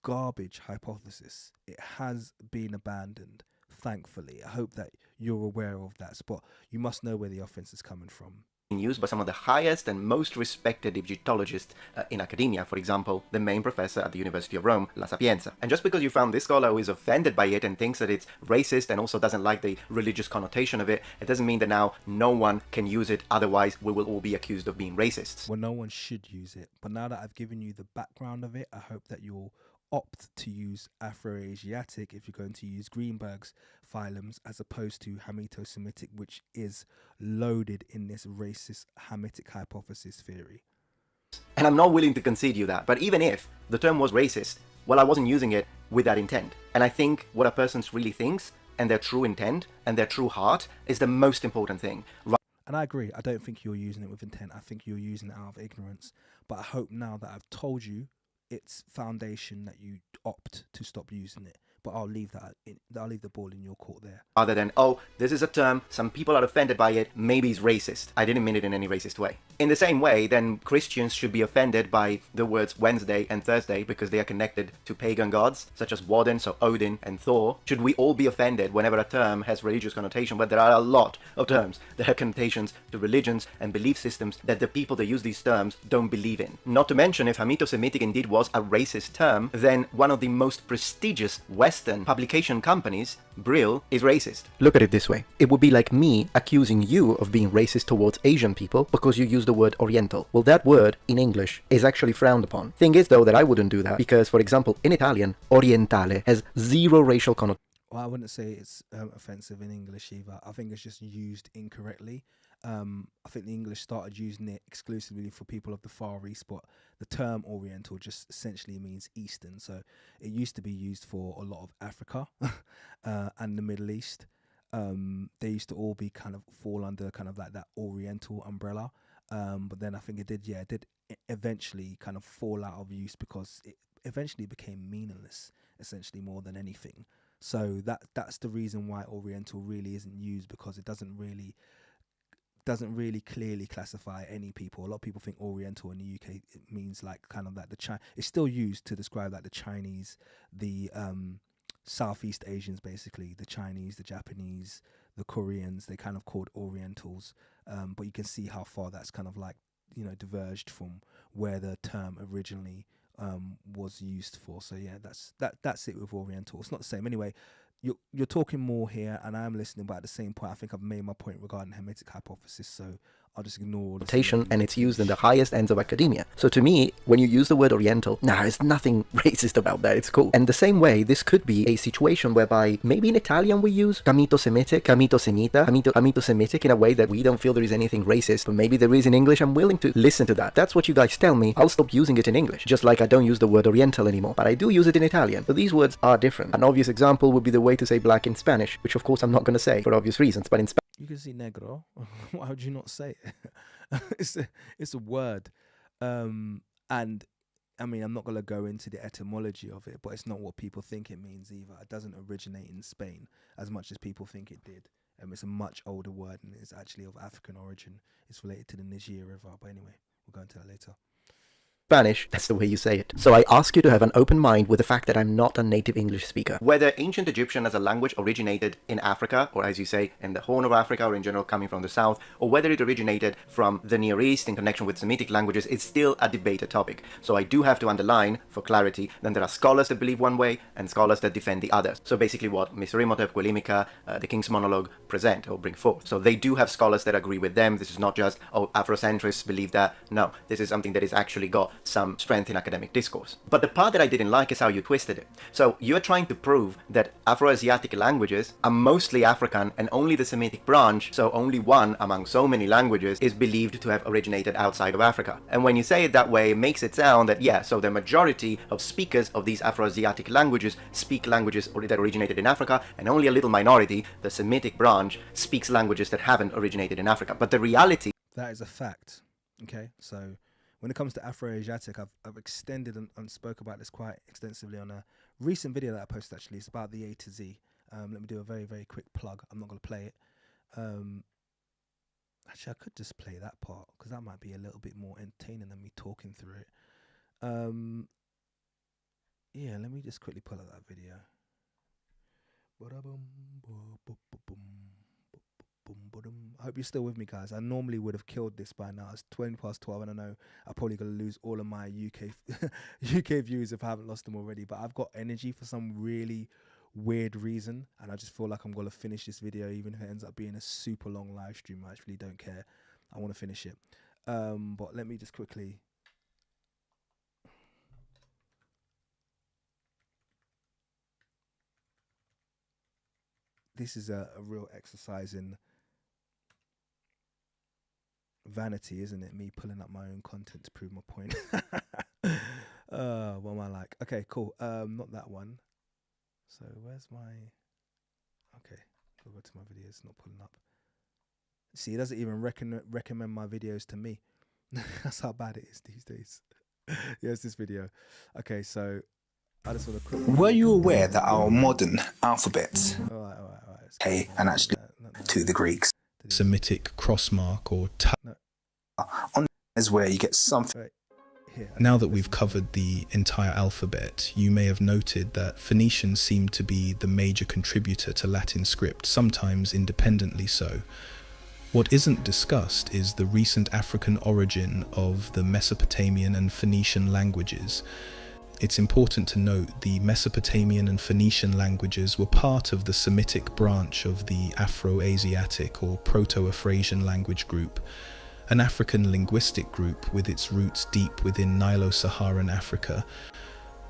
Speaker 1: garbage hypothesis. It has been abandoned, thankfully. I hope that you're aware of that, but you must know where the offense is coming from.
Speaker 2: Used by some of the highest and most respected Egyptologists in academia, for example, the main professor at the University of Rome, La Sapienza. And just because you found this scholar who is offended by it and thinks that it's racist and also doesn't like the religious connotation of it, it doesn't mean that now no one can use it, otherwise we will all be accused of being racists.
Speaker 1: Well, no one should use it, but now that I've given you the background of it, I hope that you'll opt to use Afro-Asiatic if you're going to use Greenberg's phylums, as opposed to Hamito-Semitic, which is loaded in this racist Hamitic hypothesis theory.
Speaker 2: And I'm not willing to concede you that, but even if the term was racist, well, I wasn't using it with that intent. And I think what a person really thinks, and their true intent, and their true heart, is the most important thing.
Speaker 1: And I agree, I don't think you're using it with intent, I think you're using it out of ignorance. But I hope now that I've told you its foundation that you opt to stop using it. But I'll leave the ball in your court there.
Speaker 2: Other than, oh, this is a term, some people are offended by it, maybe it's racist. I didn't mean it in any racist way. In the same way, then Christians should be offended by the words Wednesday and Thursday because they are connected to pagan gods, such as Woden, so Odin and Thor. Should we all be offended whenever a term has religious connotation? But there are a lot of terms that have connotations to religions and belief systems that the people that use these terms don't believe in. Not to mention, if Hamito-Semitic indeed was a racist term, then one of the most prestigious Western publication companies, Brill, is racist. Look at it this way. It would be like me accusing you of being racist towards Asian people because you use the word Oriental. Well, that word in English is actually frowned upon. Thing is, though, that I wouldn't do that because, for example, in Italian, Orientale has zero racial connotation.
Speaker 1: Well, I wouldn't say it's offensive in English either. I think it's just used incorrectly. I think the English started using it exclusively for people of the Far East, but the term Oriental just essentially means Eastern. So it used to be used for a lot of Africa and the Middle East. They used to all be kind of fall under kind of like that Oriental umbrella. But then I think it did eventually kind of fall out of use because it eventually became meaningless, essentially, more than anything. So that's the reason why Oriental really isn't used, because it doesn't really clearly classify any people. A lot of people think Oriental in the UK it means like kind of like it's still used to describe like the Chinese, the Southeast Asians, basically the Chinese, the Japanese, the Koreans. They kind of called Orientals, but you can see how far that's kind of like, you know, diverged from where the term originally was used for. So yeah, that's it with Oriental. It's not the same anyway. You're talking more here, and I am listening, but at the same point, I think I've made my point regarding Hamitic hypothesis, so I'll just ignore the
Speaker 2: and it's used in the highest ends of academia. So to me, when you use the word Oriental, there's nothing racist about that, it's cool. And the same way, this could be a situation whereby maybe in Italian we use Camito-Semitic, Camito-Semita, Camito-Semitic in a way that we don't feel there is anything racist, but maybe there is in English. I'm willing to listen to that. That's what you guys tell me. I'll stop using it in English, just like I don't use the word Oriental anymore, but I do use it in Italian. But these words are different. An obvious example would be the way to say black in Spanish, which of course I'm not going to say for obvious reasons, but in Spanish
Speaker 1: you can see negro. Why would you not say it? It's a word, and I mean, I'm not going to go into the etymology of it, but it's not what people think it means either. It doesn't originate in Spain as much as people think it did. It's a much older word and it's actually of African origin. It's related to the Niger River. But anyway, we'll go into that later.
Speaker 2: Spanish, that's the way you say it. So I ask you to have an open mind with the fact that I'm not a native English speaker. Whether ancient Egyptian as a language originated in Africa, or as you say, in the Horn of Africa, or in general coming from the south, or whether it originated from the Near East in connection with Semitic languages, is still a debated topic. So I do have to underline, for clarity, that there are scholars that believe one way, and scholars that defend the other. So basically what Mr. Imhotep, Kuellimika, the King's Monologue present, or bring forth. So they do have scholars that agree with them. This is not just, oh, Afrocentrists believe that. No, this is something that is actually got some strength in academic discourse. But the part that I didn't like is how you twisted it. So you're trying to prove that Afroasiatic languages are mostly African and only the Semitic branch, so only one among so many languages, is believed to have originated outside of Africa. And when you say it that way, it makes it sound that, yeah, so the majority of speakers of these Afroasiatic languages speak languages that originated in Africa, and only a little minority, the Semitic branch, speaks languages that haven't originated in Africa. But the reality...
Speaker 1: That is a fact. Okay, so when it comes to Afroasiatic, I've extended and spoke about this quite extensively on a recent video that I posted, actually. It's about the A to Z. Let me do a very, very quick plug. I'm not going to play it. Actually, I could just play that part because that might be a little bit more entertaining than me talking through it. Yeah, let me just quickly pull up that video. I hope you're still with me, guys. I normally would have killed this by now. It's 12:20, and I know I'm probably going to lose all of my UK views if I haven't lost them already. But I've got energy for some really weird reason, and I just feel like I'm going to finish this video, even if it ends up being a super long live stream. I actually don't care. I want to finish it. But let me just quickly... This is a real exercise in vanity, isn't it? Me pulling up my own content to prove my point. What am I like? Okay, cool. Not that one. So where's my... Okay, go to my video. It's not pulling up. See, it doesn't even recommend my videos to me. That's how bad it is these days. Here's this video. Okay, so I just want to quickly...
Speaker 13: Were you aware that our modern alphabet, okay, and actually to the Greeks,
Speaker 7: Semitic crossmark or
Speaker 13: on is where you get something.
Speaker 7: Now that we've covered the entire alphabet, you may have noted that Phoenicians seem to be the major contributor to Latin script, sometimes independently so. What isn't discussed is the recent African origin of the Mesopotamian and Phoenician languages. It's important to note the Mesopotamian and Phoenician languages were part of the Semitic branch of the Afro-Asiatic or Proto-Afrasian language group, an African linguistic group with its roots deep within Nilo-Saharan Africa.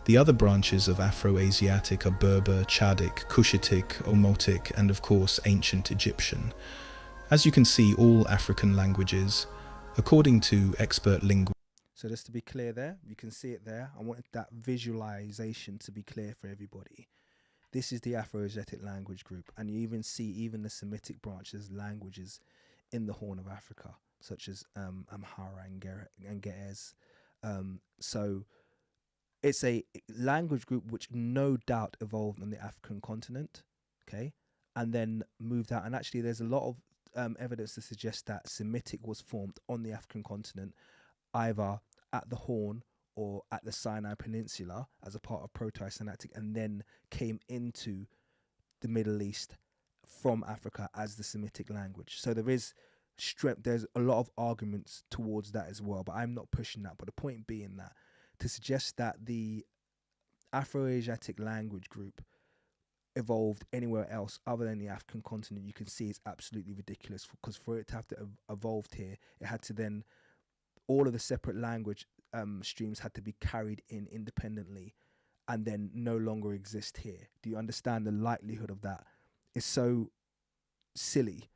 Speaker 7: The other branches of Afro-Asiatic are Berber, Chadic, Cushitic, Omotic, and of course ancient Egyptian. As you can see, all African languages, according to expert linguists.
Speaker 1: So just to be clear there, you can see it there. I wanted that visualization to be clear for everybody. This is the Afroasiatic language group, and you even see even the Semitic branches languages in the Horn of Africa, such as Amhara and Ge'ez. So it's a language group which no doubt evolved on the African continent, okay, and then moved out. And actually there's a lot of evidence to suggest that Semitic was formed on the African continent, either at the Horn or at the Sinai Peninsula as a part of Proto-Sinaitic, and then came into the Middle East from Africa as the Semitic language. So there is strength, there's a lot of arguments towards that as well, but I'm not pushing that. But the point being that to suggest that the Afroasiatic language group evolved anywhere else other than the African continent, you can see it's absolutely ridiculous, because for it to have to have evolved here, it had to then, all of the separate language streams had to be carried in independently and then no longer exist here. Do you understand the likelihood of that? It's so silly,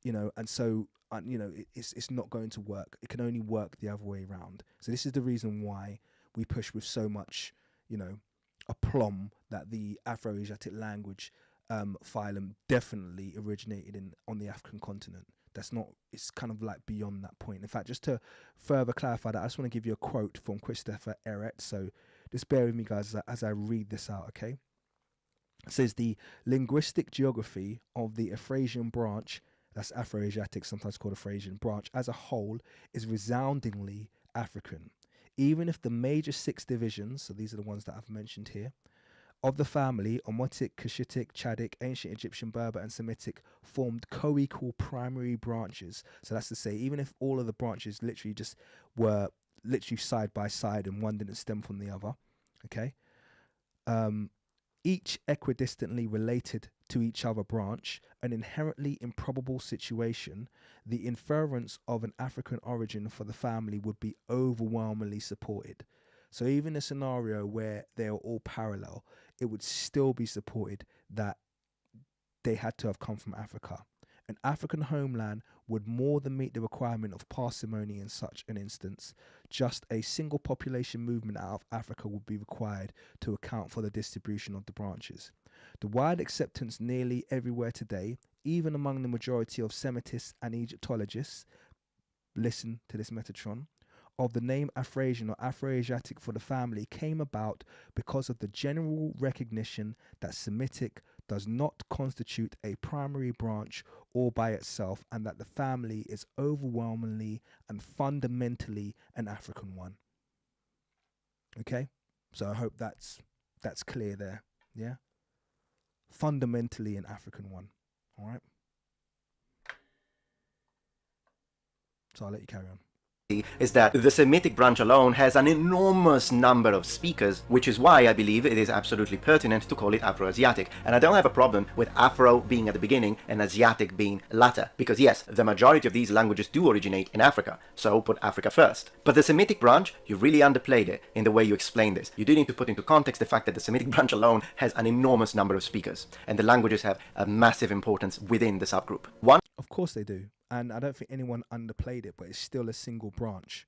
Speaker 1: you know, and so, you know, it's not going to work. It can only work the other way around. So this is the reason why we push with so much, you know, aplomb that the Afroasiatic language phylum definitely originated on the African continent. That's not, it's kind of like beyond that point. In fact, just to further clarify that, I just want to give you a quote from Christopher Eret. So just bear with me, guys, as I read this out, okay? It says the linguistic geography of the Afrasian branch, that's Afroasiatic, sometimes called Afrasian branch, as a whole is resoundingly African. Even if the major 6 divisions, so these are the ones that I've mentioned here, of the family, Omotic, Cushitic, Chadic, Ancient Egyptian, Berber, and Semitic, formed co-equal primary branches. So that's to say, even if all of the branches literally just were literally side by side and one didn't stem from the other, okay, each equidistantly related to each other branch, an inherently improbable situation, the inference of an African origin for the family would be overwhelmingly supported. So even a scenario where they are all parallel, it would still be supported that they had to have come from Africa. An African homeland would more than meet the requirement of parsimony in such an instance. Just a single population movement out of Africa would be required to account for the distribution of the branches. The wide acceptance nearly everywhere today, even among the majority of Semitists and Egyptologists, listen to this Metatron, of the name Afrasian or Afroasiatic for the family came about because of the general recognition that Semitic does not constitute a primary branch all by itself, and that the family is overwhelmingly and fundamentally an African one. Okay, so I hope that's clear there. Yeah, fundamentally an African one. All right, so I'll let you carry on.
Speaker 2: Is that the Semitic branch alone has an enormous number of speakers, which is why I believe it is absolutely pertinent to call it Afroasiatic. And I don't have a problem with Afro being at the beginning and Asiatic being latter, because yes, the majority of these languages do originate in Africa, so put Africa first. But the Semitic branch, you really underplayed it in the way you explained this. You do need to put into context the fact that the Semitic branch alone has an enormous number of speakers, and the languages have a massive importance within the subgroup.
Speaker 1: Of course they do. And I don't think anyone underplayed it, but it's still a single branch.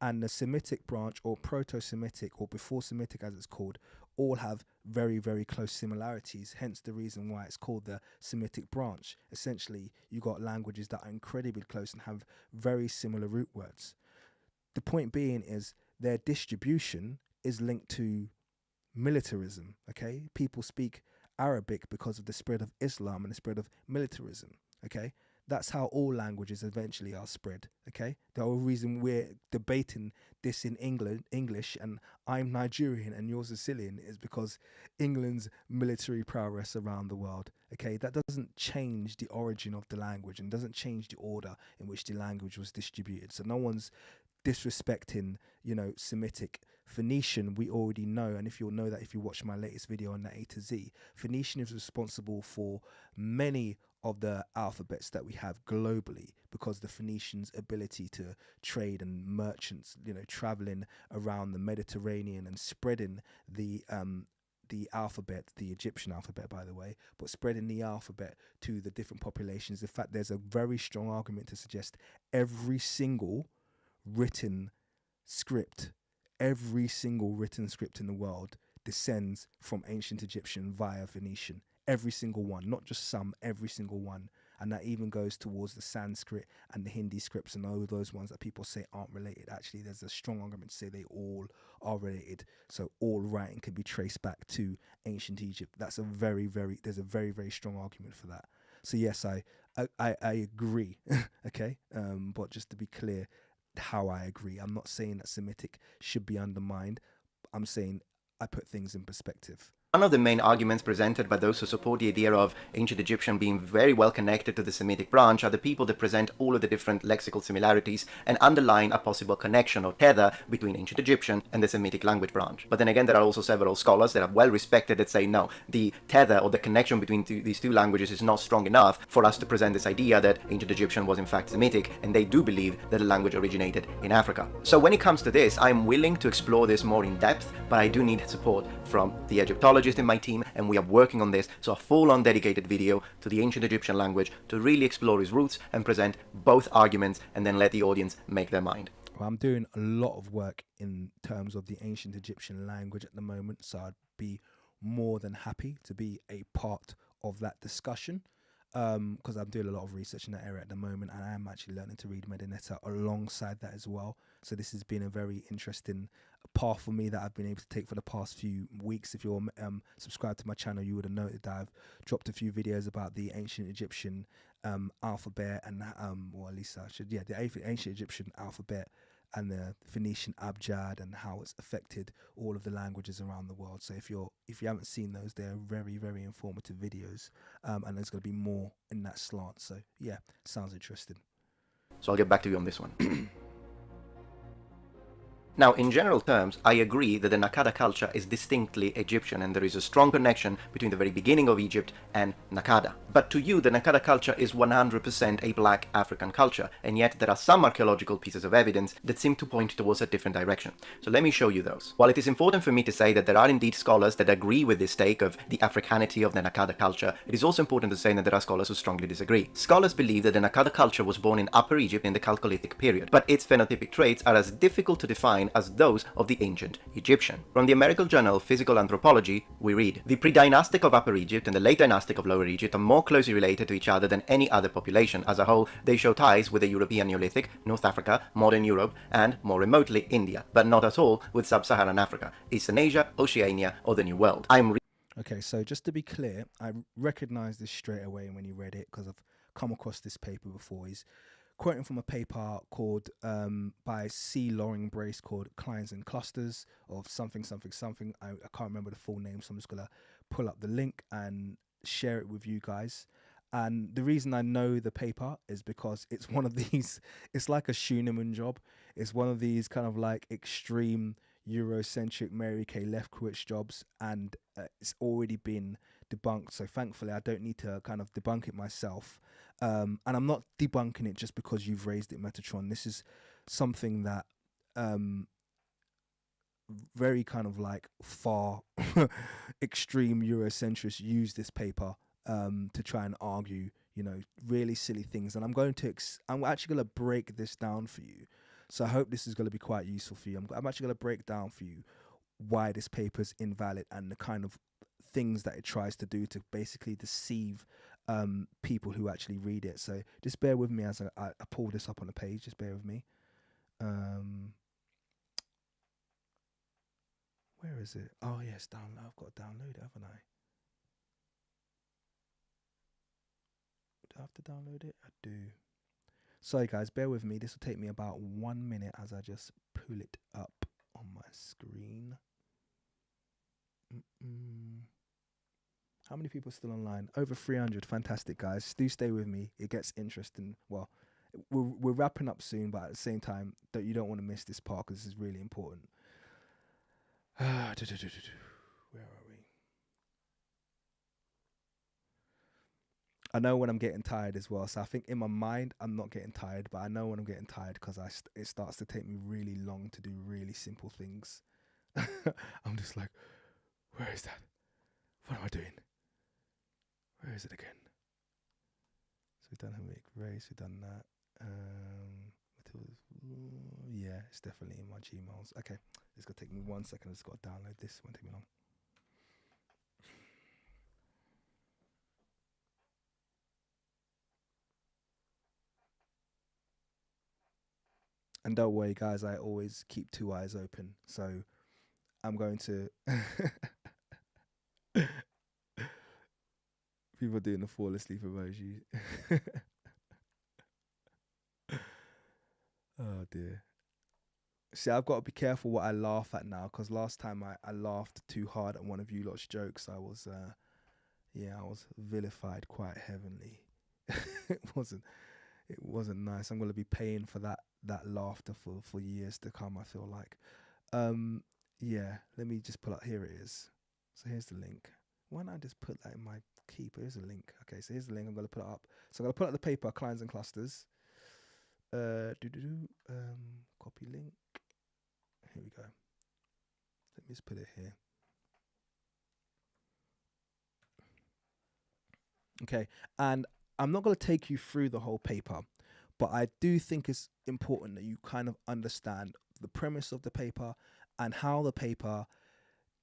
Speaker 1: And the Semitic branch, or Proto-Semitic, or Before Semitic as it's called, all have very, very close similarities, hence the reason why it's called the Semitic branch. Essentially, you got languages that are incredibly close and have very similar root words. The point being is their distribution is linked to militarism, okay? People speak Arabic because of the spread of Islam and the spread of militarism, okay? That's how all languages eventually are spread, okay? The whole reason we're debating this in English, and I'm Nigerian and you're Sicilian, is because England's military prowess around the world, okay? That doesn't change the origin of the language and doesn't change the order in which the language was distributed. So no one's disrespecting, Semitic. Phoenician, we already know, and if you'll know that if you watch my latest video on the A to Z, Phoenician is responsible for many of the alphabets that we have globally, because the Phoenicians' ability to trade and merchants, traveling around the Mediterranean and spreading the alphabet, the Egyptian alphabet, by the way, but spreading the alphabet to the different populations. In fact, there's a very strong argument to suggest every single written script in the world descends from ancient Egyptian via Phoenician. Every single one, not just some, every single one. And that even goes towards the Sanskrit and the Hindi scripts and all those ones that people say aren't related. Actually, there's a strong argument to say they all are related. So all writing can be traced back to ancient Egypt. There's a very, very strong argument for that. So yes, I agree, okay? But just to be clear, how I agree. I'm not saying that Semitic should be undermined. I'm saying I put things in perspective.
Speaker 2: One of the main arguments presented by those who support the idea of ancient Egyptian being very well connected to the Semitic branch are the people that present all of the different lexical similarities and underline a possible connection or tether between ancient Egyptian and the Semitic language branch. But then again, there are also several scholars that are well respected that say no, the tether or the connection between these two languages is not strong enough for us to present this idea that ancient Egyptian was in fact Semitic, and they do believe that the language originated in Africa. So when it comes to this, I'm willing to explore this more in depth, but I do need support from the Egyptologists in my team, and we are working on this, so a full-on dedicated video to the ancient Egyptian language to really explore its roots and present both arguments and then let the audience make their mind.
Speaker 1: Well, I'm doing a lot of work in terms of the ancient Egyptian language at the moment, so I'd be more than happy to be a part of that discussion, because I'm doing a lot of research in that area at the moment, and I am actually learning to read Medinetta alongside that as well. So this has been a very interesting path for me that I've been able to take for the past few weeks. If you're subscribed to my channel, you would have noted that I've dropped a few videos about the ancient Egyptian alphabet, and or at least I should, the ancient Egyptian alphabet and the Phoenician abjad, and how it's affected all of the languages around the world. So if you haven't seen those, they're very, very informative videos, and there's going to be more in that slant. So yeah, sounds interesting.
Speaker 2: So I'll get back to you on this one. Now, in general terms, I agree that the Nakada culture is distinctly Egyptian, and there is a strong connection between the very beginning of Egypt and Nakada. But to you, the Nakada culture is 100% a black African culture, and yet there are some archaeological pieces of evidence that seem to point towards a different direction. So let me show you those. While it is important for me to say that there are indeed scholars that agree with this take of the Africanity of the Nakada culture, it is also important to say that there are scholars who strongly disagree. Scholars believe that the Nakada culture was born in Upper Egypt in the Chalcolithic period, but its phenotypic traits are as difficult to define as those of the ancient Egyptian. From the American journal Physical Anthropology, we read, "The pre-dynastic of Upper Egypt and the late dynastic of Lower Egypt are more closely related to each other than any other population. As a whole, they show ties with the European Neolithic, North Africa, modern Europe, and, more remotely, India, but not at all with Sub-Saharan Africa, Eastern Asia, Oceania, or the New World."
Speaker 1: Okay, so just to be clear, I recognized this straight away when you read it, because I've come across this paper before. He's quoting from a paper called by C. Loring Brace called Clines and Clusters of something. I can't remember the full name, so I'm just gonna pull up the link and share it with you guys. And the reason I know the paper is because it's one of these, it's like a Schunemann job. It's one of these kind of like extreme Eurocentric Mary Kay Lefkowitz jobs, and it's already been debunked. So thankfully I don't need to kind of debunk it myself. And I'm not debunking it just because you've raised it, Metatron. This is something that very kind of like far extreme Eurocentrists use this paper to try and argue, really silly things. And I'm actually going to break this down for you. So I hope this is going to be quite useful for you. I'm actually going to break down for you why this paper is invalid and the kind of things that it tries to do to basically deceive people who actually read it. So just bear with me as I pull this up on the page. Just bear with me. Where is it? Oh yes, download. I've got to download it, haven't I? Do I have to download it? I do. Sorry guys, bear with me. This will take me about 1 minute as I just pull it up on my screen. How many people are still online? Over 300. Fantastic, guys. Do stay with me. It gets interesting. Well, we're wrapping up soon, but at the same time, you don't want to miss this part because this is really important. Where are we? I know when I'm getting tired as well. So I think in my mind, I'm not getting tired, but I know when I'm getting tired because it starts to take me really long to do really simple things. I'm just like, where is that? What am I doing? Where is it again? So we've done Hamic Race, we've done that. Yeah, it's definitely in my Gmails. Okay, it's gonna take me 1 second. I just gotta download this. Won't take me long. And don't worry, guys, I always keep 2 eyes open. So I'm going to... People doing the fall asleep emoji. Oh, dear. See, I've got to be careful what I laugh at now, because last time I laughed too hard at one of you lot's jokes. I was vilified quite heavily. It wasn't nice. I'm going to be paying for that laughter for years to come, I feel like. Yeah, let me just pull up. Here it is. So here's the link. Why don't I just put that in my keeper? Here's a link. Okay, so here's the link. I'm going to put it up. So I'm going to put up the paper, Clines and Clusters. Copy link. Here we go. Let me just put it here. Okay, and I'm not going to take you through the whole paper, but I do think it's important that you kind of understand the premise of the paper and how the paper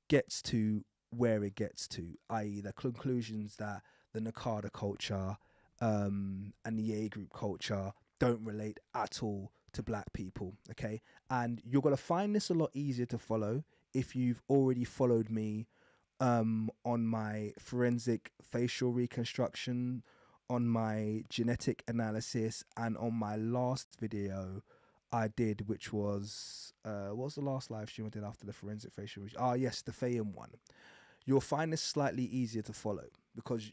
Speaker 1: gets to where it gets to, i.e. the conclusions that the Nakada culture and the A group culture don't relate at all to black people, okay? And you're going to find this a lot easier to follow if you've already followed me on my forensic facial reconstruction, on my genetic analysis, and on my last video I did, which was what was the last live stream I did after the forensic facial? Yes, the Fayum one. You'll find this slightly easier to follow because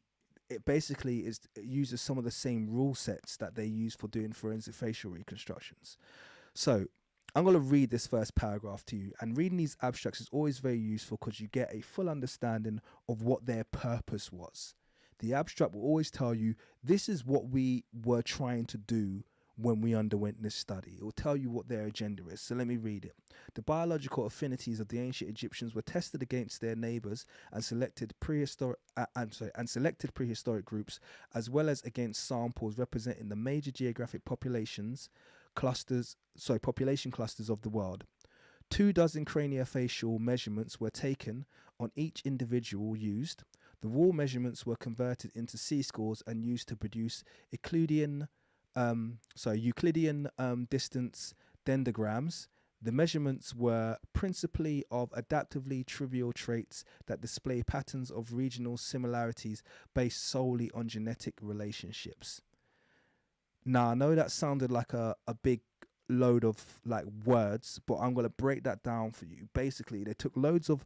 Speaker 1: it basically it uses some of the same rule sets that they use for doing forensic facial reconstructions. So I'm going to read this first paragraph to you, and reading these abstracts is always very useful because you get a full understanding of what their purpose was. The abstract will always tell you this is what we were trying to do when we underwent this study. It will tell you what their agenda is. So let me read it. The biological affinities of the ancient Egyptians were tested against their neighbors and selected prehistoric groups, as well as against samples representing the major geographic population clusters of the world. 24 craniofacial measurements were taken on each individual used. The raw measurements were converted into C-scores and used to produce Euclidean distance dendrograms. The measurements were principally of adaptively trivial traits that display patterns of regional similarities based solely on genetic relationships. Now, I know that sounded like a big load of like words, but I'm going to break that down for you. Basically, they took loads of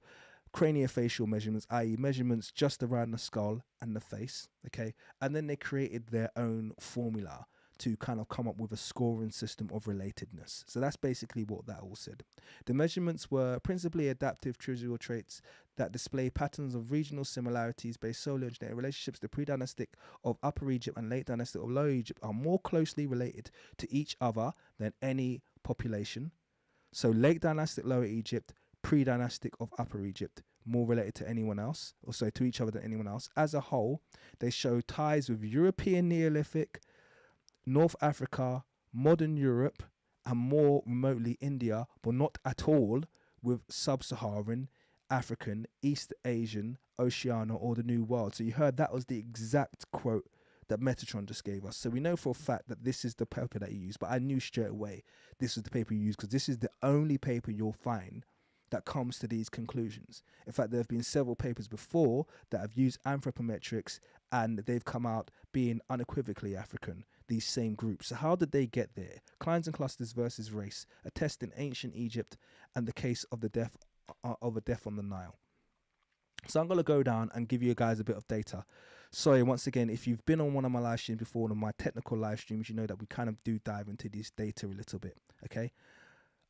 Speaker 1: craniofacial measurements, i.e. measurements just around the skull and the face, okay? And then they created their own formula to kind of come up with a scoring system of relatedness. So that's basically what that all said. The measurements were principally adaptive trivial traits that display patterns of regional similarities based solely on genetic relationships. The pre-dynastic of Upper Egypt and late dynastic of Lower Egypt are more closely related to each other than any population. So late dynastic Lower Egypt, pre-dynastic of Upper Egypt, more related to anyone else, or so to each other than anyone else. As a whole, they show ties with European Neolithic, North Africa, modern Europe, and more remotely India, but not at all with Sub-Saharan, African, East Asian, Oceania, or the New World. So you heard that was the exact quote that Metatron just gave us. So we know for a fact that this is the paper that he used, but I knew straight away this was the paper you used because this is the only paper you'll find that comes to these conclusions. In fact, there have been several papers before that have used anthropometrics and they've come out being unequivocally African, these same groups. So how did they get there? Clines and clusters versus race, a test in ancient Egypt, and the case of the death of a death on the Nile. So I'm going to go down and give you guys a bit of data. Sorry, once again, if you've been on one of my live streams before, one of my technical live streams, you know that we kind of do dive into this data a little bit, okay?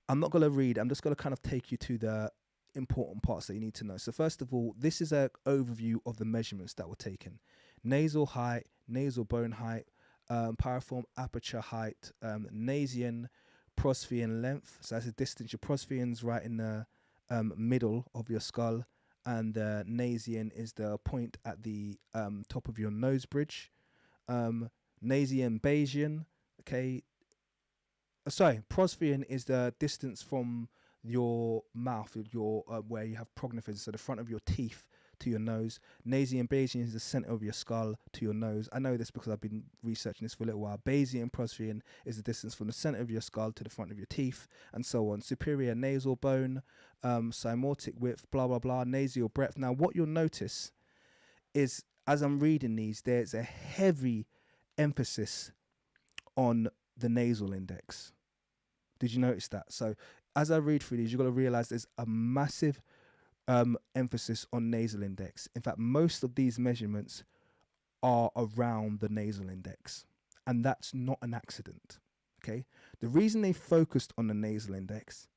Speaker 1: I'm not going to read, I'm just going to kind of take you to the important parts that you need to know. So first of all, this is an overview of the measurements that were taken. Nasal height, nasal bone height, piriform aperture height, Nasian prosphian length. So that's the distance. Your prosphian's right in the middle of your skull, and the Nasian is the point at the top of your nose bridge. Nasian Bayesian, okay. Prosphian is the distance from your mouth, your where you have prognathism, so the front of your teeth to your nose. Nasian Bayesian is the center of your skull to your nose. I know this because I've been researching this for a little while. Bayesian Prosphian is the distance from the center of your skull to the front of your teeth, and so on. Superior nasal bone, cymotic width, blah, blah, blah, nasal breadth. Now, what you'll notice is, as I'm reading these, there's a heavy emphasis on the nasal index. Did you notice that? So as I read through these, you've got to realize there's a massive emphasis on nasal index. In fact, most of these measurements are around the nasal index, and that's not an accident. Okay. The reason they focused on the nasal index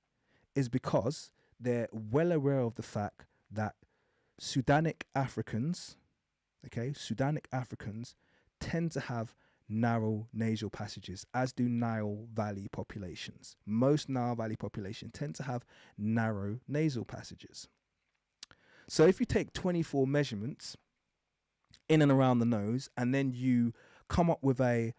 Speaker 1: is because they're well aware of the fact that Sudanic Africans tend to have narrow nasal passages, as do Nile Valley populations. Most Nile Valley populations tend to have narrow nasal passages. So if you take 24 measurements in and around the nose, and then you come up with a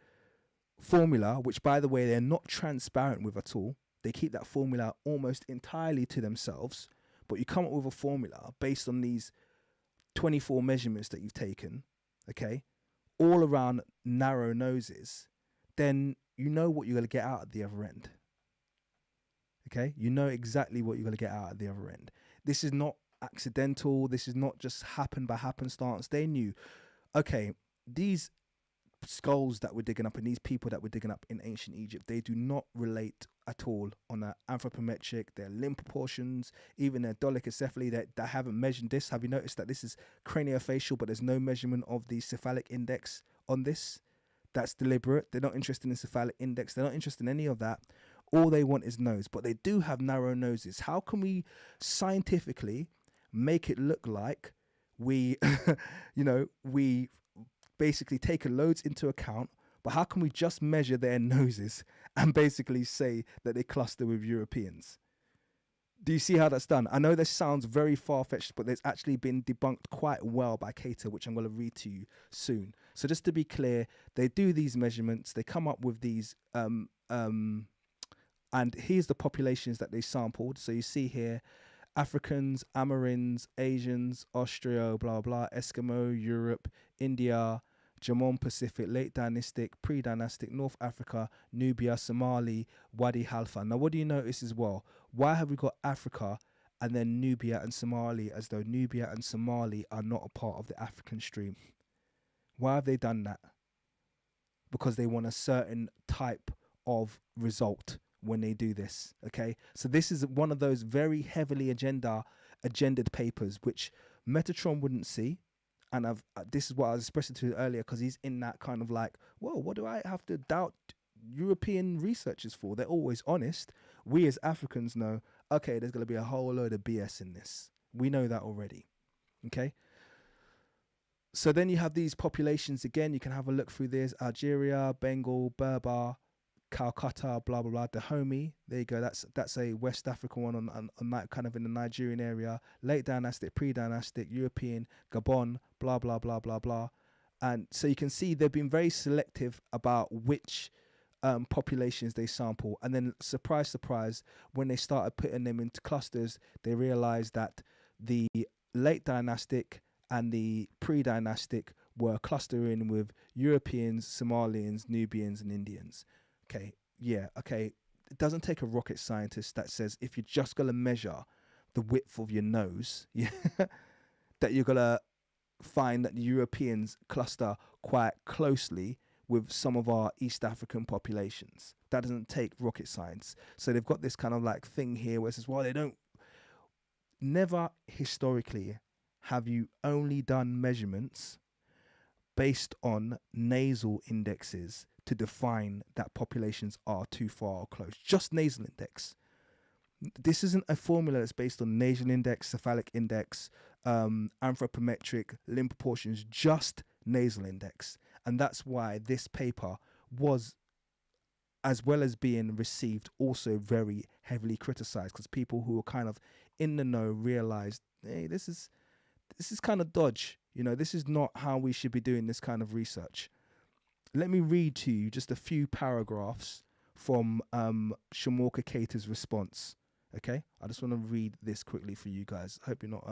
Speaker 1: formula, which, by the way, they're not transparent with at all. They keep that formula almost entirely to themselves, but you come up with a formula based on these 24 measurements that you've taken, okay, all around narrow noses, then you know what you're going to get out at the other end, Okay, you know exactly what you're going to get out at the other end. This is not accidental. This is not just happened by happenstance. They knew, okay, these skulls that we're digging up and these people that we're digging up in ancient Egypt, they do not relate at all on an anthropometric, their limb proportions, even their dolichocephaly, they haven't measured this. Have you noticed that this is craniofacial, but there's no measurement of the cephalic index on this? That's deliberate. They're not interested in cephalic index. They're not interested in any of that. All they want is nose, but they do have narrow noses. How can we scientifically make it look like we, we basically take loads into account, but how can we just measure their noses and basically say that they cluster with Europeans? Do you see how that's done? I know this sounds very far-fetched, but there's actually been debunked quite well by Cater, which I'm going to read to you soon. So just to be clear, they do these measurements, they come up with these, and here's the populations that they sampled. So you see here, Africans, Amarins, Asians, Austria, blah, blah, Eskimo, Europe, India, Jamon Pacific, late dynastic, pre-dynastic, North Africa, Nubia, Somali, Wadi Halfa. Now, what do you notice as well? Why have we got Africa and then Nubia and Somali, as though Nubia and Somali are not a part of the African stream? Why have they done that? Because they want a certain type of result when they do this, okay? So this is one of those very heavily agendaed papers which Metatron wouldn't see. And this is what I was expressing to you earlier, because he's in that kind of like, whoa, what do I have to doubt European researchers for? They're always honest. We as Africans know, okay, there's going to be a whole load of BS in this. We know that already, okay? So then you have these populations again. You can have a look through this: Algeria, Bengal, Berber, Calcutta, blah blah blah. Dahomey, there you go. That's a West African one on that kind of in the Nigerian area. Late dynastic, pre-dynastic, European, Gabon, blah blah blah blah blah. And so you can see they've been very selective about which populations they sample. And then surprise, surprise, when they started putting them into clusters, they realized that the late dynastic and the pre-dynastic were clustering with Europeans, Somalians, Nubians, and Indians. Okay, yeah, okay. It doesn't take a rocket scientist that says if you're just going to measure the width of your nose, yeah, that you're going to find that the Europeans cluster quite closely with some of our East African populations. That doesn't take rocket science. So they've got this kind of like thing here where it says, well, they don't, never historically have you only done measurements based on nasal indexes to define that populations are too far or close. Just nasal index. This isn't a formula that's based on nasal index, cephalic index, anthropometric, limb proportions, just nasal index. And that's why this paper was, as well as being received, also very heavily criticized, because people who were kind of in the know realized, hey, this is kind of dodge. You know, this is not how we should be doing this kind of research. Let me read to you just a few paragraphs from Shamorka Cater's response. Okay, I just want to read this quickly for you guys. I hope you're not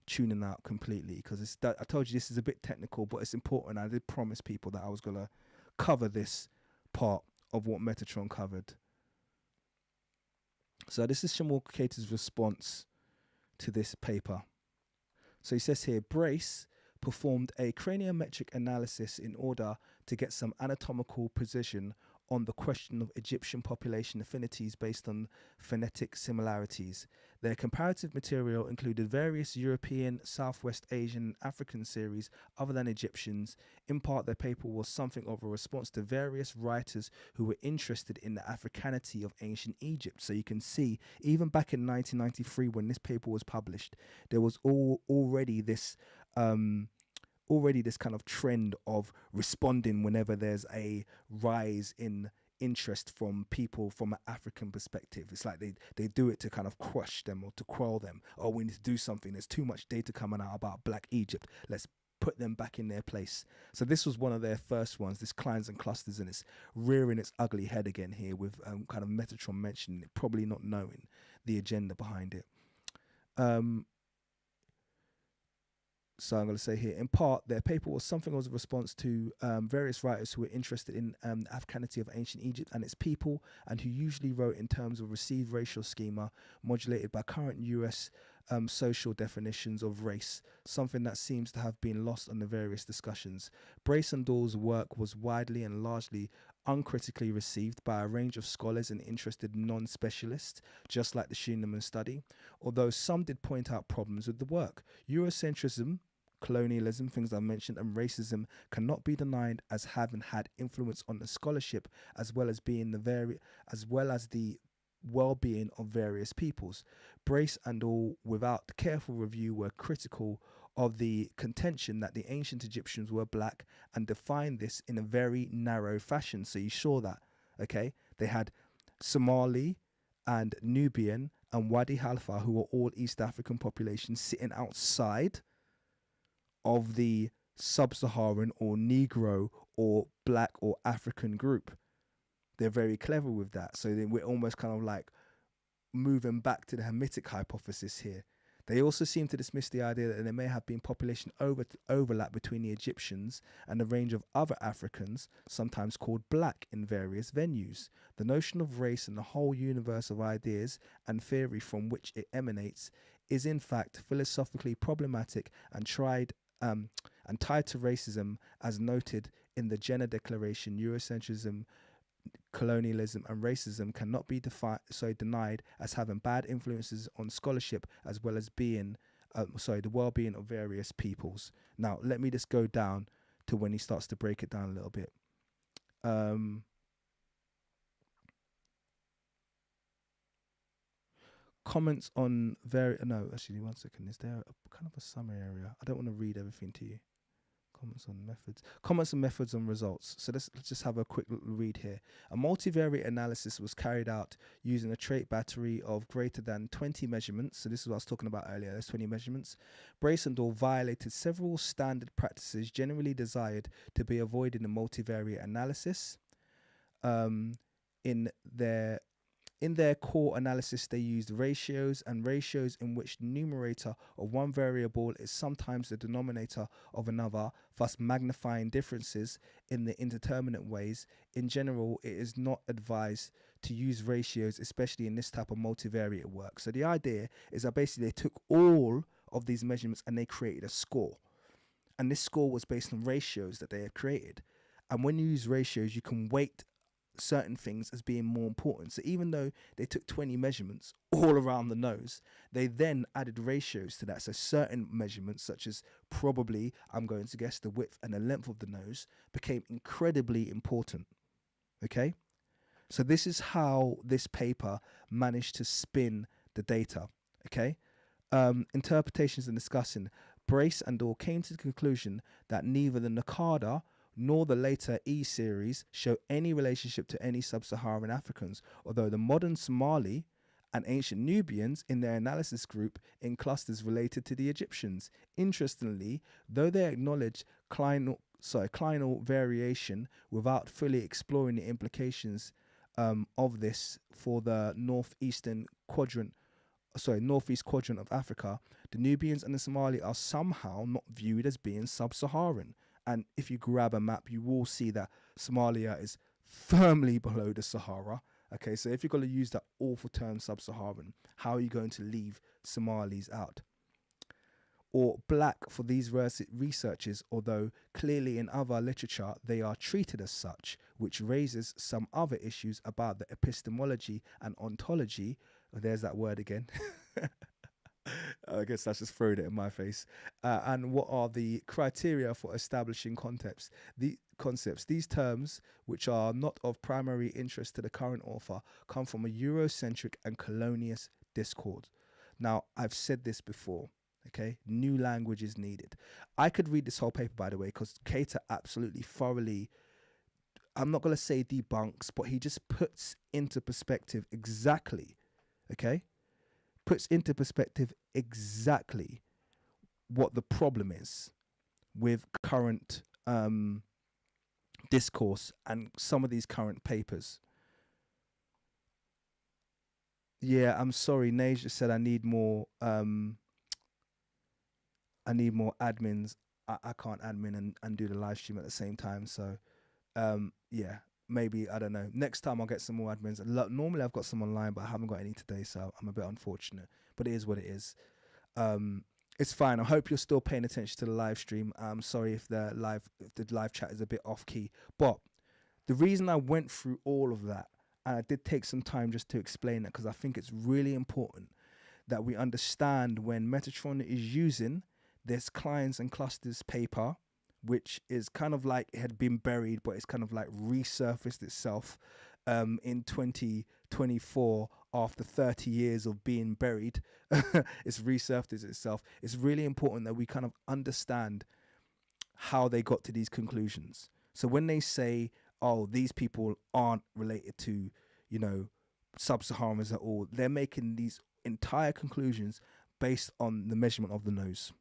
Speaker 1: tuning out completely, because I told you this is a bit technical, but it's important. I did promise people that I was gonna cover this part of what Metatron covered. So this is Shamorka Cater's response to this paper. So he says here, Brace performed a craniometric analysis in order to get some anatomical precision on the question of Egyptian population affinities based on phonetic similarities. Their comparative material included various European, Southwest Asian, and African series other than Egyptians. In part, their paper was something of a response to various writers who were interested in the Africanity of ancient Egypt. So you can see, even back in 1993, when this paper was published, there was already this kind of trend of responding whenever there's a rise in interest from people from an African perspective. It's like they do it to kind of crush them or to quell them. Oh, we need to do something. There's too much data coming out about Black Egypt. Let's put them back in their place. So this was one of their first ones, this Clines and Clusters, and it's rearing its ugly head again here with kind of Metatron mentioning it, probably not knowing the agenda behind it. So I'm going to say here, in part, their paper was something as a response to various writers who were interested in the Africanity of ancient Egypt and its people, and who usually wrote in terms of received racial schema modulated by current US social definitions of race, something that seems to have been lost on the various discussions. Brace and Dawes' work was widely and largely uncritically received by a range of scholars and interested non-specialists, just like the Schneemann study, although some did point out problems with the work. Eurocentrism, colonialism, things I mentioned, and racism cannot be denied as having had influence on the scholarship as well as the well-being of various peoples. Brace and all, without careful review, were critical of the contention that the ancient Egyptians were black and defined this in a very narrow fashion. So you saw that, okay? They had Somali and Nubian and Wadi Halfa, who were all East African populations, sitting outside of the sub-Saharan or Negro or black or African group. They're very clever with that. So then we're almost kind of like moving back to the Hamitic hypothesis here. They also seem to dismiss the idea that there may have been population overlap between the Egyptians and a range of other Africans, sometimes called black, in various venues. The notion of race and the whole universe of ideas and theory from which it emanates is in fact philosophically problematic and tied to racism, as noted in the Gender Declaration. Eurocentrism, colonialism and racism cannot be denied as having bad influences on scholarship as well as the well-being of various peoples. Now let me just go down to when he starts to break it down a little bit. Comments on no, actually, one second. Is there a kind of a summary area? I don't want to read everything to you. Comments on methods and results. So let's just have a quick read here. A multivariate analysis was carried out using a trait battery of greater than 20 measurements. So this is what I was talking about earlier. There's 20 measurements. Brace and Dawes violated several standard practices generally desired to be avoided in multivariate analysis. In their core analysis, they used ratios in which the numerator of one variable is sometimes the denominator of another, thus magnifying differences in the indeterminate ways. In general, it is not advised to use ratios, especially in this type of multivariate work. So the idea is that basically they took all of these measurements and they created a score. And this score was based on ratios that they had created. And when you use ratios, you can weight certain things as being more important. So even though they took 20 measurements all around the nose, they then added ratios to that. So certain measurements, such as probably, I'm going to guess, the width and the length of the nose, became incredibly important. Okay? So this is how this paper managed to spin the data. Okay? Interpretations and discussing. Brace and Dawes came to the conclusion that neither the Nakada nor the later E series show any relationship to any sub-Saharan Africans, although the modern Somali and ancient Nubians in their analysis group in clusters related to the Egyptians. Interestingly, though they acknowledge clinal variation without fully exploring the implications of this for the northeast quadrant of Africa, the Nubians and the Somali are somehow not viewed as being sub-Saharan. And if you grab a map, you will see that Somalia is firmly below the Sahara. Okay, so if you're going to use that awful term sub-Saharan, how are you going to leave Somalis out? Or black for these researchers, although clearly in other literature they are treated as such, which raises some other issues about the epistemology and ontology. There's that word again. I guess that's just throwing it in my face. And what are the criteria for establishing concepts? These terms, which are not of primary interest to the current author, come from a Eurocentric and colonialist discourse. Now, I've said this before, okay? New language is needed. I could read this whole paper, by the way, because Keita absolutely thoroughly, I'm not going to say debunks, but he just puts into perspective exactly, okay? Puts into perspective exactly what the problem is with current discourse and some of these current papers. Yeah, I'm sorry. Naja said I need more I need more admins. I can't admin and do the live stream at the same time. So, yeah, maybe, I don't know. Next time I'll get some more admins. Normally I've got some online, but I haven't got any today, so I'm a bit unfortunate. But it is what it is. It's fine. I hope you're still paying attention to the live stream. I'm sorry if the live chat is a bit off key. But the reason I went through all of that, and I did take some time just to explain it, because I think it's really important that we understand when Metatron is using this clients and clusters paper, which is kind of like it had been buried, but it's kind of like resurfaced itself in 2024 after 30 years of being buried. It's resurfaced itself. It's really important that we kind of understand how they got to these conclusions. So when they say, oh, these people aren't related to, you know, sub-Saharans at all, they're making these entire conclusions based on the measurement of the nose.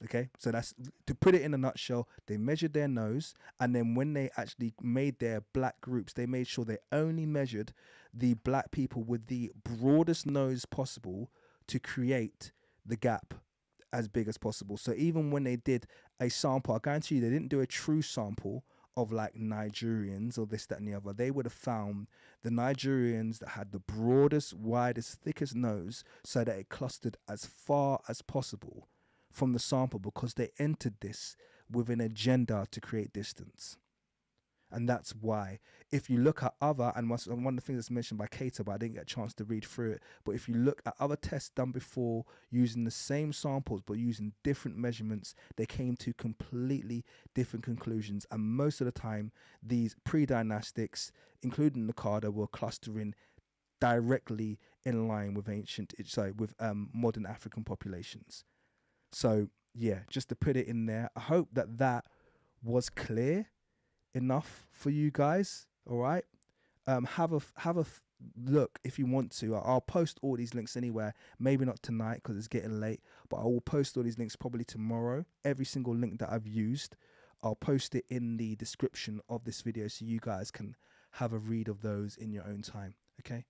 Speaker 1: Okay, so that's, to put it in a nutshell, they measured their nose, and then when they actually made their black groups, they made sure they only measured the black people with the broadest nose possible to create the gap as big as possible. So even when they did a sample, I guarantee you they didn't do a true sample of like Nigerians or this, that, and the other. They would have found the Nigerians that had the broadest, widest, thickest nose, so that it clustered as far as possible from the sample, because they entered this with an agenda to create distance. And that's why, if you look at other, and one of the things that's mentioned by Cater, but I didn't get a chance to read through it, but if you look at other tests done before using the same samples but using different measurements, they came to completely different conclusions. And most of the time, these pre-dynastics, including the Nakada, were clustering directly in line with modern African populations. So yeah, just to put it in there, I hope that was clear enough for you guys. All right, have a look if you want to. I'll post all these links anywhere. Maybe not tonight because it's getting late, but I will post all these links probably tomorrow. Every single link that I've used, I'll post it in the description of this video so you guys can have a read of those in your own time. Okay.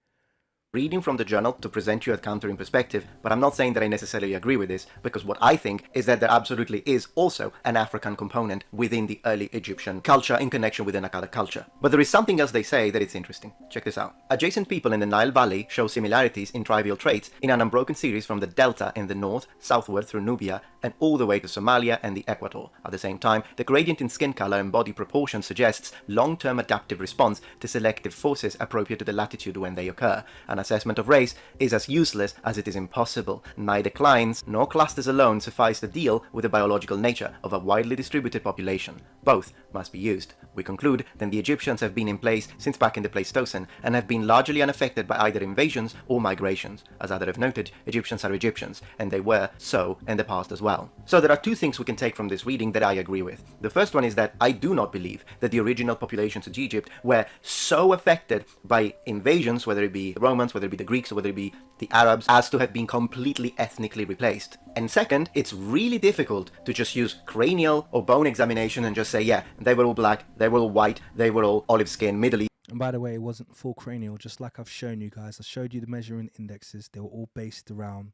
Speaker 2: Reading from the journal to present you a countering perspective, but I'm not saying that I necessarily agree with this, because what I think is that there absolutely is also an African component within the early Egyptian culture in connection with the Nakada culture. But there is something else they say that it's interesting. Check this out. Adjacent people in the Nile Valley show similarities in trivial traits in an unbroken series from the delta in the north, southward through Nubia, and all the way to Somalia and the Equator. At the same time, the gradient in skin color and body proportion suggests long-term adaptive response to selective forces appropriate to the latitude when they occur. An assessment of race is as useless as it is impossible. Neither clines nor clusters alone suffice to deal with the biological nature of a widely distributed population. Both must be used. We conclude that the Egyptians have been in place since back in the Pleistocene and have been largely unaffected by either invasions or migrations. As others have noted, Egyptians are Egyptians, and they were so in the past as well. So there are two things we can take from this reading that I agree with. The first one is that I do not believe that the original populations of Egypt were so affected by invasions, whether it be the Romans, whether it be the Greeks, or whether it be the Arabs, as to have been completely ethnically replaced. And second, it's really difficult to just use cranial or bone examination and just say, yeah, they were all black, they were all white, they were all olive skin, Middle East.
Speaker 1: And by the way, it wasn't full cranial, just like I've shown you guys. I showed you the measuring indexes. They were all based around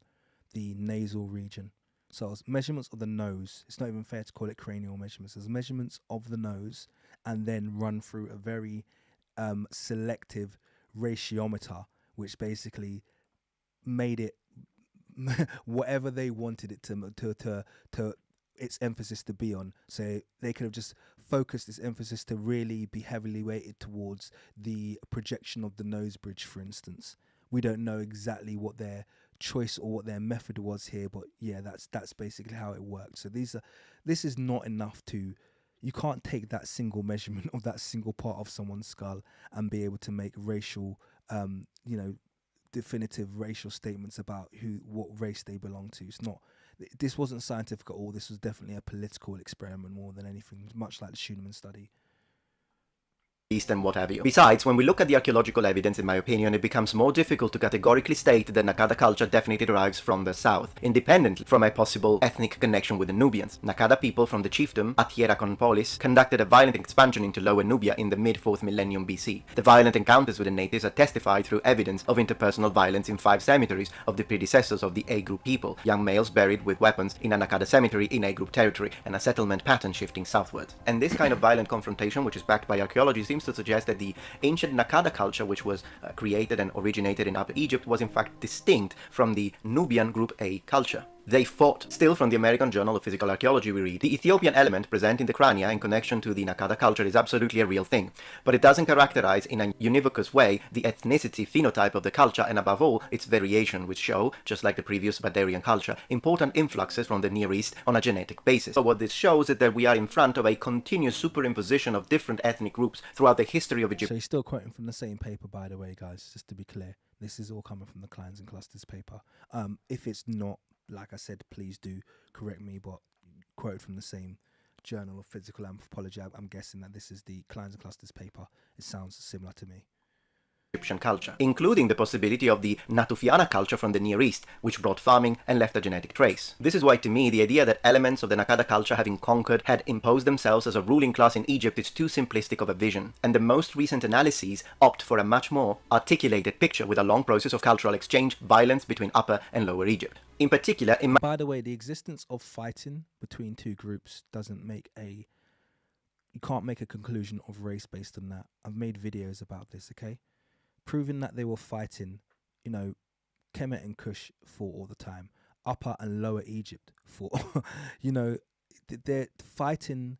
Speaker 1: the nasal region. So it's measurements of the nose. It's not even fair to call it cranial measurements. It's measurements of the nose and then run through a very selective ratiometer, which basically made it whatever they wanted it to its emphasis to be on. So they could have just focused this emphasis to really be heavily weighted towards the projection of the nose bridge, for instance. We don't know exactly what their choice or what their method was here, but yeah, that's basically how it worked. So this is not enough to, you can't take that single measurement of that single part of someone's skull and be able to make racial, definitive racial statements about what race they belong to. It's not. This wasn't scientific at all. This was definitely a political experiment more than anything, much like the Schumann study.
Speaker 2: East and what have you. Besides, when we look at the archaeological evidence, in my opinion, it becomes more difficult to categorically state that Nakada culture definitely derives from the south, independently from a possible ethnic connection with the Nubians. Nakada people from the chiefdom Atherakonpolis conducted a violent expansion into Lower Nubia in the mid-4th millennium BC. The violent encounters with the natives are testified through evidence of interpersonal violence in 5 cemeteries of the predecessors of the A group people, young males buried with weapons in a Nakada cemetery in A group territory, and a settlement pattern shifting southwards. And this kind of violent confrontation, which is backed by archaeology, seems to suggest that the ancient Nakada culture, which was created and originated in Upper Egypt, was in fact distinct from the Nubian Group A culture. They fought. Still, from the American Journal of Physical Archaeology we read, the Ethiopian element present in the crania in connection to the Nakada culture is absolutely a real thing, but it doesn't characterize in a univocous way the ethnicity phenotype of the culture, and above all, its variation, which show, just like the previous Badarian culture, important influxes from the Near East on a genetic basis. So what this shows is that we are in front of a continuous superimposition of different ethnic groups throughout the history of Egypt.
Speaker 1: So he's still quoting from the same paper, by the way, guys, just to be clear. This is all coming from the Clans and Clusters paper. If it's not, like I said, please do correct me, but quoted from the same Journal of Physical Anthropology. I'm guessing that this is the Clans and Clusters paper. It sounds similar to me.
Speaker 2: Egyptian culture, including the possibility of the Natufiana culture from the Near East, which brought farming and left a genetic trace. This is why, to me, the idea that elements of the Nakada culture having conquered had imposed themselves as a ruling class in Egypt is too simplistic of a vision, and the most recent analyses opt for a much more articulated picture with a long process of cultural exchange, violence between Upper and Lower Egypt. In particular,
Speaker 1: by the way, the existence of fighting between two groups doesn't make a... You can't make a conclusion of race based on that. I've made videos about this, okay? Proving that they were fighting, you know, Kemet and Kush fought all the time. Upper and Lower Egypt fought. You know, they're fighting,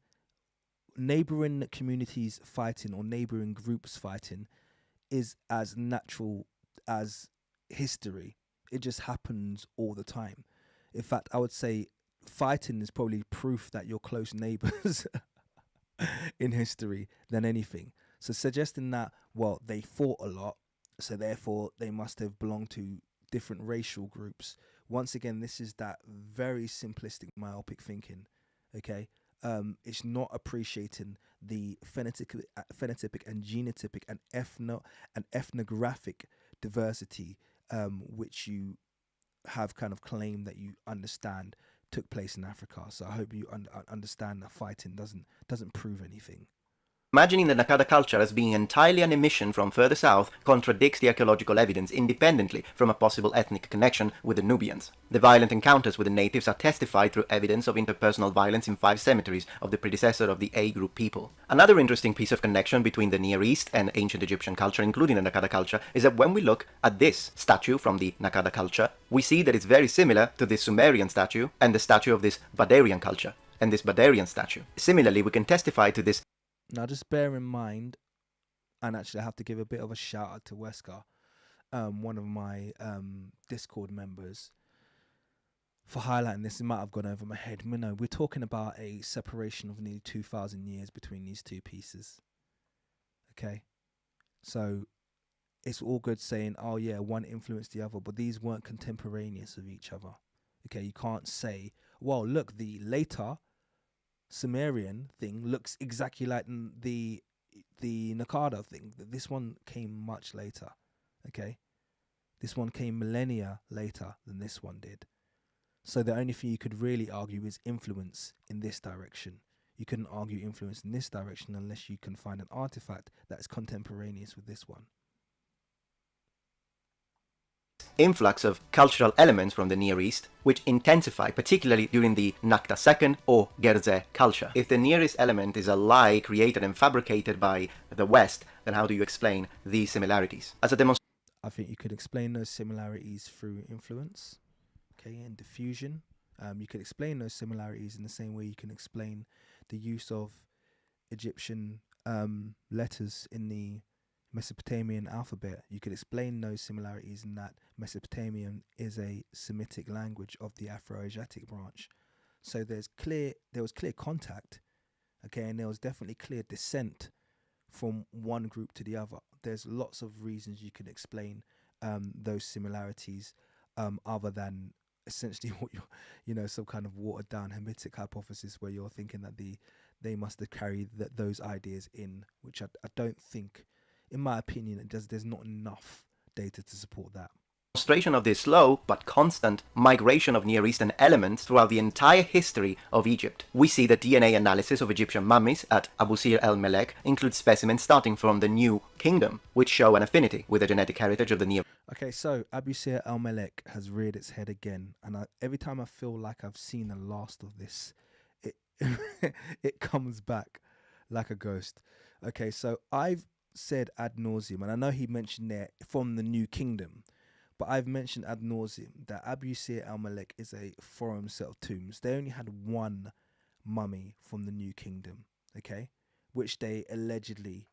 Speaker 1: neighboring communities fighting or neighboring groups fighting is as natural as history. It just happens all the time. In fact, I would say fighting is probably proof that you're close neighbors in history than anything. So suggesting that, well, they fought a lot, so therefore they must have belonged to different racial groups. Once again, this is that very simplistic, myopic thinking, okay? It's not appreciating the phenotypic and genotypic and ethnographic diversity, which you have kind of claimed that you understand took place in Africa. So I hope you understand that fighting doesn't prove anything.
Speaker 2: Imagining the Nakada culture as being entirely an emission from further south contradicts the archaeological evidence independently from a possible ethnic connection with the Nubians. The violent encounters with the natives are testified through evidence of interpersonal violence in 5 cemeteries of the predecessor of the A group people. Another interesting piece of connection between the Near East and ancient Egyptian culture, including the Nakada culture, is that when we look at this statue from the Nakada culture, we see that it's very similar to this Sumerian statue and the statue of this Badarian culture and this Badarian statue. Similarly, we can testify to this.
Speaker 1: Now, just bear in mind, and actually I have to give a bit of a shout out to Wesker, one of my Discord members, for highlighting this. It might have gone over my head. No, we're talking about a separation of nearly 2,000 years between these two pieces. Okay? So it's all good saying, oh yeah, one influenced the other, but these weren't contemporaneous of each other. Okay, you can't say, well, look, the later Sumerian thing looks exactly like the Nakada thing. This one came much later, okay? This one came millennia later than this one did. So the only thing you could really argue is influence in this direction. You couldn't argue influence in this direction unless you can find an artifact that is contemporaneous with this one.
Speaker 2: Influx of cultural elements from the Near East, which intensify particularly during the Nakta II or Gerze culture. If the Near East element is a lie created and fabricated by the West, then how do you explain these similarities? As a demonstration,
Speaker 1: I think you could explain those similarities through influence, okay, and diffusion. You could explain those similarities in the same way you can explain the use of Egyptian letters in the Mesopotamian alphabet. You could explain those similarities in that Mesopotamian is a Semitic language of the Afro-Asiatic branch. So there was clear contact, okay, and there was definitely clear descent from one group to the other. There's lots of reasons you can explain those similarities other than essentially what some kind of watered down Hamitic hypothesis where you're thinking that the they must have carried those ideas in, which I don't think, in my opinion, there's not enough data to support that.
Speaker 2: Demonstration of this slow but constant migration of Near Eastern elements throughout the entire history of Egypt. We see the DNA analysis of Egyptian mummies at Abu Sir el-Melek includes specimens starting from the New Kingdom, which show an affinity with the genetic heritage of the Near.
Speaker 1: Okay, so Abu Sir el-Melek has reared its head again, and every time I feel like I've seen the last of this, it it comes back like a ghost. Okay, so I've said ad nauseum, and I know he mentioned there from the New Kingdom, but I've mentioned ad nauseum that Abu Sir el-Melek is a foreign set of tombs. They only had one mummy from the New Kingdom, okay, which they allegedly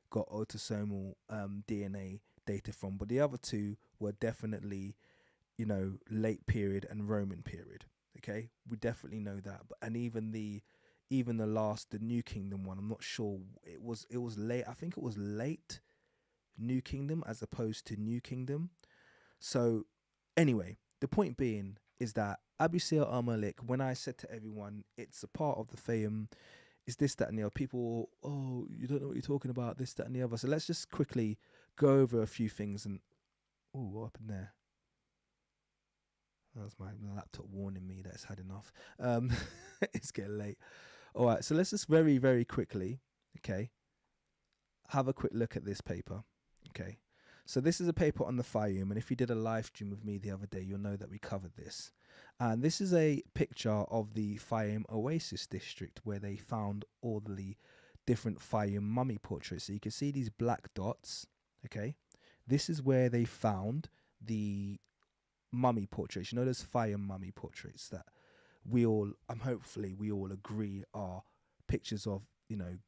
Speaker 1: got autosomal DNA data from, but the other two were definitely, late period and Roman period. Okay, we definitely know that. But and even the New Kingdom one, I'm not sure. It was late. I think it was late New Kingdom as opposed to New Kingdom. So anyway, the point being is that Abu Sir el-Melek, when I said to everyone, it's a part of the Fayum, it's this, that, and the other. People, oh, you don't know what you're talking about, this, that, and the other. So let's just quickly go over a few things. And what happened there? That was my laptop warning me that it's had enough. It's getting late. All right, so let's just very, very quickly, okay, have a quick look at this paper. Okay, so this is a paper on the Fayum, and if you did a live stream with me the other day, you'll know that we covered this. And this is a picture of the Fayum Oasis district where they found all the different Fayum mummy portraits. So you can see these black dots, okay? This is where they found the mummy portraits. You know those Fayum mummy portraits that hopefully we all agree are pictures of,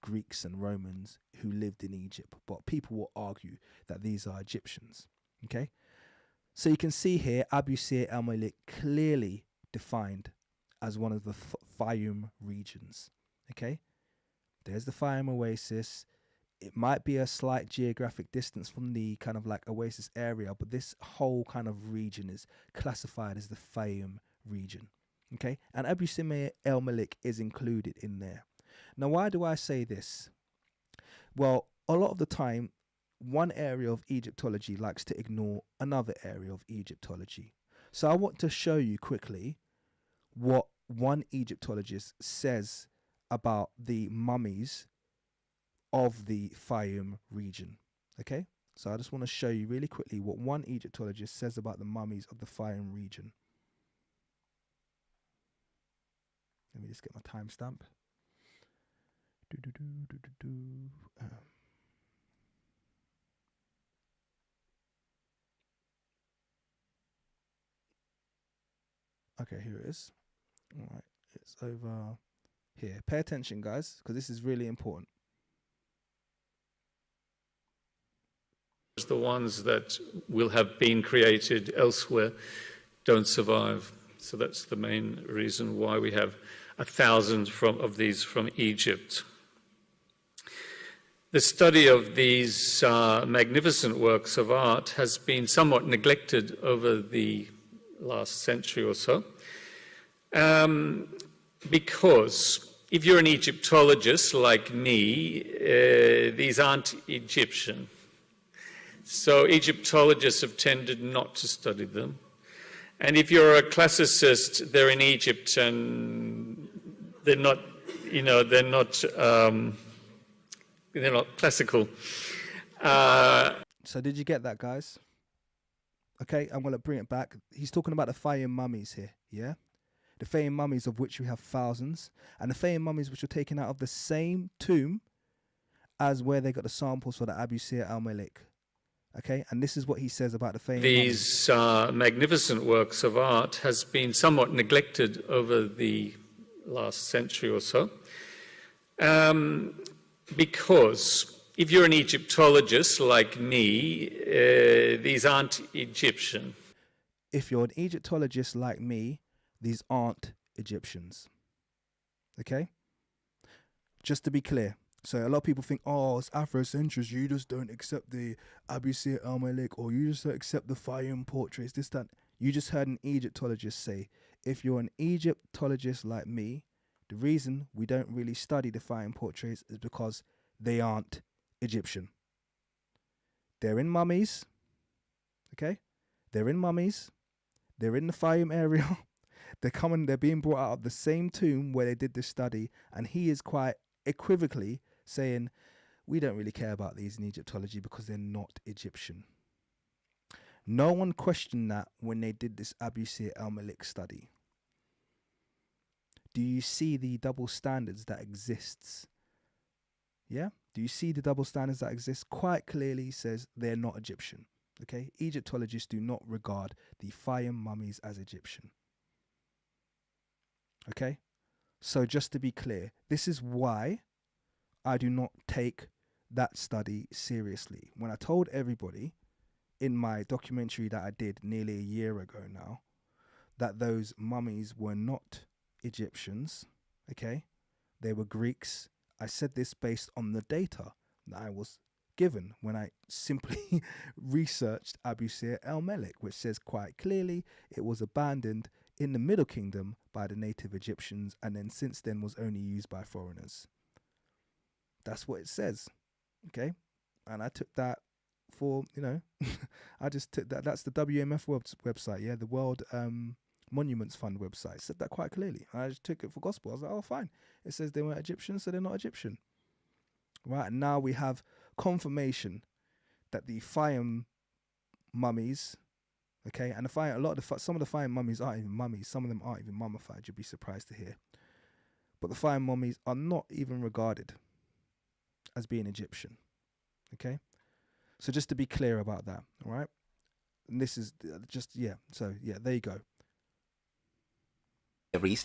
Speaker 1: Greeks and Romans who lived in Egypt, but people will argue that these are Egyptians, okay? So you can see here, Abu Sir el-Melek clearly defined as one of the Fayum regions, okay? There's the Fayum Oasis. It might be a slight geographic distance from the kind of like Oasis area, but this whole kind of region is classified as the Fayum region, okay? And Abu Sir el-Melek is included in there. Now, why do I say this? Well, a lot of the time, one area of Egyptology likes to ignore another area of Egyptology. So I want to show you quickly what one Egyptologist says about the mummies of the Fayum region. Okay? So I just want to show you really quickly what one Egyptologist says about the mummies of the Fayum region. Let me just get my timestamp. Okay, here it is. All right, it's over here. Pay attention, guys, because this is really important.
Speaker 14: The ones that will have been created elsewhere don't survive. So that's the main reason why we have 1,000 of these from Egypt. The study of these magnificent works of art has been somewhat neglected over the last century or so, because if you're an Egyptologist like me, these aren't Egyptian. So Egyptologists have tended not to study them. And if you're a classicist, they're in Egypt and they're not, they're not classical.
Speaker 1: So did you get that, guys? Okay, I'm going to bring it back. He's talking about the Fayum mummies here, yeah? The Fayum mummies of which we have thousands, and the Fayum mummies which were taken out of the same tomb as where they got the samples for the Abu Sir el-Melek. Okay, and this is what he says about the Fayum
Speaker 14: These magnificent works of art has been somewhat neglected over the last century or so, because if you're an Egyptologist like me, these aren't Egyptian.
Speaker 1: If you're an Egyptologist like me, these aren't Egyptians. Okay? Just to be clear. So a lot of people think, oh, it's Afrocentrist, you just don't accept the Abu Sir el-Melek, or you just don't accept the Fayum portraits, this, that. You just heard an Egyptologist say, if you're an Egyptologist like me, The reason we don't really study the Fayum portraits is because they aren't Egyptian. They're in mummies, okay? They're in mummies. They're in the Fayum area. They're being brought out of the same tomb where they did this study, and he is quite equivocally saying, we don't really care about these in Egyptology because they're not Egyptian. No one questioned that when they did this Abusir el-Malik study. Do you see the double standards that exists? Yeah? Do you see the double standards that exist? Quite clearly says they're not Egyptian. Okay? Egyptologists do not regard the Fayum mummies as Egyptian. Okay? So just to be clear, this is why I do not take that study seriously. When I told everybody in my documentary that I did nearly a year ago now that those mummies were not Egyptians, okay? They were Greeks. I said this based on the data that I was given when I simply researched Abusir el-Malik, which says quite clearly it was abandoned in the Middle Kingdom by the native Egyptians and then since then was only used by foreigners. That's what it says, okay? And I took that for, I just took that. That's the WMF website, yeah, the World Monuments Fund website. It said that quite clearly. I just took it for gospel. I was like, oh, fine. It says they weren't Egyptian, so they're not Egyptian. Right, and now we have confirmation that the Fayum mummies, okay, and some of the Fayum mummies aren't even mummies. Some of them aren't even mummified. You'd be surprised to hear. But the Fayum mummies are not even regarded as being Egyptian, okay? So just to be clear about that, all right? And this is there you go.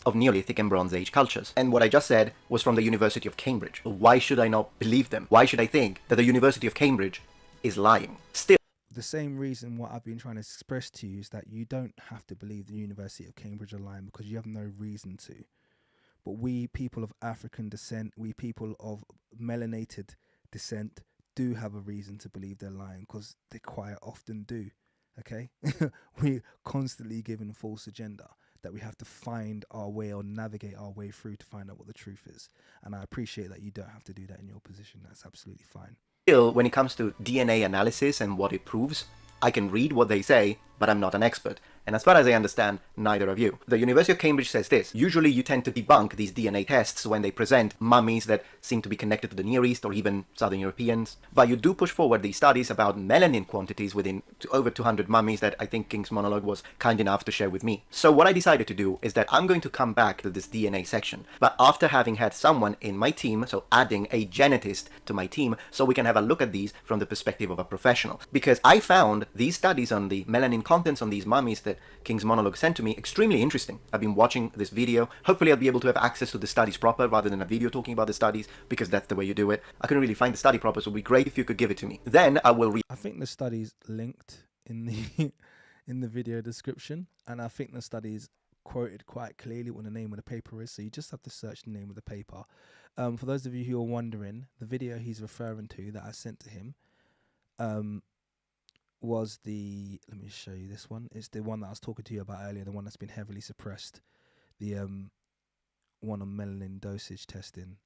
Speaker 2: Of Neolithic and Bronze Age cultures. And what I just said was from the University of Cambridge. Why should I not believe them? Why should I think that the University of Cambridge is lying? Still,
Speaker 1: the same reason what I've been trying to express to you is that you don't have to believe the University of Cambridge are lying because you have no reason to. But we people of African descent, we people of melanated descent do have a reason to believe they're lying because they quite often do, okay? We're constantly given false agenda that we have to find our way or navigate our way through to find out what the truth is. And I appreciate that you don't have to do that in your position. That's absolutely fine.
Speaker 2: Still, when it comes to DNA analysis and what it proves, I can read what they say, but I'm not an expert. And as far as I understand, neither of you. The University of Cambridge says this: usually you tend to debunk these DNA tests when they present mummies that seem to be connected to the Near East or even Southern Europeans. But you do push forward these studies about melanin quantities within over 200 mummies that I think King's Monologue was kind enough to share with me. So what I decided to do is that I'm going to come back to this DNA section, but after having had someone in my team, so adding a genetist to my team, so we can have a look at these from the perspective of a professional. Because I found these studies on the melanin contents on these mummies that King's Monologue sent to me extremely interesting. I've been watching this video. Hopefully I'll be able to have access to the studies proper rather than a video talking about the studies, because that's the way you do it. I couldn't really find the study proper, so it would be great if you could give it to me. Then I will read.
Speaker 1: I think the study's linked in the in the video description, and I think the study's quoted quite clearly what the name of the paper is, so you just have to search the name of the paper. For those of you who are wondering, the video he's referring to that I sent to him was the, let me show you this one. It's the one that I was talking to you about earlier, the one that's been heavily suppressed, the one on melanin dosage testing.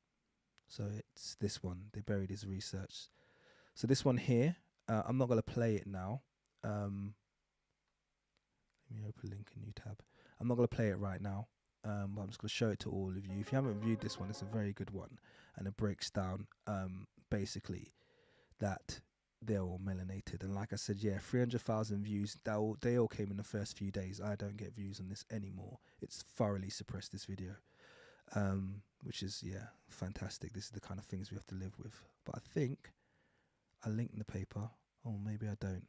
Speaker 1: So it's this one. They buried his research. So this one here, I'm not going to play it now. Let me open a link, a new tab. I'm not going to play it right now, but I'm just going to show it to all of you. If you haven't viewed this one, it's a very good one, and it breaks down basically that they're all melanated. And like I said, yeah, 300,000 views. They all came in the first few days. I don't get views on this anymore. It's thoroughly suppressed, this video, which is, yeah, fantastic. This is the kind of things we have to live with. But I think I linked the paper. Oh, maybe I don't.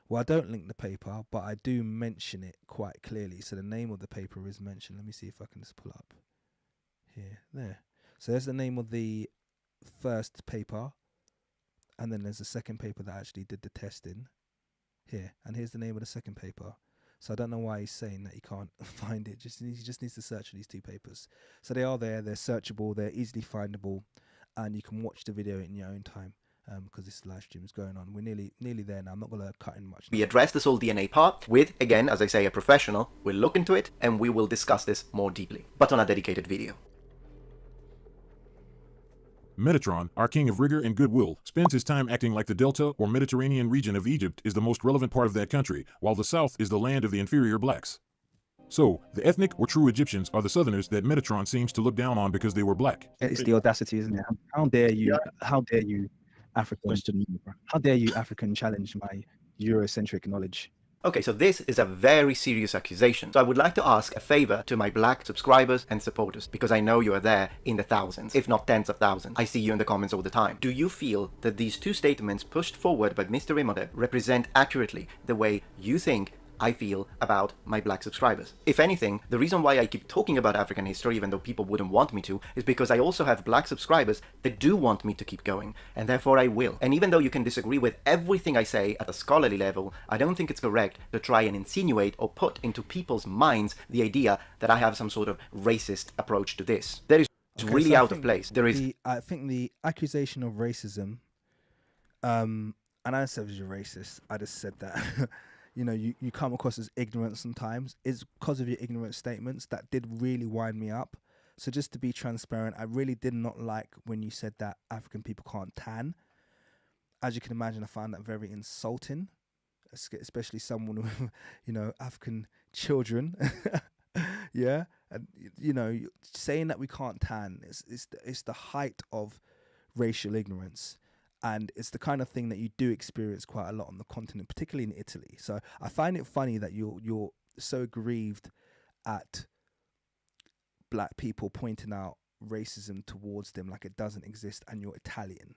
Speaker 1: Well, I don't link the paper, but I do mention it quite clearly. So the name of the paper is mentioned. Let me see if I can just pull up here. There. So there's the name of the first paper. And then there's a second paper that actually did the testing here. And here's the name of the second paper. So I don't know why he's saying that he can't find it. He just needs to search for these two papers. So they are there. They're searchable. They're easily findable. And you can watch the video in your own time because this live stream is going on. We're nearly there now. I'm not going to cut in much.
Speaker 2: We address this whole DNA part with, again, as I say, a professional. We'll look into it and we will discuss this more deeply, but on a dedicated video.
Speaker 5: Metatron, our king of rigor and goodwill, spends his time acting like the Delta or Mediterranean region of Egypt is the most relevant part of that country, while the south is the land of the inferior blacks. So, the ethnic or true Egyptians are the southerners that Metatron seems to look down on because they were black.
Speaker 1: It's the audacity, isn't it? How dare you? How dare you, African? How dare you, African, challenge my Eurocentric knowledge?
Speaker 2: Okay, so this is a very serious accusation. So I would like to ask a favor to my black subscribers and supporters, because I know you are there in the thousands, if not tens of thousands. I see you in the comments all the time. Do you feel that these two statements pushed forward by Mr. Imhotep represent accurately the way you think I feel about my black subscribers? If anything, the reason why I keep talking about African history, even though people wouldn't want me to, is because I also have black subscribers that do want me to keep going, and therefore I will. And even though you can disagree with everything I say at a scholarly level, I don't think it's correct to try and insinuate or put into people's minds the idea that I have some sort of racist approach to this. That is really out of place.
Speaker 1: I think the accusation of racism, and I said you're racist, I just said that. You know, you come across as ignorant sometimes. It's because of your ignorant statements that did really wind me up. So just to be transparent, I really did not like when you said that African people can't tan. As you can imagine, I found that very insulting, especially someone with, you know, African children. Yeah. And, you know, saying that we can't tan it's the height of racial ignorance. And it's the kind of thing that you do experience quite a lot on the continent, particularly in Italy. So I find it funny that you're so aggrieved at black people pointing out racism towards them like it doesn't exist, and you're Italian.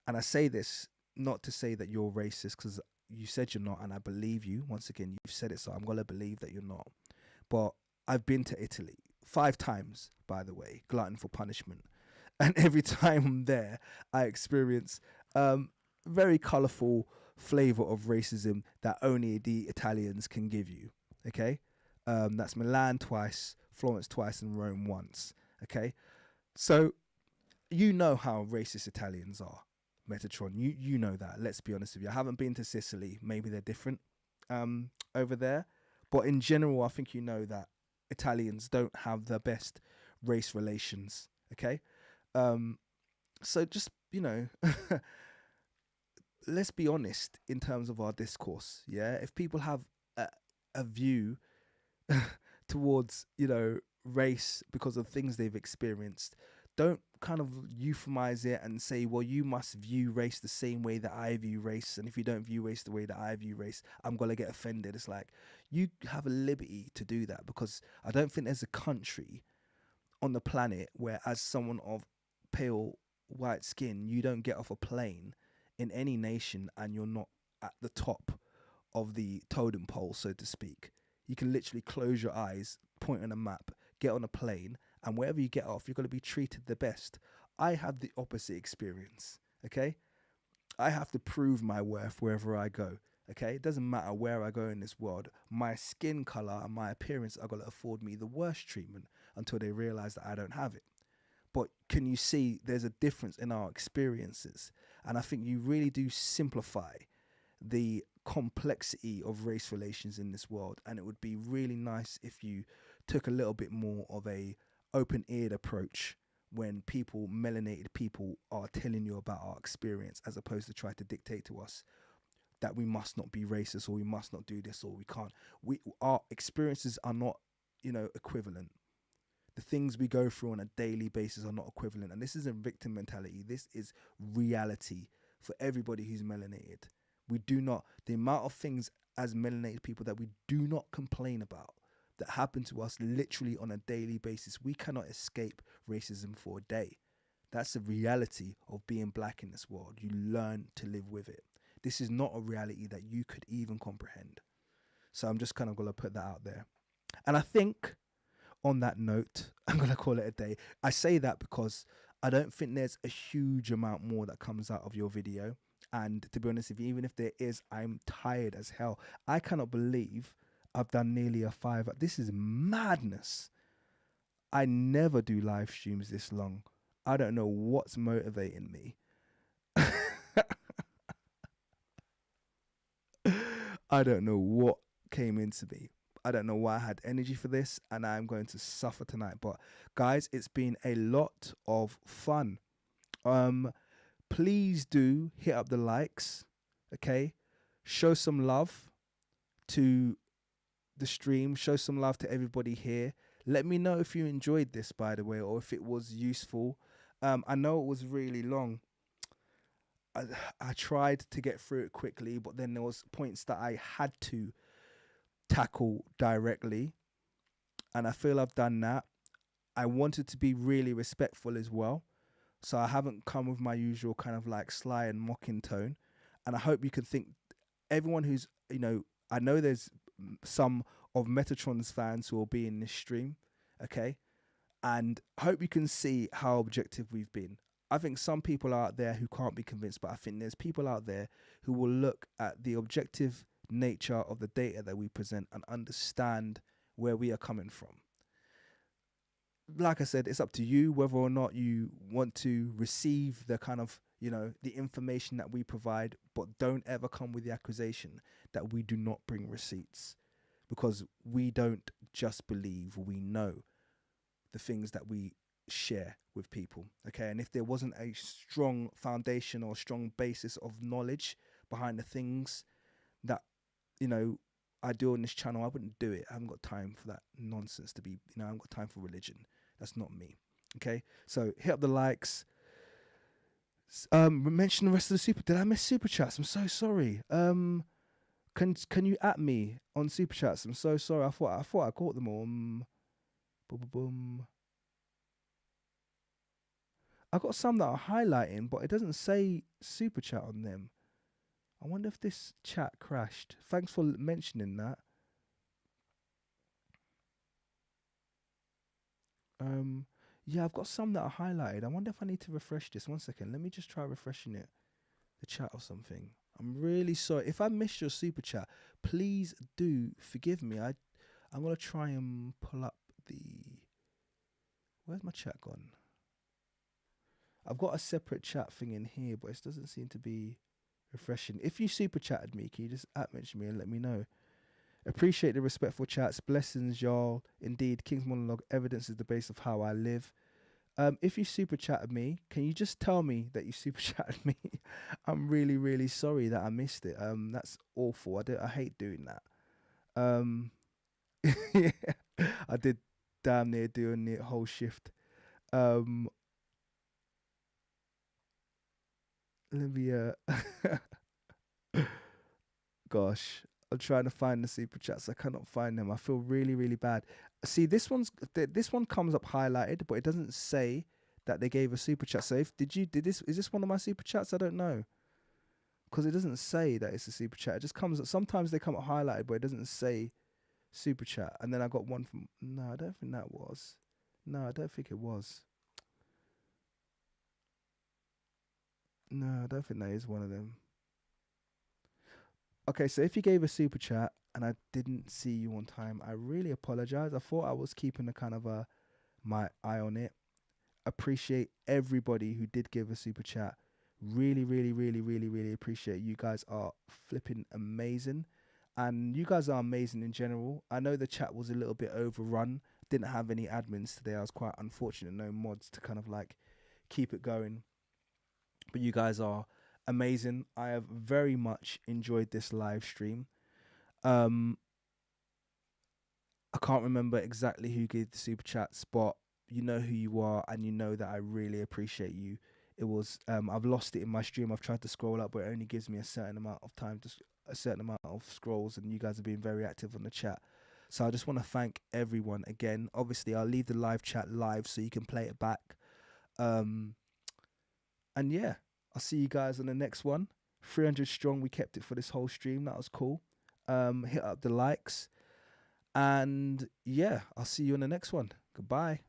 Speaker 1: And I say this not to say that you're racist, because you said you're not, and I believe you. Once again, you've said it, so I'm going to believe that you're not. But I've been to Italy 5 times, by the way, glutton for punishment. And every time I'm there, I experience very colourful flavour of racism that only the Italians can give you, okay? That's Milan twice, Florence twice, and Rome once, okay? So you know how racist Italians are, Metatron. You know that, let's be honest with you. I haven't been to Sicily. Maybe they're different over there. But in general, I think you know that Italians don't have the best race relations, okay? So just, you know, let's be honest in terms of our discourse. Yeah. If people have a view towards, you know, race because of things they've experienced, don't kind of euphemize it and say, well, you must view race the same way that I view race. And if you don't view race the way that I view race, I'm going to get offended. It's like, you have a liberty to do that, because I don't think there's a country on the planet where, as someone of pale white skin, you don't get off a plane in any nation and you're not at the top of the totem pole, so to speak. You can literally close your eyes, point on a map, get on a plane, and wherever you get off, you're going to be treated the best. I have the opposite experience, okay? I have to prove my worth wherever I go, okay? It doesn't matter where I go in this world. My skin color and my appearance are going to afford me the worst treatment until they realize that I don't have it. But can you see there's a difference in our experiences? And I think you really do simplify the complexity of race relations in this world. And it would be really nice if you took a little bit more of a open-eared approach when melanated people are telling you about our experience, as opposed to try to dictate to us that we must not be racist, or we must not do this, or we can't. Our experiences are not, you know, equivalent. The things we go through on a daily basis are not equivalent. And this isn't victim mentality. This is reality for everybody who's melanated. The amount of things as melanated people that we do not complain about that happen to us literally on a daily basis. We cannot escape racism for a day. That's the reality of being black in this world. You learn to live with it. This is not a reality that you could even comprehend. So I'm just kind of going to put that out there. And I think, on that note, I'm going to call it a day. I say that because I don't think there's a huge amount more that comes out of your video. And to be honest with you, even if there is, I'm tired as hell. I cannot believe I've done nearly a 5. This is madness. I never do live streams this long. I don't know what's motivating me. I don't know what came into me. I don't know why I had energy for this, and I'm going to suffer tonight. But guys, it's been a lot of fun. Please do hit up the likes, okay? Show some love to the stream. Show some love to everybody here. Let me know if you enjoyed this, by the way, or if it was useful. I know it was really long. I tried to get through it quickly, but then there was points that I had to tackle directly, and I feel I've done that. I wanted to be really respectful as well, so I haven't come with my usual kind of like sly and mocking tone. And I hope you can think, everyone who's, you know, I know there's some of Metatron's fans who will be in this stream, okay? And I hope you can see how objective we've been. I think some people are out there who can't be convinced, but I think there's people out there who will look at the objective nature of the data that we present and understand where we are coming from. Like I said, it's up to you whether or not you want to receive the kind of, you know, the information that we provide, but don't ever come with the accusation that we do not bring receipts, because we don't just believe, we know the things that we share with people, okay? And if there wasn't a strong foundation or strong basis of knowledge behind the things that, you know, I do on this channel, I wouldn't do it. I haven't got time for that nonsense to be, you know, I haven't got time for religion. That's not me, okay? So hit up the likes. Mention the rest of the super. Did I miss super chats? I'm so sorry. Can you at me on super chats? I'm so sorry. I thought I caught them all. Boom, boom, boom. I got some that are highlighting, but it doesn't say super chat on them. I wonder if this chat crashed. Thanks for mentioning that. Yeah, I've got some that are highlighted. I wonder if I need to refresh this. 1 second. Let me just try refreshing it. The chat or something. I'm really sorry. If I missed your super chat, please do forgive me. I'm going to try and pull up the... Where's my chat gone? I've got a separate chat thing in here, but it doesn't seem to be refreshing. If you super chatted me, can you just mention me and let me know? Appreciate the respectful chats. Blessings, y'all. Indeed, King's Monologue, evidence is the base of how I live. If you super chatted me, can you just tell me that you super chatted me? I'm really, really sorry that I missed it. That's awful. I hate doing that. Yeah, I did damn near doing the whole shift. Let me gosh, I'm trying to find the super chats. I cannot find them. I feel really, really bad. See, this one comes up highlighted, but it doesn't say that they gave a super chat. So is this one of my super chats? I don't know, because it doesn't say that it's a super chat. It just comes up. Sometimes they come up highlighted, but it doesn't say super chat. And then I got one from, no, I don't think that was. No, I don't think it was. No, I don't think that is one of them. Okay, so if you gave a super chat and I didn't see you on time, I really apologize. I thought I was keeping a kind of my eye on it. Appreciate everybody who did give a super chat. Really, really, really, really, really appreciate it. You guys are flipping amazing. And you guys are amazing in general. I know the chat was a little bit overrun. Didn't have any admins today. I was quite unfortunate. No mods to kind of like keep it going. But you guys are amazing. I have very much enjoyed this live stream. I can't remember exactly who gave the super chats, but you know who you are, and you know that I really appreciate you. It was I've lost it in my stream. I've tried to scroll up, but it only gives me a certain amount of time, just a certain amount of scrolls, and you guys have been very active on the chat. So I just want to thank everyone again. Obviously, I'll leave the live chat live so you can play it back. And yeah, I'll see you guys on the next one. 300 strong, we kept it for this whole stream. That was cool. Hit up the likes. And yeah, I'll see you on the next one. Goodbye.